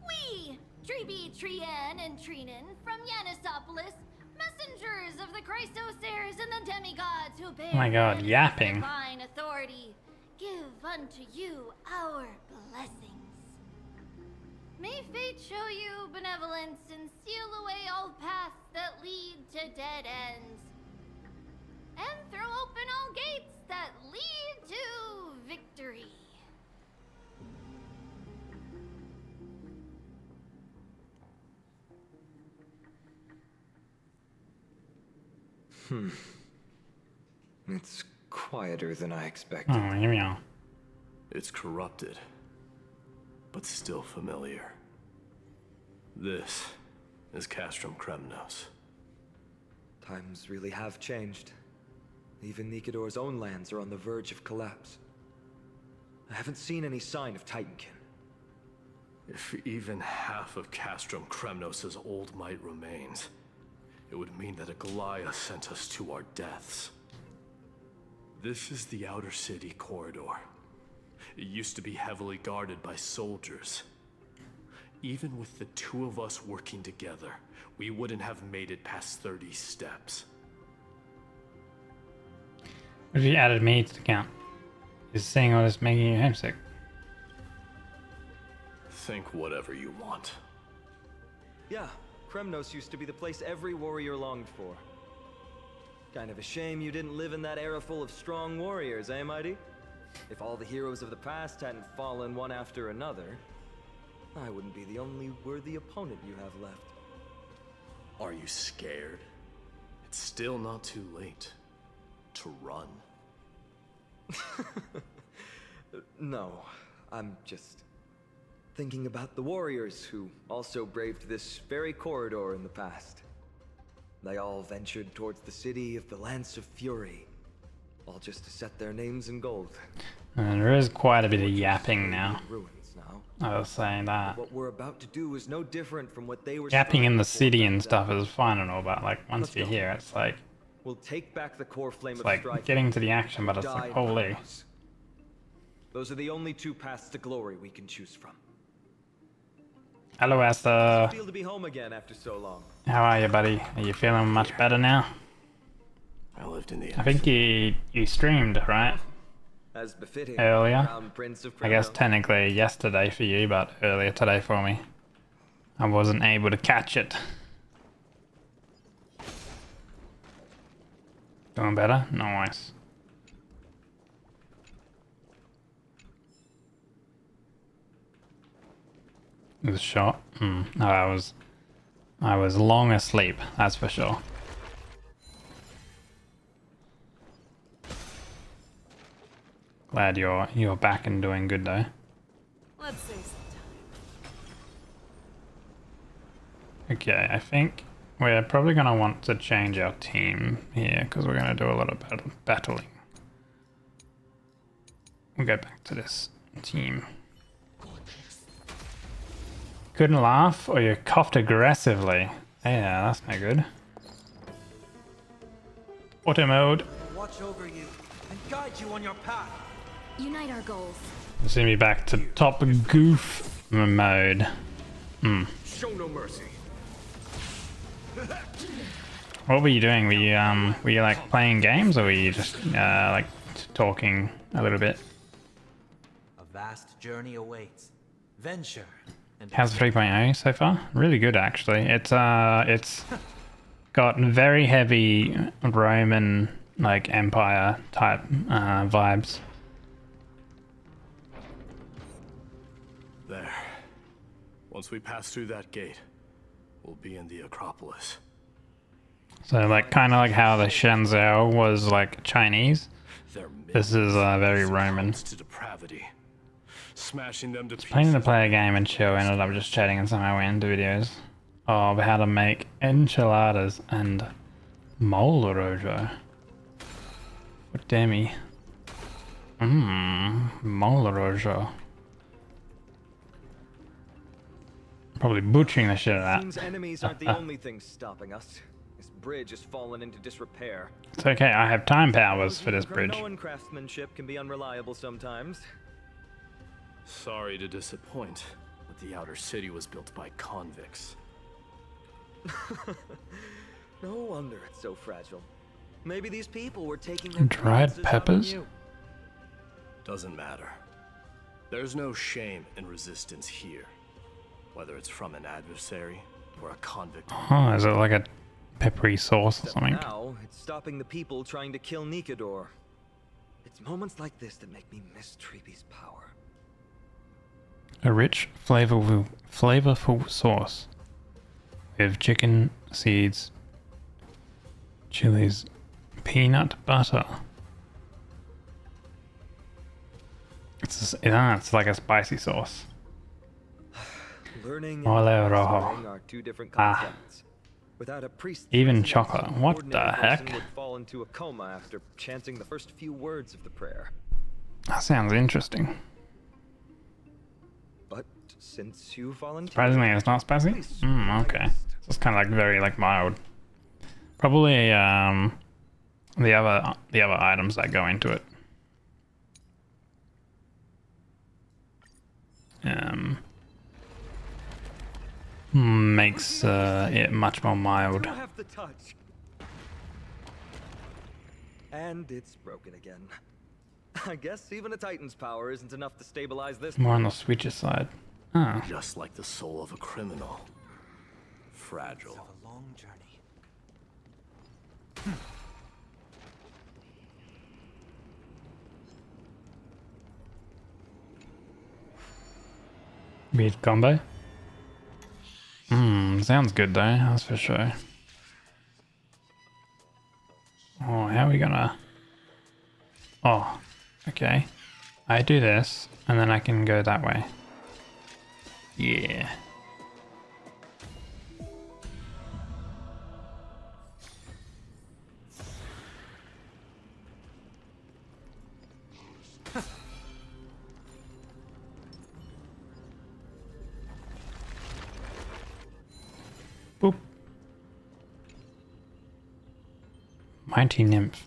We, Triby, Trian, and Trinan from Yanisopolis, messengers of the Chrysos heirs and the demigods who bear Oh my god, yapping. divine authority, give unto you our blessings. May fate show you benevolence and seal away all paths that lead to dead ends. And throw open all gates that lead to victory. It's quieter than I expected. Oh, here we are. It's corrupted, but still familiar. This is Castrum Kremnos. Times really have changed. Even Nikador's own lands are on the verge of collapse. I haven't seen any sign of Titankin. If even half of Castrum Kremnos' old might remains, it would mean that a Goliath sent us to our deaths. This is the Outer City corridor. It used to be heavily guarded by soldiers. Even with the two of us working together, we wouldn't have made it past 30 steps. What if you added me to the count? Is seeing all this making you homesick? Think whatever you want. Yeah, Kremnos used to be the place every warrior longed for. Kind of a shame you didn't live in that era full of strong warriors, eh, Mighty? If all the heroes of the past hadn't fallen one after another, I wouldn't be the only worthy opponent you have left. Are you scared? It's still not too late to run. No, I'm just thinking about the warriors who also braved this very corridor in the past. They all ventured towards the city of the Lance of Fury, all just to set their names in gold. And there is quite a bit of yapping now. Ruins now. I was saying that. What we're about to do is no different from what they were. Yapping in the city and stuff is fine and all, but like once you're here, it's like we'll take back the core flame it's of like strife. getting to the action, but it's like holy. Those are the only two paths to glory we can choose from. Hello, Esther. Feel to be home again after so long. How are you, buddy? Are you feeling much better now? I lived in the. I think you streamed, right? As befitting Earlier. Crown Prince of I guess Kremnos. technically yesterday for you, but earlier today for me. I wasn't able to catch it. Doing better? Nice. It was shot. No, I was long asleep, that's for sure. Glad you're back and doing good though. Let's say some time. Okay, I think we're probably gonna want to change our team here because we're gonna do a lot of battling. We'll go back to this team. Couldn't laugh or you coughed aggressively. Yeah, that's no good. Auto mode. Watch over you and guide you on your path. Unite our goals. See me back to top goof mode. Show no mercy. What were you doing? Were you like playing games or were you just like talking a little bit? A vast journey awaits. Venture. And How's 3.0 so far? Really good actually. It's got very heavy Roman like Empire type vibes. There. Once we pass through that gate, we'll be in the Acropolis. So like kind of like how the Shenzhou was like Chinese. This is very Roman. To depravity. Smashing them to Planning to play a game and chill, ended up just chatting and somehow went into videos of how to make enchiladas and mole rojo. What demi? Mole rojo. Probably butchering the shit out of Seems that. enemies aren't the only things stopping us. This bridge has fallen into disrepair. It's okay, I have time powers for this bridge. Kremnoan craftsmanship can be unreliable sometimes. Sorry to disappoint, but the Outer City was built by convicts. No wonder it's so fragile. Maybe these people were taking their Dried chances on peppers? you. Doesn't matter. There's no shame in resistance here, whether it's from an adversary or a convict. Oh, is it like a peppery sauce or something? Now, it's stopping the people trying to kill Nikador. It's moments like this that make me miss Treeby's power. A rich, flavorful sauce with chicken, seeds, chilies, peanut butter. It's like a spicy sauce. Learning Ole and rojo. mastering are two different concepts. Without a priest, Even present, chocolate. an What ordinary the person heck? would fall into a coma after chanting the first few words of the prayer. That sounds interesting. But since you volunteered, Surprisingly, it's not spicy. Okay. So it's kind of like very like mild. Probably the other items that go into it. Makes it much more mild. You have the touch. And it's broken again. I guess even a Titan's power isn't enough to stabilize this. More on the Switcher side. Ah. Just like the soul of a criminal. Fragile. Of a long journey. Beat combo. Sounds good though, that's for sure. Oh, how are we gonna... Oh, okay. I do this, and then I can go that way. Yeah. Boop. Mighty Nymph.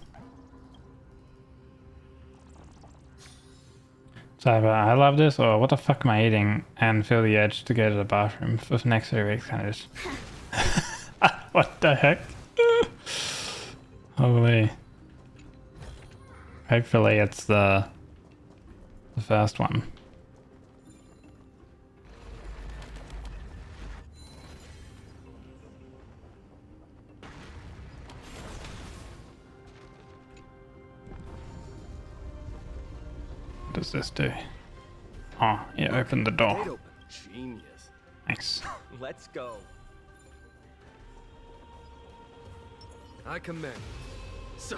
So I love this, or what the fuck am I eating? And feel the urge to go to the bathroom for the next 3 weeks, kind of just... What the heck? Holy. Hopefully it's the first one. What does this do? Oh, it opened the door. Genius. Nice. Let's go. I command. Sir.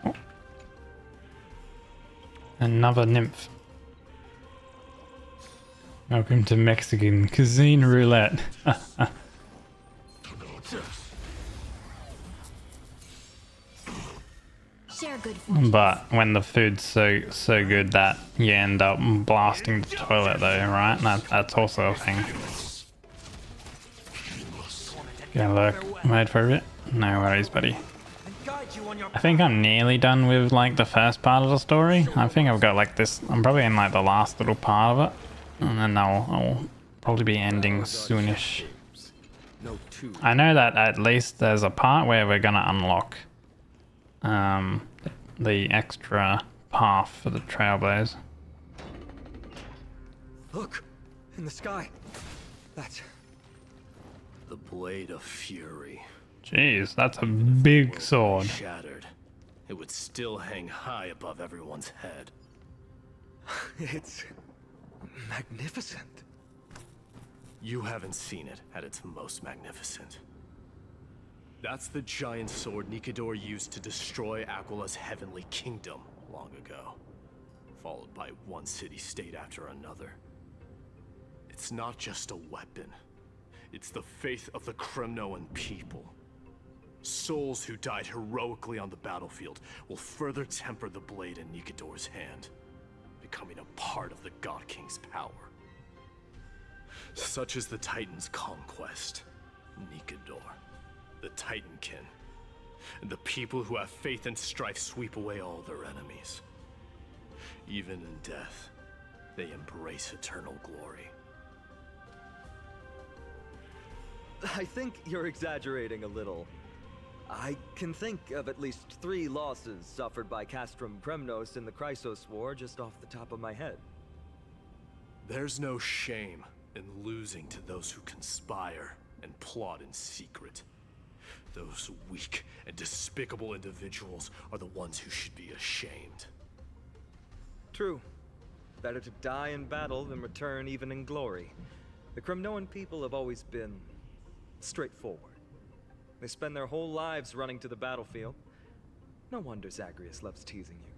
Oh. Another nymph. Welcome to Mexican cuisine roulette. But when the food's so good that you end up blasting the toilet though, right? That's also a thing. Gonna lurk mode for a bit? No worries, buddy. I think I'm nearly done with like the first part of the story. I think I've got like this, I'm probably in like the last little part of it. And then I'll probably be ending soonish. I know that at least there's a part where we're gonna unlock the extra path for the Trailblaze. Look, in the sky. That's the Blade of Fury. Jeez, that's a big sword. Shattered. It would still hang high above everyone's head. It's magnificent. You haven't seen it at its most magnificent. That's the giant sword Nikador used to destroy Aquila's heavenly kingdom long ago, followed by one city-state after another. It's not just a weapon. It's the faith of the Kremnoan people. Souls who died heroically on the battlefield will further temper the blade in Nikador's hand, becoming a part of the God King's power. Such is the Titan's conquest, Nikador. The Titankin, and the people who have faith and strife sweep away all their enemies. Even in death, they embrace eternal glory. I think you're exaggerating a little. I can think of at least 3 losses suffered by Castrum Kremnos in the Chrysos War just off the top of my head. There's no shame in losing to those who conspire and plot in secret. Those weak and despicable individuals are the ones who should be ashamed. True. Better to die in battle than return even in glory. The Kremnoan people have always been straightforward. They spend their whole lives running to the battlefield. No wonder Zagreus loves teasing you.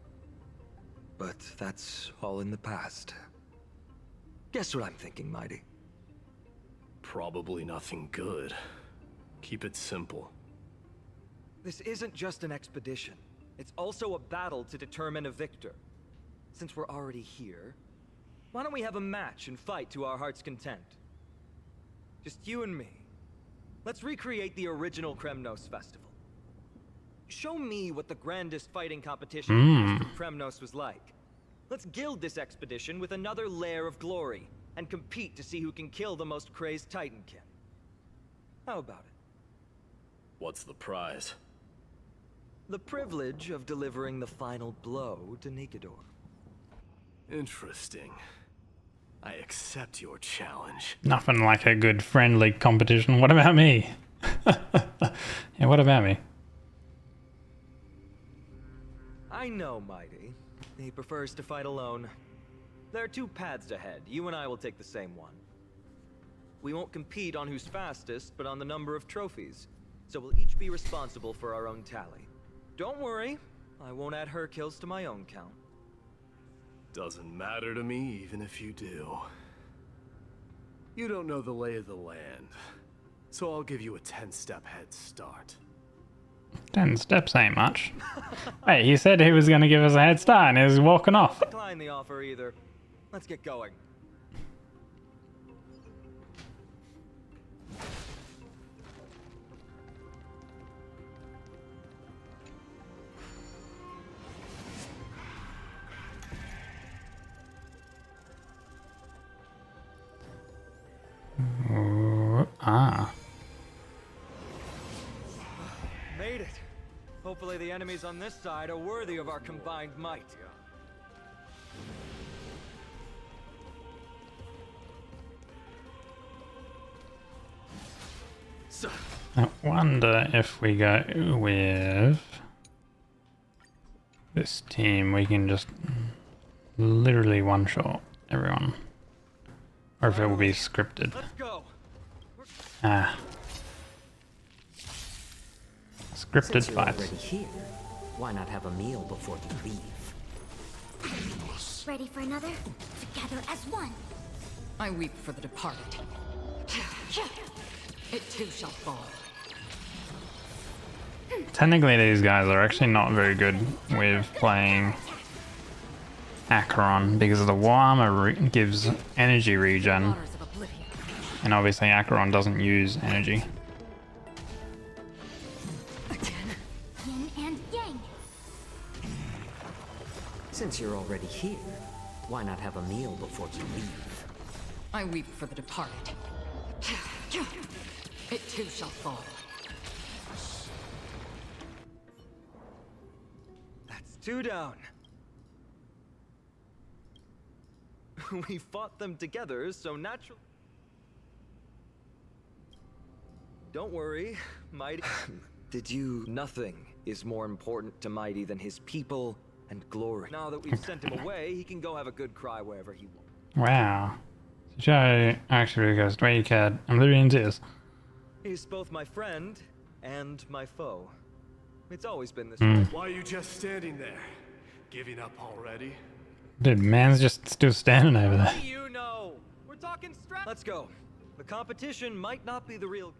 But that's all in the past. Guess what I'm thinking, Mighty? Probably nothing good. Keep it simple. This isn't just an expedition. It's also a battle to determine a victor. Since we're already here, Why don't we have a match and fight to our heart's content? Just you and me. Let's recreate the original Kremnos festival. Show me what the grandest fighting competition in Kremnos was like. Let's gild this expedition with another layer of glory and compete to see who can kill the most crazed Titankin. How about it? What's the prize? The privilege of delivering the final blow to Nikador. Interesting. I accept your challenge. Nothing like a good friendly competition. What about me? Yeah, what about me? I know Mighty. He prefers to fight alone. There are two paths ahead. You and I will take the same one. We won't compete on who's fastest, but on the number of trophies. So we'll each be responsible for our own tally. Don't worry, I won't add her kills to my own count. Doesn't matter to me, even if you do. You don't know the lay of the land, so I'll give you a 10-step head start. 10 steps ain't much. Wait, he said he was going to give us a head start and he was walking off. Decline the offer either. Let's get going. Made it. Hopefully the enemies on this side are worthy of our combined might. I wonder if we go with this team, we can just literally one-shot everyone. Or if it will be scripted. Ah. Scripted Since you're fights. already here, why not have a meal before you leave? Ready for another? Together as one. I weep for the departed. It too shall fall. Technically these guys are actually not very good with playing Acheron because the Warhammer gives energy regen and obviously Acheron doesn't use energy. Yin and yang. Since you're already here, why not have a meal before you leave? I weep for the departed. It too shall fall. That's two down. We fought them together, so naturally. Don't worry, Mighty. Did you? Nothing is more important to Mighty than his people and glory. Now that we've sent him away, he can go have a good cry wherever he wants. Wow. Joe actually goes, where you cared. I'm literally in tears. He's both my friend and my foe. It's always been this way. Why are you just standing there? Giving up already? Dude, man's just still standing over there. You know, we're talking strat. Let's go. The competition might not be the real.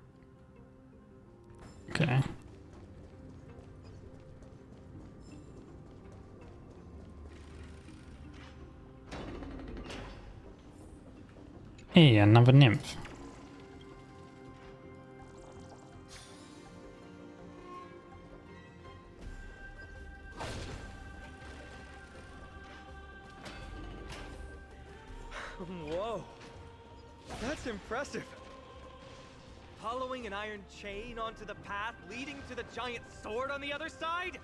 Okay. Hey, another nymph. Whoa, that's impressive. Following an iron chain onto the path leading to the giant sword on the other side?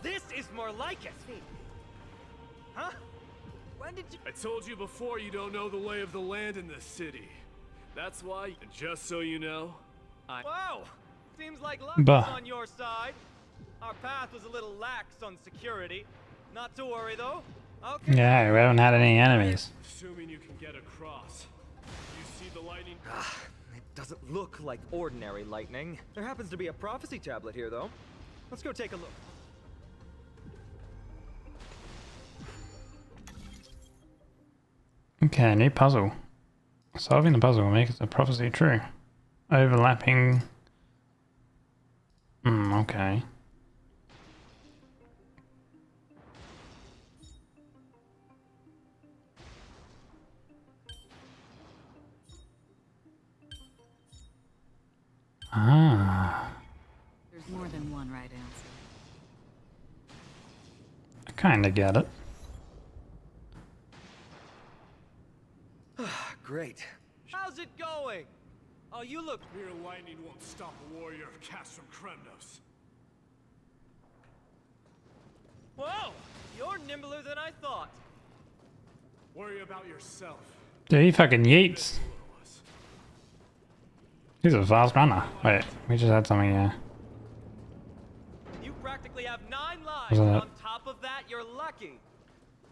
This is more like it. Huh? When did you... I told you before you don't know the lay of the land in this city. That's why, and just so you know, Wow! Seems like luck Bah. was on your side. Our path was a little lax on security. Not to worry though. Okay. Yeah, we haven't had any enemies. Assuming you can get across. You see the lightning? It doesn't look like ordinary lightning. There happens to be a prophecy tablet here though. Let's go take a look. Okay, new puzzle. Solving the puzzle will make the prophecy true. Overlapping. Okay. right answer. I kinda get it. Great. How's it going? Oh, you look... Mere lightning won't stop a warrior of Castrum Kremnos. Whoa! You're nimbler than I thought. Worry about yourself. Dude, he fucking yeets. He's a fast runner. Wait, we just had something here. You practically have 9 lives. Was that- On top of that, you're lucky.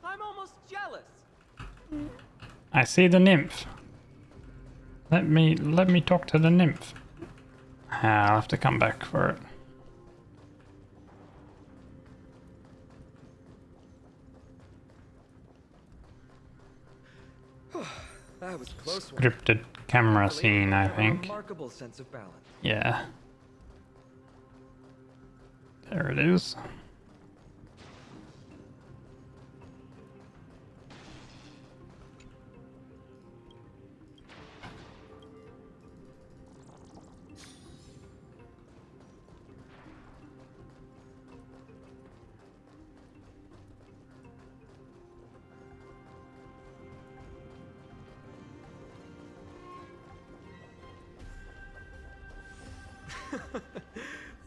I'm almost jealous. I see the nymph. Let me talk to the nymph. I'll have to come back for it. That was a close one. Scripted camera scene, I think. Remarkable sense of balance. Yeah. There it is.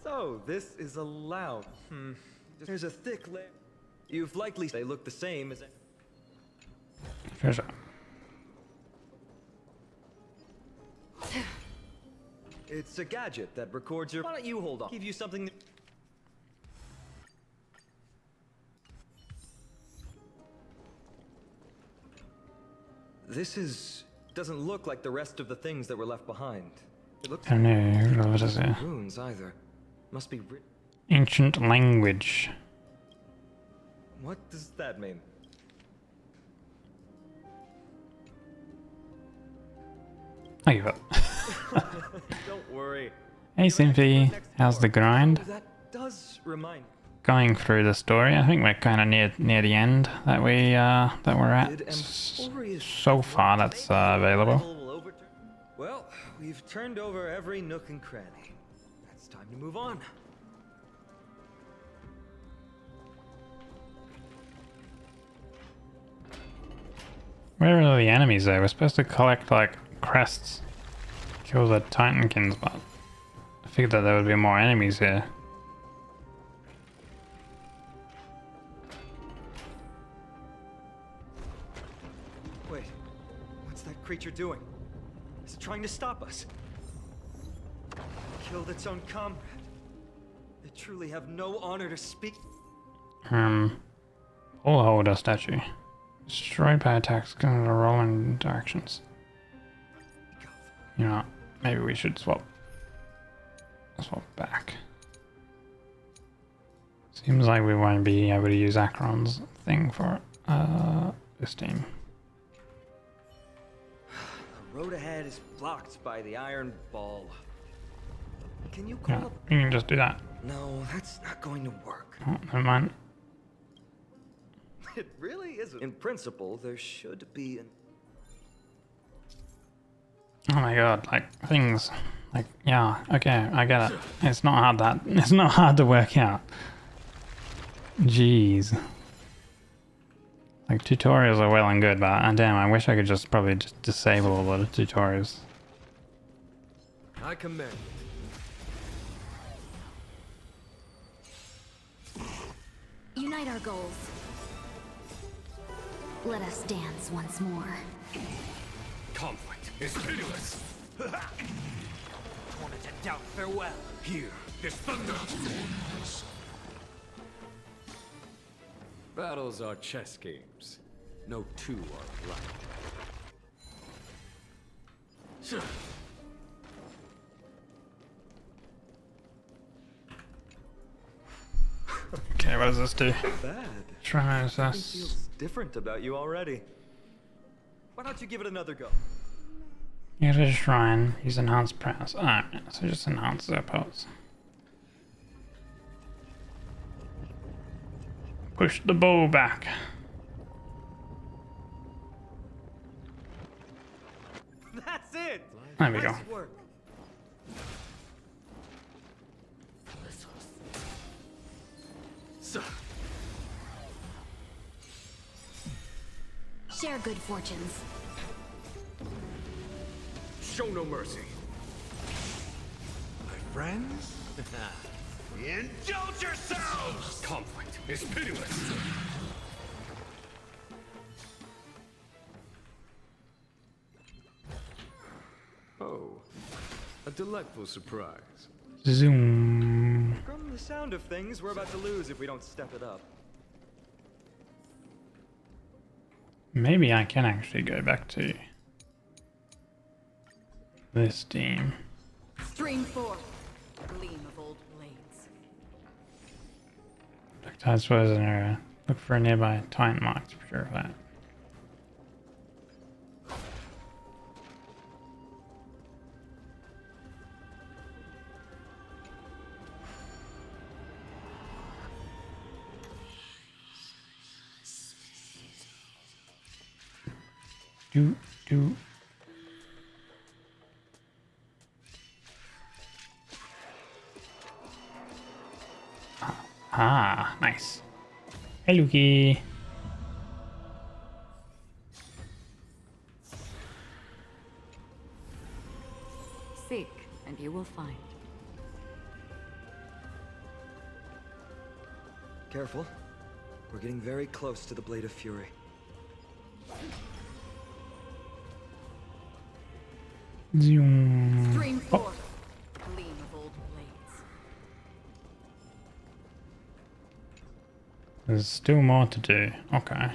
So, this is a lounge. There's a thick layer. You've likely... They look the same as... Treasure. It's a gadget that records your... Why don't you hold on? Give you something... This is... doesn't look like the rest of the things that were left behind. It looks... I don't know, what is it? Runes either. Must be written... Ancient language. What does that mean? I give up. Don't worry. Hey Symphy, how's the grind? That does remind... Going through the story, I think we're kind of near the end that we're at. So far, that's available. Well, we've turned over every nook and cranny. It's time to move on. Where are the enemies though? We're supposed to collect like crests, kill the Titankins, but I figured that there would be more enemies here. Wait, what's that creature doing? Is it trying to stop us? Killed its own comrade. They truly have no honor to speak. All holder statue. Destroyed by attacks going to roll in directions. You know, maybe we should swap back. Seems like we won't be able to use Acheron's thing for this team. The road ahead is blocked by the iron ball. Can you call Yeah, up? you can just do that. No, that's not going to work. Oh, never mind. It really isn't. In principle, there should be an... Oh my god, like things, like yeah, okay, I get it. It's not hard to work out. Jeez. Like tutorials are well and good, but damn, I wish I could just probably just disable all the tutorials. I command. Unite our goals. Let us dance once more. Conflict is pitiless. Wanted to doubt farewell. Here, this thunder. Battles are chess games. No two are alike. Okay, what does this do? Bad. Try to Something assess. feels different about you already. Why don't you give it another go? Use a shrine, use enhanced prowess. Alright, so just enhance their pose. Push the bow back. That's it. There we go. Nice work. Share good fortunes. Show no mercy. My friends? Indulge yourselves! Conflict is pitiless. Oh, a delightful surprise. Zoom. From the sound of things, we're about to lose if we don't step it up. Maybe I can actually go back to this team. Stream 4. Gleam of old blades. Tide spoilers an area. Look for a nearby time mark to be sure of that. Do. Ah, nice. Hey, Lukey. Seek, and you will find. Careful. We're getting very close to the Blade of Fury. Zoom. Stream 4. Gleam of old blades. There's still more to do. Okay.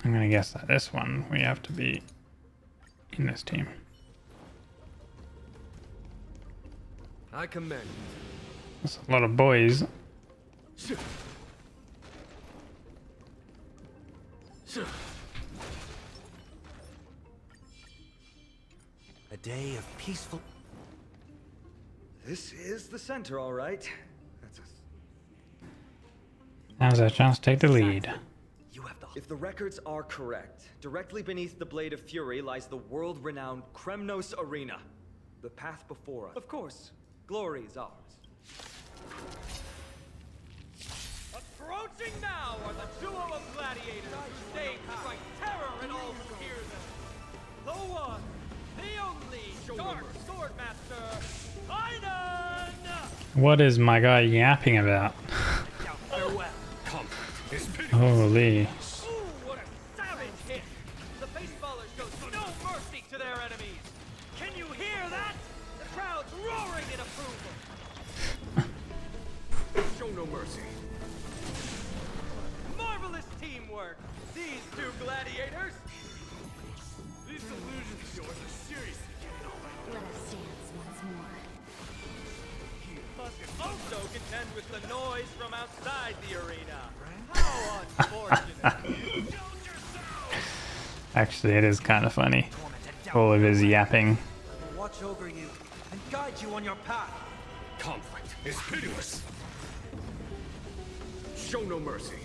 I'm gonna guess that this one we have to be in this team. I commend. That's a lot of boys. A day of peaceful... This is the center, all right. That's Now's our chance to take the lead. If the records are correct, directly beneath the Blade of Fury lies the world-renowned Kremnos Arena. The path before us. Of course, glory is ours. Approaching now are the duo of gladiators who stage to strike terror in all who hear them. The one, the only, Dark Swordmaster, Ainan! What is my guy yapping about? Farewell. Holy. Ooh, what a savage hit! The baseballers show no mercy to their enemies. Can you hear that? The crowd's roaring in approval. Show no mercy. Marvelous teamwork, these two gladiators. These illusions of yours are seriously getting on my Let us dance once more. Must also contend with the noise from outside the arena. How unfortunate. Actually, it is kind of funny. All of his yapping. Watch over you and guide you on your path. Conflict is pitiless. Show no mercy.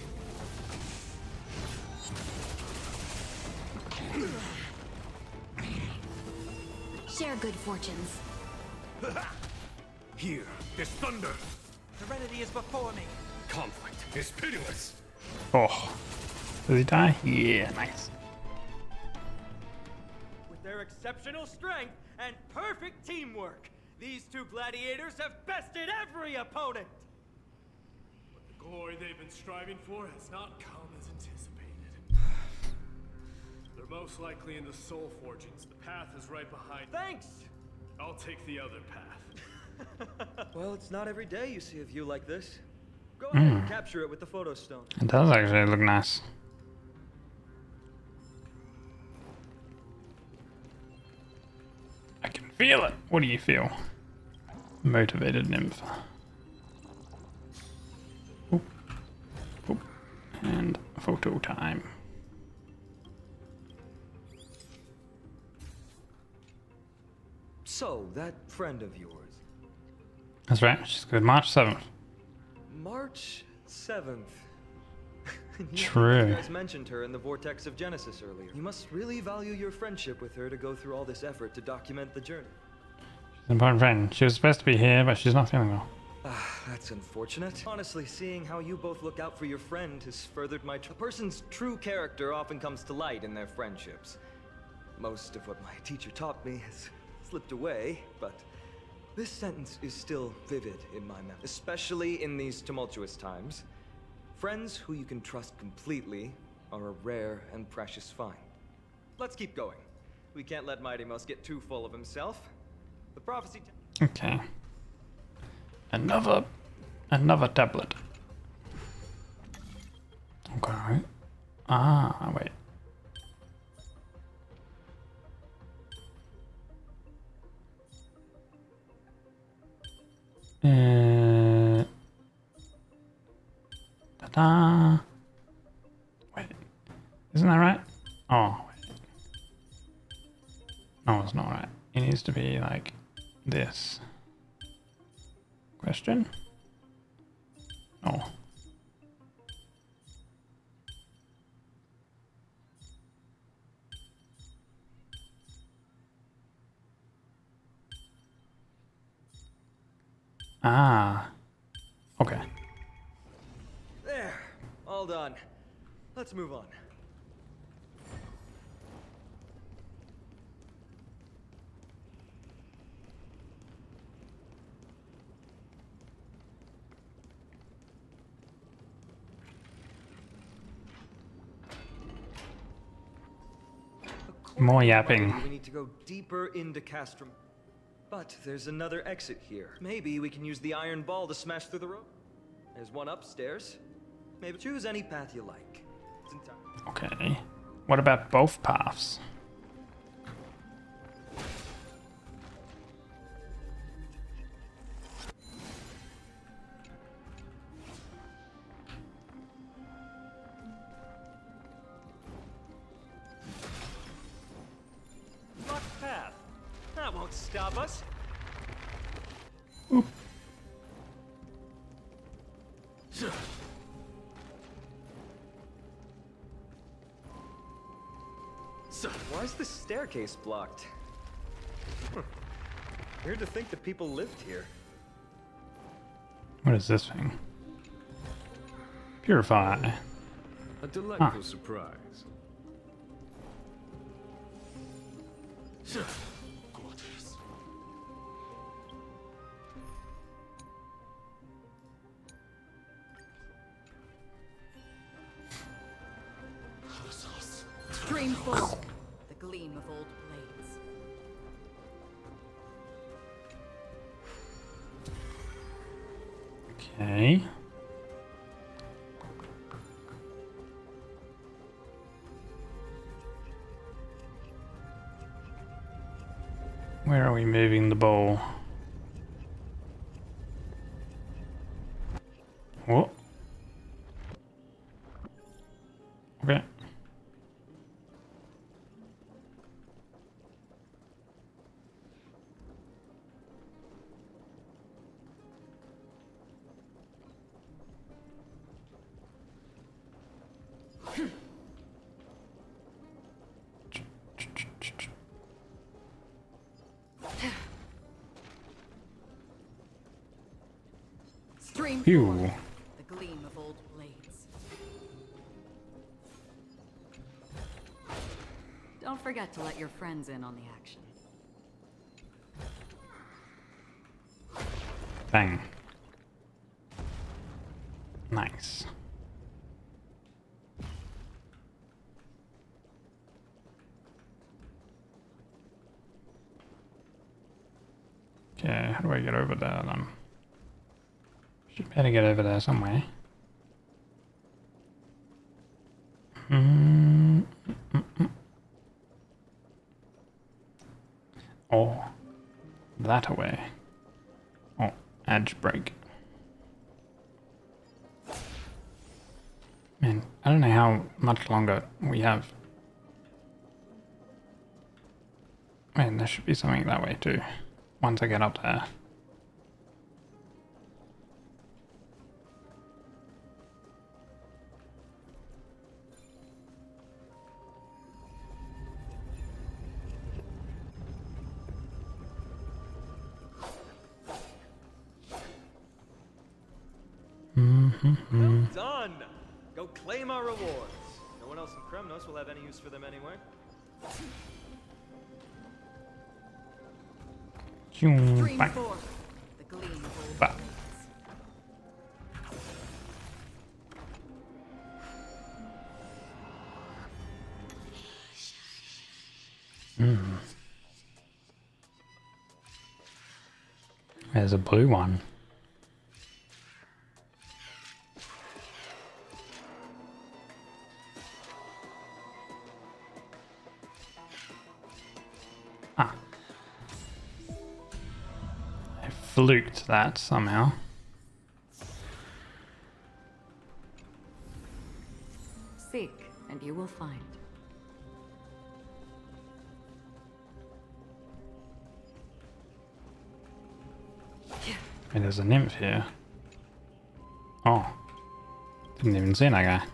Share good fortunes. Here is thunder. Serenity is before me. Conflict is pitiless. Oh. Does he die? Yeah, nice. With their exceptional strength and perfect teamwork, these two gladiators have bested every opponent. But the glory they've been striving for has not come as anticipated. They're most likely in the Soul Forgings. The path is right behind. Thanks! I'll take the other path. Well, it's not every day you see a view like this. Go ahead and capture it with the photo stone. It does actually look nice. I can feel it. What do you feel? Motivated nymph. Oop. Oop. And photo time. So, that friend of yours. That's right. She's good. March 7th. March 7th. True. You guys mentioned her in the Vortex of Genesis earlier. You must really value your friendship with her to go through all this effort to document the journey. She's an important friend. She was supposed to be here, but she's not feeling well. That's unfortunate. Honestly, seeing how you both look out for your friend has furthered my A person's true character often comes to light in their friendships. Most of what my teacher taught me has slipped away, but this sentence is still vivid in my memory, especially in these tumultuous times. Friends who you can trust completely are a rare and precious find. Let's keep going. We can't let Mighty Mouse get too full of himself. The prophecy... Okay. Another tablet. Okay. Ah, wait. Ta-da. Wait. Isn't that right? Oh, wait. No, it's not right. It needs to be like this. Question? Oh. Ah. Okay. There. All done. Let's move on. More yapping. We need to go deeper into Castrum. But there's another exit here. Maybe we can use the iron ball to smash through the rope. There's one upstairs. Maybe choose any path you like. It's entirely... Okay. What about both paths? Locked path. That won't stop us. Oop. Why is the staircase blocked? Weird to think that people lived here. What is this thing? Purify. A delightful surprise. Stream full. The gleam of old blades. Okay. Where are we moving the ball? What? Okay. Stream Phew. forward. The gleam of old blades. Don't forget to let your friends in on the action. Bang. Nice. Okay, how do I get over there then? Should better get over there somewhere. Oh, that away. Oh, edge break. Man, I don't know how much longer we have. Man, there should be something that way too. Once I get up there. Well done! Go claim our rewards. No one else in Kremnos will have any use for them anyway. Dream Bang. 4. The gleam of old Bah. There's a blue one. Ah. I fluked that somehow. Seek, and you will find. And there's a nymph here. Oh. Didn't even see that guy.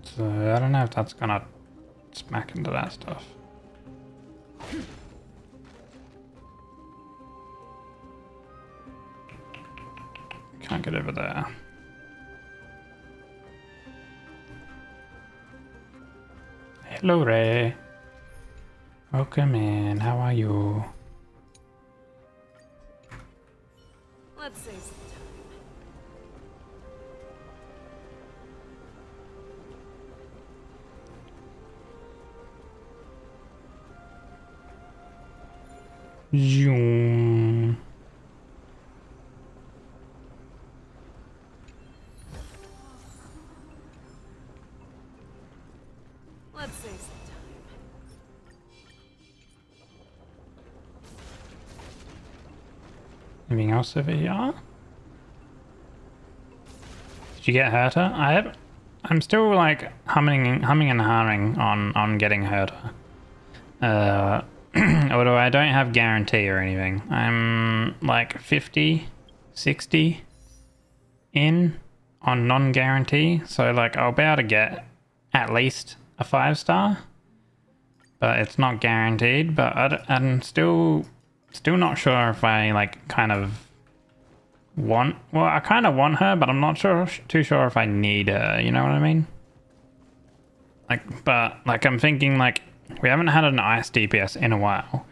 So I don't know if that's gonna smack into that stuff. Can't get over there. Hello, Ray. Welcome in. How are you? Let's save some Zoom. Let's save some time. Anything else over here? Did you get Herta? I'm still like humming and hawing on getting Herta. Although I don't have guarantee or anything. I'm like 50, 60 in on non-guarantee. So like I'll be able to get at least a 5-star. But it's not guaranteed. But I'm still not sure if I like kind of want... Well, I kind of want her, but I'm not too sure if I need her. You know what I mean? Like, but like I'm thinking like... We haven't had an ice DPS in a while.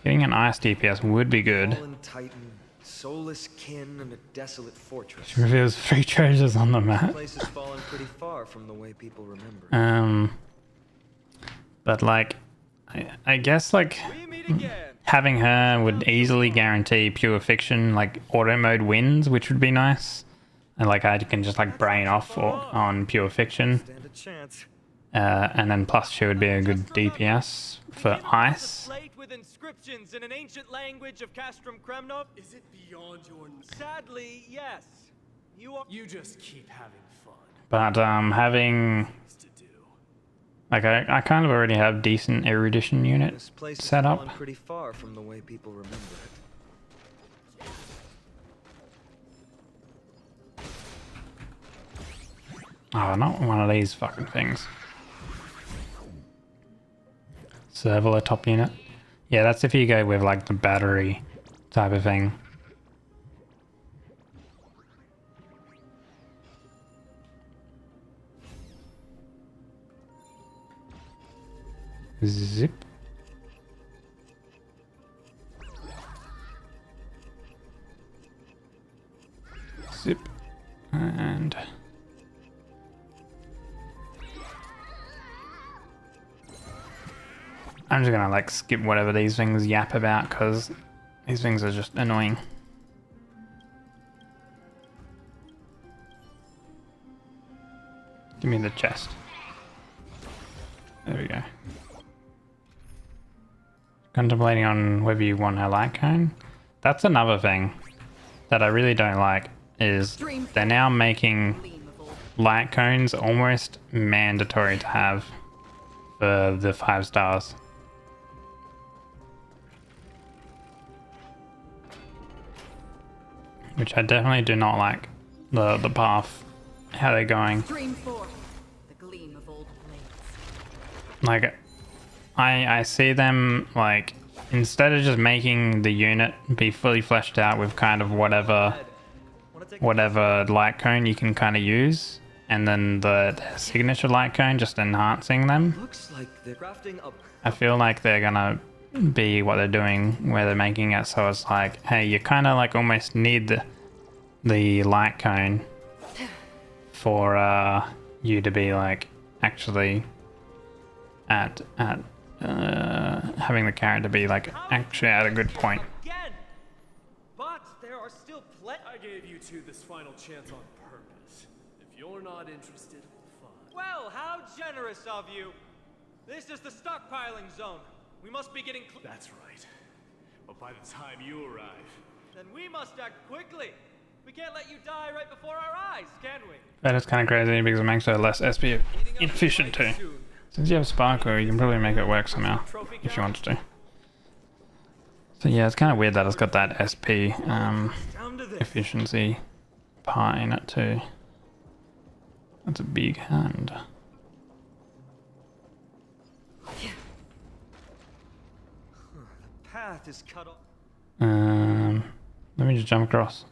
Getting an ice DPS would be good. Fallen Titan, soulless kin, and a desolate fortress. She reveals 3 treasures on the map. This place has fallen pretty far from the way people remember. But like, I guess like having her would easily guarantee pure fiction like auto mode wins, which would be nice. And like I can just like brain off on pure fiction. Stand a chance. And then plus she would be a good DPS for ice. Slate with inscriptions in an ancient language of Castrum Kremnov. Is it beyond your... Sadly, yes. You just keep having fun. But having like I kind of already have decent erudition unit This place set has up. fallen pretty far from the way people remember it. Oh, not one of these fucking things. Servola top unit. Yeah, that's if you go with like the battery type of thing. Zip. Zip. And... I'm just gonna like skip whatever these things yap about because these things are just annoying. Give me the chest. There we go. Contemplating on whether you want a light cone. That's another thing that I really don't like is they're now making light cones almost mandatory to have for the 5 stars. Which I definitely do not like the path, how they're going. Dream 4. The gleam of old blades. like, I see them, like, instead of just making the unit be fully fleshed out with kind of whatever light cone you can kind of use, and then the signature light cone just enhancing them. Looks like they're crafting up. I feel like they're gonna be what they're doing, where they're making it so it's like, hey, you kind of like almost need the light cone for you to be like actually at having the character be like actually at a good point. Again! But there are still plenty. I gave you two this final chance on purpose. If you're not interested, fine. Well, how generous of you. This is the stockpiling zone. We must be getting That's right. But by the time you arrive... Then we must act quickly. We can't let you die right before our eyes, can we? That is kind of crazy because it makes it less SP efficient too. Since you have Sparkle, you can probably make it work somehow if you wanted to. So yeah, it's kind of weird that it's got that SP efficiency part in it too. That's a big hand. The path is cut off. Let me just jump across.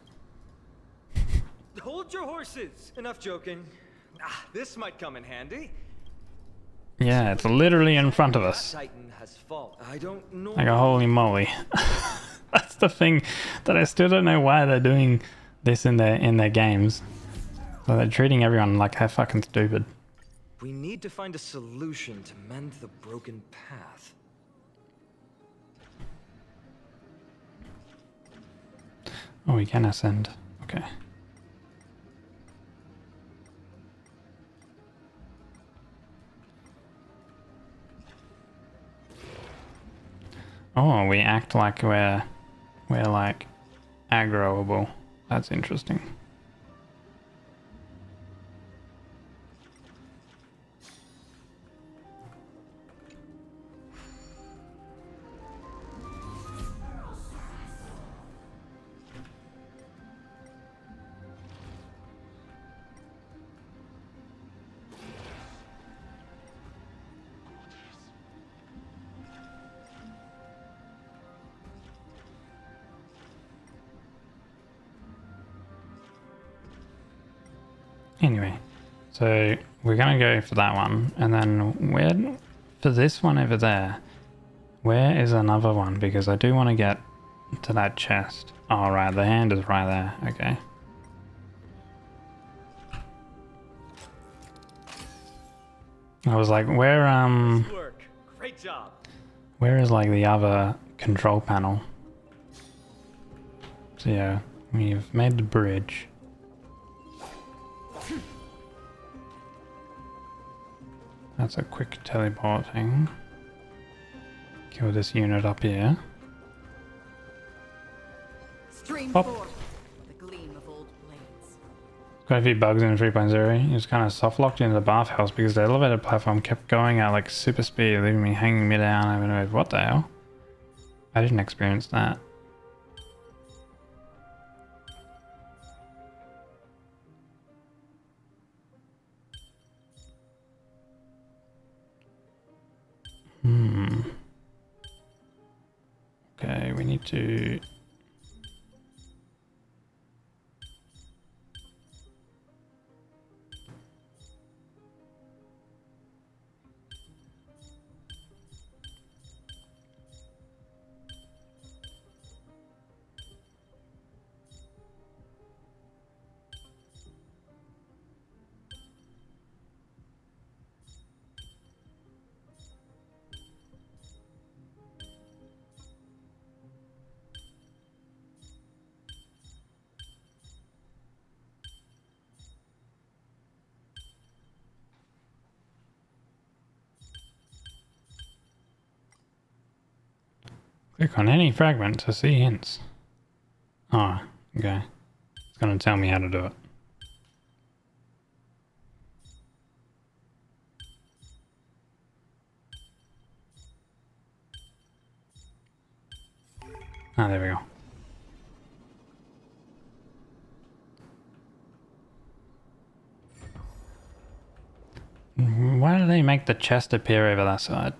Hold your horses! Enough joking. This might come in handy. Yeah, it's literally in front of us. Titan has fallen. I don't know. Like a holy moly. That's the thing that I still don't know why they're doing this in their games. So they're treating everyone like they're fucking stupid. We need to find a solution to mend the broken path. Oh, we can ascend. Okay. Oh, we act like we're like aggroable. That's interesting. Anyway, so we're gonna go for that one, and then where for this one over there, where is another one? Because I do want to get to that chest. Oh right, the hand is right there. Okay. I was like, where Nice work. Great job. where is like the other control panel? So yeah, we've made the bridge. That's a quick teleport thing. Kill this unit up here. Stream Pop. forth the gleam of old blades. Quite a few bugs in 3.0. It was kind of soft locked into the bathhouse because the elevator platform kept going at like super speed, leaving me hanging mid-air and I don't know what the hell. I didn't experience that. Okay, we need to... Click on any fragment to see hints. Oh, okay. It's gonna tell me how to do it. Ah, there we go. Why do they make the chest appear over that side?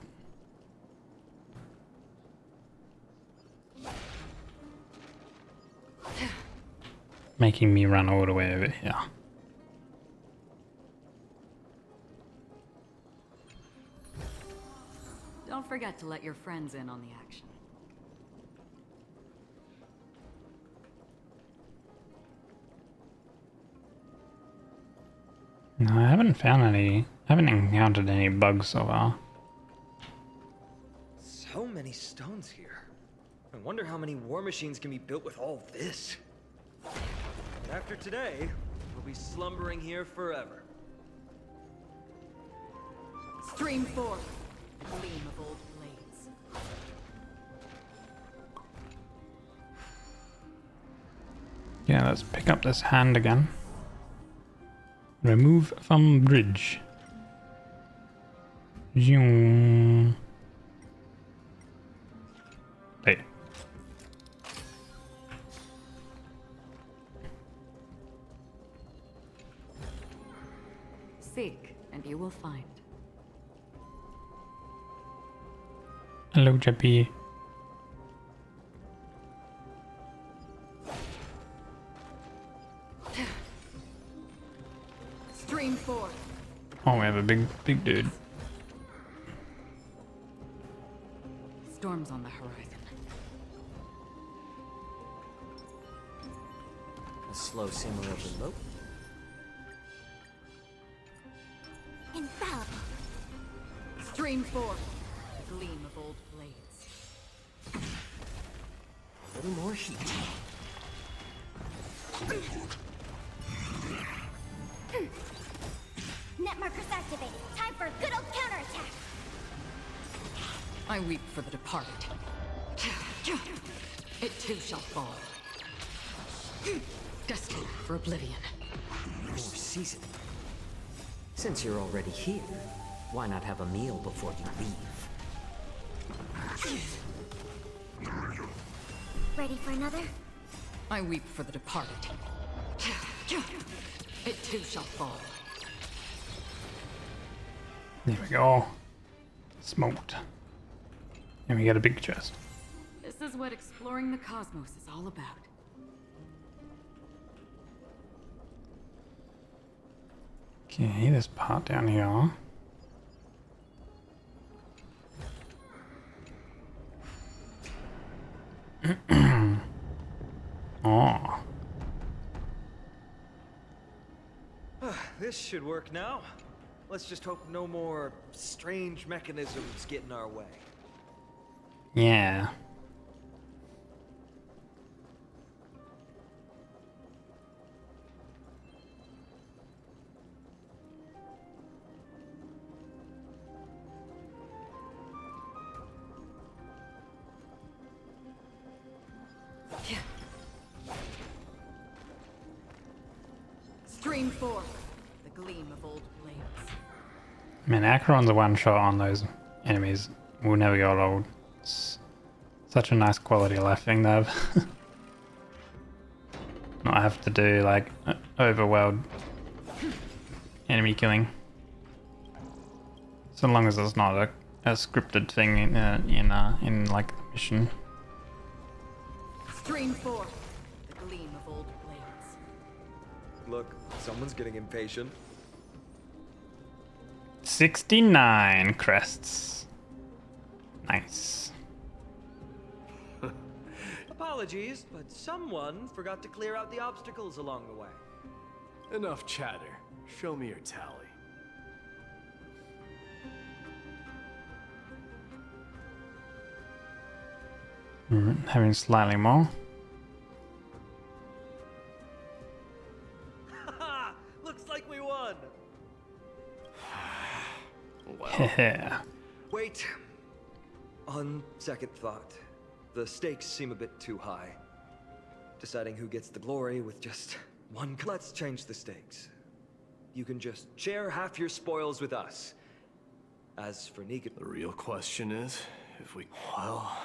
Making me run all the way over here. Don't forget to let your friends in on the action. No, I haven't encountered any bugs so far. So many stones here. I wonder how many war machines can be built with all this. And after today, we'll be slumbering here forever. Stream 4. Gleam of old blades. Yeah, let's pick up this hand again. Remove from bridge. Zoom. Hey. Seek, and you will find. Hello, Jeppy. Stream 4. Oh, we have a big dude. Storms on the horizon. A slow simmer of the lope. Infallible. Stream 4. The gleam of old blades. A little more heat. Net markers activated. Time for a good old counterattack. I weep for the departed. It too shall fall. Destined for oblivion. More season. Since you're already here, why not have a meal before you leave? Ready for another? I weep for the departed. It too shall fall. There we go. Smoked. And we got a big chest. This is what exploring the cosmos is all about. Okay, this part down here. Oh. This should work now. Let's just hope no more strange mechanisms get in our way. Yeah. Stream 4. The gleam of old blades. Man, Acheron's a one-shot on those enemies. Will never get old. It's such a nice quality of life thing to have. Not have to do like overworld enemy killing. So long as it's not a scripted thing in like the mission. Stream 4. The gleam of old blades. Look, someone's getting impatient. 69 crests. Nice. Apologies, but someone forgot to clear out the obstacles along the way. Enough chatter. Show me your tally. Having slightly more. Looks like we won. Yeah. Wait. On second thought, the stakes seem a bit too high. Deciding who gets the glory with just one. Let's change the stakes. You can just share half your spoils with us. As for Nika, the real question is, if we... Well...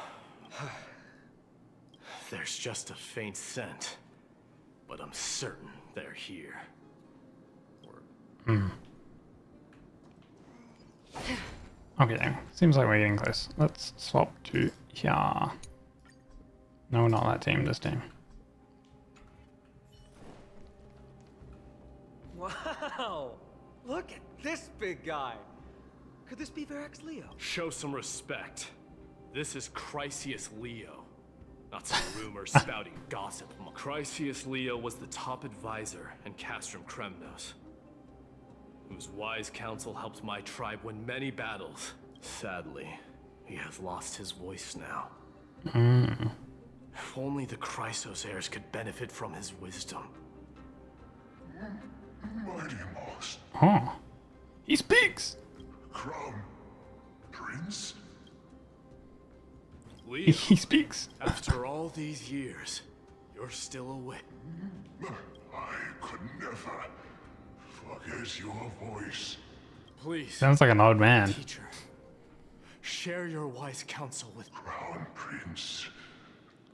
There's just a faint scent. But I'm certain they're here. Okay, seems like we're getting close. Let's swap to here. No, not that team, this team. Wow! Look at this big guy! Could this be Varric's Leo? Show some respect. This is Chrysius Leo. Not some rumor spouting gossip. Chrysius Leo was the top advisor in Castrum Kremnos, whose wise counsel helped my tribe win many battles. Sadly, he has lost his voice now. If only the Chrysos heirs could benefit from his wisdom. Mighty Moss. Oh, he speaks. Crown Prince? Leo, He speaks. after all these years, you're still awake. I could never forget your voice. Please. Sounds like an old man. Teacher, share your wise counsel with Crown Prince.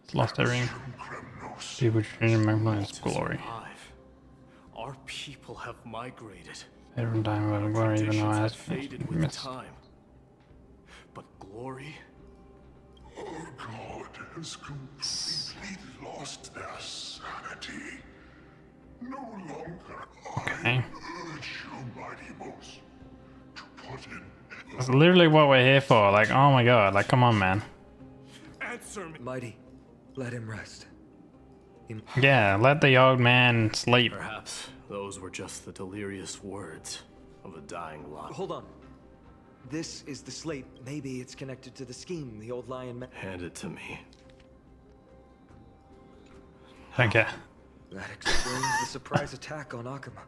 He's lost everything. People changing my his glory. survive. Our people have migrated. Every time about glory, even though I Traditions asked have faded with miss. time. But glory? Our god has completely lost their sanity. No longer Okay. urge you, Mighty Moss, to put in. That's literally what we're here for. Like, oh my god, like, come on, man. Answer me. Mighty, let him rest. Yeah, let the old man sleep. Perhaps those were just the delirious words of a dying lion. Hold on. This is the slate. Maybe it's connected to the scheme the old lion met. Hand it to me. Thank you. That explains the surprise attack on Akuma.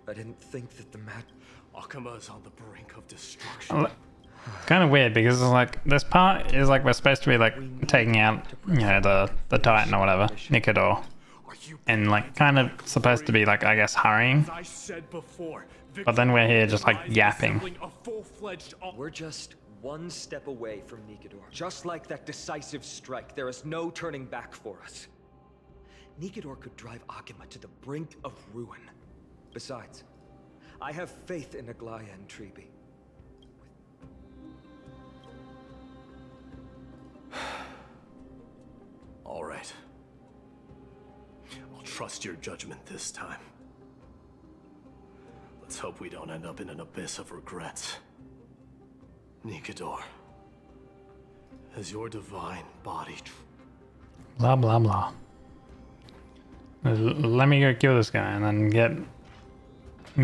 I didn't think that the Akuma is on the brink of destruction. It's kind of weird because it's like this part is like we're supposed to be like taking out, you know, the Titan or whatever, Nikador, and like kind of supposed to be like, I guess, hurrying. As I said before, But then we're here just like yapping. We're just one step away from Nikador. Just like that decisive strike, there is no turning back for us. Nikador could drive Akuma to the brink of ruin. Besides, I have faith in Aglaya and Tribi. All right. I'll trust your judgment this time. Let's hope we don't end up in an abyss of regrets. Nikador, has your divine body... Blah blah blah. Let me go kill this guy and then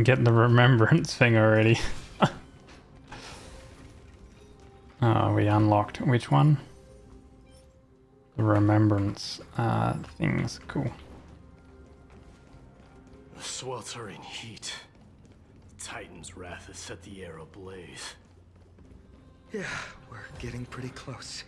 get the remembrance thing already. Oh, we unlocked which one? The remembrance things. Cool. The sweltering heat. Titan's wrath has set the air ablaze. Yeah, we're getting pretty close.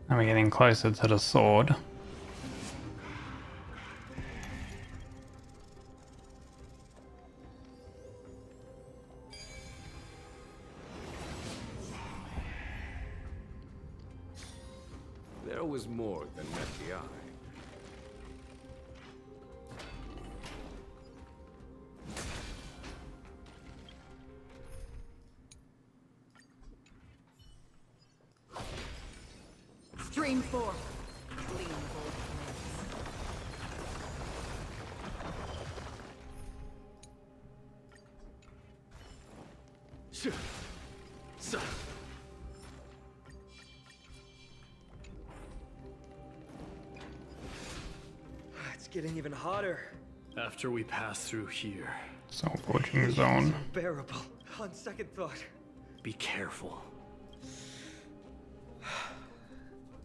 Now we're getting closer to the sword. There was more than met the eye. Stream 4. Gleam of old It's getting even hotter. After we pass through here, Soul forging zone. Unbearable. On second thought. be careful.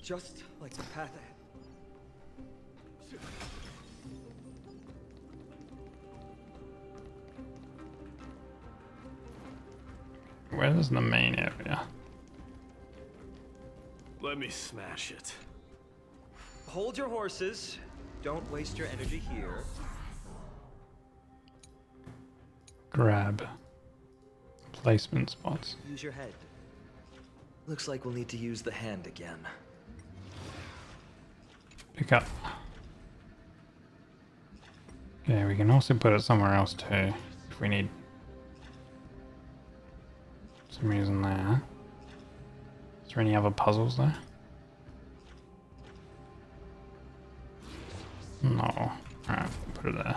Just like the path ahead. where's the main area? Let me smash it. Hold your horses. Don't waste your energy here. Grab. Placement spots. Use your head. Looks like we'll need to use the hand again. Pick up. Okay, we can also put it somewhere else too, if we need some reason there. Is there any other puzzles there? No. Alright, put it there.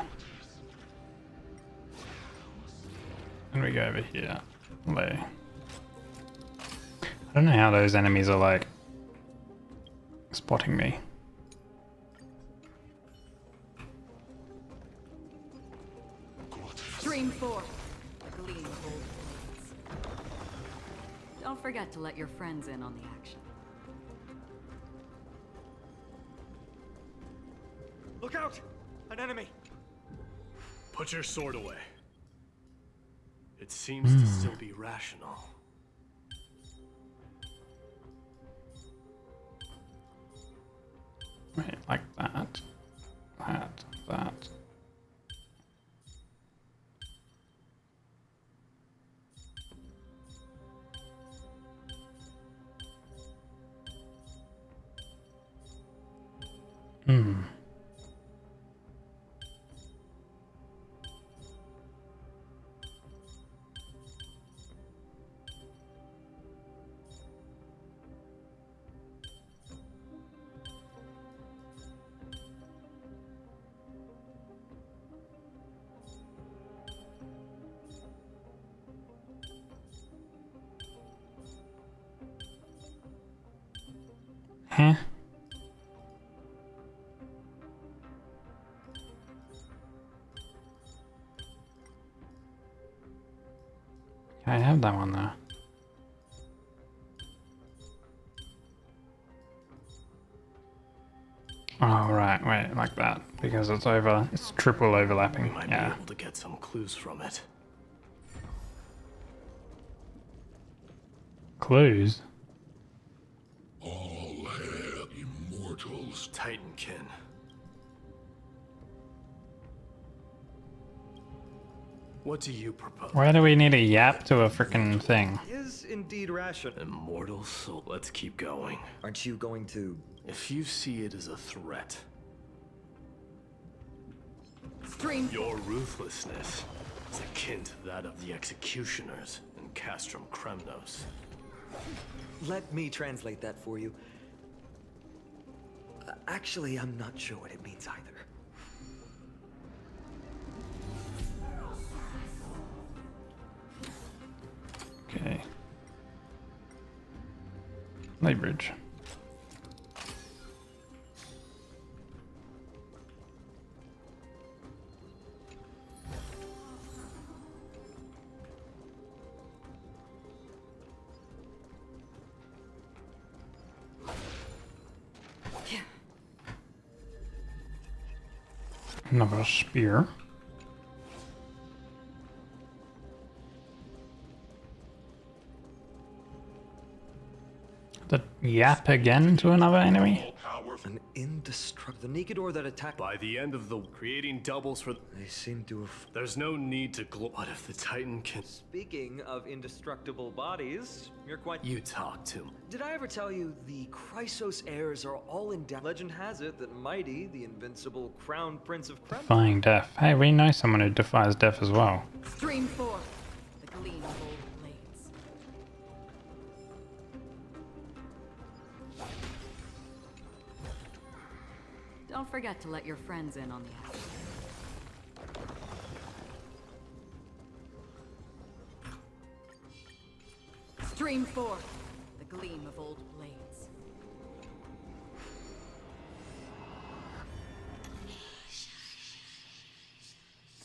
And we go over here. Lay. I don't know how those enemies are like spotting me. Stream 4. The gleam of old blades. Don't forget to let your friends in on the action. Look out! An enemy! Put your sword away. It seems to still be rational. Wait, like that. That. Hmm. Huh? I have that one there. Oh, right, wait, like that. Because it's triple overlapping. We might be Yeah. able to get some clues from it. Clues? All hail, immortals. Titankin. What do you propose? Why do we need a yap to a freaking thing? Is indeed rational. Immortal soul. Let's keep going. Aren't you going to... If you see it as a threat, Stream. your ruthlessness is akin to that of the executioners in Castrum Kremnos. Let me translate that for you. Actually, I'm not sure what it means either. Okay. Light bridge. Another spear. The yap again to another enemy? An indestructible... The Nikador that attacked... By the end of the creating doubles for... They seem to have... There's no need to What if the Titan can... Speaking of indestructible bodies, you're quite... You talk to him. Did I ever tell you the Chrysos heirs are all in death? Legend has it that Mighty, the invincible crown prince of Kremnos... Defying death. Hey, we know someone who defies death as well. Stream 4. The gleam of old blades. Don't forget to let your friends in on the action. Stream 4. The gleam of old blades.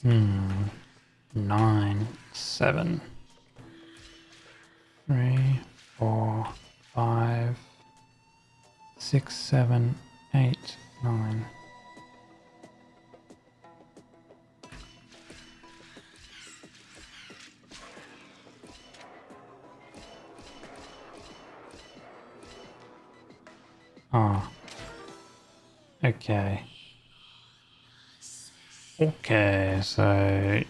Hmm. 9, 7. 3, 4, 5, 6, 7, 8, 9. Oh. Okay. Okay, so...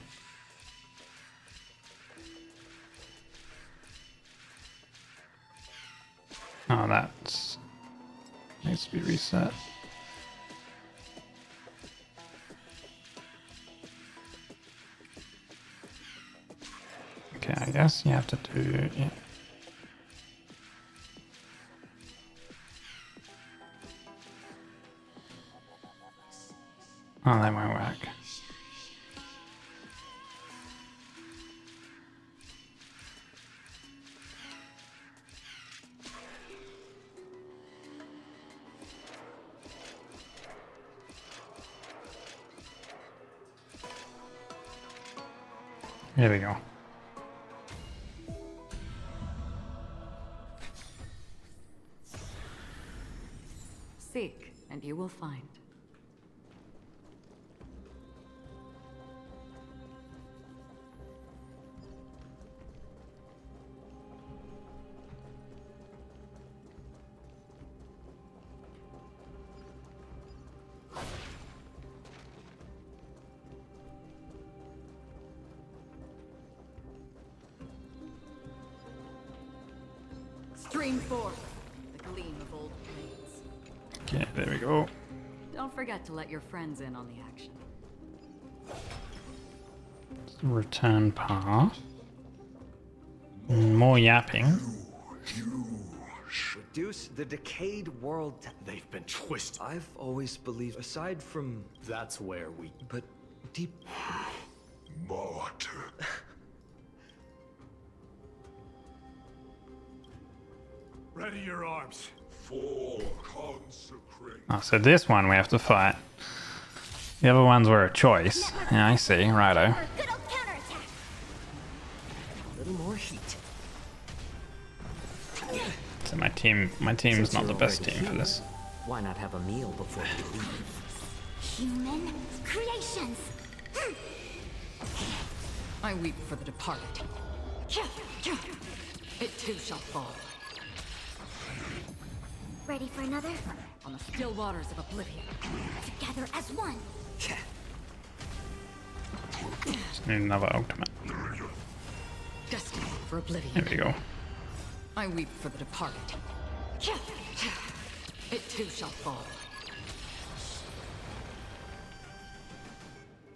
Oh, that needs to be reset. Okay, I guess you have to do... Yeah. Oh, that won't work. Here we go. Seek, and you will find. Stream forth the gleam of old blades. Okay, there we go. Don't forget to let your friends in on the action. Return path. More yapping. Reduce the decayed world. They've been twisted. I've always believed, aside from... That's where we... But deep... Martyr. Ready your arms. For consecrate. Oh, so this one we have to fight. The other ones were a choice. Yeah, I see. Righto. Good old counterattack. A little more heat. So my team's Since not you're the best already team for here, this. Why not have a meal before you leave? Human creations. I weep for the departed. It too shall fall. Ready for another? On the still waters of oblivion. Together as one. Just need another ultimate. Destiny for oblivion. There we go. I weep for the departed. It too shall fall.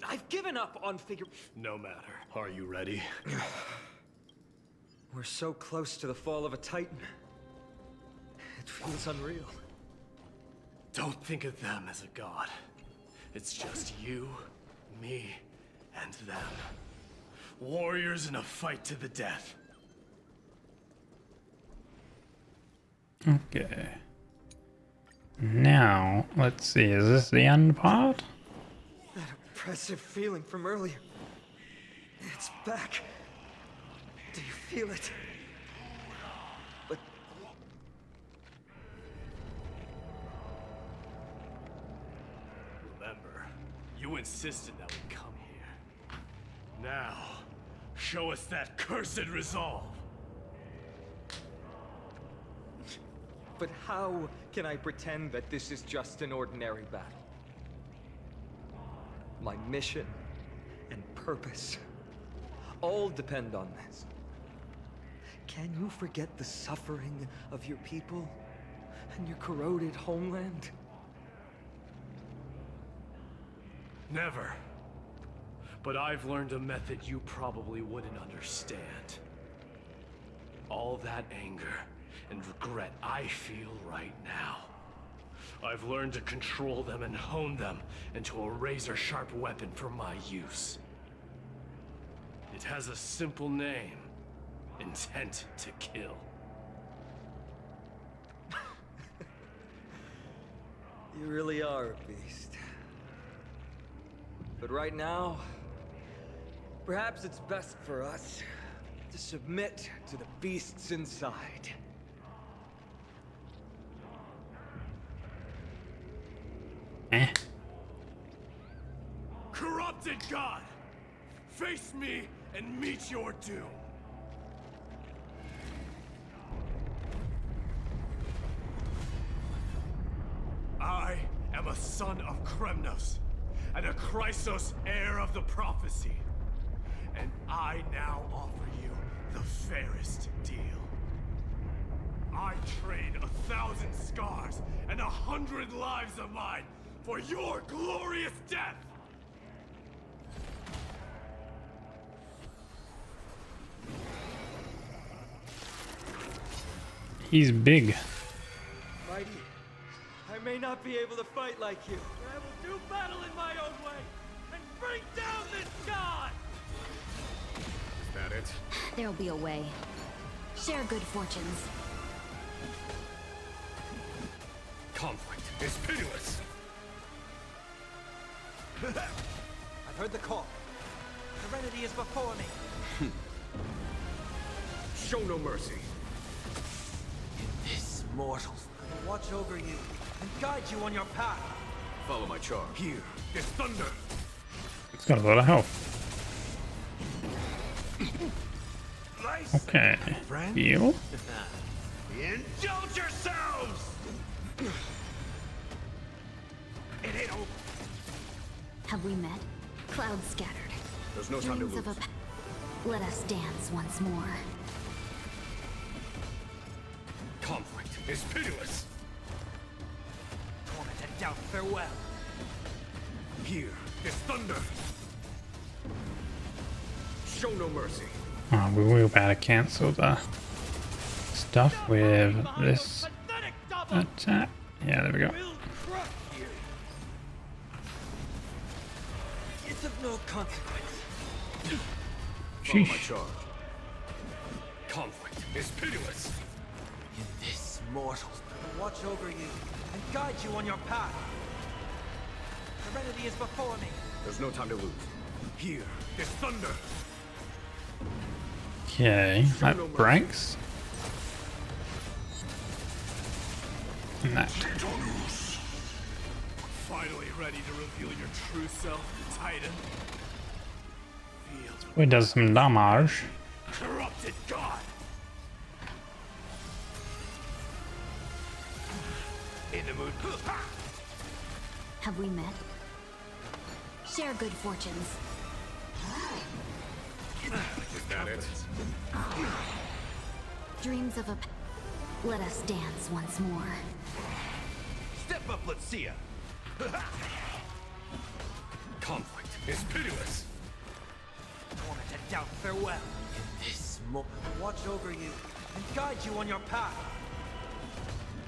I've given up on figure... No matter. Are you ready? We're so close to the fall of a Titan. It feels unreal. Don't think of them as a god. It's just you, me, and them. Warriors in a fight to the death. Okay. Now, let's see. Is this the end part? That oppressive feeling from earlier. It's back. Do you feel it? But... Remember, you insisted that we come here. Now, show us that cursed resolve. But how can I pretend that this is just an ordinary battle? My mission and purpose all depend on this. Can you forget the suffering of your people and your corroded homeland? Never. But I've learned a method you probably wouldn't understand. All that anger and regret I feel right now. I've learned to control them and hone them into a razor-sharp weapon for my use. It has a simple name. Intent to kill. You really are a beast. But right now, perhaps it's best for us to submit to the beasts inside. Corrupted God! Face me and meet your doom! son of Kremnos, and a Chrysos heir of the prophecy. And I now offer you the fairest deal. I trade 1,000 scars and 100 lives of mine for your glorious death! He's big. Mighty, I may not be able to fight like you, but I will do battle in my own way and bring down this god! Is that it? There'll be a way. Share good fortunes. Conflict is pitiless! I've heard the call. Serenity is before me. Show no mercy. This mortal will watch over you and guide you on your path. Follow my charge. Here is thunder. It's got a lot of health. Okay. Heal. Indulge yourselves! It ain't over. Have we met? Clouds scattered. There's no time to Dreams lose. of a... Let us dance once more. Conflict is pitiless. Torment and doubt, farewell. Here is thunder. Show no mercy. Oh, we will better cancel the stuff with this attack. Yeah, there we go. It's of no consequence. Follow my Sheesh. charge. Conflict is pitiless. This mortal will watch over you and guide you on your path. Serenity is before me. There's no time to lose. Here is thunder. Okay, that breaks. And that. Finally ready to reveal your true self, Titan. It does some damage. Corrupted god. In the mood. Have we met? Share good fortunes. Is that it? Dreams of a... Let us dance once more. Step up, let's see ya! Conflict is pitiless. Torment and doubt, farewell. This mortal will watch over you and guide you on your path.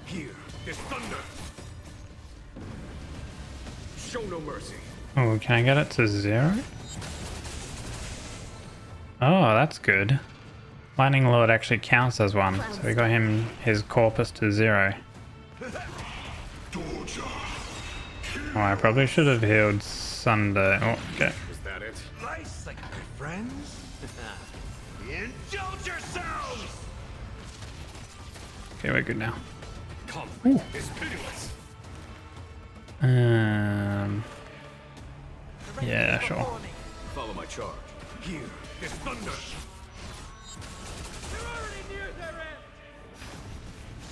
Here is thunder. Show no mercy. Oh, can I get it to 0? Oh, that's good. Lightning Lord actually counts as one, so we got him his corpus to 0. Oh, I probably should have healed Sunday. Oh, okay. Is that it? Nice, like good friends? Indulge yourselves! Okay, we're good now. Conflict is pitiless. Yeah, sure. Follow my charge. Here is thunder. They're already near their end!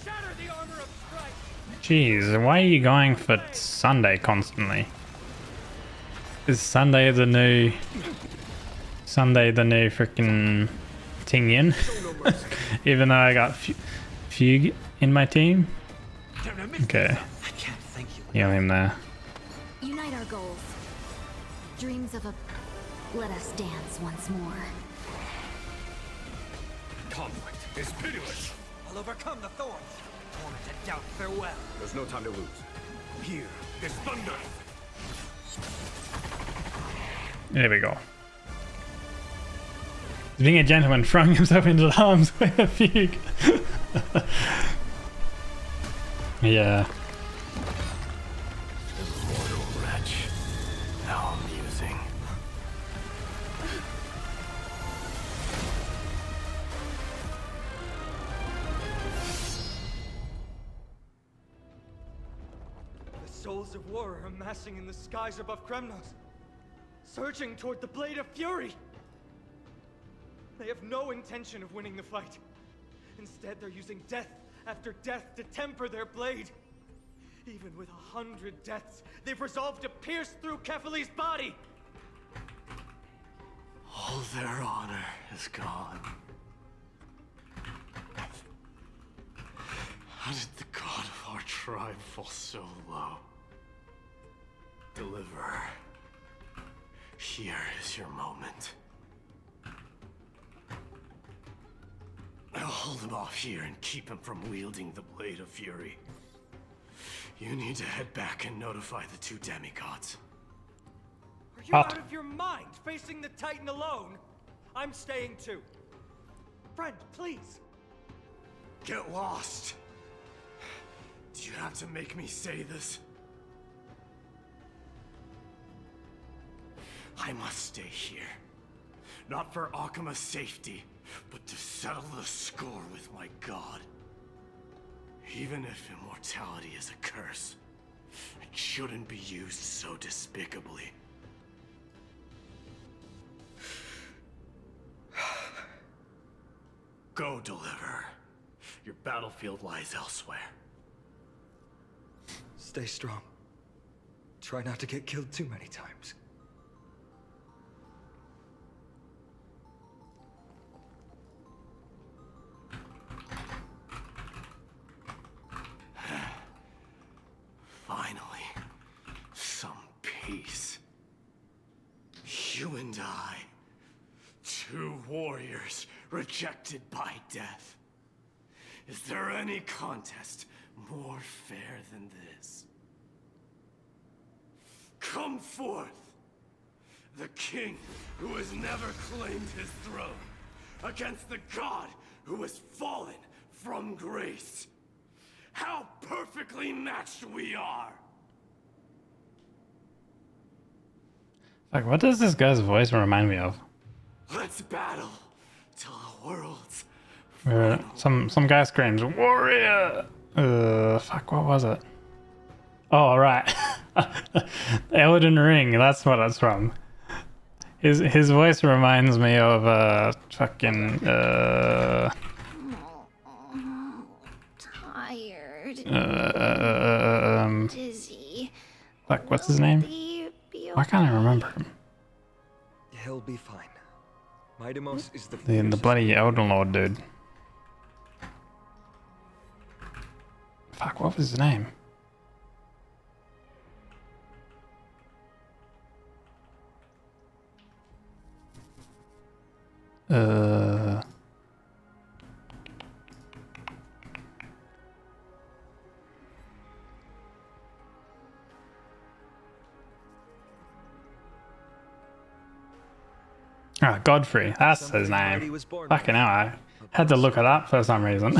Shatter the armor of strife! Jeez, why are you going for Sunday constantly? Is Sunday the new freaking Tingyin? Even though I got Fugue in my team. Okay. Heal him there. Unite our goals. Dreams of a... Let us dance once more. Conflict is pitiless. I'll overcome the thorns. Torment and doubt, farewell. There's no time to lose. Here is thunder. There we go. He's being a gentleman, throwing himself into the arms with a Fugue. Yeah. Immortal wretch. How amusing. The souls of war are amassing in the skies above Kremnos, surging toward the Blade of Fury. They have no intention of winning the fight. Instead, they're using death after death to temper their blade. Even with 100 deaths, they've resolved to pierce through Kefali's body! All their honor is gone. How did the god of our tribe fall so low? Deliverer, here is your moment. I'll hold him off here and keep him from wielding the Blade of Fury. You need to head back and notify the two demigods. Are you out of your mind, facing the Titan alone? I'm staying too. Friend, please. Get lost. Do you have to make me say this? I must stay here. Not for Akima's safety, but to settle the score with my god. Even if immortality is a curse, it shouldn't be used so despicably. Go, Deliverer. Your battlefield lies elsewhere. Stay strong. Try not to get killed too many times. Finally, some peace. You and I, two warriors rejected by death. Is there any contest more fair than this? Come forth, the king who has never claimed his throne, against the god who has fallen from grace. How perfectly matched we are! Like, what does this guy's voice remind me of? Let's battle till the world's Where some guy screams, "Warrior!" Fuck, what was it? Oh, right. Elden Ring, that's what it's from. His voice reminds me of fucking Tired. Dizzy. Fuck, what's his name? Why can't I remember him? He'll be fine. Midamos is The bloody Elden Lord dude. Fuck, what was his name? Godfrey, that's his name. Fucking hell, I had to look it up for some reason.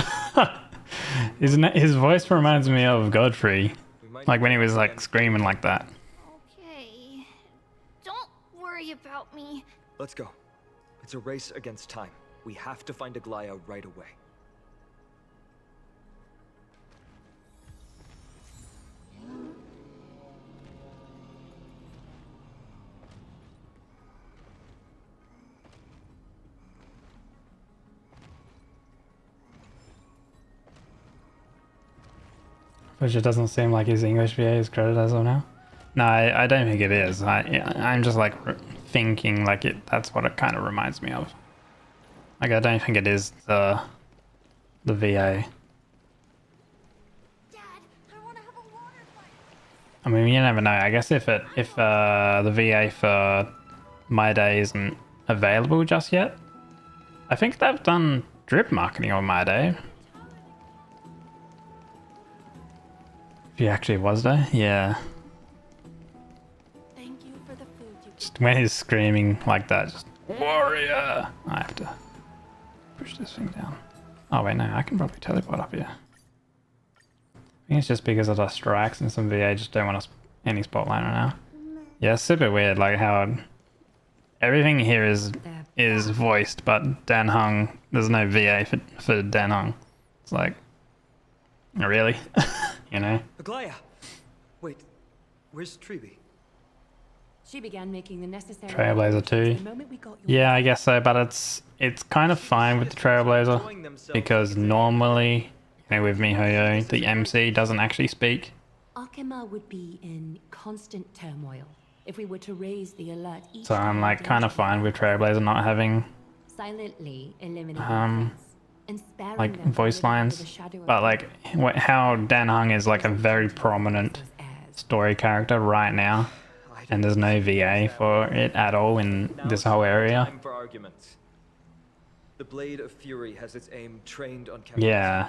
His voice reminds me of Godfrey, like when he was like screaming like that. Okay. Don't worry about me. Let's go. It's a race against time. We have to find Aglaya right away. Which it doesn't seem like his English VA is credited as of now. No, I don't think it is. I'm just like thinking like that's what it kind of reminds me of. Like I don't think it is the VA. I mean, you never know. I guess if the VA for My Day isn't available just yet, I think they've done drip marketing on My Day. If he actually was there, yeah. Thank you for the food you Just when he's screaming like that, just warrior. I have to push this thing down. Oh wait, no, I can probably teleport up here. I think it's just because of the strikes and some VA just don't want us any spotlight right now. Yeah, it's super weird, like how everything here is voiced, but Dan Heng, there's no VA for Dan Heng. It's like, really? You know? Aglaya! Wait, where's Treeby? She began making the necessary Trailblazer 2. the moment we got your Yeah, I guess so, but it's kind of fine with the Trailblazer because normally, you know, with MiHoYo, the MC doesn't actually speak. Arkema would be in constant turmoil if we were to raise the alert each So I'm time like kind of fine with Trailblazer not having silently eliminating threats and sparing like them from voice living under lines, the shadow of but like how Dan Hung is like a very prominent story character right now, and there's no VA for it at all in this whole area. Time for arguments. The Blade of Fury has its aim trained on Captain Yeah,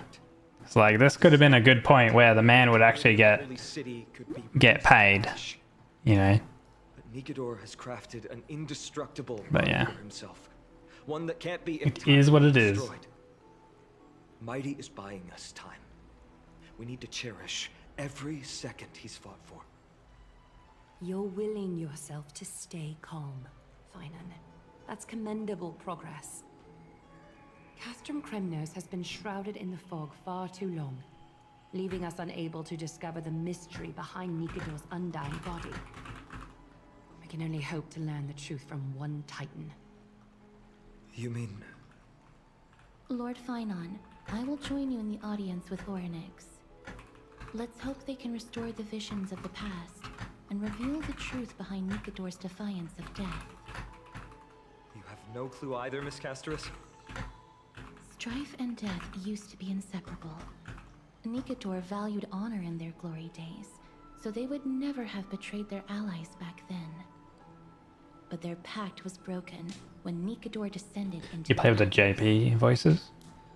it's like this could have been a good point where the man would actually get paid, you know. But Nikedor has crafted an indestructible But yeah. for himself, one that can't be It is what it is. destroyed. Mighty is buying us time. We need to cherish every second he's fought for. You're willing yourself to stay calm, Finan. That's commendable progress. Castrum Kremnos has been shrouded in the fog far too long, leaving us unable to discover the mystery behind Nikedor's undying body. We can only hope to learn the truth from one Titan. You mean... Lord Finon, I will join you in the audience with Orynyx. Let's hope they can restore the visions of the past and reveal the truth behind Nikedor's defiance of death. You have no clue either, Miss Casterus? Strife and death used to be inseparable. Nikedor valued honor in their glory days, so they would never have betrayed their allies back then. But their pact was broken when Nikedor descended into... You play with the JP voices?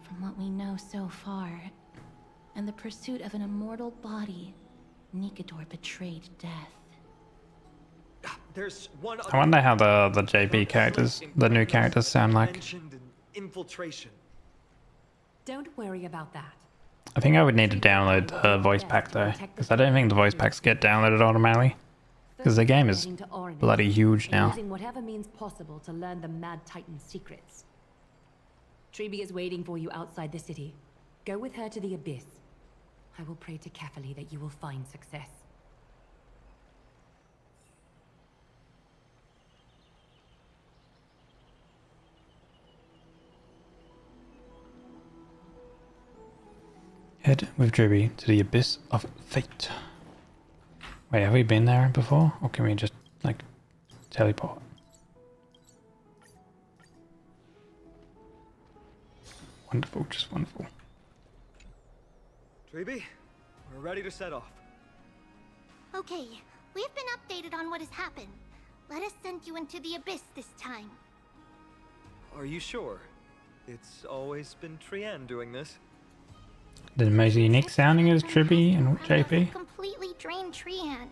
From what we know so far, and the pursuit of an immortal body, Nikedor betrayed death. There's one I wonder how the JP characters, the new characters sound like. mentioned infiltration. Don't worry about that. I think I would need to download the voice pack though, because I don't think the voice packs get downloaded automatically. Because the game is bloody huge now. Using whatever means possible to learn the Mad Titan's secrets. Treeby is waiting for you outside the city. Go with her to the Abyss. I will pray to Kefali that you will find success. Head with Treeby to the Abyss of Fate. Wait, have we been there before? Or can we just, like, teleport? Wonderful, just wonderful. Treeby, we're ready to set off. Okay, we've been updated on what has happened. Let us send you into the Abyss this time. Are you sure? It's always been Trian doing this. The most unique sounding is Treeby and JP. Completely drained Trian.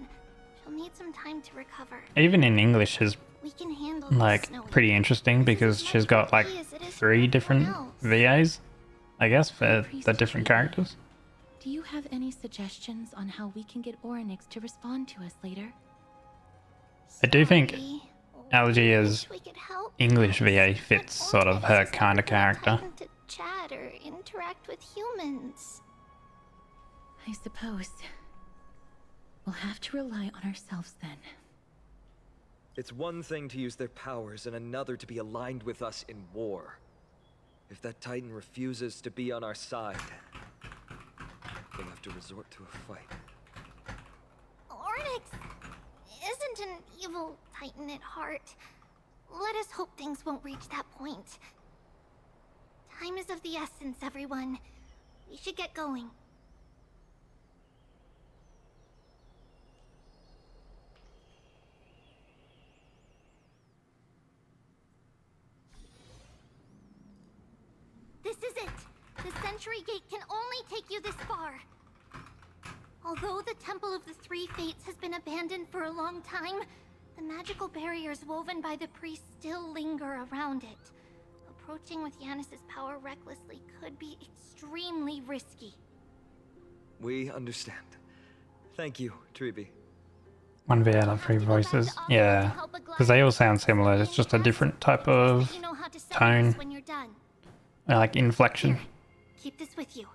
She'll need some time to recover. Even in English is We can handle like pretty interesting because she's got like 3 different VAs, I guess, for the different characters. Do you have any suggestions on how we can get Orynyx to respond to us later? I do think Algia's English VA fits sort of her kind of character. To chat or interact with humans. I suppose. We'll have to rely on ourselves then. It's one thing to use their powers and another to be aligned with us in war. If that Titan refuses to be on our side, we'll have to resort to a fight. Orynyx isn't an evil Titan at heart. Let us hope things won't reach that point. Time is of the essence, everyone. We should get going. This is it! The Sentry Gate can only take you this far. Although the Temple of the Three Fates has been abandoned for a long time, the magical barriers woven by the priests still linger around it. Approaching with Yanis's power recklessly could be extremely risky. We understand. Thank you, Treeby. One VA out of 3 voices. Yeah, because they all sound similar. It's just a different type of tone, When you're done. like inflection. Keep this with you.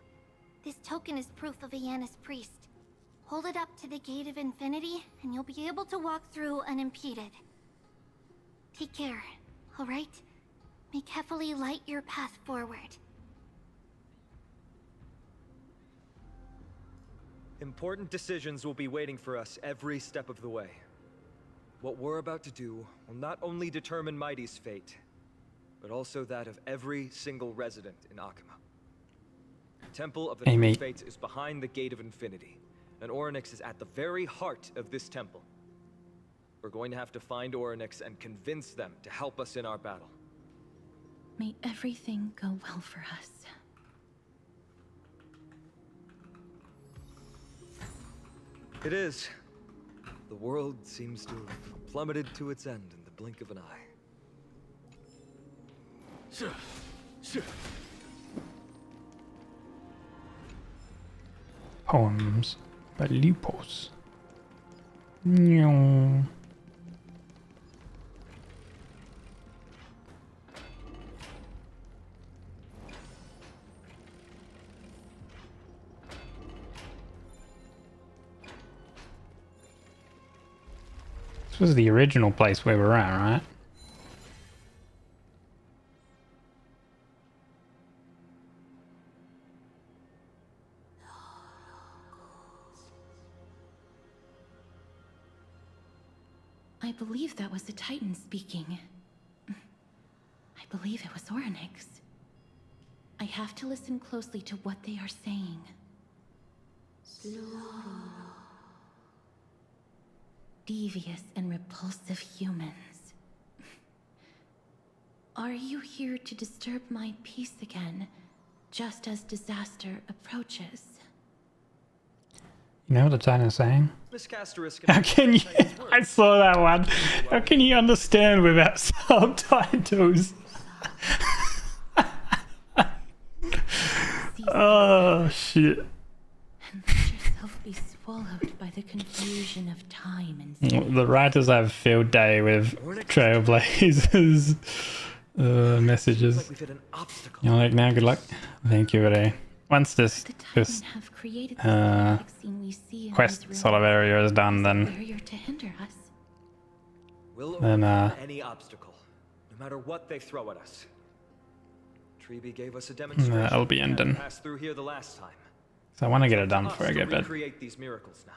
This token is proof of a Yanis priest. Hold it up to the Gate of Infinity, and you'll be able to walk through unimpeded. Take care, alright? May Kefali light your path forward. Important decisions will be waiting for us every step of the way. What we're about to do will not only determine Mighty's fate, but also that of every single resident in Akuma. The Temple of the Three Fates is behind the Gate of Infinity, and Orynyx is at the very heart of this temple. We're going to have to find Orynyx and convince them to help us in our battle. May everything go well for us. It is. The world seems to have plummeted to its end in the blink of an eye. Poems by Lupos. Nyong. This was the original place where we're at, right? I believe that was the Titan speaking. I believe it was Orynyx. I have to listen closely to what they are saying. Devious and repulsive humans. Are you here to disturb my peace again, just as disaster approaches? You know what the Titan is saying? Miss Castorus, How can you? I saw that one. How can you understand without subtitles? Oh shit! And let yourself be swallowed by the confusion of time and space. The writers have a field day with Trailblazers messages. You're like, now good luck. Thank you, Ray. Once this quest sort of area is done, then we'll overcome any obstacle, no matter what they throw at us. Treby gave us a demonstration. I'll be ending. Passed through here the last time. So I want to get it done before I get bed. Create these miracles now.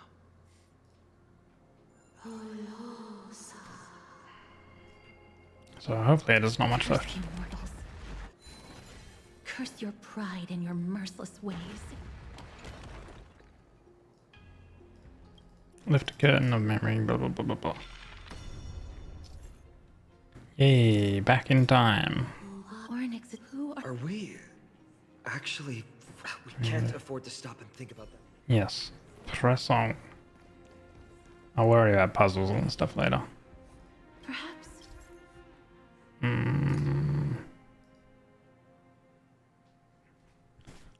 So hopefully there's not much left. Curse your pride and your merciless ways. Lift a curtain of memory, blah blah blah blah blah. Yay, back in time. Orynyx, who are we? Actually, we can't afford to stop and think about that. Yes. Press on. I'll worry about puzzles and stuff later. Perhaps.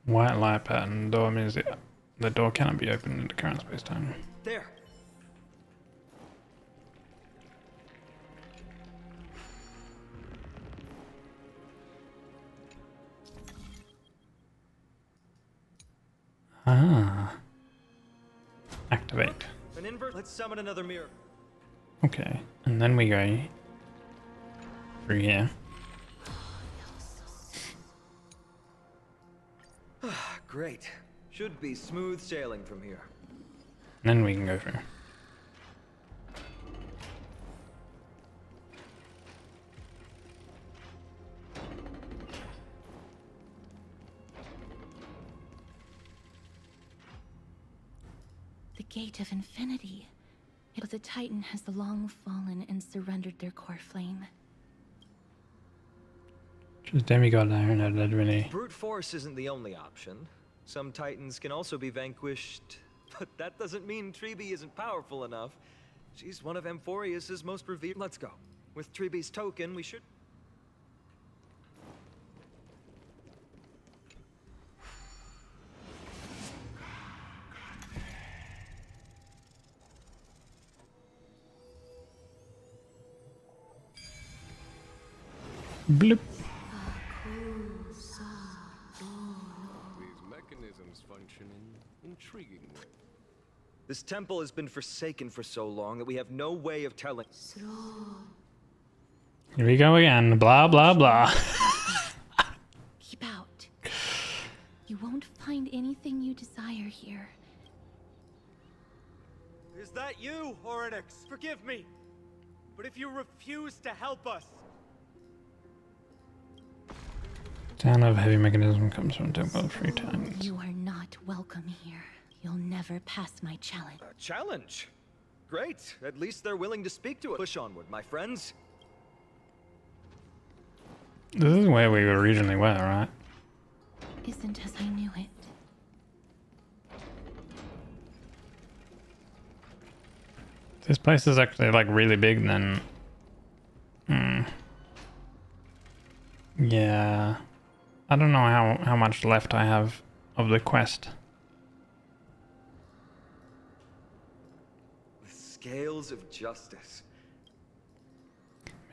White light pattern. Door means the door cannot be opened in the current space time. There. Ah. Activate. An invert. Let's summon another mirror. Okay, and then we go through here. Great. Should be smooth sailing from here. And then we can go through. The Gate of Infinity. It was a Titan has long fallen and surrendered their core flame. Just demigod iron out of really. Brute force isn't the only option. Some Titans can also be vanquished, but that doesn't mean Treby isn't powerful enough. She's one of Amphorius's most revered. Let's go. With Treby's token, we should. Bloop. These mechanisms function in intriguing ways. This temple has been forsaken for so long that we have no way of telling. Here we go again. Blah blah blah. Keep out. You won't find anything you desire here. Is that you, Oryx? Forgive me. But if you refuse to help us... Sound of heavy mechanism comes from Temple 3 times. You are not welcome here. You'll never pass my challenge. Challenge? Great. At least they're willing to speak to us. Push onward, my friends. This is where we originally were, right? Isn't as I knew it. This place is actually like really big then. Yeah. I don't know how much left I have of the quest. The scales of justice.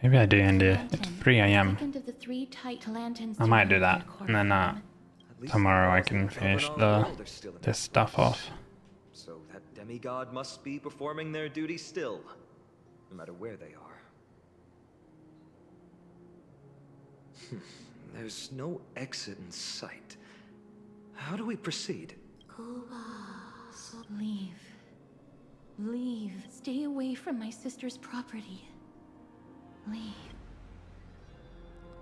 Maybe I do end it. It's 3 AM. Second of the 3 tight lanterns I might do that. And then tomorrow I can finish this stuff off. So that demigod must be performing their duty still, no matter where they are. There's no exit in sight. How do we proceed? Leave. Leave. Stay away from my sister's property. Leave.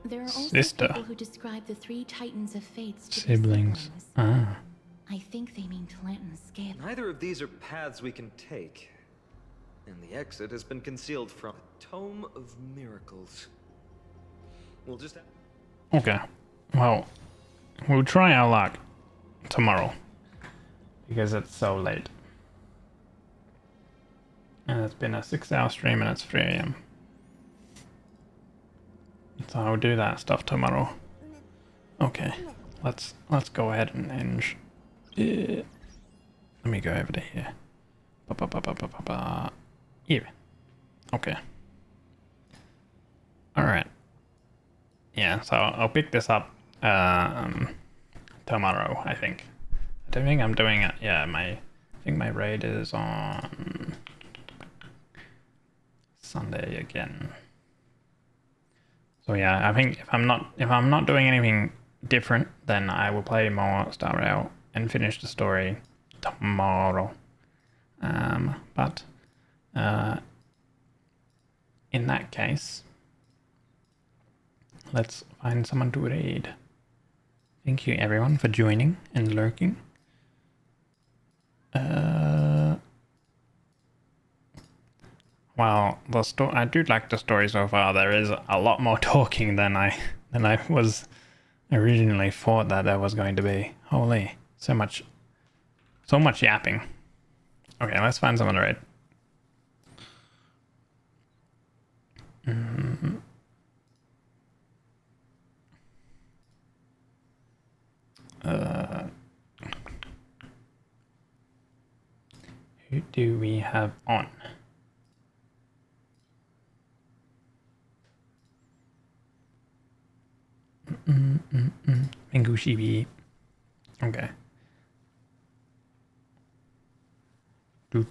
There are also people who describe the 3 titans of fates to be Siblings. Ah. I think they mean Tlanton's scale. Neither of these are paths we can take. And the exit has been concealed from the Tome of Miracles. We'll just have... Okay. Well, we'll try our luck tomorrow. Because it's so late. And it's been a 6-hour stream and it's 3 AM. So I'll do that stuff tomorrow. Okay. Let's go ahead and end. Let me go over to here. Here. Okay. Alright. Yeah, so I'll pick this up tomorrow, I think. I don't think I'm doing it. Yeah, I think my raid is on Sunday again. So yeah, I think if I'm not doing anything different, then I will play more Star Rail and finish the story tomorrow. But in that case, let's find someone to raid. Thank you everyone for joining and lurking. Well, I do like the story so far. There is a lot more talking than I was originally thought that there was going to be. Holy, so much yapping. Okay, let's find someone to raid. Who do we have on? Mingushibi. Okay. Do.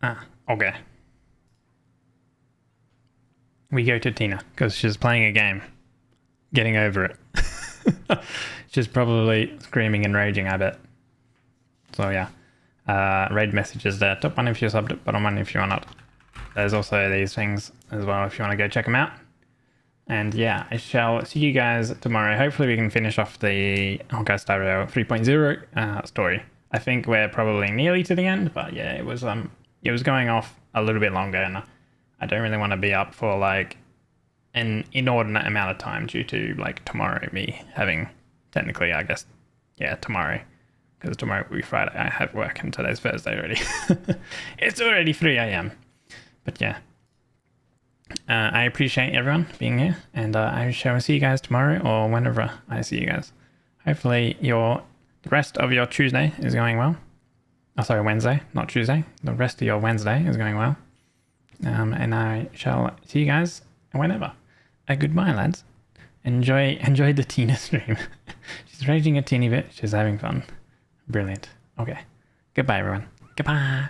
Ah, okay. We go to Tina, because she's playing a game. Getting over it. She's probably screaming and raging, I bet. So yeah. Raid messages there. Top 1 if you're subbed, bottom 1 if you're not. There's also these things as well if you want to go check them out. And yeah, I shall see you guys tomorrow. Hopefully we can finish off the Honkai Star Rail 3.0 story. I think we're probably nearly to the end, but yeah, it was going off a little bit longer, and I don't really want to be up for like an inordinate amount of time due to like tomorrow me having technically, I guess, yeah, tomorrow, because tomorrow will be Friday. I have work and today's Thursday already. It's already 3 AM. But yeah, I appreciate everyone being here, and I shall see you guys tomorrow or whenever I see you guys. Hopefully the rest of your Tuesday is going well. Oh, sorry, Wednesday, not Tuesday. The rest of your Wednesday is going well. And I shall see you guys whenever. Goodbye, lads. Enjoy the Tina stream. She's raging a teeny bit. She's having fun. Brilliant. Okay. Goodbye, everyone. Goodbye.